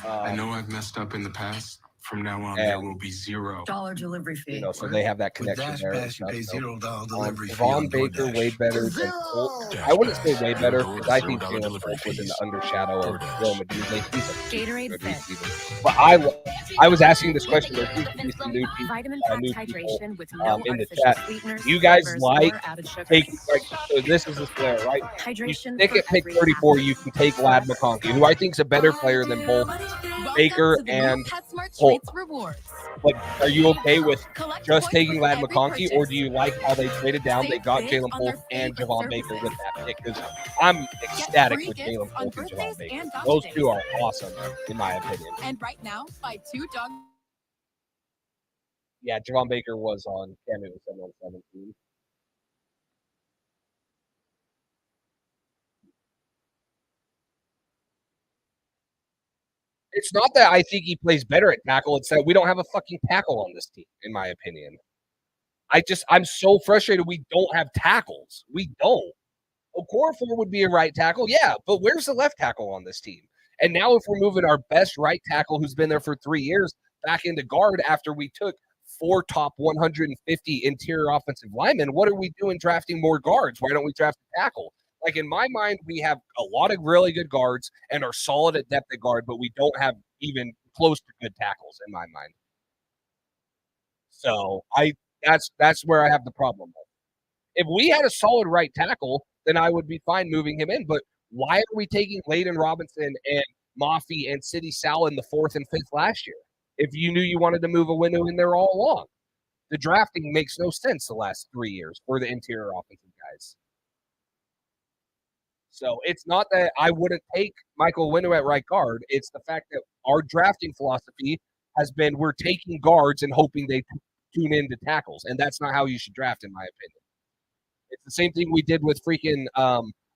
I know I've messed up in the past. From now on, there will be $0 delivery fee. You know, so they have that connection there. DashPass, you pay $0 delivery fee Devon on Baker DoorDash. way better than Polk. I wouldn't say way better because I think Jalen Polk was in the undershadow of Will Meduse. He's a Gatorade Fit. But I was asking this question. There seems to be some new people, new people in the chat. You guys like taking, like, so this is the player, right? You stick at pick 34, you can take Lad McConkey, who I think is a better player than both Baker and Polk. Like, are you okay with just taking Lad McConkey, or do you like how they traded down? They got Jalen Polk and Javon Baker with that pick, because I'm ecstatic with Jalen Polk and Javon Baker. Those two are awesome, in my opinion. And right now, buy 2 dog. Yeah, Javon Baker was on Cameo 717. It's not that I think he plays better at tackle. It's that we don't have a fucking tackle on this team, in my opinion. I'm so frustrated we don't have tackles. We don't. Okorafor would be a right tackle, yeah, but where's the left tackle on this team? And now if we're moving our best right tackle who's been there for 3 years back into guard after we took 4 top 150 interior offensive linemen, what are we doing drafting more guards? Why don't we draft a tackle? Like, in my mind, we have a lot of really good guards and are solid at depth at guard, but we don't have even close to good tackles in my mind. So that's where I have the problem. If we had a solid right tackle, then I would be fine moving him in. But why are we taking Layden Robinson and Mafi and City Sal in the 4th and 5th last year? If you knew you wanted to move a window in there all along, the drafting makes no sense the last 3 years for the interior offensive guys. So it's not that I wouldn't take Michael Windu at right guard. It's the fact that our drafting philosophy has been we're taking guards and hoping they tune into tackles, and that's not how you should draft, in my opinion. It's the same thing we did with freaking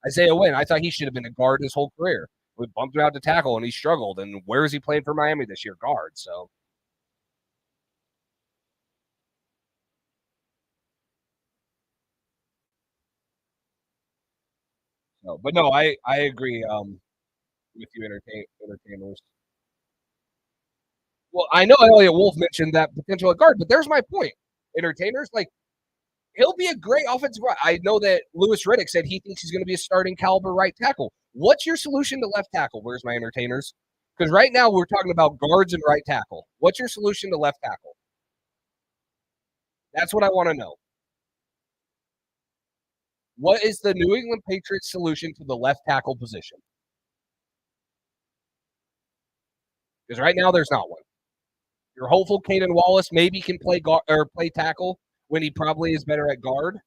Isaiah Wynn. I thought he should have been a guard his whole career. We bumped him out to tackle, and he struggled. And where is he playing for Miami this year? Guard. So. No, but no, I agree with you, entertainers. Well, I know Elliot Wolf mentioned that potential at guard, but there's my point. Entertainers, like, he'll be a great offensive right. I know that Louis Riddick said he thinks he's going to be a starting caliber right tackle. What's your solution to left tackle? Where's my entertainers? Because right now we're talking about guards and right tackle. What's your solution to left tackle? That's what I want to know. What is the New England Patriots solution to the left tackle position? Because right now there's not one. You're hopeful Caden Wallace maybe can play guard or play tackle when he probably is better at guard.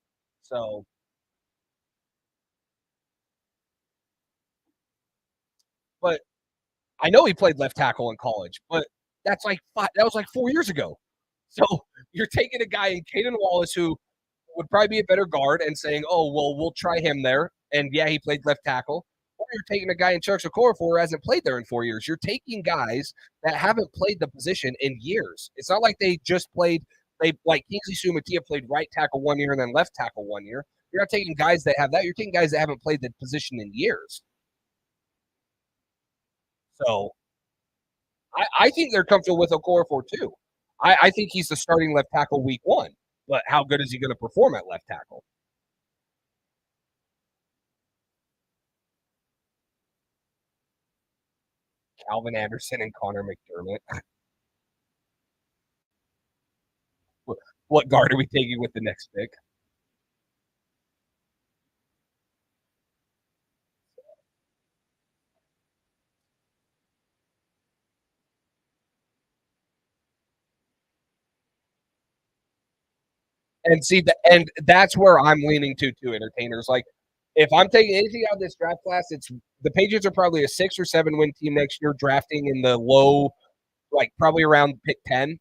So, but I know he played left tackle in college, but that was like 4 years ago. So you're taking a guy in Caden Wallace who would probably be a better guard and saying, oh, well, we'll try him there. And yeah, he played left tackle. Or you're taking a guy in Chuck Okorafor who hasn't played there in 4 years. You're taking guys that haven't played the position in years. It's not like they just played. Like Kingsley Sumatia played right tackle 1 year and then left tackle 1 year. You're not taking guys that have that. You're taking guys that haven't played the position in years. So I think they're comfortable with Okorafor too. I think he's the starting left tackle week 1. But how good is he going to perform at left tackle? Calvin Anderson and Connor McDermott. What guard are we taking with the next pick? And see, and that's where I'm leaning to entertainers. Like, if I'm taking anything out of this draft class, it's the Patriots are probably a 6 or 7 win team next year, drafting in the low, like probably around pick 10.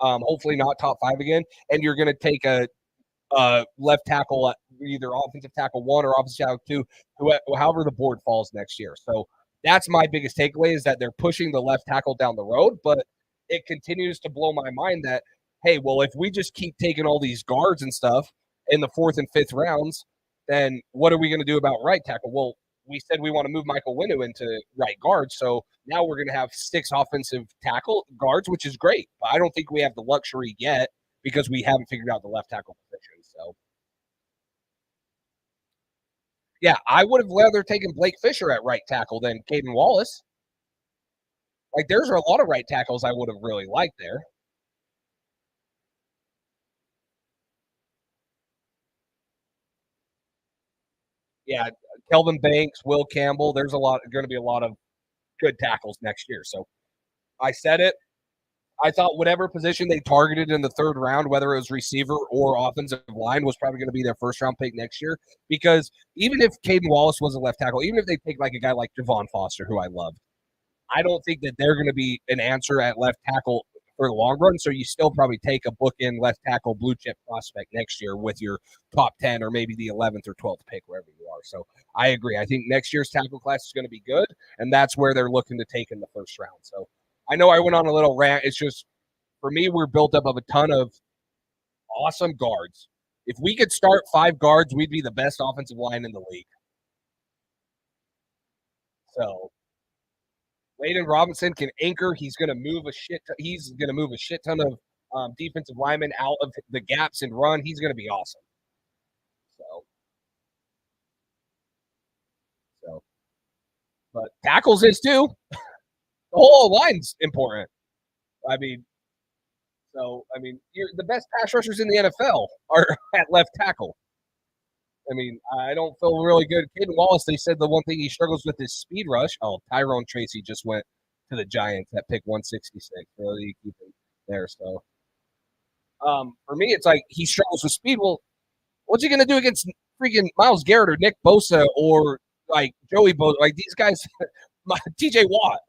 Hopefully not top 5 again. And you're going to take a left tackle, either offensive tackle 1 or offensive tackle 2, however the board falls next year. So that's my biggest takeaway is that they're pushing the left tackle down the road, but it continues to blow my mind that, hey, well, if we just keep taking all these guards and stuff in the 4th and 5th rounds, then what are we going to do about right tackle? Well, we said we want to move Michael Winnu into right guard. So now we're going to have 6 offensive tackle guards, which is great. But I don't think we have the luxury yet because we haven't figured out the left tackle position. So, yeah, I would have rather taken Blake Fisher at right tackle than Caden Wallace. Like, there's a lot of right tackles I would have really liked there. Yeah, Kelvin Banks, Will Campbell. There's going to be a lot of good tackles next year. So I said it. I thought whatever position they targeted in the 3rd round, whether it was receiver or offensive line, was probably going to be their 1st-round pick next year. Because even if Caden Wallace was a left tackle, even if they take like a guy like Javon Foster, who I love, I don't think that they're going to be an answer at left tackle for the long run. So you still probably take a bookend left tackle blue chip prospect next year with your top 10 or maybe the 11th or 12th pick, wherever you are. So I agree. I think next year's tackle class is going to be good, and that's where they're looking to take in the 1st round. So I know I went on a little rant. It's just, for me, we're built up of a ton of awesome guards. If we could start 5 guards, we'd be the best offensive line in the league. So Layden Robinson can anchor. He's going to move a shit. He's going to move a shit ton of defensive linemen out of the gaps and run. He's going to be awesome. So, but tackles is too. The whole line's important. You're the best pass rushers in the NFL are at left tackle. I don't feel really good. Caden Wallace, they said the one thing he struggles with is speed rush. Oh, Tyrone Tracy just went to the Giants at pick 166. Really keep him there. So, for me, it's like he struggles with speed. Well, what's he going to do against freaking Myles Garrett or Nick Bosa or like Joey Bosa? Like these guys, TJ Watt.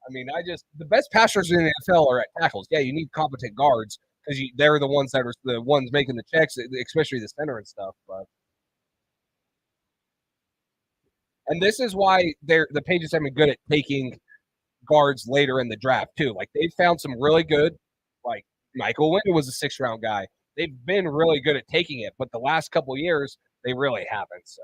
The best pass rushers in the NFL are at tackles. Yeah, you need competent guards because they're the ones that are the ones making the checks, especially the center and stuff. And this is why the Patriots have been good at taking guards later in the draft too. Like they found some really good, like Michael Windu was a 6th-round guy. They've been really good at taking it, but the last couple of years they really haven't. So.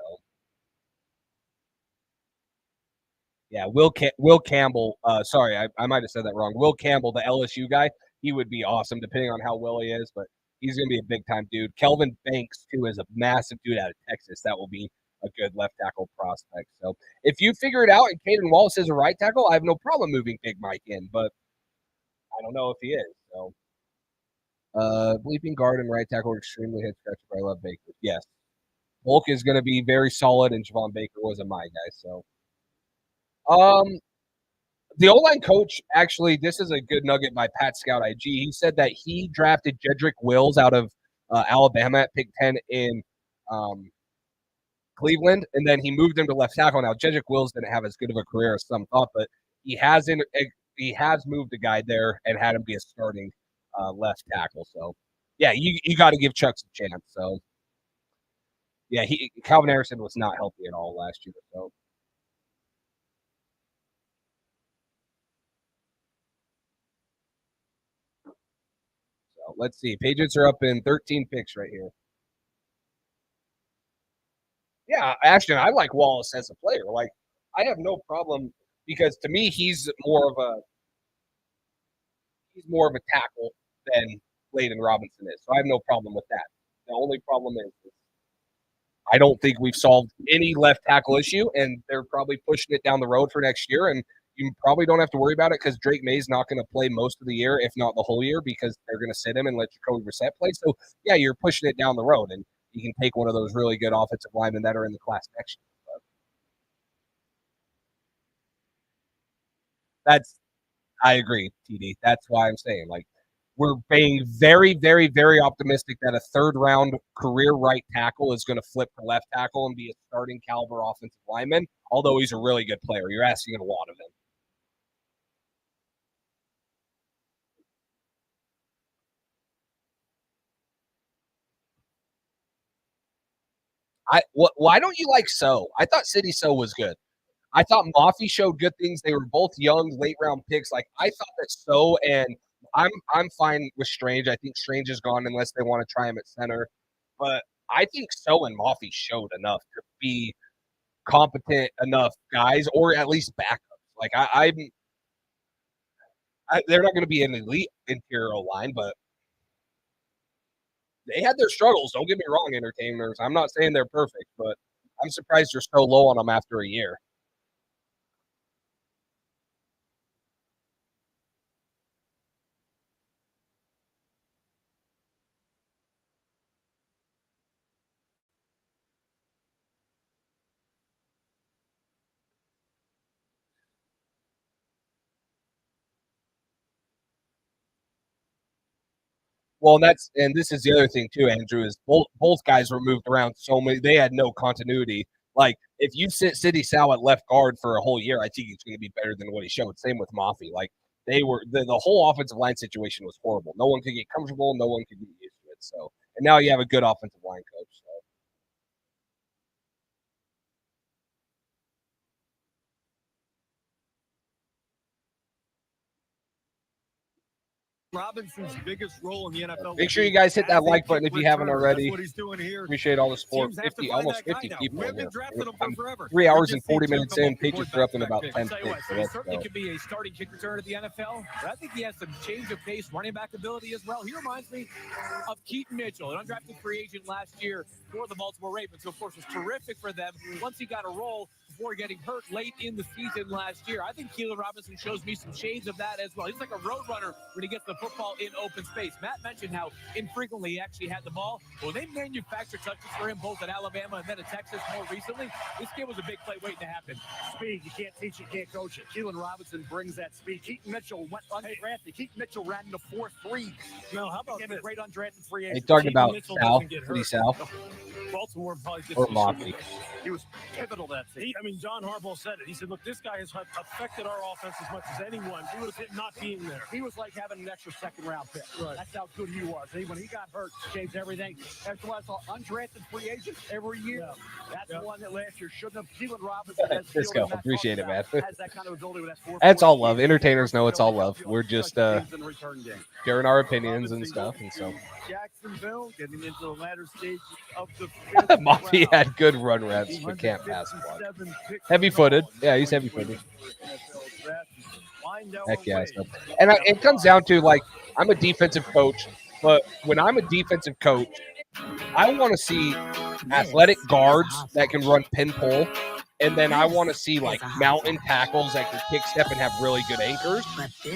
Yeah, Will Campbell. Sorry, I might have said that wrong. Will Campbell, the LSU guy, he would be awesome depending on how well he is, but he's going to be a big-time dude. Kelvin Banks, too, is a massive dude out of Texas. That will be a good left tackle prospect. So if you figure it out and Caden Wallace is a right tackle, I have no problem moving Big Mike in, but I don't know if he is. So bleeping guard and right tackle are extremely head-scratcher, but I love Baker. Yes. Volk is going to be very solid, and Javon Baker was a my guy, so. The O-line coach, actually, this is a good nugget by Pat Scout IG. He said that he drafted Jedrick Wills out of Alabama at pick 10 in Cleveland, and then he moved him to left tackle. Now, Jedrick Wills didn't have as good of a career as some thought, but he has moved a guy there and had him be a starting left tackle. So, yeah, you got to give Chucks a chance. So, yeah, Calvin Harrison was not healthy at all last year. So. Let's see. Patriots are up in 13 picks right here. Yeah, Ashton, I like Wallace as a player. Like, I have no problem because to me, he's more of a tackle than Layden Robinson is. So I have no problem with that. The only problem is I don't think we've solved any left tackle issue, and they're probably pushing it down the road for next year. And you probably don't have to worry about it because Drake May's not going to play most of the year, if not the whole year, because they're going to sit him and let Jacoby Brissett play. So, yeah, you're pushing it down the road, and you can take one of those really good offensive linemen that are in the class next year. I agree, TD. That's why I'm saying, like, we're being very, very, very optimistic that a 3rd-round career right tackle is going to flip to left tackle and be a starting caliber offensive lineman, although he's a really good player. You're asking a lot of him. Why don't you like So? I thought City So was good. I thought Mafi showed good things. They were both young, late-round picks. Like, I thought that So and I'm fine with Strange. I think Strange is gone unless they want to try him at center. But I think So and Mafi showed enough to be competent enough guys, or at least backups. Like they're not going to be an elite interior line, but they had their struggles. Don't get me wrong, entertainers. I'm not saying they're perfect, but I'm surprised they're so low on them after a year. Well, and this is the other thing too, Andrew, is both guys were moved around so many. They had no continuity. Like if you sit City Sal at left guard for a whole year, I think he's going to be better than what he showed. Same with Mafi. Like they were the whole offensive line situation was horrible. No one could get comfortable. No one could get used to it. So, and now you have a good offensive line coach. So. Robinson's biggest role in the NFL. Make sure you guys hit that like button if you haven't already. That's what he's doing here. Appreciate all the support. Almost 50 people in here. I'm 3 hours and 40 minutes in. Patriots are up in about 10 picks. So he certainly could be a starting kick returner to the NFL, but I think he has some change of pace, running back ability as well. He reminds me of Keaton Mitchell, an undrafted free agent last year for the Baltimore Ravens, who of course was terrific for them once he got a role before getting hurt late in the season last year. I think Keelan Robinson shows me some shades of that as well. He's like a road runner when he gets the football in open space. Matt mentioned how infrequently he actually had the ball. Well, they manufactured touches for him both at Alabama and then at Texas more recently. This game was a big play waiting to happen. Speed, you can't teach it, you can't coach it. Keelan Robinson brings that speed. Keaton Mitchell went undrafted. Keaton Mitchell ran into 4.3. No, how about a great undrafted free agent? They talking about Sal, City Sal. Baltimore probably gets or Mafi. He was pivotal that season. I mean, John Harbaugh said it. He said, look, this guy has affected our offense as much as anyone. He would have not being there. He was like having an extra second-round pick. Right. That's how good he was. When he got hurt, changed everything. That's why I saw undrafted free agents every year. Yeah. That's the one that last year shouldn't have. Keelan Robinson has Cisco, appreciate it, man. Has that kind of ability with that That's all love. Entertainers know it's all love. We're just sharing our opinions and stuff, and so. Jacksonville getting into the latter stages of the Mafi had good run reps, but can't pass block. Heavy-footed. Yeah, he's heavy-footed. Heck yeah. So. And it comes down to, like, I'm a defensive coach, but when I'm a defensive coach, I want to see athletic guards that can run pin pull, and then I want to see, like, mountain tackles that can kick step and have really good anchors.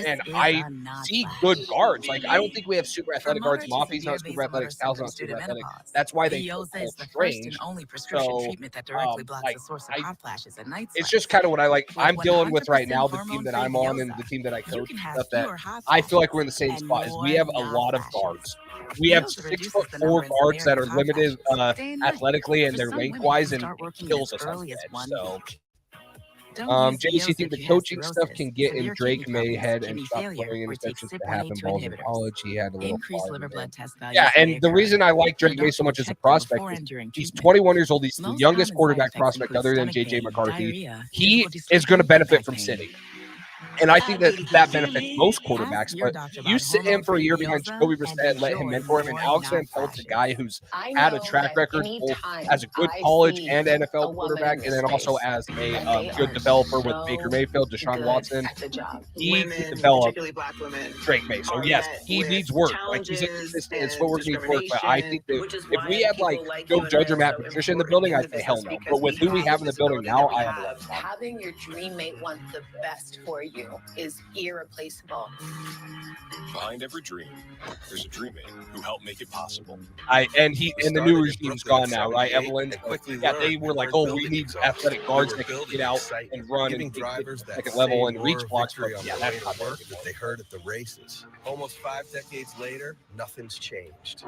And I see good guards. Like, I don't think we have super athletic guards. Mafi's not super athletic. Sal's not super athletic. That's why they feel strange. So, it's just kind of what I like. I'm dealing with right now, the team that I'm on and the team that I coach. Stuff that I feel like we're in the same spot. Is we have a lot of guards. We have 6'4" guards that are limited athletically and they're length-wise, and it kills us on the edge. So, James, you think the coaching stuff can get in Drake May head and stop throwing interceptions to happen balls in college? He had a little yeah, and the reason I like Drake May so much as a prospect is he's 21 years old. He's the youngest quarterback prospect other than J.J. McCarthy. He is going to benefit from sitting. And I think that benefits most quarterbacks. But you sit him for a year behind Jacoby Brissett, let him mentor him. And Alex Van Pelt's a guy who's had a track record both as a good college and NFL quarterback, and then also as a good developer with Baker Mayfield, Deshaun Watson. He developed Drake May. So, yes, he needs work. Like, he's inconsistent. His footwork needs work. But I think that if we had, like, Joe Judge or Matt Patricia in the building, I'd say hell no. But with who we have in the building now, I have a lot of fun. Having your dream mate want the best for you is irreplaceable. Behind every dream, there's a dream mate who helped make it possible. And the new regime's gone now, right, Evelyn? Yeah, they were like, oh, we need athletic guards that can get out and run and drivers that second level and reach blocks. Yeah, that's not work that they heard at the races. Almost 5 decades later, nothing's changed.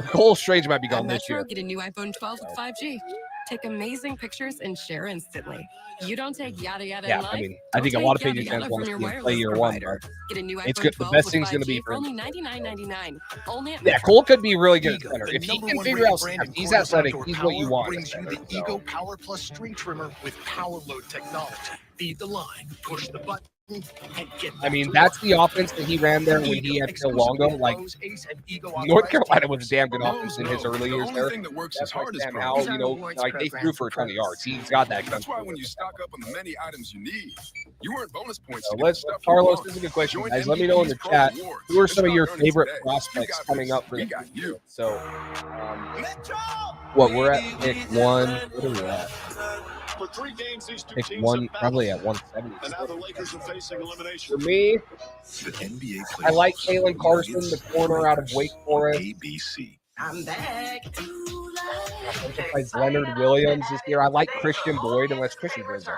Cole Strange might be gone this year. Get a new iPhone 12 with 5G. Take amazing pictures and share instantly. You don't take yada yada in life. I mean, I think a lot of Patriots fans want to see him play year one, but get a new it's iPhone good. The 12 best with thing's going to 5G be for only him. $99.99. Only at Yeah, Cole could be really good at center. If he can figure out stuff, he's athletic. He's what you want. Brings you the Ego Power Plus string trimmer with power load technology. Feed the line, push the button. I mean, that's the offense that he ran there when he had Phil Longo. Like, North Carolina was a damn good offense in his early years there. That's why Sam Howell, you know, like they threw for a ton of yards. He's got that. That's why when you stock up on the many items you need, you earn bonus points. So Carlos, this is a good question, guys. Let me know in the chat who are some of your favorite prospects coming up for the future. So, what we're at pick 1. What are we at? For 3 games, these 2 Pick teams 1, probably at 170. and now the Lakers are facing elimination. For me, I like Kalen Carson, the corner out of Wake Forest. ABC. I'm back. Plays Leonard Williams this year. I like Christian Boyd, unless Christian Boyd's out.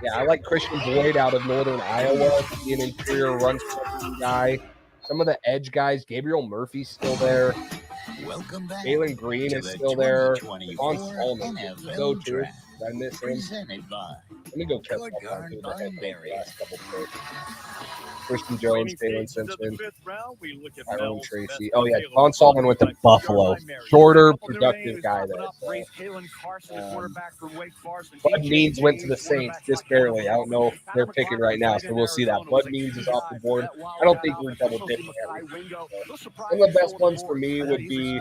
Yeah, I like Christian Boyd out of Northern Iowa. Be an interior run guy. Some of the edge guys, Gabriel Murphy's still there. Welcome back. Jalen Green is still there. On Solomon, go to. Did I miss him? Let me go check the last couple picks. Christian Jones, Taylon Simpson, Tyrone Tracy. Oh, yeah, Von Solomon went to Buffalo. Shorter, productive guy there. Bud Means went to the Saints just barely. I don't know if they're picking right now, so we'll see that. Bud Means is off the board. I don't think we're double dipping. Some of the best ones for me would be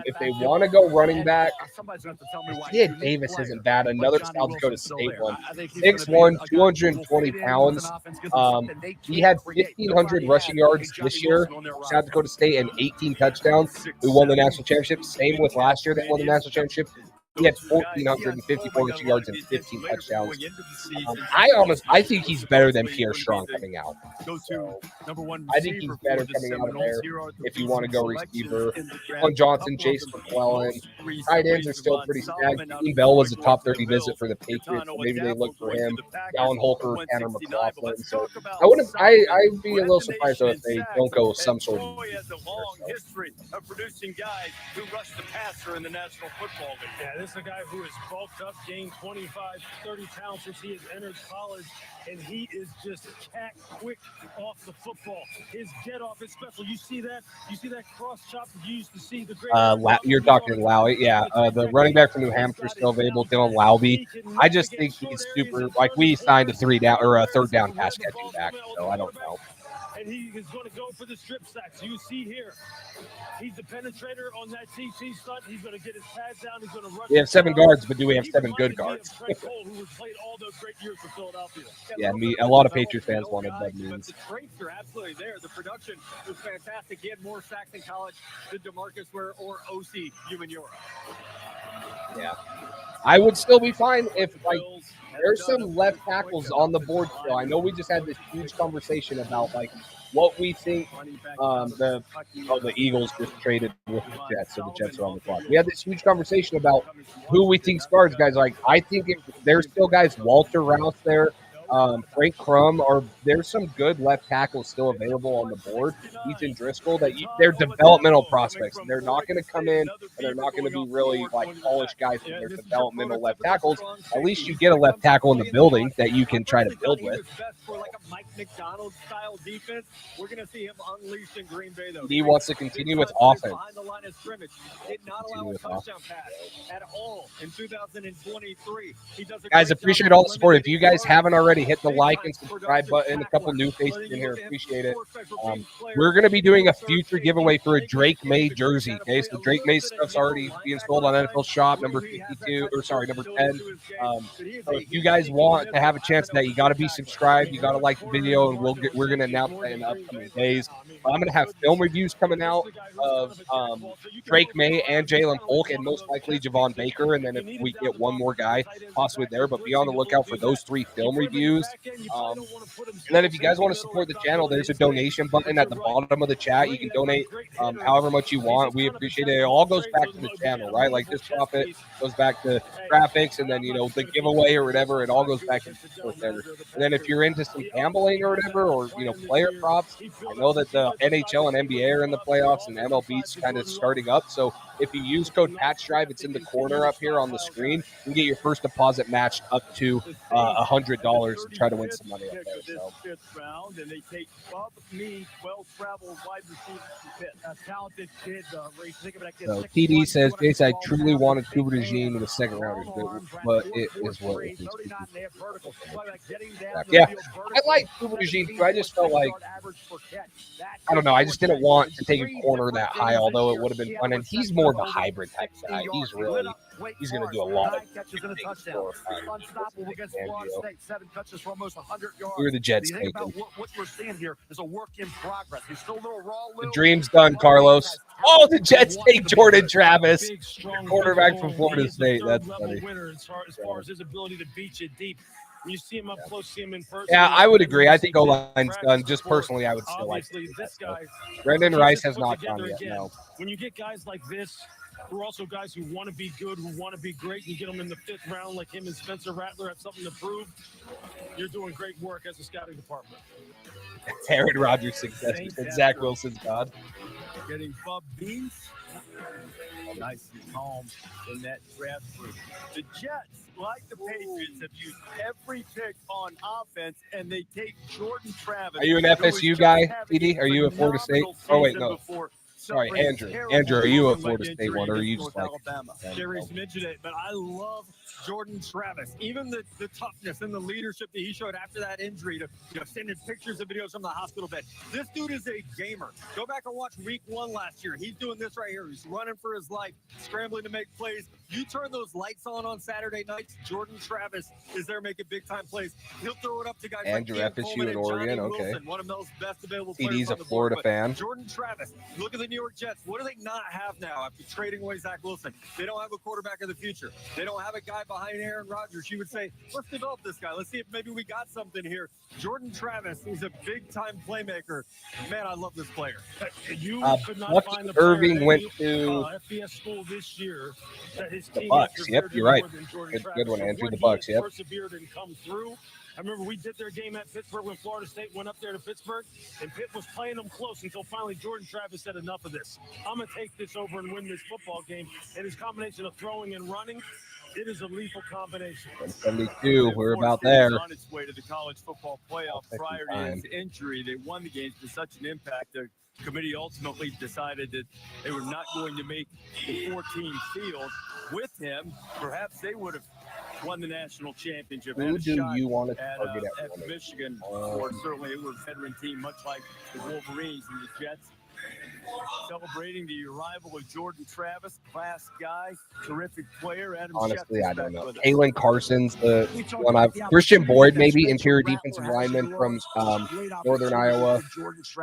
if they want to go running back. Yeah, Davis isn't bad. Another South Dakota State one. 6'1", 220 pounds. He had 1,500 rushing yards this year, South Dakota State, and 18 touchdowns. We won the national championship. Same with last year, they won the national championship. He had 1,454 rushing yards and 15 touchdowns. I think he's better than Pierre Strong coming out. So, I think he's better coming out of there if you want to go receiver. On Johnson, Jason McClellan. Tight ends are still pretty stacked. Dean Bell was a top 30 visit for the Patriots. So maybe they look for him. Dallin Holker, Tanner McLaughlin. So I'd be a little surprised though if they don't go with some sort of. He has a long history of producing guys who rush the passer in the National Football League. Yeah, this is a guy who has bulked up, gained 25, 30 pounds since he has entered college, and he is just cat quick off the football. His get off is special. You see that? You see that cross chop that you used to see? You're talking Lowy, yeah. The running back from New Hampshire is still available, Dylan Lowby. I just think he's super. Like we signed a third down pass catching back, so I don't know. And he is going to go for the strip sacks. You see here, he's the penetrator on that TC stunt. He's going to get his pads down. He's going to rush. We have 7 guards, but do we have 7 good guards? Yeah, a lot of Patriots fans wanted Bud Means. The traits are absolutely there. The production was fantastic. He had more sacks in college than DeMarcus Ware or OC Umenyiora. Yeah, I would still be fine if there's some left tackles on the board still. I know we just had this huge conversation about what we think the Eagles just traded with the Jets, so the Jets are on the clock. We had this huge conversation about who we think starts, guys. I think if there's still guys, Walter Rouse there, Frank Crum, there's some good left tackles still available on the board. Ethan Driscoll, they're developmental prospects. They're not going to come in and they're not going to be really polished guys with their developmental left tackles. At least you get a left tackle in the building that you can try to build with. For a Mike McDonald style defense, we're going to see him unleashed in Green Bay though. He wants to continue with offense. Behind the line of scrimmage, did not allow a touchdown pass at all in 2023. Guys, appreciate all the support. If you guys haven't already, hit the like and subscribe button. A couple new faces in here, appreciate it. We're going to be doing a future giveaway for a Drake May jersey. Okay, so Drake May stuff's already being sold on NFL Shop, number 10. So if you guys want to have a chance at that, you got to be subscribed. You got to like the video, and we're going to announce that in the upcoming days. I'm going to have film reviews coming out of Drake May and Jalen Polk, and most likely Javon Baker. And then if we get one more guy possibly there, but be on the lookout for those 3 film reviews. And then if you guys want to support the channel, there's a donation button at the bottom of the chat. You can donate however much you want. We appreciate it. It all goes back to the channel, right? Like this profit goes back to graphics, and then the giveaway or whatever. It all goes back to support there. And then if you're into some gambling or whatever, or player props, I know that the NHL and NBA are in the playoffs, and MLB's kind of starting up. So If you use code PatchDrive, it's in the corner up here on the screen. You can get your first deposit matched up to $100 and try to win some money up there. So. Fifth round, and they take Bub Mead, well-traveled wide receiver from Pitt. A talented kid, Race. Think of it, So TD says, Jace, I truly wanted Cooper DeJean with the second rounders, but it is what it is. Yeah, I like Cooper DeJean too. I just felt like, I don't know, I just didn't want to take a corner that high, although it would have been fun. And he's more of a hybrid type guy. He's going to do a lot of Who are the Jets taking? What we're seeing here is a work in progress. He's still a little raw. The dream's done, Carlos. Oh, the Jets take Jordan Travis, quarterback from Florida State. That's funny. As far as his ability to beat you deep. When you see him up close, see him in person. Yeah, I would agree. I think O-line's done. Just personally, I would still like this guy. Brendan Rice has not done yet. No. When you get guys like this, who are also guys who want to be good, who want to be great, you get them in the 5th round like him and Spencer Rattler have something to prove. You're doing great work as a scouting department. Aaron Rodgers' success. Zach Wilson's God. Getting Bub Beans. Nice and calm in that draft group. The Jets, like the Patriots, have used every pick on offense, and they take Jordan Travis. Are you an FSU guy, TD? Are you a Florida State? Oh, wait, no. Sorry, Andrew. Andrew, are you a Florida State one, or are you just like Alabama? Jerry's mentioned it, but I love Jordan Travis. Even the toughness and the leadership that he showed after that injury to sending pictures and videos from the hospital bed. This dude is a gamer. Go back and watch week 1 last year. He's doing this right here. He's running for his life, scrambling to make plays. You turn those lights on Saturday nights, Jordan Travis is there making big-time plays. He'll throw it up to guys Andrew, like FSU in Oregon, okay. Wilson, one of those best available TD's players a Florida fan. Jordan Travis, look at the New York Jets. What do they not have now after trading away Zach Wilson? They don't have a quarterback of the future. They don't have a guy behind Aaron Rodgers. You would say, let's develop this guy. Let's see if maybe we got something here. Jordan Travis is a big-time playmaker. Man, I love this player. You could not Lucky find the Irving player went at to FBS school this year that his the team Bucks. Yep, you're right. Good one, Andrew. When The Bucks. he Yep. persevered and come through. I remember we did their game at Pittsburgh when Florida State went up there to Pittsburgh, and Pitt was playing them close until finally Jordan Travis said enough of this. I'm going to take this over and win this football game. And his combination of throwing and running, it is a lethal combination. 172, we're about there. On its way to the college football playoff prior to his injury. They won the games to such an impact. The committee ultimately decided that they were not going to make the 14 field with him. Perhaps they would have won the national championship. Who do you want to target at Michigan? Or certainly it was a veteran team, much like the Wolverines and the Jets. Celebrating the arrival of Jordan Travis, class guy, terrific player. Adam Honestly, Schefter's I don't back know. with us. Kalen Carson's the one I've. Christian Boyd, maybe interior defensive lineman from Northern Iowa.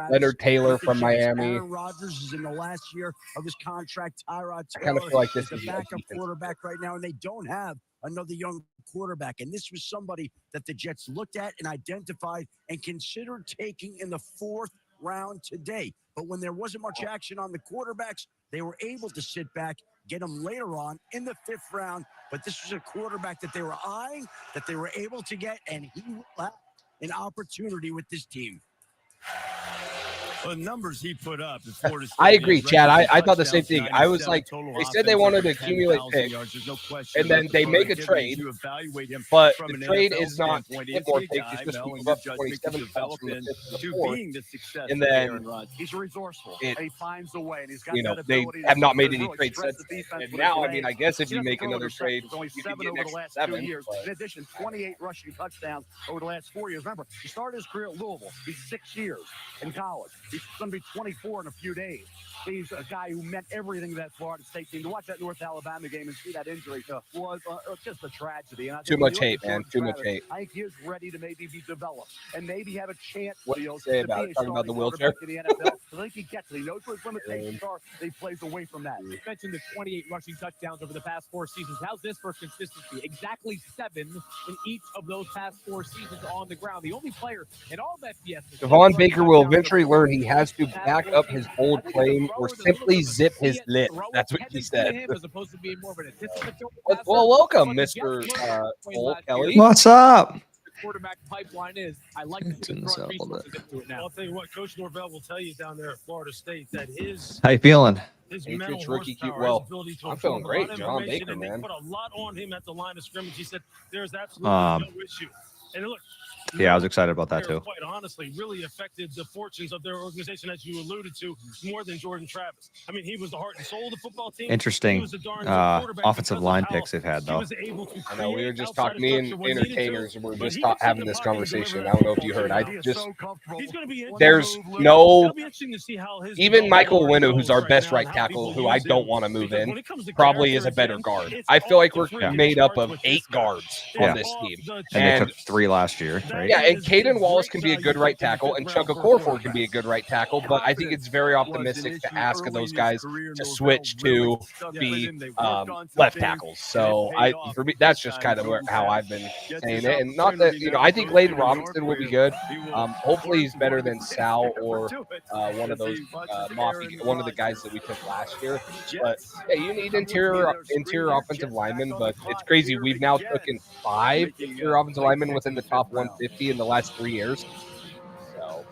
Leonard Taylor from Miami. Aaron Rodgers is in the last year of his contract. Tyrod I kind of Taylor feel like this is is the backup quarterback right now, and they don't have another young quarterback. And this was somebody that the Jets looked at and identified and considered taking in the 4th round today. But when there wasn't much action on the quarterbacks, they were able to sit back, get them later on in the 5th round. But this was a quarterback that they were eyeing, that they were able to get, and he will have an opportunity with this team. The numbers he put up at Florida State. I agree, Chad. I thought the same thing. I was like, they said they wanted to accumulate picks, and then they make a trade, but the trade is not more picks. It's just move up 27 spots from the 5th to the 4th, and then he's resourceful. And he finds a way, and he's got they have not made any trades since. And now, I mean, I guess if you make another trade, only you can 7 get over an the extra last 2 7. years. In addition, 28 rushing touchdowns over the last 4 years. Remember, he started his career at Louisville. He's 6 years in college. He's going to be 24 in a few days. He's a guy who meant everything to that Florida State team. To watch that North Alabama game and see that injury was just a tragedy. And I Too much hate, man. Too much hate. I think he is ready to maybe be developed and maybe have a chance. What do you say about it? Talking about the wheelchair? In the NFL. I think he gets it. He knows what his limitations are. He plays away from that. You mentioned the 28 rushing touchdowns over the past 4 seasons. How's this for consistency? Exactly 7 in each of those past 4 seasons on the ground. The only player in all of FBS. Devon Baker will eventually learn he has to back up his bold claim or simply zip his lip. That's what he said. As opposed to being more of an anticipatory Well, welcome, Mr. Cole Kelly. What's up? quarterback pipeline is. I like to see the front resources into it now. I'll tell you what, Coach Norvell will tell you down there at Florida State that his How you feeling? his Patriots mental rookie horsepower, well, his ability to I'm absorb feeling a great, lot of John information, Baker, and man. they put a lot on him at the line of scrimmage. He said there's absolutely no issue. And look, Yeah, I was excited about that too. quite honestly, really affected the fortunes of their organization, as you alluded to, more than Jordan Travis. I mean, he was the heart and soul of the football team. Interesting offensive line picks they've had, though. I know we were just talking, me and entertainers were just having this conversation. I don't know if you heard. There's no, even Michael Winnow, who's our best right tackle, who I don't want to move in, probably is a better guard. I feel like we're made up of 8 guards on this team. And they took 3 last year, right? Yeah, and Caden Wallace can be a good right tackle, and Chuck Okorafor can be a good right tackle, but I think it's very optimistic to ask of those guys to switch to be left tackles. So for me, that's just kind of how I've been saying it. And not that, I think Layden Robinson will be good. Hopefully he's better than Sal or one of those one of the guys that we took last year. But yeah, you need interior offensive linemen, but it's crazy. We've now taken 5 interior offensive linemen within the top 150 in the last 3 years. So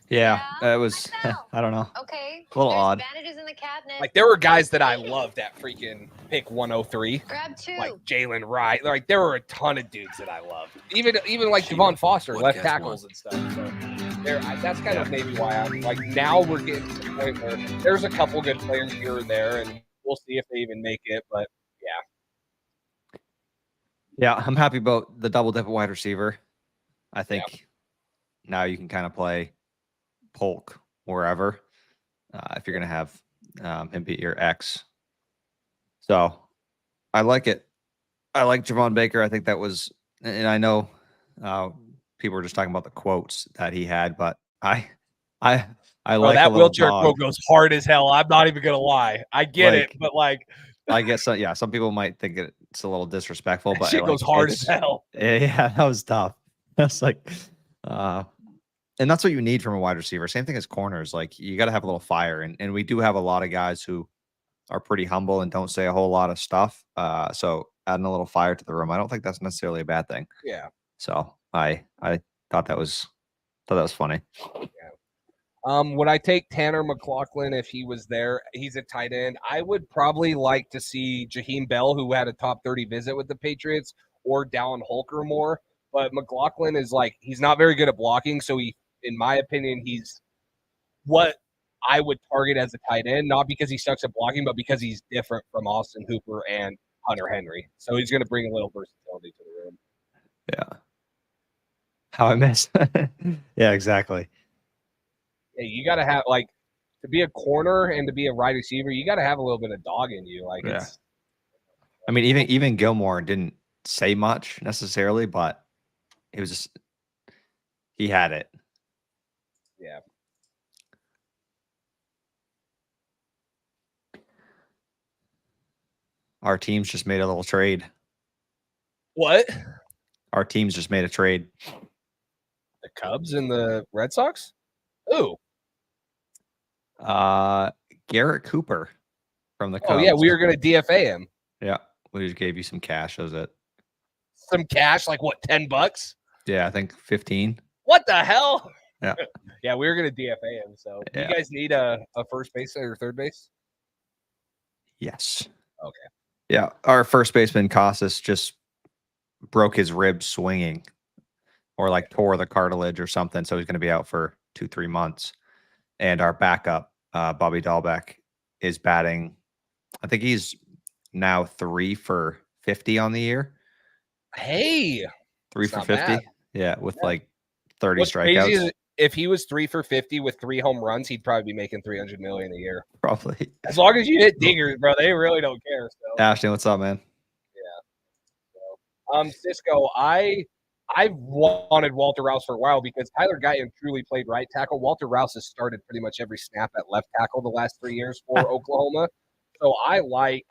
yeah, it was, I don't know. Okay. A little odd. Bandages in the cabinet. like there were guys that I loved at freaking pick 103. Grab 2. Like Jalen Wright. Like there were a ton of dudes that I loved. Even like Devon Foster, left tackles and stuff. So that's kind of maybe why I'm like, now we're getting to the point where there's a couple good players here and there, and we'll see if they even make it. But yeah. Yeah, I'm happy about the double dip at wide receiver. I think now you can kind of play Polk wherever if you're going to have him be your X. So I like it. I like Javon Baker. I think that was, and I know people were just talking about the quotes that he had, but I like that wheelchair quote goes hard as hell. I'm not even gonna lie. I get it, but like I guess some people might think it's a little disrespectful, but shit goes hard as hell. Yeah, that was tough. That's like and that's what you need from a wide receiver. Same thing as corners. Like you got to have a little fire, and we do have a lot of guys who are pretty humble and don't say a whole lot of stuff. So adding a little fire to the room, I don't think that's necessarily a bad thing. Yeah. So I thought that was funny. Yeah. Would I take Tanner McLaughlin if he was there? He's a tight end. I would probably like to see Jaheim Bell, who had a top 30 visit with the Patriots, or Dallin Holker more. But McLaughlin is like, he's not very good at blocking. So in my opinion, he's what I would target as a tight end, not because he sucks at blocking, but because he's different from Austin Hooper and Hunter Henry. So he's going to bring a little versatility to the room. Yeah. How I miss. Yeah, exactly. Yeah, you got to have, like, to be a corner and to be a wide receiver, you got to have a little bit of dog in you. Like, yeah. I mean, even Gilmore didn't say much necessarily, but it was just, he had it. Yeah. Our teams just made a little trade. What? Our teams just made a trade. The Cubs and the Red Sox? Ooh. Garrett Cooper from the Cubs. Oh, yeah, we were going to DFA him. Yeah, we just gave you some cash. That was it. Some cash, like what, $10? Yeah, I think 15. What the hell? Yeah. Yeah, we were going to DFA him. So do you guys need a first base or third base? Yes. Okay. Yeah, our first baseman Casas just broke his rib swinging, or like tore the cartilage or something. So he's going to be out for 2-3 months. And our backup, Bobby Dahlbeck, is batting. I think he's now 3 for 50 on the year. Hey, 3 for 50. Bad. Yeah, with like 30 What's strikeouts. Crazy is if he was 3 for 50 with 3 home runs, he'd probably be making $300 million a year. Probably. As long as you hit dingers, bro, they really don't care. So. Ashton, what's up, man? Yeah. So, Cisco, I've wanted Walter Rouse for a while because Tyler Guyton truly played right tackle. Walter Rouse has started pretty much every snap at left tackle the last 3 years for Oklahoma. So I like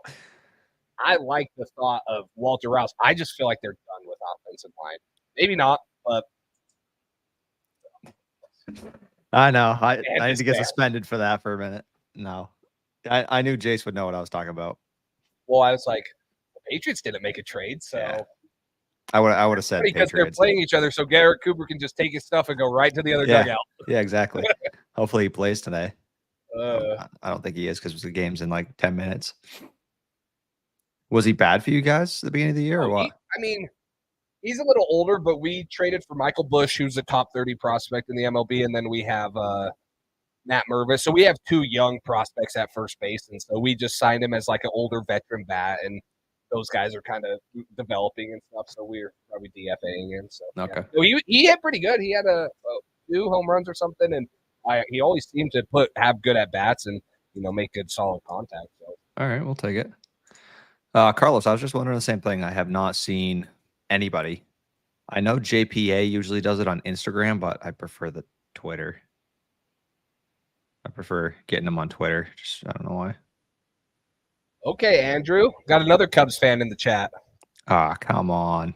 the thought of Walter Rouse. I just feel like they're done with offensive line. Maybe not, but I know. I need to get suspended for that for a minute. No. I knew Jace would know what I was talking about. Well, I was like, Patriots didn't make a trade, so Yeah. I would have said because they're Patriots. playing each other, so Garrett Cooper can just take his stuff and go right to the other dugout. Yeah, exactly. Hopefully he plays today. Uh, I don't think he is because the game's in like 10 minutes. Was he bad for you guys at the beginning of the year or what? He's a little older, but we traded for Michael Bush, who's a top 30 prospect in the MLB, and then we have Matt Mervis. So we have 2 young prospects at first base, and so we just signed him as like an older veteran bat, and those guys are kind of developing and stuff. So we're probably DFAing him. So okay, so he hit pretty good. He had a 2 home runs or something, and he always seemed to have good at bats and make good solid contact. So all right, we'll take it. Carlos, I was just wondering the same thing. I have not seen anybody. I know JPA usually does it on Instagram, but I prefer the Twitter. I prefer getting them on Twitter. Just I don't know why. Okay, Andrew. Got another Cubs fan in the chat. Ah, come on.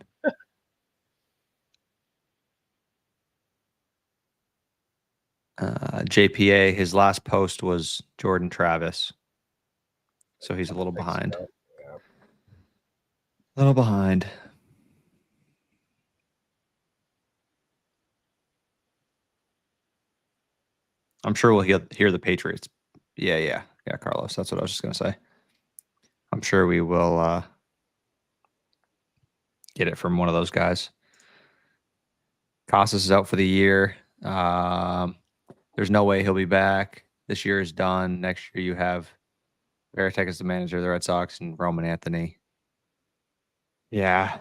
JPA, his last post was Jordan Travis. So he's a little behind. Yeah. A little behind. I'm sure we'll hear the Patriots. Yeah, Carlos. That's what I was just going to say. I'm sure we will get it from one of those guys. Casas is out for the year. There's no way he'll be back. This year is done. Next year you have Veritek as the manager of the Red Sox and Roman Anthony. Yeah,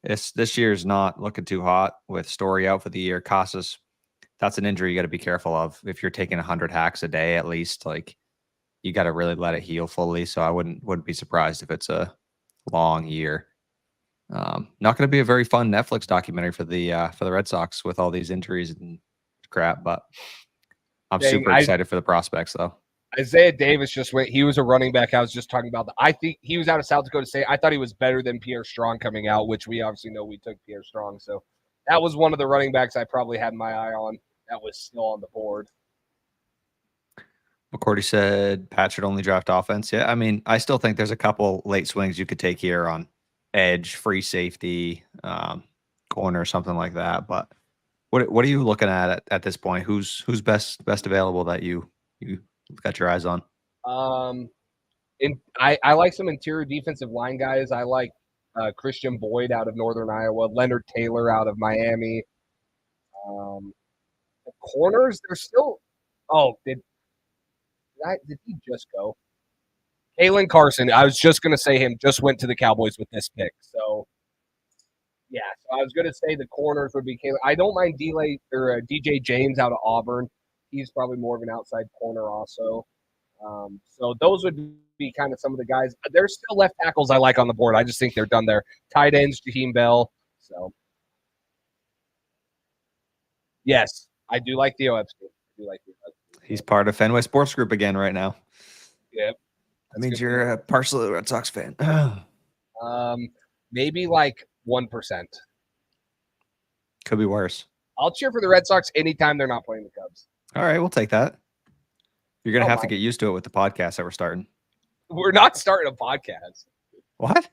this year's not looking too hot with Story out for the year. Casas, that's an injury you got to be careful of. If you're taking 100 hacks a day at least, like you got to really let it heal fully. So I wouldn't be surprised if it's a long year. Not going to be a very fun Netflix documentary for the Red Sox with all these injuries and crap, but I'm super excited for the prospects though. Isaiah Davis just went. He was a running back. I was just talking about. I think he was out of South Dakota State. I thought he was better than Pierre Strong coming out, which we obviously know we took Pierre Strong. So that was one of the running backs I probably had my eye on. That was still on the board. McCourty said Pat should only draft offense. Yeah, I mean, I still think there's a couple late swings you could take here on edge, free safety, corner, something like that. But what are you looking at this point? Who's best available that you got your eyes on? I like some interior defensive line guys. I like Christian Boyd out of Northern Iowa, Leonard Taylor out of Miami. The corners, they're still. Oh, did he just go? Kalen Carson. I was just going to say him just went to the Cowboys with this pick. So, yeah. So I was going to say the corners would be Kalen. I don't mind DJ James out of Auburn. He's probably more of an outside corner also. So those would be kind of some of the guys. There's still left tackles I like on the board. I just think they're done there. Tight ends, Jaheim Bell. So, yes, I do like Theo Epstein. He's part of Fenway Sports Group again right now. Yep. That means you're a partial Red Sox fan. Maybe like 1%. Could be worse. I'll cheer for the Red Sox anytime they're not playing the Cubs. All right, we'll take that. You're going to have to get used to it with the podcast that we're starting. We're not starting a podcast. What?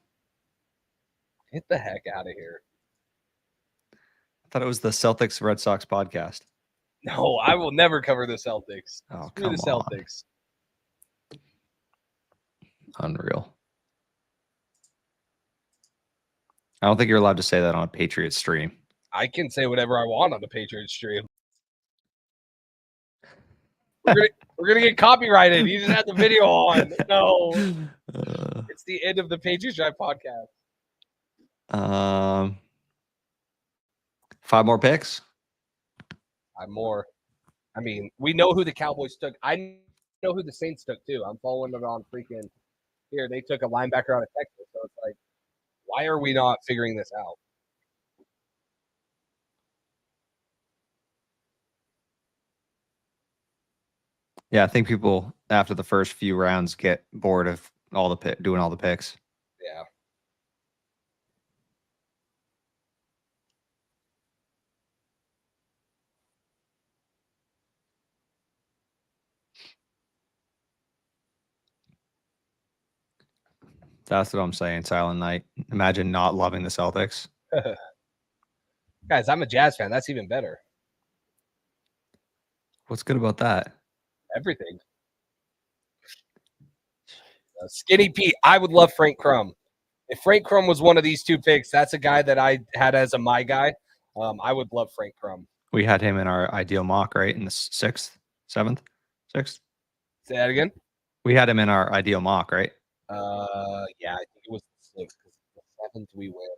Get the heck out of here. I thought it was the Celtics Red Sox podcast. No, I will never cover the Celtics. Oh, Screw come the Celtics. On. Unreal. I don't think you're allowed to say that on a Patriots stream. I can say whatever I want on the Patriots stream. We're gonna get copyrighted. You just had the video on. No, it's the end of the Patriots Drive podcast. 5 more picks. 5 more. I mean, we know who the Cowboys took. I know who the Saints took too. I'm following it on freaking here. They took a linebacker out of Texas. So it's like, why are we not figuring this out? Yeah, I think people after the first few rounds get bored of doing all the picks. Yeah. That's what I'm saying, Silent Night. Imagine not loving the Celtics. Guys, I'm a Jazz fan. That's even better. What's good about that? Everything. Skinny Pete, I would love Frank Crum. If Frank Crum was one of these two picks, that's a guy that I had as a my guy. I would love Frank Crum. We had him in our ideal mock, right? In the 6th, 7th, 6th? Say that again? We had him in our ideal mock, right? Yeah, I think it was the 6th. The 7th we win.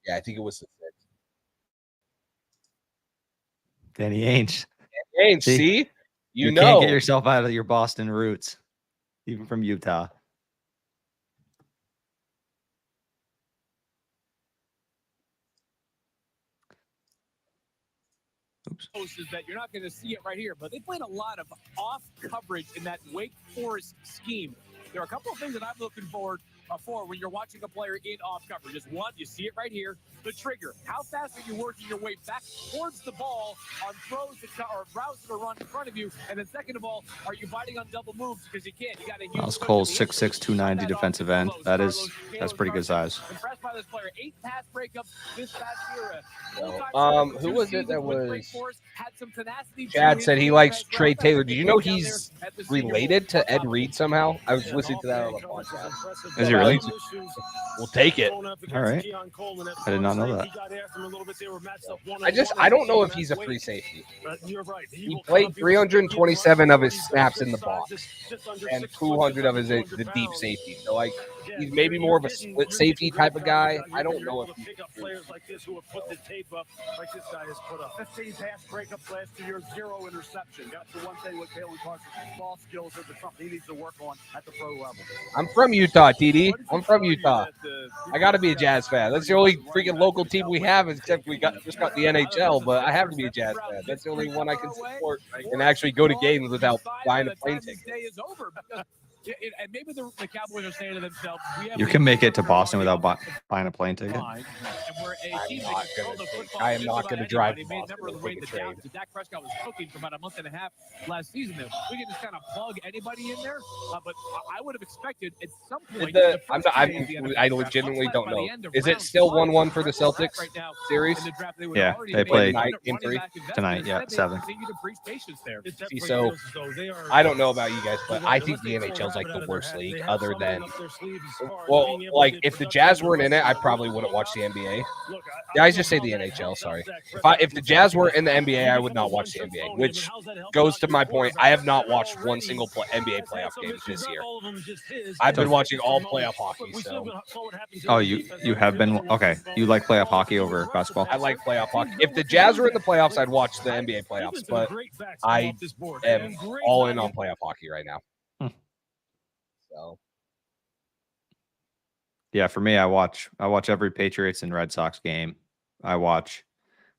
Yeah, I think it was the 6th. Danny Ainge. Danny Ainge, see? You know. Can't get yourself out of your Boston roots, even from Utah. Oops. Is that you're not going to see it right here, but they played a lot of off coverage in that Wake Forest scheme. There are a couple of things that I'm looking forward for when you're watching a player in off coverage. Just one, you see it right here, the trigger. How fast are you working your way back towards the ball on throws or routes that are run in front of you? And then second of all, are you biting on double moves because you can't? You got to use. Miles Cole's 6'6", 290 defensive end. That's pretty good size. Impressed by this player. 8 pass breakups this past year. Who was it that was? Chad said he likes Trey Taylor. Did you know he's related to Ed Reed somehow? I was listening to that on the podcast. Is he really? We'll take it. All right. I did not know that. I don't know if he's a free safety. He played 327 of his snaps in the box and 200 of his the deep safety. So like he's maybe more of a split safety type of guy. I don't know if he's pick up players like this who have put the tape up like this guy has put up. 15 pass breakups last 2 years, 0 interception. That's the one thing with Kalen Carson. Ball skills are something he needs to work on at the pro level. I'm from Utah, TD. I'm from Utah. I got to be a Jazz fan. That's the only freaking local team we have, except we just got the NHL. But I have to be a Jazz fan. That's the only one I can support and actually go to games without buying a plane ticket. And maybe the Cowboys are saying to themselves, you can make it to Boston without buying a plane ticket. I am not going to drive to Boston and take a train. Dak Prescott was cooking for about a month and a half last season. We can just kind of plug anybody in there, but I would have expected at some point. I legitimately don't know. Is it still 1-1 for the Celtics series? Yeah, they play tonight. Yeah, 7th. So I don't know about you guys, but I think the NHL is like the worst league other than, well, like if the Jazz weren't in it, I probably wouldn't watch the NBA. Guys, just say the NHL. Sorry. If the Jazz weren't in the NBA, I would not watch the NBA, which goes to my point. I have not watched one single NBA playoff game this year. I've been watching all playoff hockey. So. Oh, you have been? Okay. You like playoff hockey over basketball? I like playoff hockey. If the Jazz were in the playoffs, I'd watch the NBA playoffs, but I am all in on playoff hockey right now. So. Yeah, for me, I watch every Patriots and Red Sox game. I watch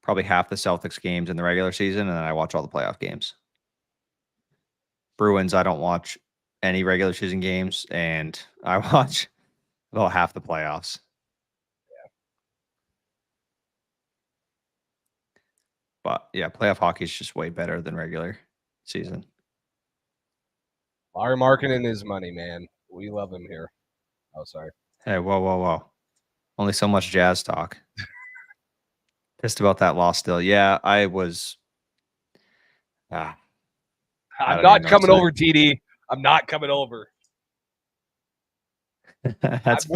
probably half the Celtics games in the regular season, and then I watch all the playoff games. Bruins, I don't watch any regular season games, and I watch about half the playoffs. Yeah. But yeah, playoff hockey is just way better than regular season. Larry Markkinen is money, man. We love him here. Oh, sorry. Hey, whoa. Only so much Jazz talk. Pissed about that loss still. Yeah, I was. I'm not coming over, TD. I'm not coming over. That's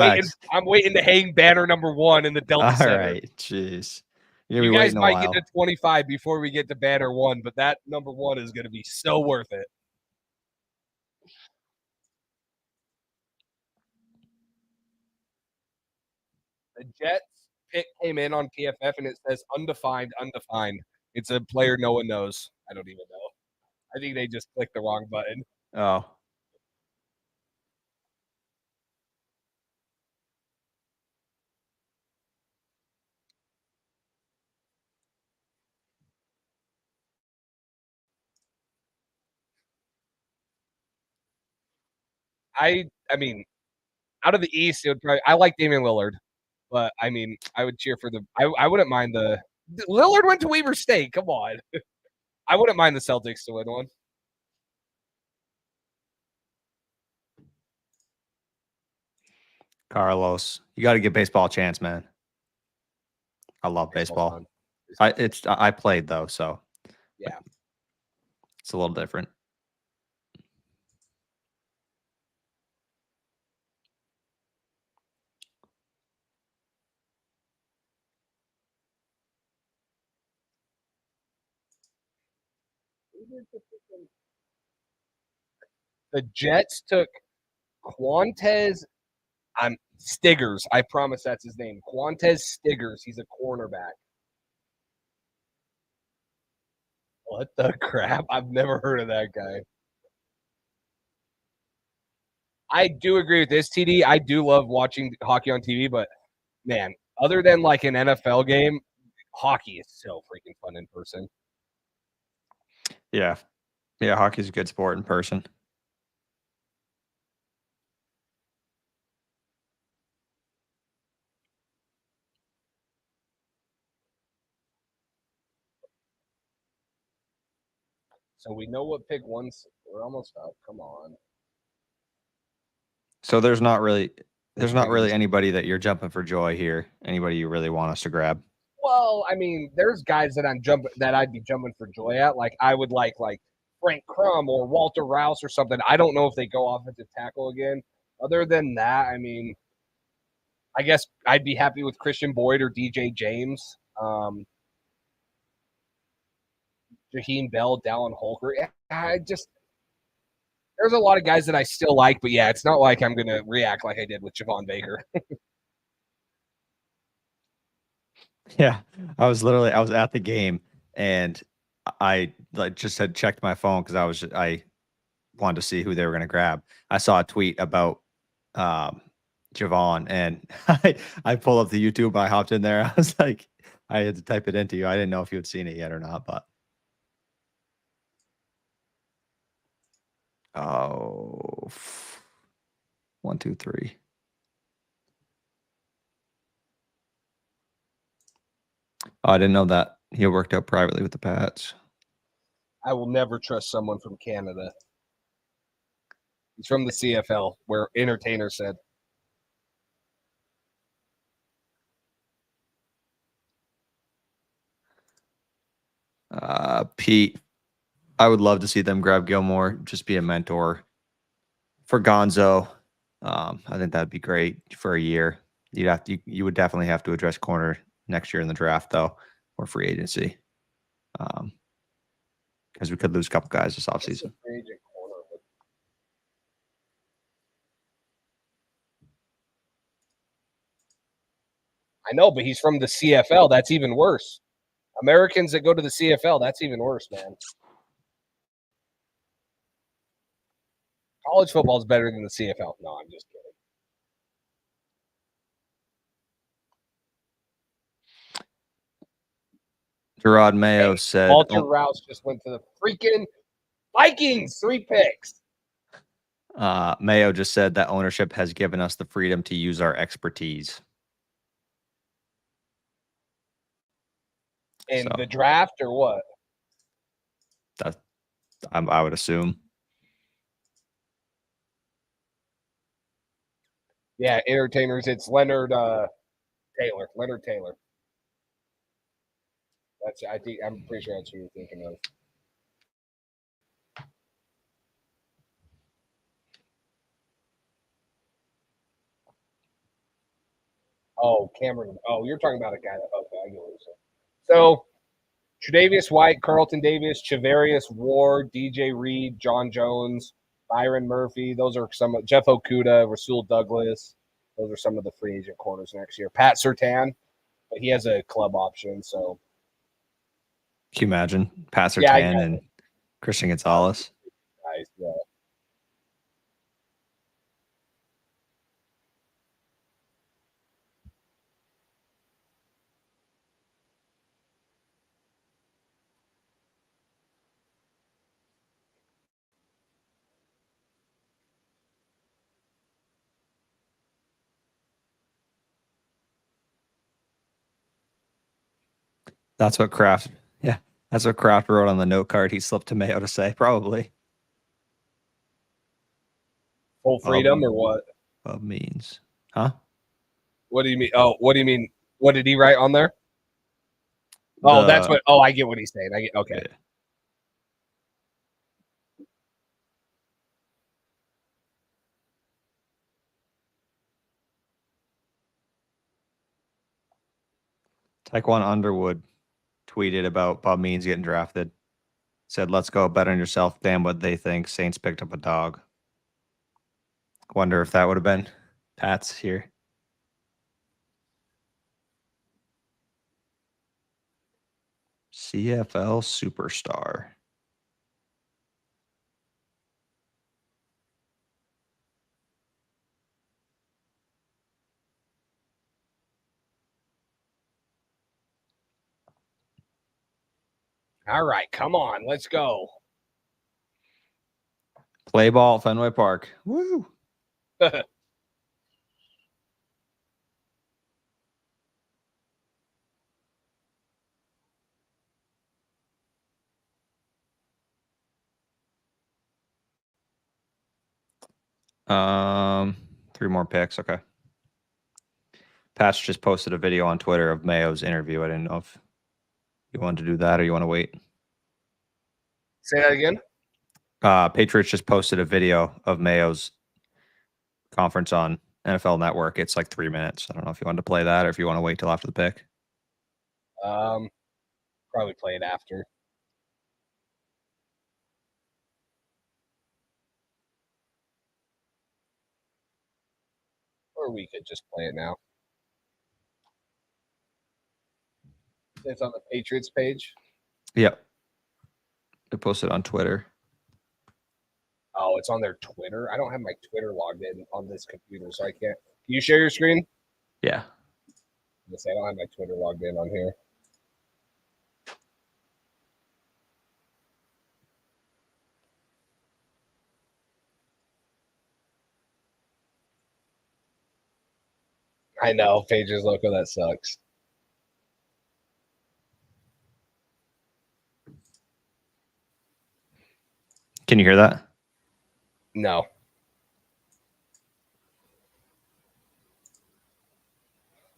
I'm waiting to hang banner number 1 in the Delta Center. All right, jeez. You guys might get to 25 before we get to banner 1, but that number 1 is going to be so worth it. The Jets pick came in on PFF and it says undefined. It's a player no one knows. I don't even know. I think they just clicked the wrong button. Oh. I mean, out of the East, it would probably. I like Damian Lillard, but I mean, I would cheer for the. I wouldn't mind the. Lillard went to Weber State. Come on, I wouldn't mind the Celtics to win one. Carlos, you got to give baseball a chance, man. I love baseball. I played though, so yeah, it's a little different. The Jets took Quantez. Stiggers. I promise that's his name. Quantez Stiggers. He's a cornerback. What the crap? I've never heard of that guy. I do agree with this, TD. I do love watching hockey on TV, but man, other than like an NFL game, hockey is so freaking fun in person. Yeah. Yeah, hockey's a good sport in person. So we know what pick one's. We're almost up. Come on. So there's not really anybody that you're jumping for joy here. Anybody you really want us to grab? Well, I mean, there's guys that I'd be jumping for joy at. Like I would like Frank Crum or Walter Rouse or something. I don't know if they go offensive tackle again. Other than that, I mean, I guess I'd be happy with Christian Boyd or DJ James. Jaheim Bell, Dallin Holker. There's a lot of guys that I still like, but yeah, it's not like I'm going to react like I did with Javon Baker. Yeah, I was at the game and I just had checked my phone because I wanted to see who they were going to grab. I saw a tweet about Javon, and I pulled up the YouTube. I hopped in there. I was like, I had to type it into you. I didn't know if you had seen it yet or not, but oh, 1, 2, 3. Oh, I didn't know that he worked out privately with the Pats. I will never trust someone from Canada. He's from the CFL, where Entertainer said. Pete, I would love to see them grab Gilmore, just be a mentor for Gonzo. I think that'd be great for a year. You would definitely have to address corner next year in the draft, though, or free agency, because we could lose a couple guys this offseason. I know, but he's from the CFL. That's even worse. Americans that go to the CFL, that's even worse, man. College football is better than the CFL. No, I'm just kidding. Gerard Mayo said Walter Rouse just went to the freaking Vikings. 3 picks. Mayo just said that ownership has given us the freedom to use our expertise. In the draft or what? I would assume. Yeah, Entertainers. It's Leonard Taylor. Leonard Taylor. I'm pretty sure that's who you're thinking of. Oh, Cameron. Oh, you're talking about a guy that. Okay, I get what you're saying. So, Tre'Davious White, Carlton Davis, Chavarius Ward, DJ Reed, John Jones, Byron Murphy. Those are some. Jeff Okuda, Rasul Douglas. Those are some of the free agent corners next year. Pat Surtain, but he has a club option. So, can you imagine Pat Surtain and Christian Gonzalez? Nice. Yeah. That's what Kraft. Yeah, that's what Kraft wrote on the note card. He slipped to Mayo to say probably. Full freedom or what? Of means. Huh? What do you mean? Oh, what do you mean? What did he write on there? Oh, that's what. Oh, I get what he's saying. I get. Okay. Yeah. Taekwon Underwood tweeted about Bob Means getting drafted. Said, "Let's go, bet on yourself. Damn what they think. Saints picked up a dog." Wonder if that would have been Pat's here. CFL superstar. All right, come on, let's go. Play ball at Fenway Park. Woo! Three more picks. Okay. Patch just posted a video on Twitter of Mayo's interview. I didn't know if you wanted to do that or you want to wait. Say that again. Patriots just posted a video of Mayo's conference on NFL Network. It's like 3 minutes. I don't know if you wanted to play that or if you want to wait till after the pick. Probably play it after. Or we could just play it now. It's on the Patriots page. Yep. They posted on Twitter. Oh, it's on their Twitter. I don't have my Twitter logged in on this computer, so I can't. Can you share your screen? Yeah. I don't have my Twitter logged in on here. I know, Pages Loco, that sucks. Can you hear that? No.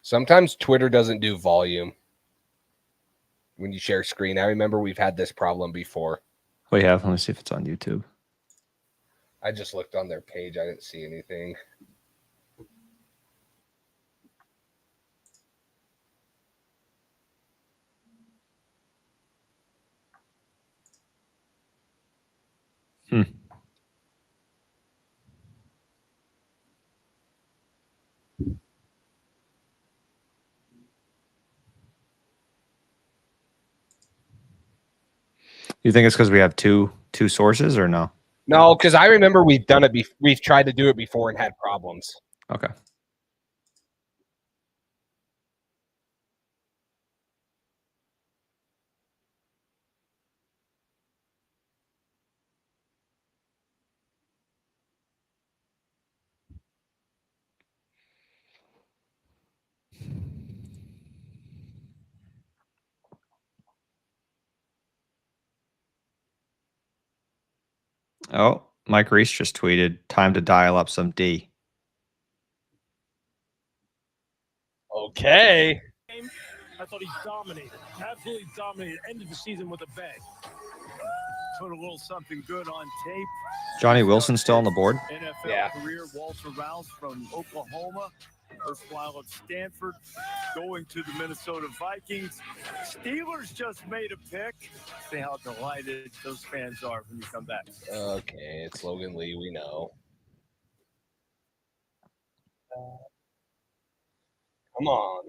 Sometimes Twitter doesn't do volume when you share screen. I remember we've had this problem before. We have. Let me see if it's on YouTube. I just looked on their page. I didn't see anything. You think it's because we have two sources or no? No, because I remember we've done it. We've tried to do it before and had problems. Okay. Oh, Mike Reese just tweeted, "Time to dial up some D." Okay. I thought he dominated, absolutely dominated. Ended the season with a bang. Put a little something good on tape. Johnny Wilson still on the board? NFL career, Walter Rouse from Oklahoma, erstwhile at Stanford, going to the Minnesota Vikings. Steelers just made a pick. See how delighted those fans are when you come back. Okay, it's Logan Lee. We know. Come on.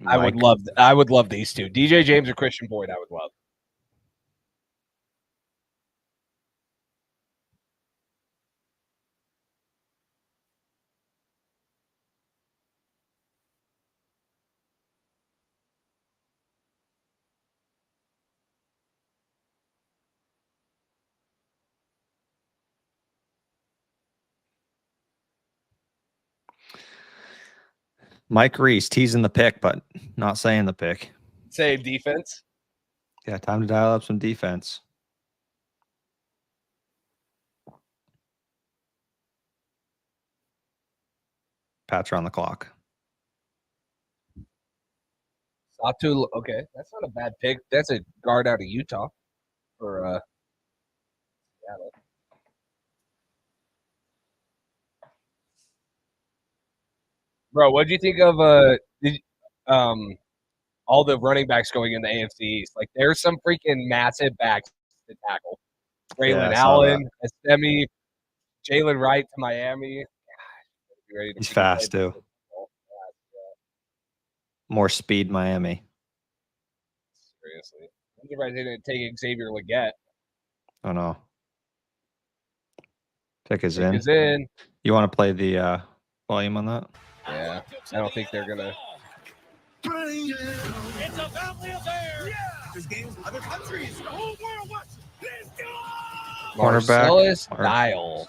I would love these two. DJ James or Christian Boyd, I would love. Mike Reese teasing the pick, but not saying the pick. Same defense. Yeah, time to dial up some defense. Pats are on the clock. Satu, okay, that's not a bad pick. That's a guard out of Utah for Seattle. Bro, what do you think of all the running backs going in the AFC East? Like, there's some freaking massive backs to tackle. Braylon Allen, Estemi, Jalen Wright to Miami. He's fast too. More speed, Miami. Seriously, I'm surprised they didn't take Xavier Legette. Oh no. Pick is Pick in. is in. You want to play the volume on that? Yeah, I don't think they're gonna. It's a family affair. Yeah. There's games in other countries. The whole world watches. Let's go. Marcellus Cornerback. Dial.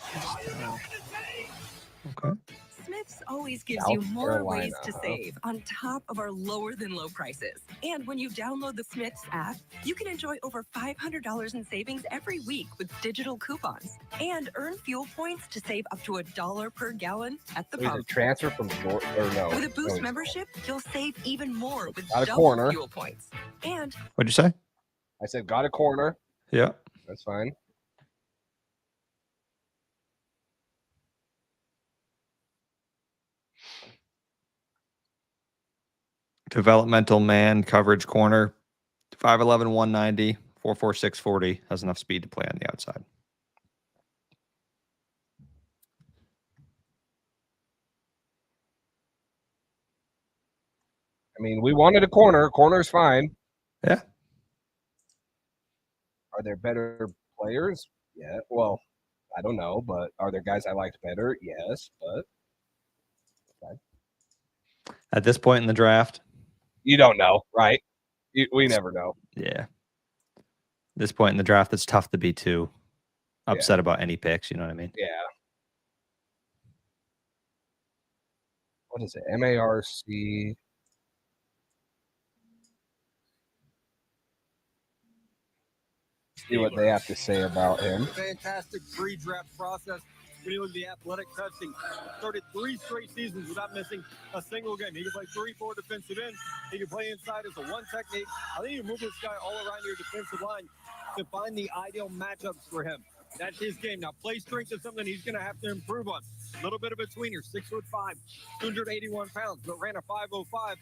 Okay. Smith's always gives South you more ways Carolina, to save on top of our lower than low prices. And when you download the Smith's app, you can enjoy over $500 in savings every week with digital coupons and earn fuel points to save up to $1 per gallon at the There's a pump. transfer from North or no. With a Boost no, membership, you'll save even more with Got a double corner. fuel points. And What'd you say? I said got a corner. Yeah. That's fine. Developmental man coverage corner. 5'11", 190, 4'4", 640. Has enough speed to play on the outside. I mean, we wanted a corner. Corner's fine. Yeah. Are there better players? Yeah. Well, I don't know, but are there guys I liked better? Yes, but okay. At this point in the draft, You don't know, right? We never know. yeah. At this point in the draft, it's tough to be too upset about any picks. You know what I mean? Yeah. What is it? MARC. See what they have to say about him. Fantastic pre-draft process. When you look at the athletic testing, started 3 straight seasons without missing a single game. He can play 3-4 defensive end. He can play inside as a one technique. I think you move this guy all around your defensive line to find the ideal matchups for him. That's his game. Now, play strength is something he's going to have to improve on. A little bit of a tweener, 6'5", 281 pounds, but ran a 5.05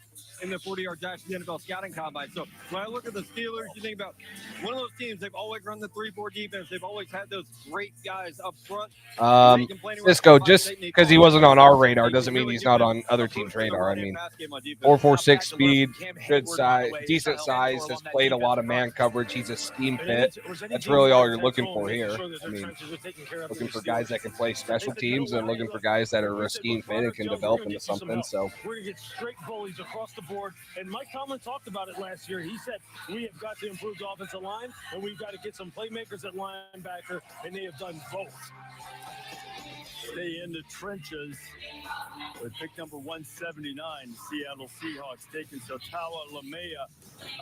in the 40-yard dash in the NFL scouting combine. So when I look at the Steelers, you think about one of those teams, they've always run the 3-4 defense. They've always had those great guys up front. Cisco, just because he wasn't on our radar doesn't mean he's not on other teams' radar. I mean, 4.46 speed, good size, decent size, has played a lot of man coverage. He's a scheme fit. That's really all you're looking for here. I mean, looking for guys that can play special teams and looking for guys that are a scheme fit and can develop into something. So we're going to get straight bullies across the board. And Mike Tomlin talked about it last year. He said, we have got to improve the offensive line, and we've got to get some playmakers at linebacker, and they have done both. Stay in the trenches with pick number 179, Seattle Seahawks taking Sotawa Lamea,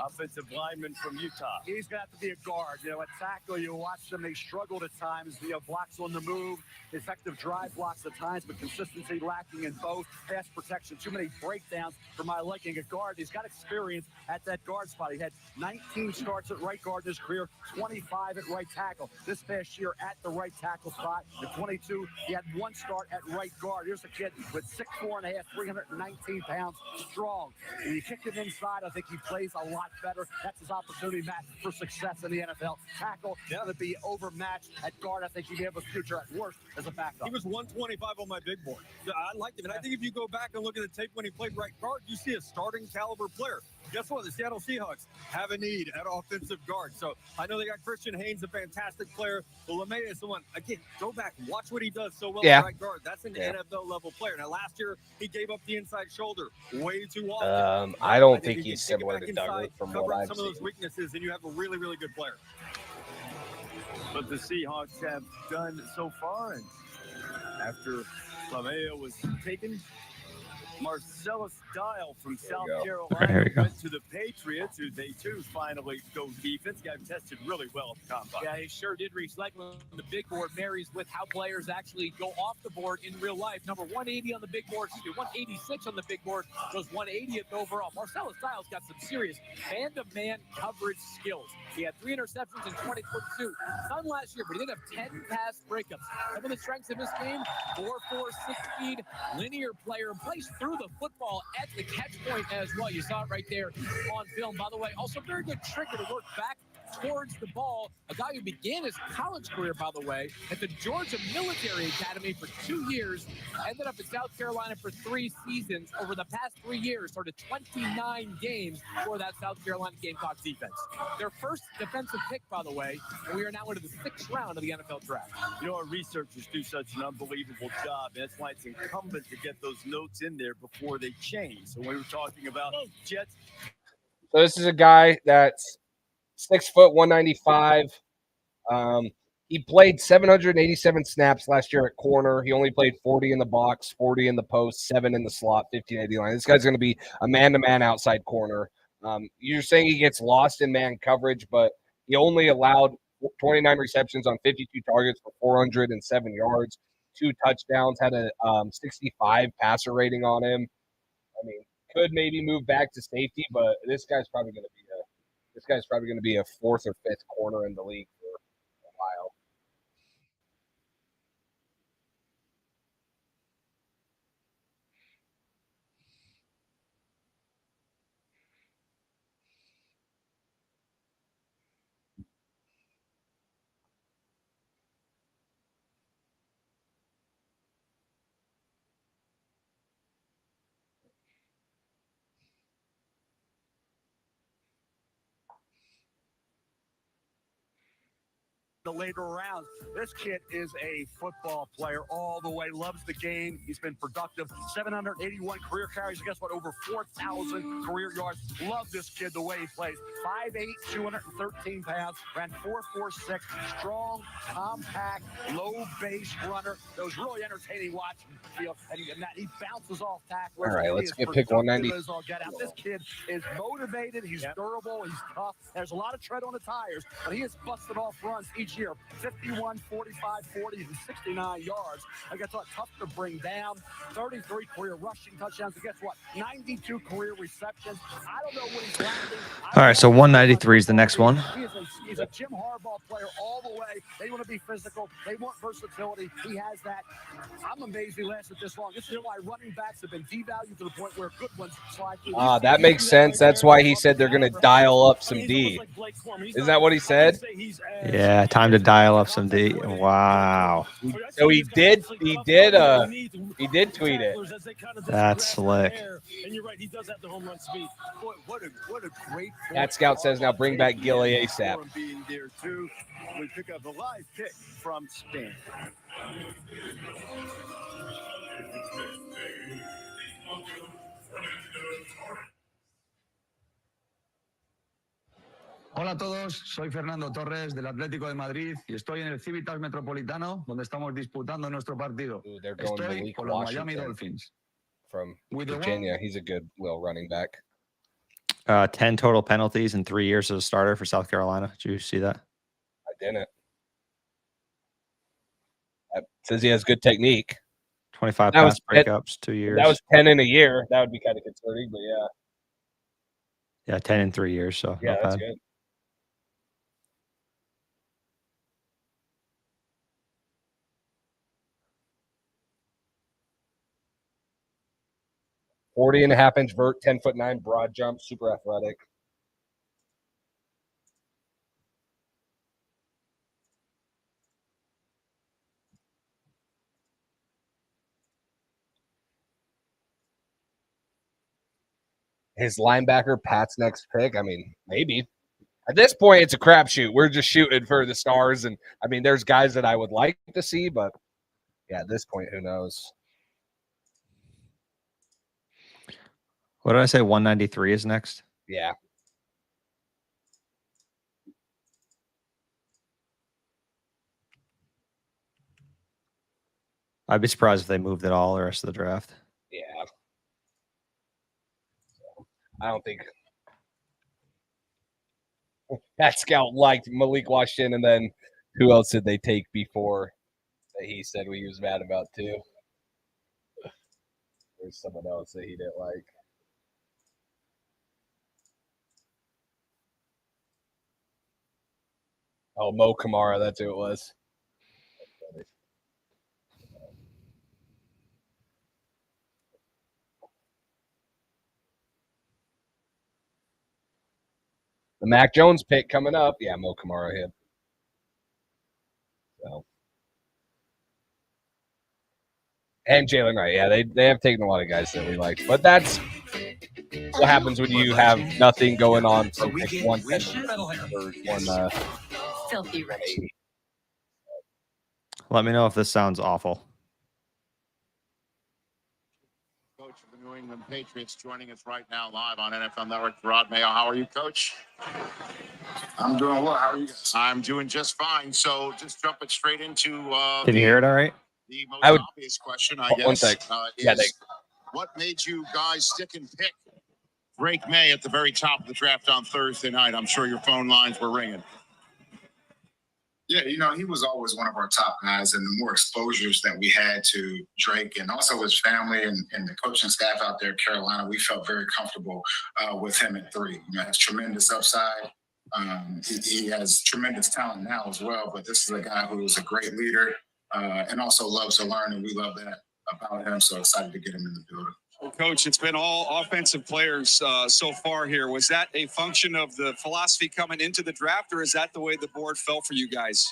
offensive lineman from Utah. He's got to be a guard. You know, at tackle, you watch them, they struggled at times. The blocks on the move, effective drive blocks at times, but consistency lacking in both. Pass protection, too many breakdowns for my liking. A guard, he's got experience at that guard spot. He had 19 starts at right guard in his career, 25 at right tackle. This past year at the right tackle spot, at 22, he had 1 start at right guard. Here's a kid with 6'4.5", 319 pounds, strong. When you kick him inside, I think he plays a lot better. That's his opportunity, Matt, for success in the NFL. Tackle, going to be overmatched at guard. I think he'd have a future at worst as a backup. He was 125 on my big board. I liked him. And I think if you go back and look at the tape when he played right guard, you see a starting caliber player. Guess what? The Seattle Seahawks have a need at offensive guard. So I know they got Christian Haynes, a fantastic player. But LeMay is the one. Again, go back, watch what he does so well at right guard. That's an NFL level player. Now, last year, he gave up the inside shoulder way too often. I don't think he's similar to Douglas from what I've seen. Some of those weaknesses, and you have a really, really good player. But the Seahawks have done so far, and after Lamea was taken, Marcellus Dial from South Here Carolina we go. went to the Patriots, who they too finally go defense. Got tested really well at the combine. Yeah, he sure did recycle. The big board marries with how players actually go off the board in real life. Number 180 on the big board, 186 on the big board, goes 180th overall. Marcellus Dial's got some serious man-to-man coverage skills. He had 3 interceptions in 2022. None last year, but he did have 10 pass breakups. Some of the strengths of this game, 4.46 speed, linear player, plays through the football at the catch point as well. You saw it right there on film, by the way. Also, very good trigger to work back towards the ball. A guy who began his college career, by the way, at the Georgia Military Academy for 2 years, ended up in South Carolina for 3 seasons. Over the past 3 years, started 29 games for that South Carolina Gamecocks defense. Their first defensive pick, by the way, and we are now into the 6th round of the NFL draft. You know, our researchers do such an unbelievable job. And that's why it's incumbent to get those notes in there before they change. So we were talking about Jets. So this is a guy that's 6 foot, 195. He played 787 snaps last year at corner. He only played 40 in the box, 40 in the post, 7 in the slot, 1580 line. This guy's going to be a man-to-man outside corner. You're saying he gets lost in man coverage, but he only allowed 29 receptions on 52 targets for 407 yards, 2 touchdowns, had a 65 passer rating on him. I mean, could maybe move back to safety, but this guy's probably going to be a 4th or 5th corner in the league for a while. The later rounds. This kid is a football player all the way, loves the game. He's been productive. 781 career carries. Guess what? Over 4,000 career yards. Love this kid, the way he plays. 5'8", 213 pounds, ran 4.46. Strong, compact, low base runner. That was really entertaining watching. And that he bounces off tacklers. All right, let's get pick 190. This kid is motivated. He's durable. He's tough. There's a lot of tread on the tires, but he has busted off runs each year. 51, 45, 40, and 69 yards. I guess what? Tough to bring down. 33 career rushing touchdowns. And guess what? 92 career receptions. I don't know what he's lacking. All right, so 193 is the next one. He's a Jim Harbaugh player all the way. They want to be physical. They want versatility. He has that. I'm amazed he lasted this long. This is why running backs have been devalued to the point where good ones slide through. That makes sense. That's why he said they're going to dial up some D. Isn't that what he said? Yeah, time to dial up some D. Wow. So he did tweet it. That's slick. And you're right, he does have the home run speed. Boy, what a great. That scout says now bring back Gilly ASAP. Being there too. We pick up a live pick from Spain. Hola a todos, soy Fernando Torres del Atlético de Madrid y estoy en el Civitas Metropolitano donde estamos disputando nuestro partido. Estoy con los Miami Dolphins. From Virginia, he's a good little running back. 10 total penalties in 3 years as a starter for South Carolina. Did you see that? I didn't. That says he has good technique. 25 pass breakups, 2 years. That was 10 in a year. That would be kind of concerning, but yeah. Yeah, 10 in 3 years. So yeah, not that's bad. good. .40.5-inch vert, 10'9" broad jump, super athletic. His linebacker, Pat's next pick. I mean, maybe. At this point, it's a crapshoot. We're just shooting for the stars. And, I mean, there's guys that I would like to see, but, yeah, at this point, who knows? What did I say? 193 is next? Yeah. I'd be surprised if they moved at all the rest of the draft. Yeah. I don't think that scout liked Malik Washington, and then who else did they take before that he said he was mad about too? There's someone else that he didn't like. Oh, Mo Kamara, that's who it was. The Mac Jones pick coming up. Yeah, Mo Kamara hit. So. And Jalen Wright. Yeah, they have taken a lot of guys that we like. But that's what happens when you have nothing going on from pick 110 or 180. Let me know if this sounds awful. Coach of the New England Patriots joining us right now live on NFL Network. Rod Mayo, how are you, Coach? I'm doing well. How are you guys? I'm doing just fine. So just jumping straight into Can you hear it all right? The most obvious question, I guess, is what made you guys stick and pick Drake May at the very top of the draft on Thursday night? I'm sure your phone lines were ringing. Yeah, he was always one of our top guys, and the more exposures that we had to Drake and also his family and the coaching staff out there in Carolina, we felt very comfortable with him at 3. Has tremendous upside. He has tremendous talent now as well, but this is a guy who is a great leader and also loves to learn, and we love that about him. So excited to get him in the building. Well, Coach, it's been all offensive players so far here. Was that a function of the philosophy coming into the draft, or is that the way the board fell for you guys?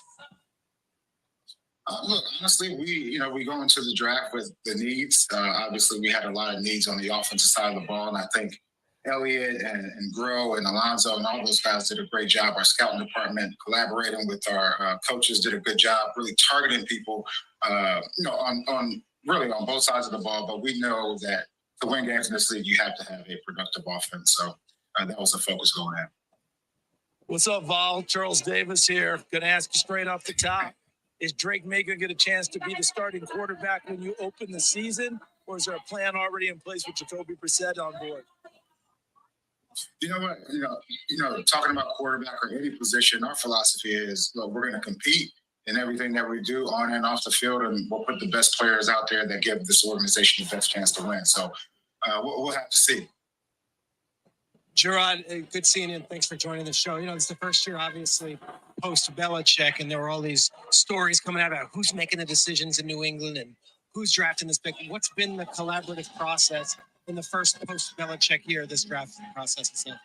Look, honestly, we go into the draft with the needs. Obviously, we had a lot of needs on the offensive side of the ball, and I think Elliott and Grill and Alonzo and all those guys did a great job. Our scouting department, collaborating with our coaches, did a good job really targeting people, on both sides of the ball. But we know that to win games in this league, you have to have a productive offense. So that was the focus going in. What's up, Vol? Charles Davis here. Going to ask you straight off the top. Is Drake May going to get a chance to be the starting quarterback when you open the season? Or is there a plan already in place with Jacoby Brissett on board? You know what? Talking about quarterback or any position, our philosophy is, look, we're going to compete in everything that we do on and off the field, and we'll put the best players out there that give this organization the best chance to win. So we'll have to see. Gerard, good seeing you, and thanks for joining the show. It's the first year, obviously, post-Belichick, and there were all these stories coming out about who's making the decisions in New England and who's drafting this pick. What's been the collaborative process in the first post-Belichick year, this draft process itself?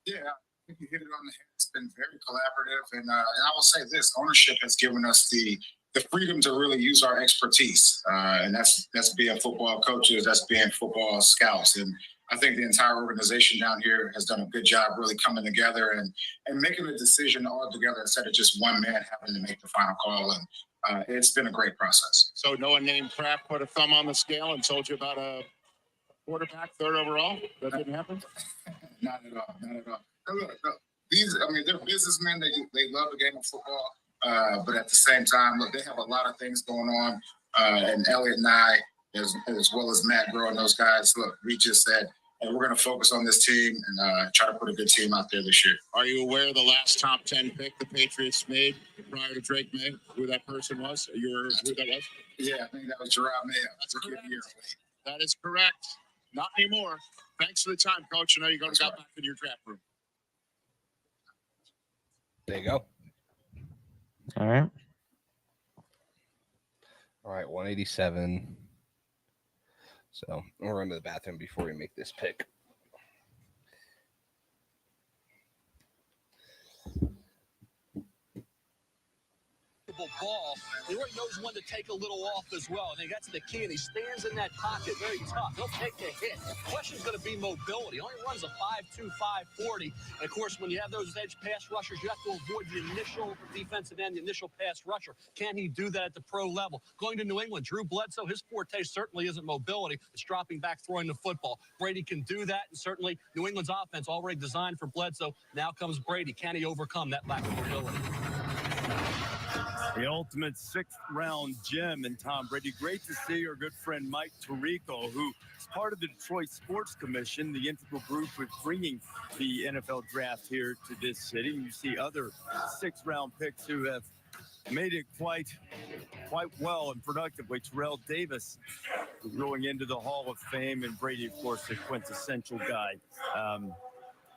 Yeah, I think you hit it on the head. It's been very collaborative, and I will say this: ownership has given us the freedom to really use our expertise, and that's being football coaches, that's being football scouts, and I think the entire organization down here has done a good job really coming together and making a decision all together instead of just one man having to make the final call. And it's been a great process. So no one named Kraft put a thumb on the scale and told you about a quarterback 3rd overall? That didn't happen? Not at all. Not at all. Look, they're businessmen. They love the game of football. But at the same time, look, they have a lot of things going on. And Elliott and I, as well as Matt Groh and those guys, look, we just said, hey, we're going to focus on this team and try to put a good team out there this year. Are you aware of the last top 10 pick the Patriots made prior to Drake May? Who that person was? Are you aware who that was? Yeah, I think that was Gerard Mayo. That's correct. That is correct. Not anymore. Thanks for the time, Coach. I know you're going to go back in your draft room. There you go. All right. All right, 187. So we'll run to the bathroom before we make this pick. Ball. He already knows when to take a little off as well. And that's the key. And he stands in that pocket very tough. He'll take the hit. The question's going to be mobility. He only runs a 5.2, 5.40. And of course, when you have those edge pass rushers, you have to avoid the initial defensive end, the initial pass rusher. Can he do that at the pro level? Going to New England, Drew Bledsoe, his forte certainly isn't mobility. It's dropping back, throwing the football. Brady can do that. And certainly New England's offense already designed for Bledsoe. Now comes Brady. Can he overcome that lack of mobility? The ultimate sixth-round gem in Tom Brady. Great to see our good friend Mike Tirico, who is part of the Detroit Sports Commission, the integral group with bringing the NFL draft here to this city. You see other sixth-round picks who have made it quite well and productively. Terrell Davis going into the Hall of Fame, and Brady, of course, the quintessential guy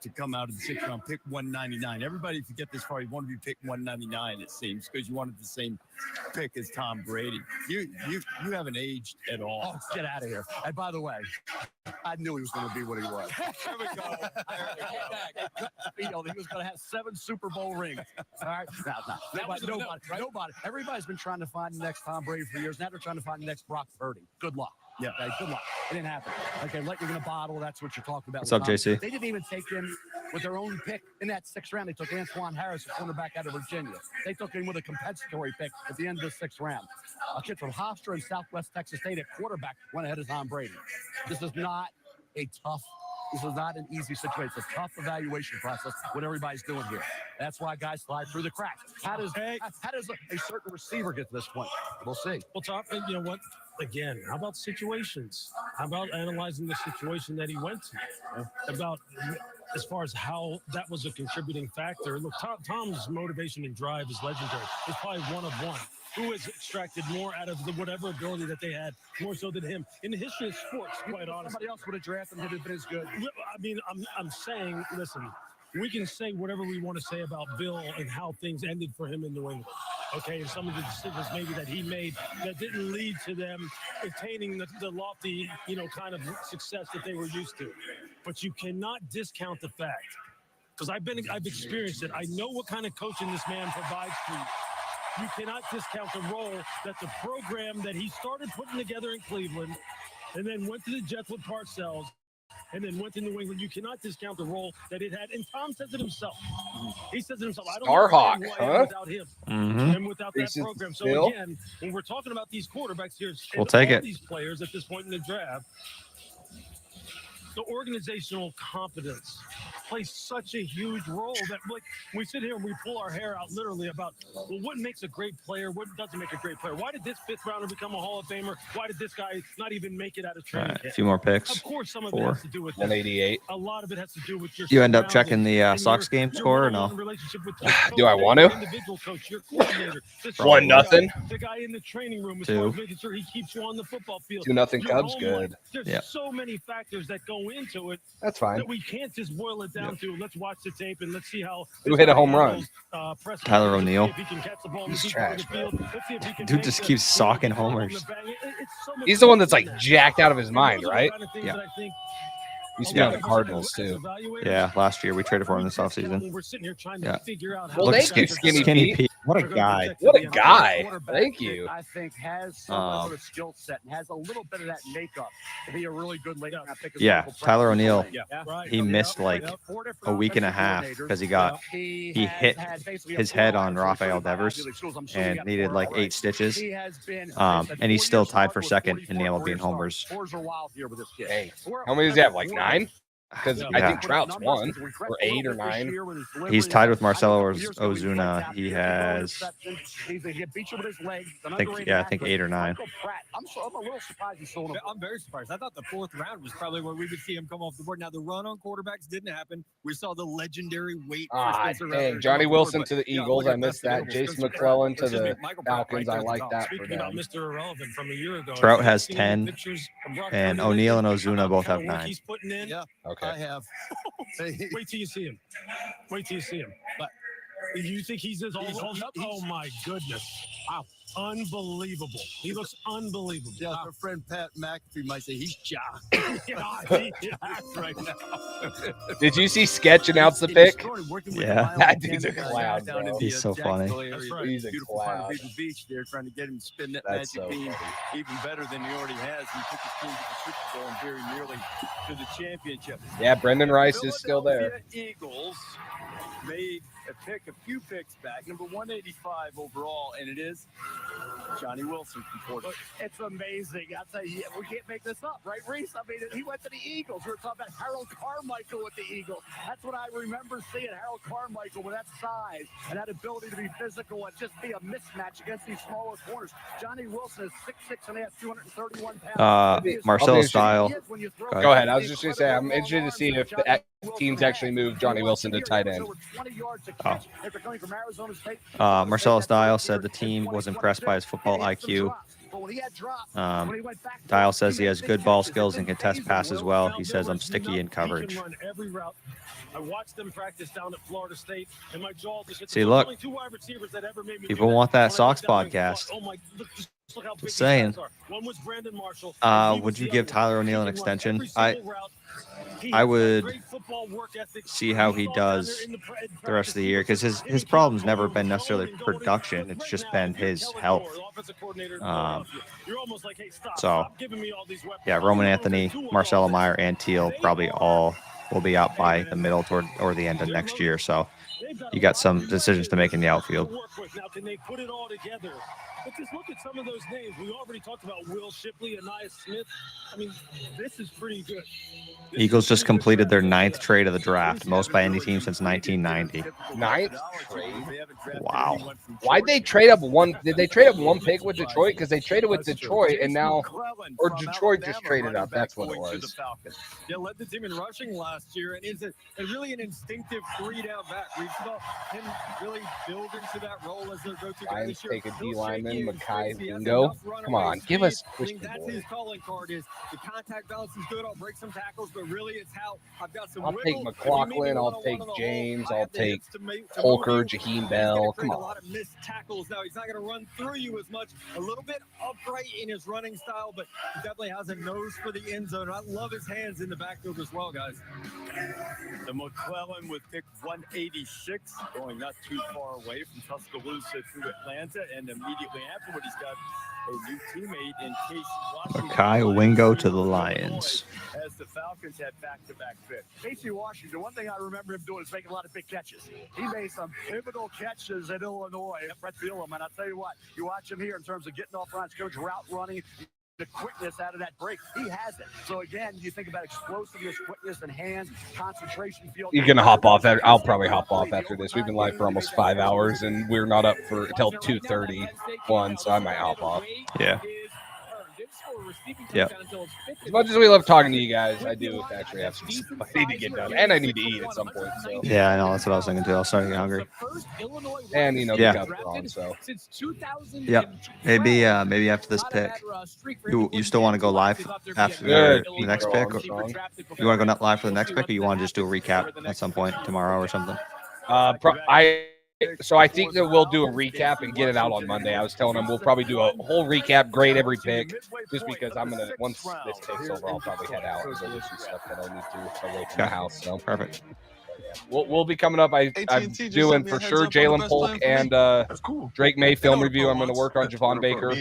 to come out of the sixth round, pick 199. Everybody, if you get this far, you want to be picked 199, it seems, because you wanted the same pick as Tom Brady. You haven't aged at all. Oh, get out of here. And by the way, I knew he was going to be what he was. There we go. He was going to have 7 Super Bowl rings. All right. Nobody. Everybody's been trying to find the next Tom Brady for years. Now they're trying to find the next Brock Purdy. Good luck. Yeah. Okay, good luck. It didn't happen. Okay, like you're going to bottle. That's what you're talking about. What's up, JC? They didn't even take him with their own pick in that 6th round. They took Antoine Harris, a cornerback out of Virginia. They took him with a compensatory pick at the end of the 6th round. A kid from Hofstra in Southwest Texas State at quarterback went ahead of Tom Brady. This is not an easy situation. It's a tough evaluation process, what everybody's doing here. That's why guys slide through the cracks. How does a certain receiver get to this point? We'll see. Well, Tom, you know what? Again, how about situations? How about analyzing the situation that he went to? About as far as how that was a contributing factor. Look, Tom's motivation and drive is legendary. It's probably one of one. Who has extracted more out of whatever ability that they had, more so than him in the history of sports? Quite honestly, somebody else would have drafted him if it had been as good. I mean, I'm saying, listen, we can say whatever we want to say about Bill and how things ended for him in New England. Okay, and some of the decisions maybe that he made that didn't lead to them attaining the lofty, kind of success that they were used to. But you cannot discount the fact, because I've experienced it. I know what kind of coaching this man provides to you. You cannot discount the role that the program that he started putting together in Cleveland and then went to the Jets with Parcells and then went to New England. You cannot discount the role that it had. And Tom says it himself. He says it himself. I don't Starhawk, know huh? without him and without that program. So again, when we're talking about these quarterbacks here, we'll take it. These players at this point in the draft, the organizational competence plays such a huge role that, like, we sit here and we pull our hair out literally about, well, what makes a great player? What doesn't make a great player? Why did this 5th rounder become a Hall of Famer? Why did this guy not even make it out of training? A few more picks. Of course, some of it has to do with 188. A lot of it has to do with your. You end up checking the Sox game score or no? Do I want to? 1-0. The guy in the training room is 2. making sure he keeps you on the football field. 2-0 Cubs, good. There's so many factors that go into it. That's fine. That we can't just boil it down to. Let's watch the tape and let's see how. Who hit a home run? Tyler O'Neill. He's trash, bro. Dude just keeps socking homers. He's the one that's like jacked out of his mind, right? Yeah. He's been on the Cardinals too. Yeah, last year we traded for him this offseason. Yeah. Well, thank you, Skinny Pete. What a guy. What a guy. Thank you. I think has some sort of skill set and has a little bit of that makeup to be a really good late round pick. Yeah, Tyler O'Neill. He missed like a week and a half because he hit his head on Rafael Devers and needed like 8 stitches. And he's still tied for second in the MLB homers. Hey, how many does he have? Like 9? Because I think Trout's 1 or 8 or 9. He's tied with Marcelo Ozuna. He has, I think 8 or 9. I'm a little surprised he's still. I'm very surprised. I thought the 4th round was probably where we would see him come off the board. Now the run on quarterbacks didn't happen. We saw the legendary wait for Spencer Rattler. Johnny Wilson to the Eagles. I missed that. Jason McClellan to the Falcons. I like that for Speaking about them. Mr. Irrelevant from a year ago. Trout has 10, and O'Neal and Ozuna both have 9. He's putting in. Yeah. Okay. I have. Wait till you see him. Wait till you see him. But you think he's as old? Oh my goodness! Wow, unbelievable. He looks unbelievable. Yeah, our friend Pat McAfee might say he's jacked. right now. Did you see Sketch announce the pick? Yeah. That dude's a clown, bro. He's so funny. He's a Beautiful part of clown. Baby Beach. They're trying to get him to spin that That's magic so beam funny. even better than he already has. He took his team to the Super Bowl and very nearly to the championship. Yeah, Brendan Rice is still there. Philadelphia Eagles made a few picks back, number 185 overall, and it is Johnny Wilson from Florida. It's amazing. I'll tell you, we can't make this up, right, Reese? I mean, he went to the Eagles. We were talking about Harold Carmichael with the Eagles. That's what I remember seeing, Harold Carmichael with that size and that ability to be physical and just be a mismatch against these smaller corners. Johnny Wilson is 6'6.5", 231 pounds. Marcelo Style. Go ahead. I was just going to say, I'm interested to see if the teams actually move Johnny Wilson to tight end. Marcelo Style said the team was impressed by his football IQ. Dial says he has good ball skills and can test passes well. He says I'm sticky in coverage. I watched them practice down at Florida State, and my jaw just hit. See, look, people want that Sox podcast. Just saying. Would you give Tyler O'Neill an extension? I would see how he does the rest of the year, because his problem's never been necessarily production. It's just been his health. So, yeah, Roman Anthony, Marcelo Meyer, and Teal probably all will be out by the middle or the end of next year. So you got some decisions to make in the outfield. Now, can they put it all together? But just look at some of those names. We already talked about Will Shipley and Nia Smith. I mean, this is pretty good. Eagles just completed their 9th trade of the draft, most by any team since 1990. 9th trade? Wow. Why'd they trade up one? Did they trade up one pick with Detroit? Because they traded with Detroit, and now, or Detroit just traded up. That's what it was. Yeah, led the team in rushing last year, and is really an instinctive 3-down back. We saw him really build into that role as their go-to guy this year. Take a D lineman, Makai Bingo. Come on, give us. I mean, that's his calling card. Is the contact balance is good. I'll break some tackles, but really, it's how I've got some. I'll take McLaughlin. I'll take James. I'll take Holker, Jaheim Bell. Come on. A lot of missed tackles. Now he's not going to run through you as much. A little bit upright in his running style, but he definitely has a nose for the end zone. I love his hands in the backfield as well, guys. The McClellan with pick 186, going not too far away from Tuscaloosa to Atlanta, and immediately afterward, he's got a new teammate in Casey Washington. Makai Wingo to the Lions. As the Falcons had back-to-back picks. Casey Washington, one thing I remember him doing is making a lot of big catches. He made some pivotal catches at Illinois at Brett Bielema, and I'll tell you what, you watch him here in terms of getting off runs, coach, route running, the quickness out of that break. He has it. So again, you think about explosiveness, quickness, and hands, concentration field. You're gonna hop off. I'll probably hop off after this. We've been live for almost 5 hours, and we're not up for until 2:31, so I might hop off. Yeah. Yep. As much as we love talking to you guys, I do actually have some stuff I need to get done, and I need to eat at some point. So. Yeah, I know. That's what I was thinking too. I was starting to get hungry. And the Cubs are on, so. Yep. Maybe after this pick, you still want to go live after the next pick? Or you want to go live for the next pick, or you want to just do a recap at some point tomorrow or something? So I think that we'll do a recap and get it out on Monday. I was telling them we'll probably do a whole recap, grade every pick, just because I'm gonna once this takes over, I'll probably head out and go do some stuff that I need to away from the house. So perfect. We'll be coming up. I'm doing for sure Jalen Polk and Drake May film review. I'm going to work on Javon Baker.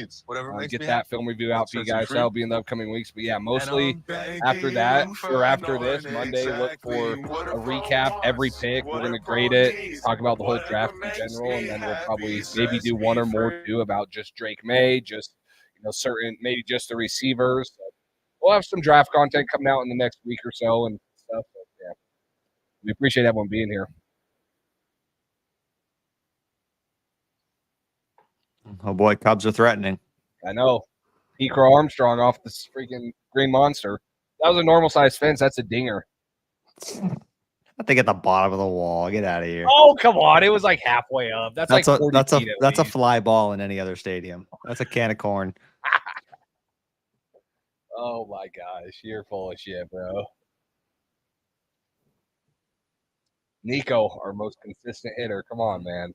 Get that film review out for you guys. That'll be in the upcoming weeks. But yeah, mostly after that or after this Monday, look for a recap every pick. We're going to grade it, talk about the whole draft in general, and then we'll probably maybe do one or more too about just Drake May, just certain maybe just the receivers. So we'll have some draft content coming out in the next week or so and stuff. So, yeah. We appreciate everyone being here. Oh boy, Cubs are threatening. I know. Crow Armstrong off this freaking green monster. That was a normal size fence. That's a dinger. I think at the bottom of the wall. Get out of here. Oh, come on. It was like halfway up. That's like 40 feet that's a fly ball in any other stadium. That's a can of corn. Oh my gosh. You're full of shit, bro. Nico, our most consistent hitter. Come on, man.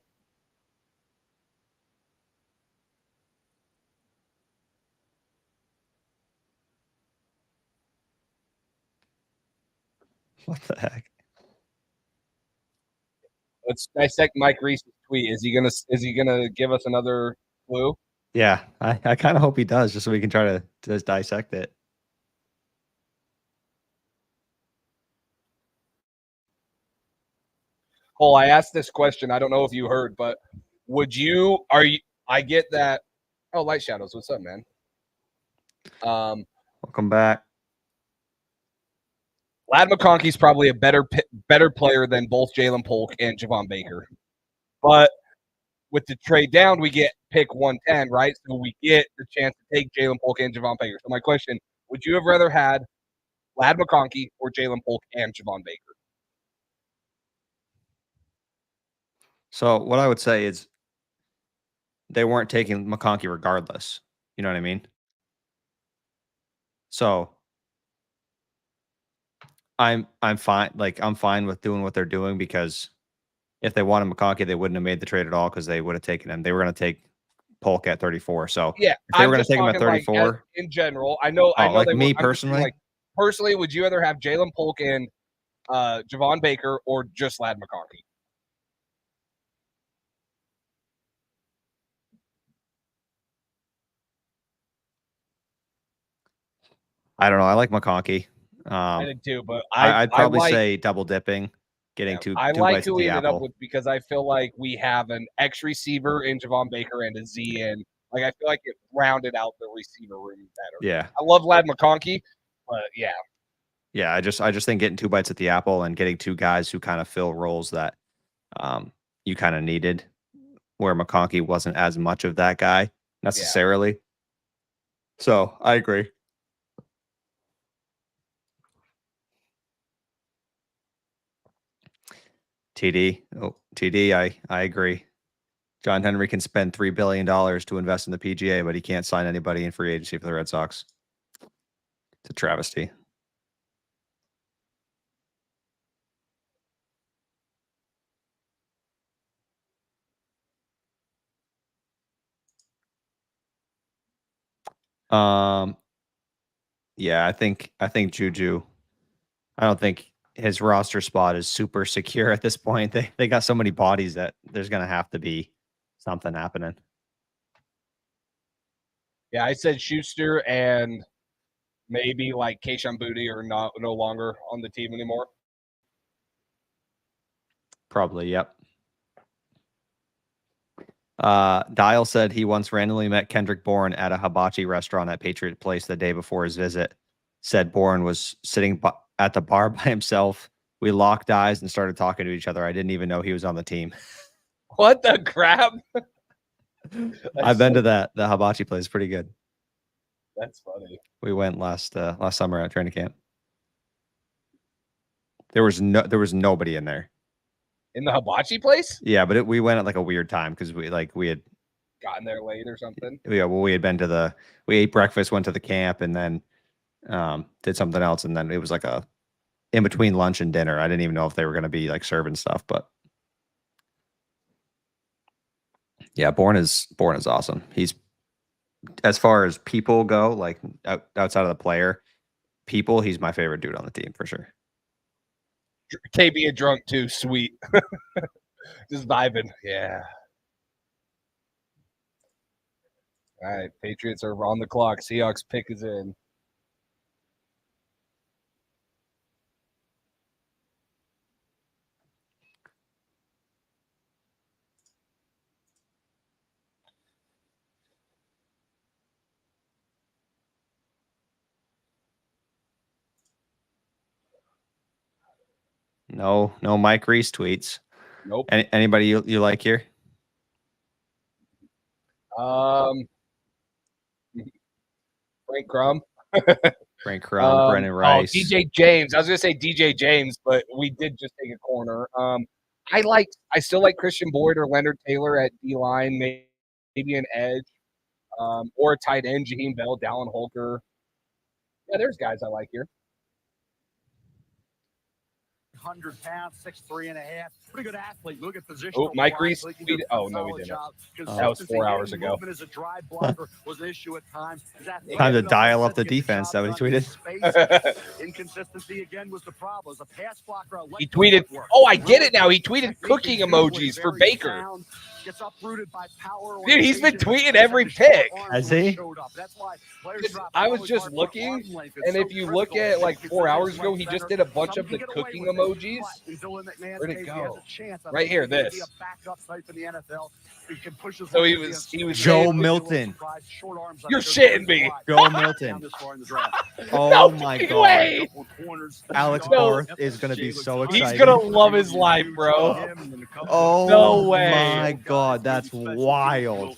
What the heck? Let's dissect Mike Reese's tweet. Is he gonna give us another clue? Yeah, I kind of hope he does, just so we can try to just dissect it. Cole, I asked this question. I don't know if you heard, but I get that Oh, Light Shadows. What's up, man? Welcome back. Ladd McConkey's probably a better player than both Jalen Polk and Javon Baker. But with the trade down, we get pick 110, right? So we get the chance to take Jalen Polk and Javon Baker. So my question, would you have rather had Ladd McConkey or Jalen Polk and Javon Baker? So what I would say is they weren't taking McConkey regardless. You know what I mean? So I'm fine. Like, I'm fine with doing what they're doing, because if they wanted McConkey, they wouldn't have made the trade at all, because they would have taken him. They were going to take Polk at 34. So yeah, if they were going to take him at 34, like, in general, I know. like they me were, personally, like, personally, would you rather have Jalen Polk and Javon Baker or just Ladd McConkey? I don't know. I like McConkey. I did too, but I'd probably say double dipping, getting two I two like bites who at we the ended apple. up with, because I feel like we have an X receiver in Javon Baker and a Z in. Like, I feel like it rounded out the receiver room better. Yeah. I love Ladd McConkey, but yeah. Yeah, I just think getting two bites at the apple and getting two guys who kind of fill roles that you kind of needed, where McConkey wasn't as much of that guy necessarily. Yeah. So I agree. TD, I agree. John Henry can spend $3 billion to invest in the PGA, but he can't sign anybody in free agency for the Red Sox. It's a travesty. Yeah, I think Juju. I don't think his roster spot is super secure at this point. They got so many bodies that there's gonna have to be something happening. Yeah, I said Schuster and maybe like Keishon Boutte are no longer on the team anymore. Probably, yep. Dial said he once randomly met Kendrick Bourne at a hibachi restaurant at Patriot Place the day before his visit. Said Bourne was sitting at the bar by himself. We locked eyes and started talking to each other. I didn't even know he was on the team. What the crap? I've been to that. The hibachi place. Pretty good. That's funny. We went last summer at training camp. There was nobody in there. In the hibachi place? Yeah, but we went at like a weird time because we had gotten there late or something. Yeah, well, we had been to we ate breakfast, went to the camp, and then did something else, and then it was like a in between lunch and dinner. I didn't even know if they were going to be like serving stuff, but yeah, Bourne is awesome. He's, as far as people go, like outside of the player, he's my favorite dude on the team for sure. KB and drunk too, sweet. Just vibing. Yeah. All right, Patriots are on the clock. Seahawks pick is in. No Mike Reese tweets. Nope. Anybody you like here? Frank Crum. Frank Crum, Brennan Rice. Oh, DJ James. I was gonna say DJ James, but we did just take a corner. I still like Christian Boyd or Leonard Taylor at D-line, maybe an edge, or a tight end, Jaheim Bell, Dallin Holker. Yeah, there's guys I like here. 100 pounds, 6'3.5". Pretty good athlete. Look at position. Oh, Mike Reese tweeted. Oh, no, he didn't. That was 4 hours ago. As a dry blocker was an issue at times. Time to dial up the defense. That what he tweeted? Inconsistency again was the problem. As a pass blocker, he tweeted. Oh, I get it now. He tweeted cooking emojis for Baker. Gets uprooted by power. Dude, he's been tweeting every pick. Has he? I was just looking, and if you look at like 4 hours ago, he just did a bunch of the cooking emojis. Where'd it go? Right here, this. So he was Joe Milton. You're shitting me. Joe Milton. Oh my God. Alex Barth is going to be so excited. He's going to love his life, bro. Oh no way. My God, that's wild.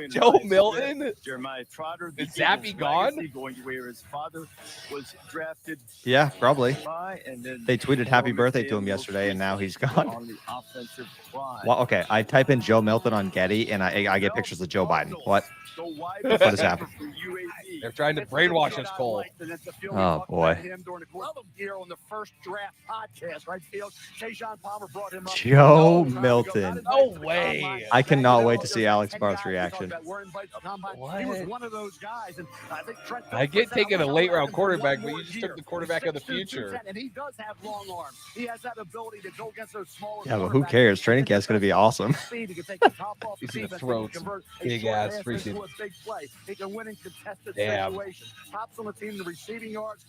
Joe Milton? Jeremiah Trotter. Is Zappy gone? Going where his father was drafted. Yeah, probably. And then They tweeted happy birthday to him yesterday, and now he's gone. on the offensive line. Well, okay, I type in Joe Milton on Getty, and I get pictures of Joe Biden. What? What has happened? They're trying to brainwash us, Cole. Oh, boy. On the first draft podcast, right field. Tajon Palmer brought him up. Joe Milton. No way. I cannot wait to see Alex Barth's reaction. He was one of those guys, and I think Trent. I get taking a late round quarterback, but you just took the quarterback of the future. And he does have long arms. He has that ability to go against those smaller. Yeah, but who cares? Training camp's going to be awesome. He's going to throw big ass freaking. He can win in contested Damn. situations. Tops on the team in receiving yards,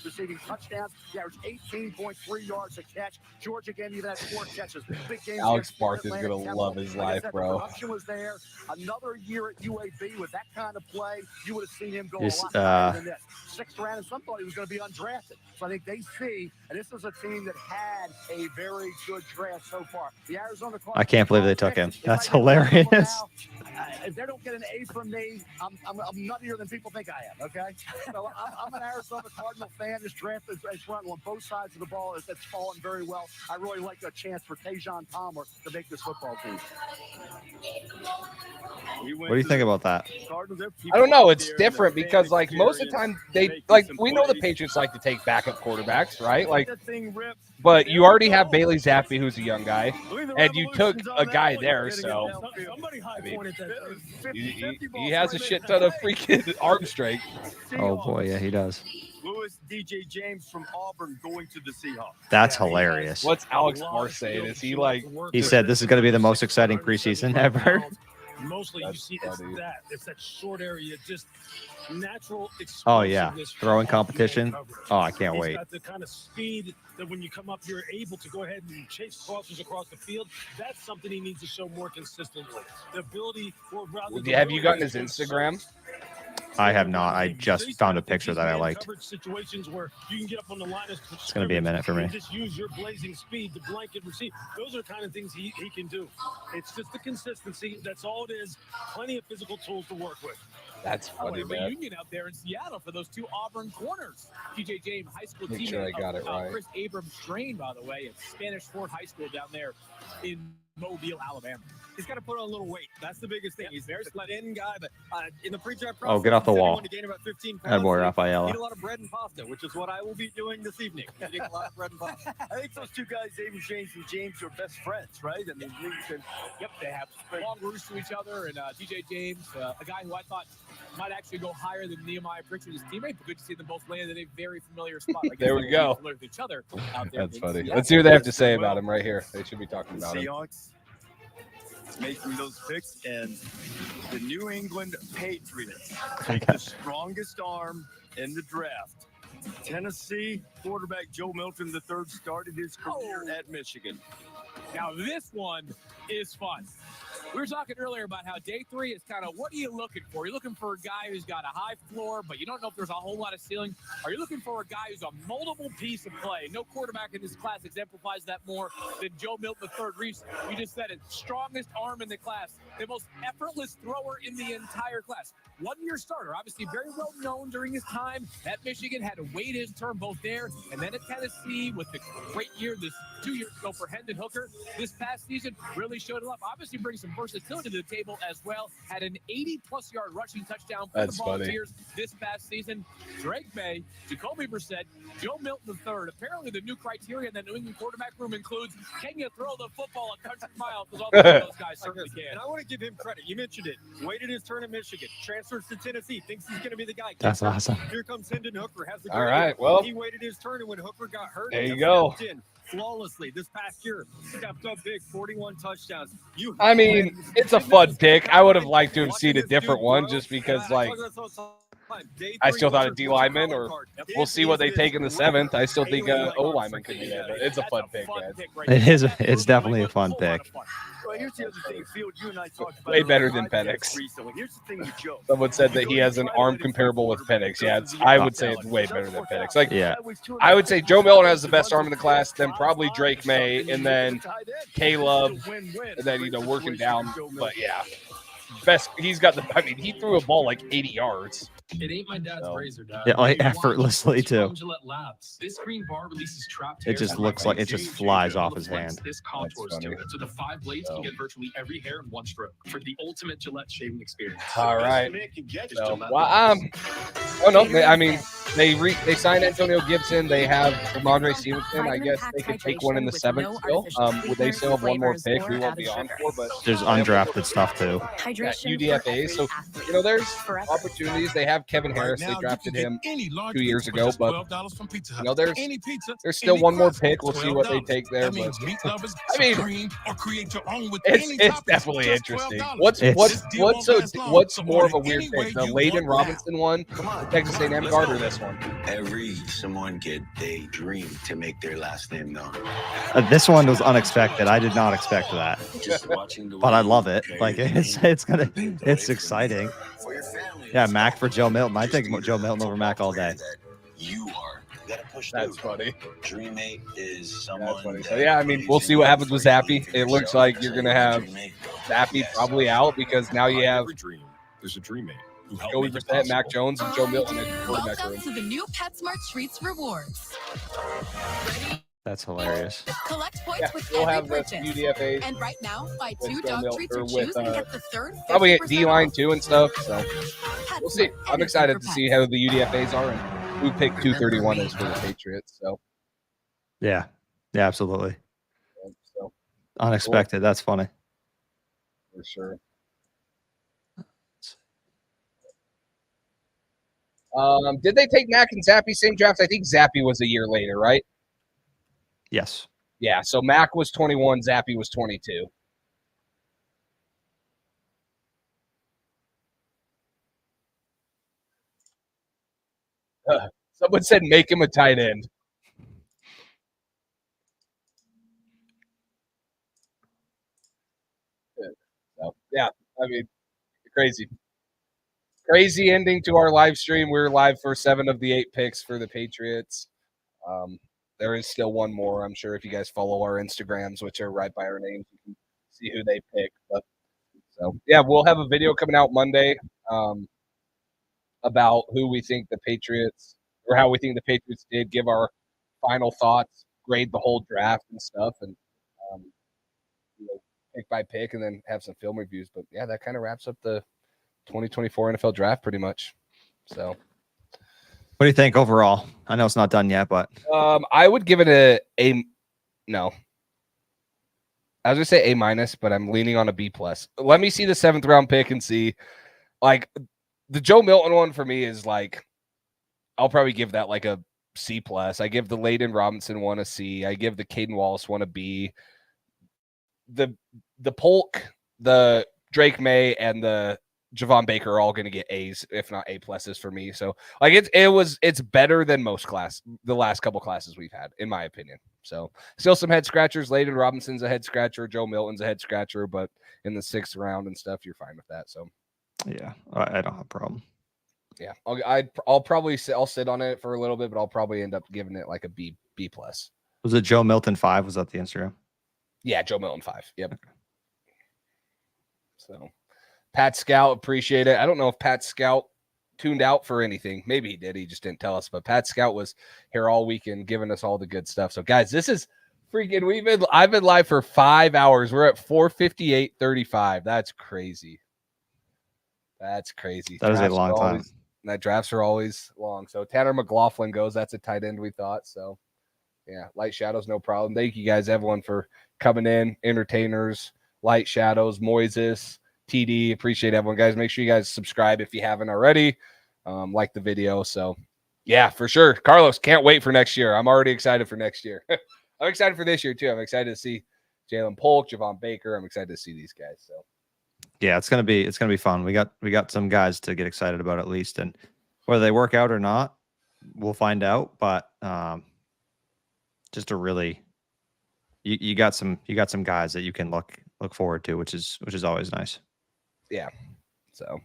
receiving touchdowns. He averaged 18.3 yards a catch. Georgia game even had 4 catches. Big game. Alex Barth is going to love his life, bro. The production was there. Another year at UAB with that kind of play, you would have seen him go Yes, a lot higher than this. 6th round, and some thought he was going to be undrafted. So I think they see, and this is a team that had a very good draft so far. The Arizona Cardinals. I can't believe they took him. That's hilarious. If they don't get an A from me, I'm nuttier than people think I am, okay? So I'm an Arizona Cardinal fan. This draft is run on both sides of the ball. It's fallen very well. I really like a chance for Tajon Palmer to make this football team. What do you think about that? I don't know. It's different because, like, most of the time we know the Patriots like to take backup quarterbacks, right? Like, but you already have Bailey Zappi, who's a young guy, and you took a guy there, so I mean, he has a shit ton of freaking arm strength. Oh boy, yeah, he does. Lewis DJ James from Auburn going to the Seahawks. That's hilarious. What's Alex Barth saying? Is he like? He said this is going to be the most exciting preseason ever. Mostly you see it's that short area, just natural explosiveness. Oh yeah, throwing competition. Oh, I can't wait. He's got the kind of speed that when you come up, you're able to go ahead and chase crossers across the field. That's something he needs to show more consistently. The ability for Have you gotten his Instagram? I have not. I just found a picture that I liked. Situations where you can get up on the line. It's going to be a minute for me. Just use your blazing speed to blanket receive. Those are the kind of things he can do. It's just the consistency. That's all it is. Plenty of physical tools to work with. That's funny, man. Reunion out there in Seattle for those 2 Auburn corners. TJ James, high school teammate. Make sure I got it right. Chris Abrams Strain, by the way, at Spanish Fort High School down there in Mobile, Alabama. He's got to put on a little weight. That's the biggest thing. He's very thin guy, but in the pre-draft process, get off the wall. That boy, Rafaela. Eat a lot of bread and pasta, which is what I will be doing this evening. Eating a lot of bread and pasta. I think those 2 guys, David James and James, are best friends, right? I mean, yep, they have long roots to each other. And DJ James, a guy who I thought might actually go higher than Nehemiah Pritchard, his teammate, but good to see them both land in a very familiar spot. There we go. With each other out there. That's funny. Let's see what they have to say about him right here. They should be talking about him. Seahawks making those picks, and the New England Patriots take the strongest arm in the draft. Tennessee quarterback Joe Milton III started his career at Michigan. Now this one is fun. We were talking earlier about how day 3 is kind of, what are you looking for? You're looking for a guy who's got a high floor, but you don't know if there's a whole lot of ceiling. Are you looking for a guy who's a multiple piece of play? No quarterback in this class exemplifies that more than Joe Milton III. Reese, you just said it. Strongest arm in the class. The most effortless thrower in the entire class. 1-year starter, obviously very well known during his time at Michigan, had to wait his turn both there and then at Tennessee with the great year this 2 years ago for Hendon Hooker. This past season really showed it up. Obviously brings some versatility to the table as well. Had an 80-plus yard rushing touchdown for the Volunteers this past season. Drake May, Jacoby Brissett, Joe Milton III. Apparently the new criteria in the New England quarterback room includes, can you throw the football a country mile? Because all three of those guys certainly can. And I want to give him credit. You mentioned it. Waited his turn at Michigan. Transfers to Tennessee. Thinks he's going to be the guy. That's awesome. Here comes Hendon Hooker. Has the all right, well. He waited his turn, and when Hooker got hurt, there you go. Flawlessly this past year, stepped up big, 41 touchdowns. I mean, it's a fun pick. I would have liked to have seen a different one just because, like, I still thought a D lineman, or we'll see what they take in the 7th. I still think O lineman could be there, but it's a fun pick, man. It is. It's definitely a fun pick. Well, here's the other thing, Field. You and I talked about Way better than Penix. Here's the thing with Joe. Someone said that he has an arm comparable with Penix. Yeah, I would say it's way better than Penix. Like, yeah, I would say Joe Milton has the best arm in the class, then probably Drake May, and then Caleb, and then working down. But yeah, best. He's got the. I mean, he threw a ball like 80 yards. It ain't my dad's razor, Dad. Yeah, like effortlessly too. This green bar releases trapped It just looks like it just flies off his hand. This contours to it, so the 5 blades can get virtually every hair in one stroke for the ultimate Gillette shaving experience. All right. So, well, oh no, I mean they signed Antonio Gibson. They have Ramondre Stevenson. I guess they could take one in the 7th still. Would they still have one more pick? We won't be on for, but there's undrafted stuff too. UDFA. So there's opportunities. They have Kevin Harris. They drafted him 2 years ago, but there's still one more pick. We'll see what they take there. But I mean, it's definitely interesting. What's more of a weird pick? The Layden Robinson one, the Texas A&M guard, or this one? Every Samoan kid, they dream to make their last name known. This one was unexpected. I did not expect that, but I love it. Like it's exciting. Yeah, Mac for Joe Milton. I think Joe Milton over Mac all day. You gotta push That's funny. Dreammate is someone. So yeah, I mean, we'll see what happens with Zappy. It looks like you're gonna have Zappy probably out because now you have there's a dreammate. Joey Brissett, Mac Jones, and Joe Milton in the quarterback room. Welcome to the new PetSmart Treats Rewards. That's hilarious. Collect points with we'll every have the purchase. UDFAs. And right now, buy 2 Joe dog Milton, treats or or choose with, and get the third. Probably at 50% D-line off. too and stuff. So we'll see. I'm excited to see how the UDFAs are and who picked 231 is for the Patriots. So yeah, absolutely. So Unexpected. That's funny. For sure. Did they take Mac and Zappy same draft? I think Zappy was a year later, right? Yes. Yeah, so Mac was 21, Zappy was 22. Someone said make him a tight end. So, yeah, I mean, crazy ending to our live stream. We're live for 7 of the 8 picks for the Patriots. There is still one more. I'm sure if you guys follow our Instagrams, which are right by our names, you can see who they pick. But so yeah, we'll have a video coming out Monday about who we think the Patriots or how we think the Patriots did. Give our final thoughts, grade the whole draft and stuff, and pick by pick, and then have some film reviews. But yeah, that kind of wraps up the 2024 NFL draft pretty much. So. What do you think overall? I know it's not done yet, but I would give it a no. I was gonna say A-, but I'm leaning on a B+. Let me see the 7th round pick and see. Like the Joe Milton one for me is like, I'll probably give that like a C+. I give the Layden Robinson one a C. I give the Caden Wallace one a B. The Polk, the Drake May, and the Javon Baker are all going to get A's, if not A+ for me. So like it's better than the last couple classes we've had, in my opinion. So still some head scratchers. Layden Robinson's a head scratcher. Joe Milton's a head scratcher, but in the 6th round and stuff, you're fine with that. So yeah, I don't have a problem. Yeah, I'll probably sit on it for a little bit, but I'll probably end up giving it like a B+. Was it Joe Milton 5? Was that the Instagram? Yeah, Joe Milton 5. Yep. Okay. So Pat Scout, appreciate it. I don't know if Pat Scout tuned out for anything. Maybe he did. He just didn't tell us. But Pat Scout was here all weekend giving us all the good stuff. So, guys, this is freaking – I've been live for 5 hours. We're at 4:58:35. That's crazy. That's crazy. That is a long time. That drafts are always long. So, Tanner McLaughlin goes. That's a tight end we thought. So, yeah, Light Shadows, no problem. Thank you guys, everyone, for coming in. Entertainers, Light Shadows, Moises, TD, appreciate everyone, guys. Make sure you guys subscribe if you haven't already. Like the video. So, yeah, for sure. Carlos, can't wait for next year. I'm already excited for next year. I'm excited for this year, too. I'm excited to see Jalen Polk, Javon Baker. I'm excited to see these guys. So, yeah, it's gonna be fun. We got some guys to get excited about at least, and Whether they work out or not, we'll find out. But just a really, you got some guys that you can look forward to, which is always nice. Yeah. So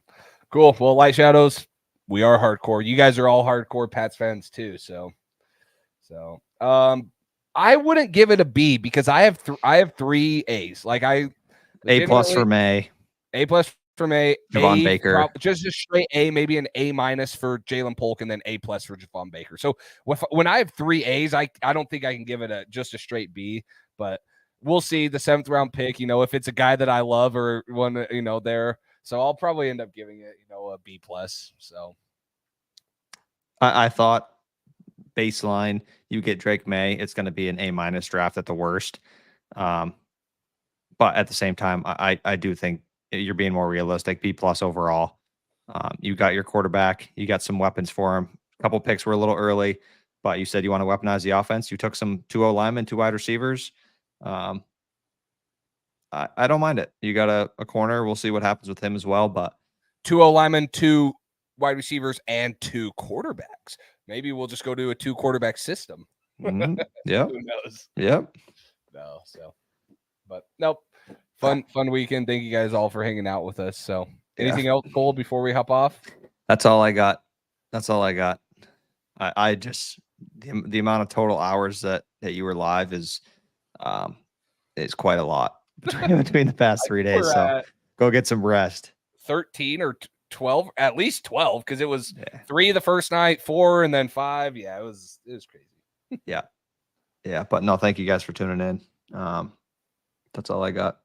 cool. Well, Light Shadows, we are hardcore. You guys are all hardcore Pats fans too. So I wouldn't give it a B because I have 3 A's. Like A+ for May. A+ for May. Javon Baker. Just a straight A, maybe an A- for Jalen Polk, and then A+ for Javon Baker. So when I have 3 A's, I don't think I can give it just a straight B, but we'll see. The 7th round pick, if it's a guy that I love or one, there. So I'll probably end up giving it, a B+. So I thought baseline, you get Drake May, it's going to be an A- draft at the worst. But at the same time, I do think you're being more realistic. B+ overall. You got your quarterback. You got some weapons for him. A couple picks were a little early, but you said you want to weaponize the offense. You took some 2 O-linemen, 2 wide receivers. I don't mind it. You got a corner. We'll see what happens with him as well. But 2 O-linemen, 2 wide receivers, and 2 quarterbacks. Maybe we'll just go to a 2 quarterback system. Yeah. Who knows? Yep. No. So, but nope. Fun weekend. Thank you guys all for hanging out with us. So, anything else, Cole, before we hop off? That's all I got. I just the amount of total hours that you were live is quite a lot between the past 3 days. So go get some rest. 13 or 12, at least 12, because it was 3 the first night, 4, and then 5. Yeah, it was crazy. Yeah. But no, thank you guys for tuning in. That's all I got.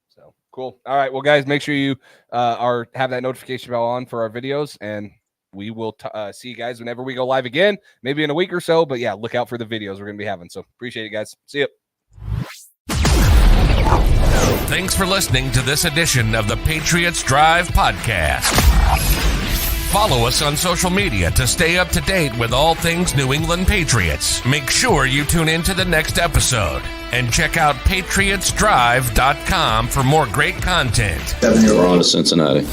So cool. All right, well, guys, make sure you have that notification bell on for our videos, and we will see you guys whenever we go live again, maybe in a week or so. But yeah, look out for the videos we're gonna be having. So appreciate it, guys. See you. Thanks for listening to this edition of the Patriots Drive podcast. Follow us on social media to stay up to date with all things New England Patriots. Make sure you tune in to the next episode and check out patriotsdrive.com for more great content. We're on to Cincinnati.